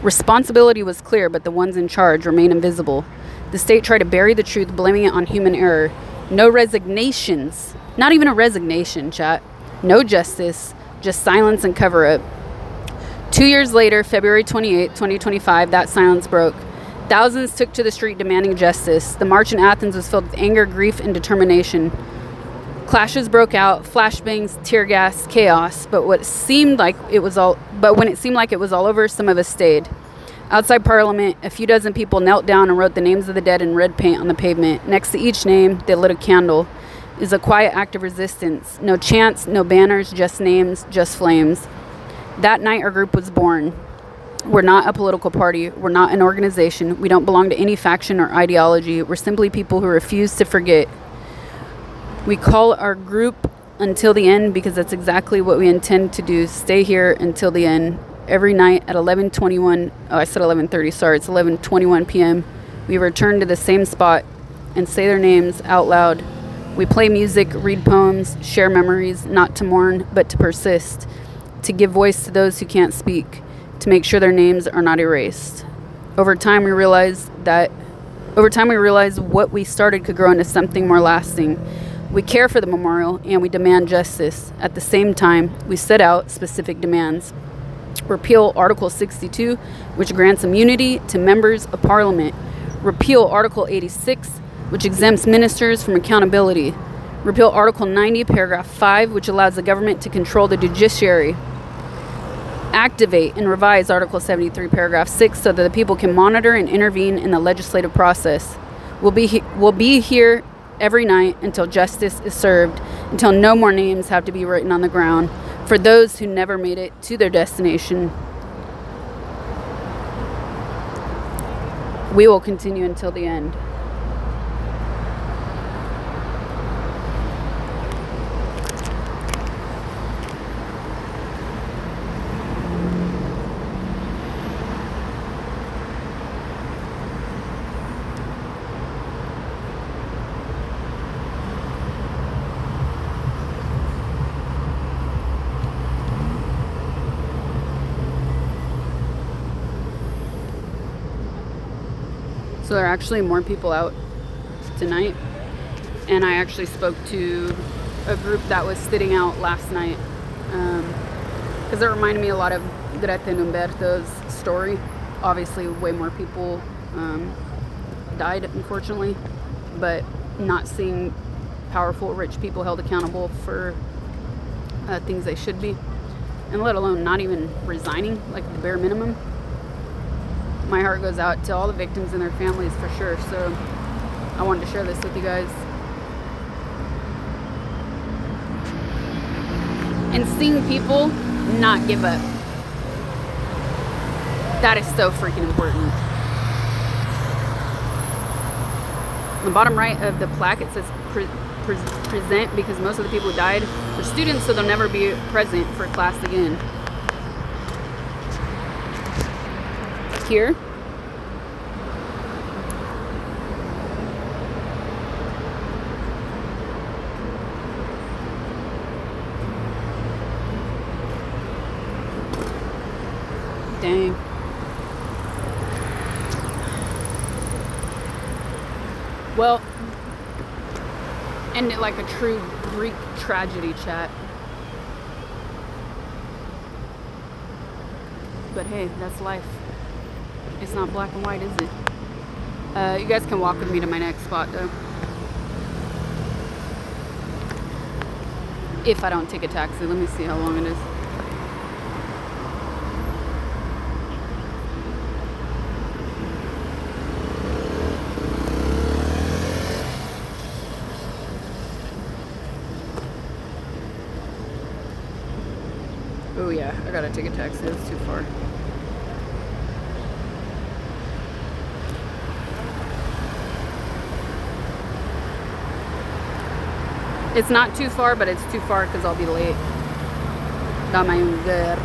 Responsibility was clear, but the ones in charge remain invisible. The state tried to bury the truth, blaming it on human error. No resignations. Not even a resignation, chat. No justice, just silence and cover-up. 2 years later, February 28, 2025, that silence broke. Thousands took to the street demanding justice. The march in Athens was filled with anger, grief, and determination. Clashes broke out, flashbangs, tear gas, chaos. But when it seemed like it was all over, some of us stayed. Outside Parliament, a few dozen people knelt down and wrote the names of the dead in red paint on the pavement. Next to each name, they lit a candle. It was a quiet act of resistance. No chants, no banners, just names, just flames. That night, our group was born. We're not a political party. We're not an organization. We don't belong to any faction or ideology. We're simply people who refuse to forget. We call our group Until the End because that's exactly what we intend to do. Stay here until the end. Every night at 11:21, I said 11:30, sorry, it's 11:21 p.m. We return to the same spot and say their names out loud. We play music, read poems, share memories, not to mourn, but to persist, to give voice to those who can't speak, to make sure their names are not erased. Over time, we realized what we started could grow into something more lasting. We care for the memorial and we demand justice. At the same time, we set out specific demands. Repeal Article 62, which grants immunity to members of Parliament. Repeal Article 86, which exempts ministers from accountability. Repeal Article 90, Paragraph 5, which allows the government to control the judiciary. Activate and revise Article 73, Paragraph 6, so that the people can monitor and intervene in the legislative process. We'll be here every night until justice is served, until no more names have to be written on the ground for those who never made it to their destination. We will continue until the end. So there are actually more people out tonight, and I actually spoke to a group that was sitting out last night because it reminded me a lot of Greta and Umberto's story. Obviously way more people died, unfortunately, but not seeing powerful rich people held accountable for things they should be, and let alone not even resigning, like the bare minimum. My heart goes out to all the victims and their families for sure. So I wanted to share this with you guys. And seeing people not give up. That is so freaking important. On the bottom right of the plaque, it says present, because most of the people who died were students, so they'll never be present for class again. Here, Dang. Well, end it like a true Greek tragedy chat. But hey, that's life. It's not black and white, is it? You guys can walk with me to my next spot, though. If I don't take a taxi. Let me see how long it is. Oh yeah, I gotta take a taxi. It's too far. It's not too far, but it's too far because I'll be late. Dama yung girl.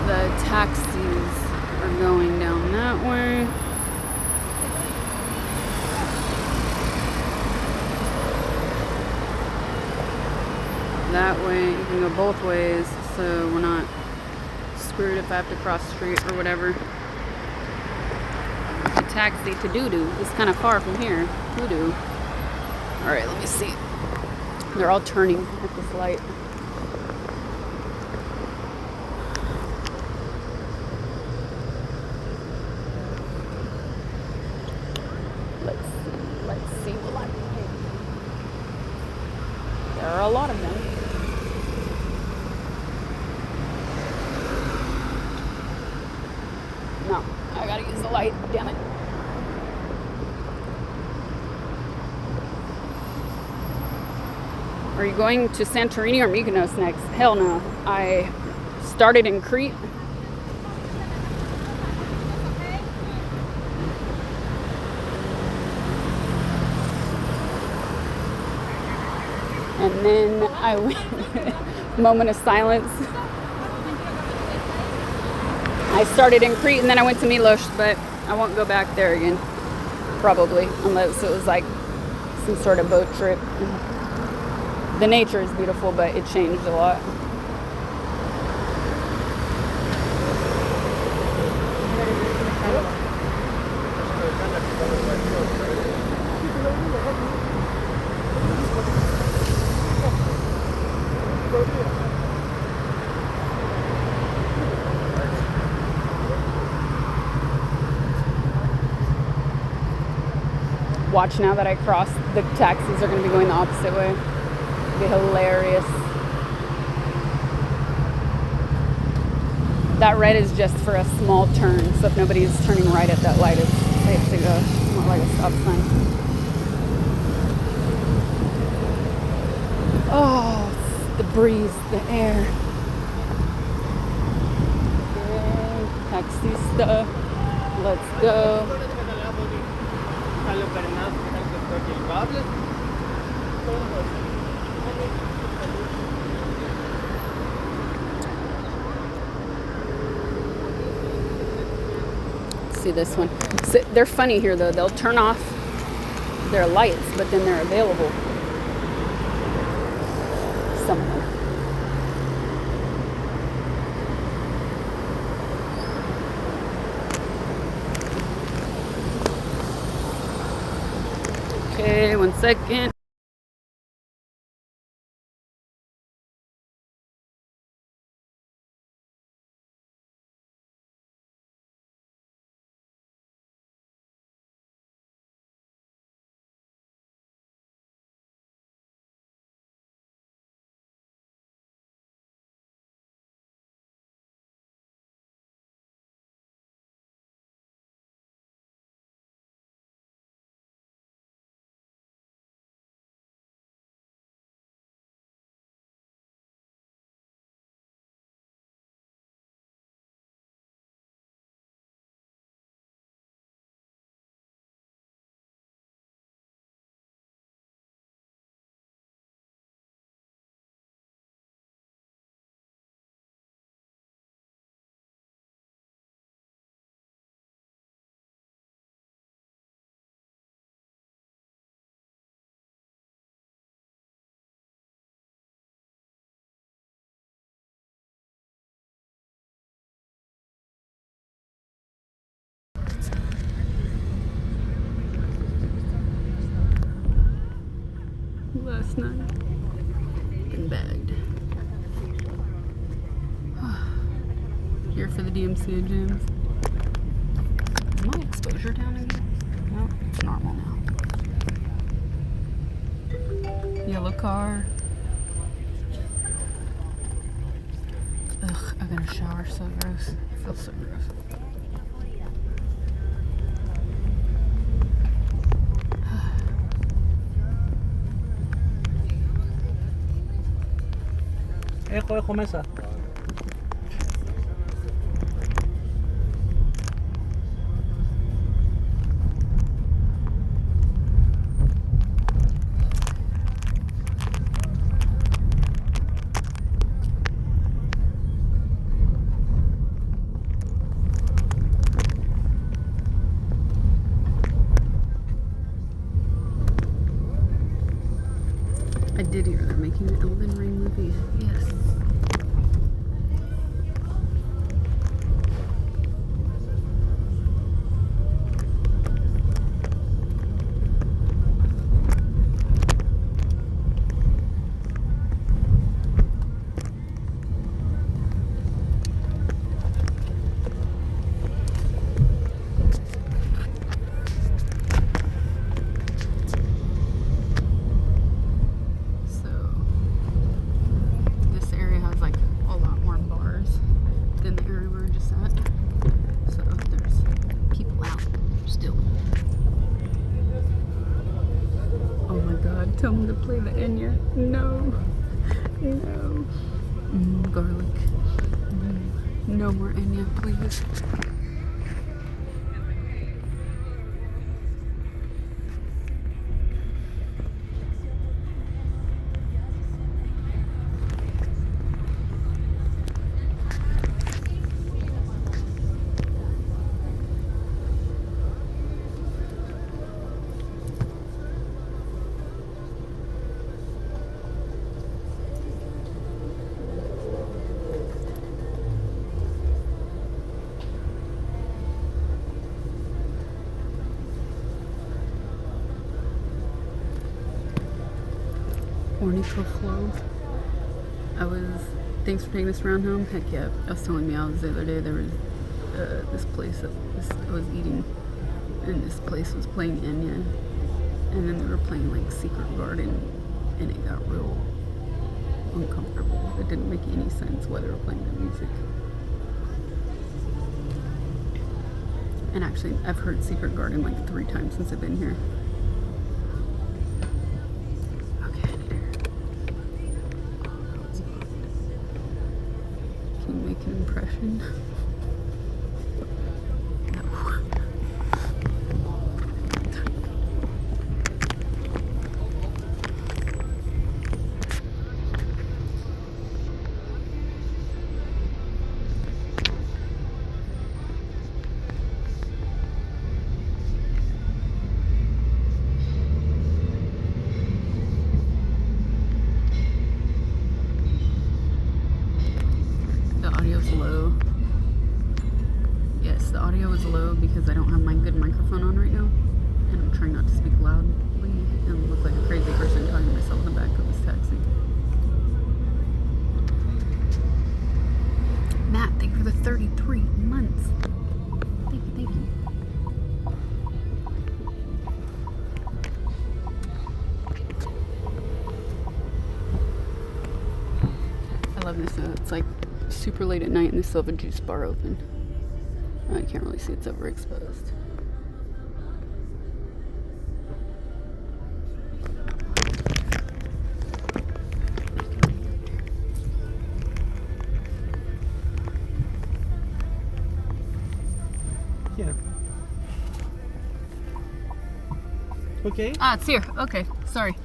The taxis are going down that way. That way, you can go both ways, so we're not screwed if I have to cross the street or whatever. The taxi to doo-doo is kind of far from here. Doo-doo. Alright, let me see. They're all turning at this light. Let's see what I can hit. There are a lot of them. No, I gotta use the light, damn it. Are you going to Santorini or Mykonos next? Hell no. I started in Crete. And then I went, moment of silence. I started in Crete and then I went to Milos, but I won't go back there again, probably, unless it was like some sort of boat trip. The nature is beautiful, but it changed a lot. Watch now that I cross, the taxis are going to be going the opposite way. It'll be hilarious. That red is just for a small turn, so if nobody's turning right at that light, it's safe to go. Not like a stop sign. Oh, the breeze, the air. Okay, taxista. Let's go. See this one. So they're funny here though. They'll turn off their lights, but then they're available. Some of them. Okay, 1 second. last night. Been bagged. Here for the DMC jams. Is my exposure down again? No, it's normal now. Yellow car. Ugh, I gotta shower, so gross. It feels so gross. Έχω μέσα. I did hear they're making an Elden Ring movie. Yes. Tell me to play the Enya. No. No. Garlic. No more Enya, please. Flow. Thanks for taking this round home. Heck yeah. I was telling Meows the other day there was this place that I was eating, and this place was playing Enya, and then they were playing like Secret Garden, and it got real uncomfortable. It didn't make any sense why they were playing that music. And actually, I've heard Secret Garden like 3 times since I've been here. Impression. The audio's low. Yes, the audio is low because I don't have my good microphone on right now, and I'm trying not to speak loudly and look like a crazy person talking to myself in the back of this taxi. Matt, thank you for the 33 months. Thank you, thank you. I love this. It's like super late at night and they still have a juice bar open. I can't really see, it's overexposed. Yeah. Okay. Ah, it's here. Okay, sorry.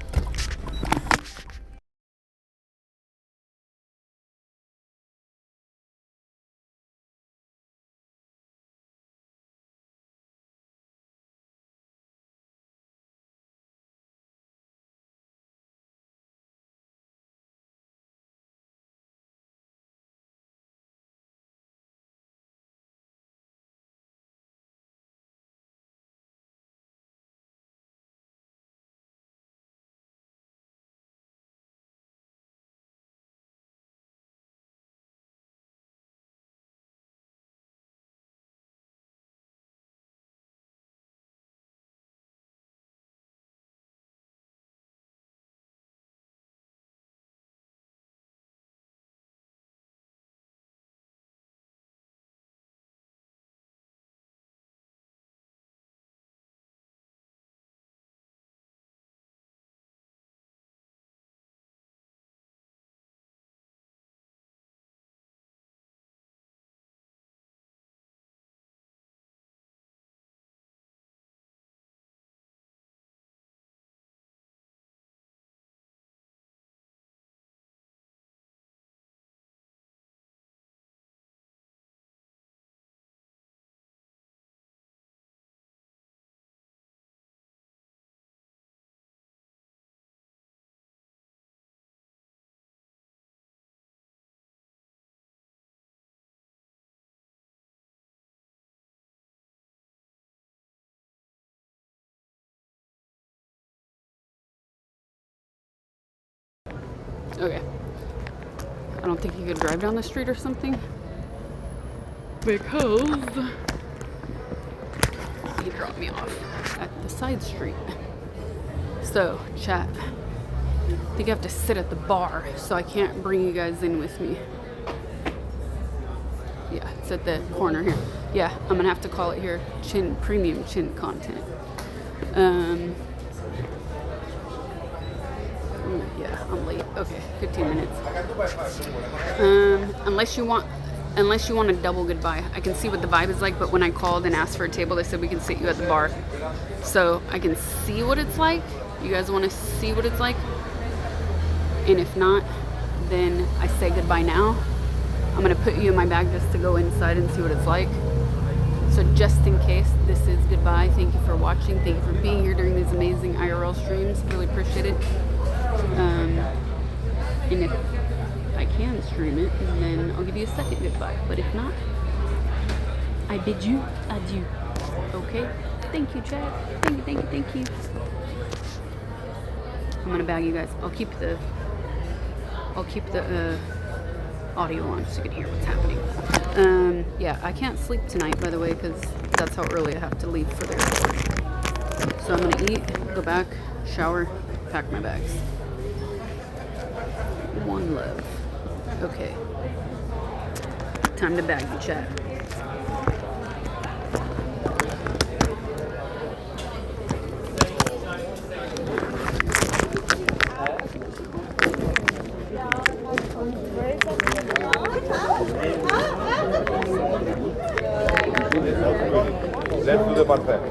Okay. I don't think you could drive down the street or something. Because he dropped me off at the side street. So, chat. I think I have to sit at the bar, so I can't bring you guys in with me. Yeah, it's at the corner here. Yeah, I'm gonna have to call it here premium chin content. Yeah, I'm late. Okay, 15 minutes. Unless you want a double goodbye. I can see what the vibe is like, but when I called and asked for a table, they said we can sit you at the bar. So I can see what it's like. You guys want to see what it's like? And if not, then I say goodbye now. I'm gonna put you in my bag just to go inside and see what it's like. So just in case, this is goodbye. Thank you for watching. Thank you for being here during these amazing IRL streams. Really appreciate it. And if I can stream it, then I'll give you a second goodbye. But if not, I bid you adieu. Okay? Thank you, Chad. Thank you, thank you, thank you. I'm gonna bag you guys. I'll keep the audio on so you can hear what's happening. Yeah, I can't sleep tonight, by the way, because that's how early I have to leave for the airport. So I'm gonna eat, go back, shower, pack my bags. One love. Okay. Time to bag the chat. Let's do the parfait.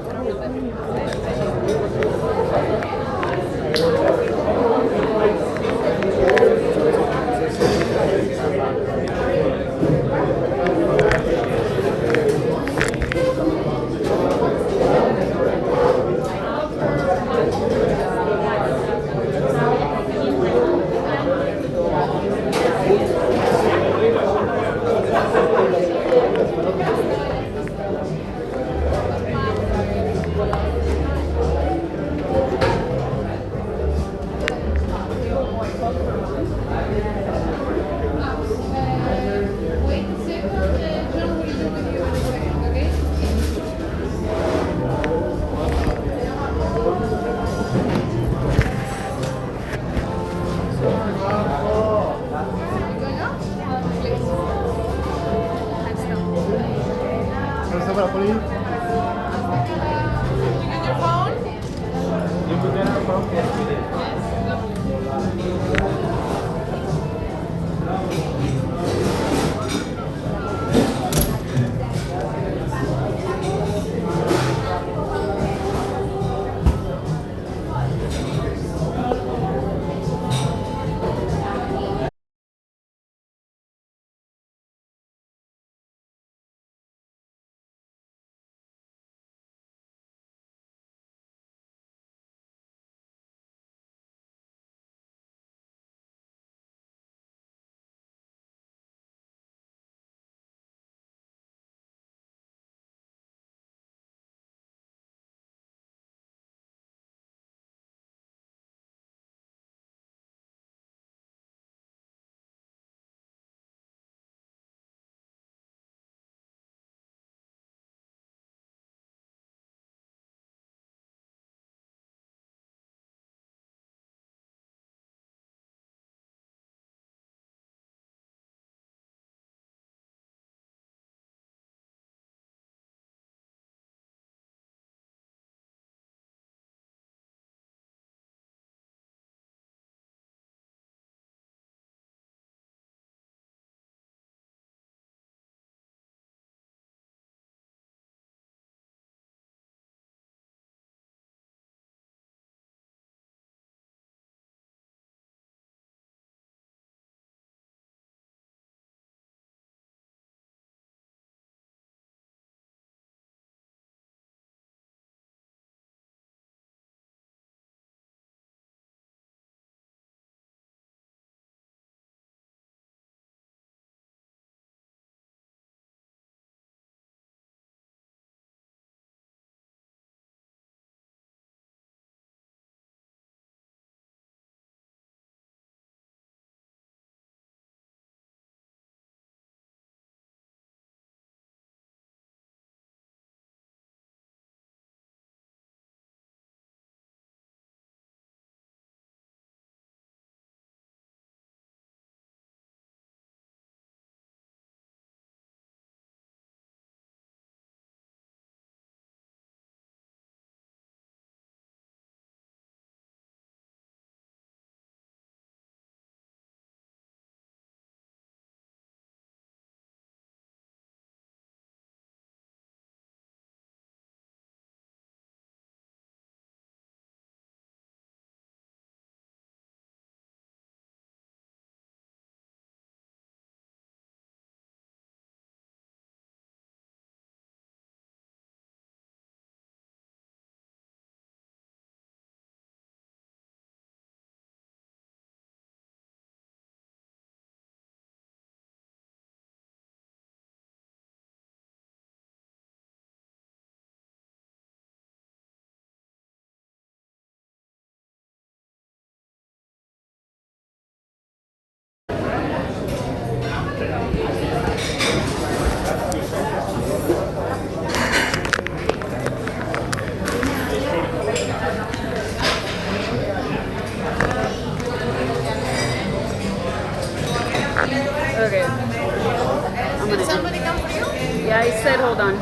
said, hold on.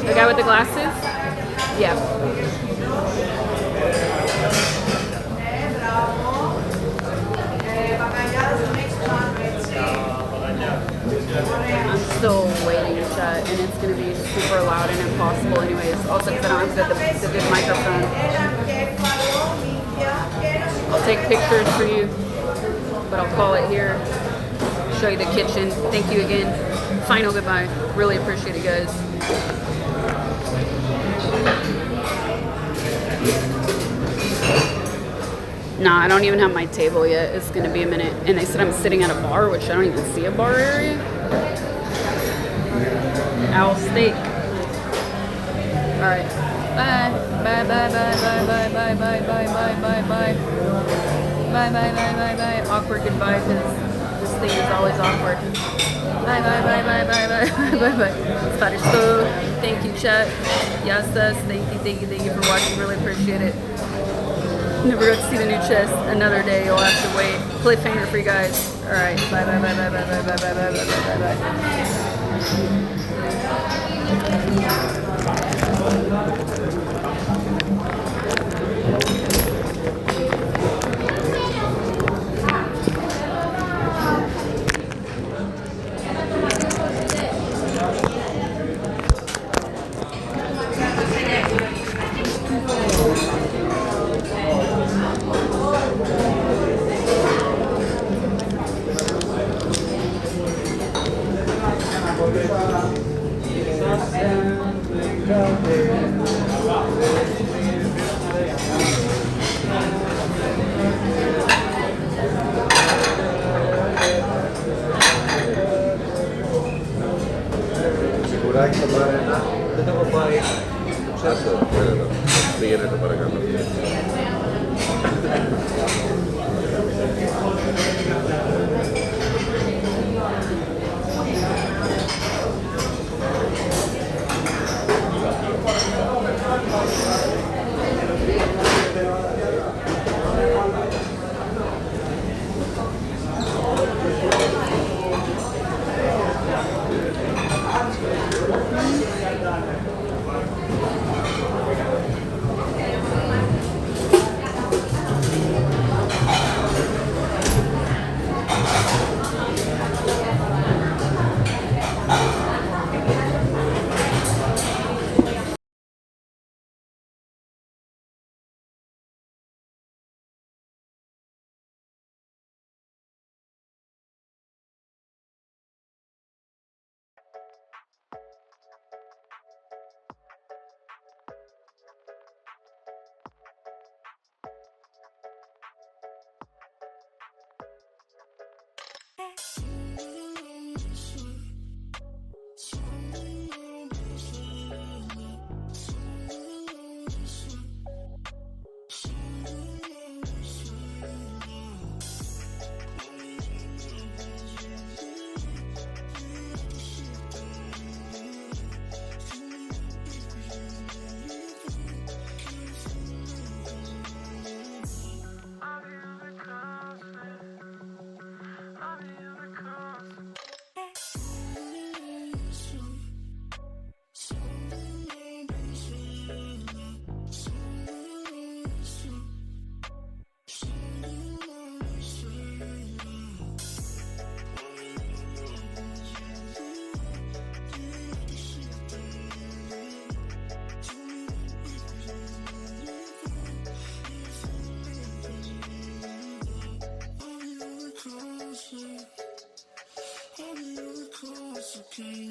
The guy with the glasses? Yeah. I'm still waiting, chat, and it's going to be super loud and impossible anyways. Also because I don't have the good microphone. I'll take pictures for you, but I'll call it here. Show you the kitchen. Thank you again. Final goodbye. Really appreciate it, guys. Nah, I don't even have my table yet. It's gonna be a minute. And they said I'm sitting at a bar, which I don't even see a bar area. Owl steak. Alright. Bye. Bye, bye, bye, bye, bye, bye, bye, bye, bye, bye, bye. Bye, bye, bye, bye, bye. Awkward goodbye, because this thing is always awkward. Bye, bye, bye, bye, bye, bye, bye, bye. Spanish. Thank you, chat. Yes, thank you for watching. Really appreciate it. Never got to see the new chest. Another day, you'll have to wait. Cliffhanger for you guys. Alright, bye, bye, bye, bye, bye, bye, bye, bye, bye, bye, bye, Okay.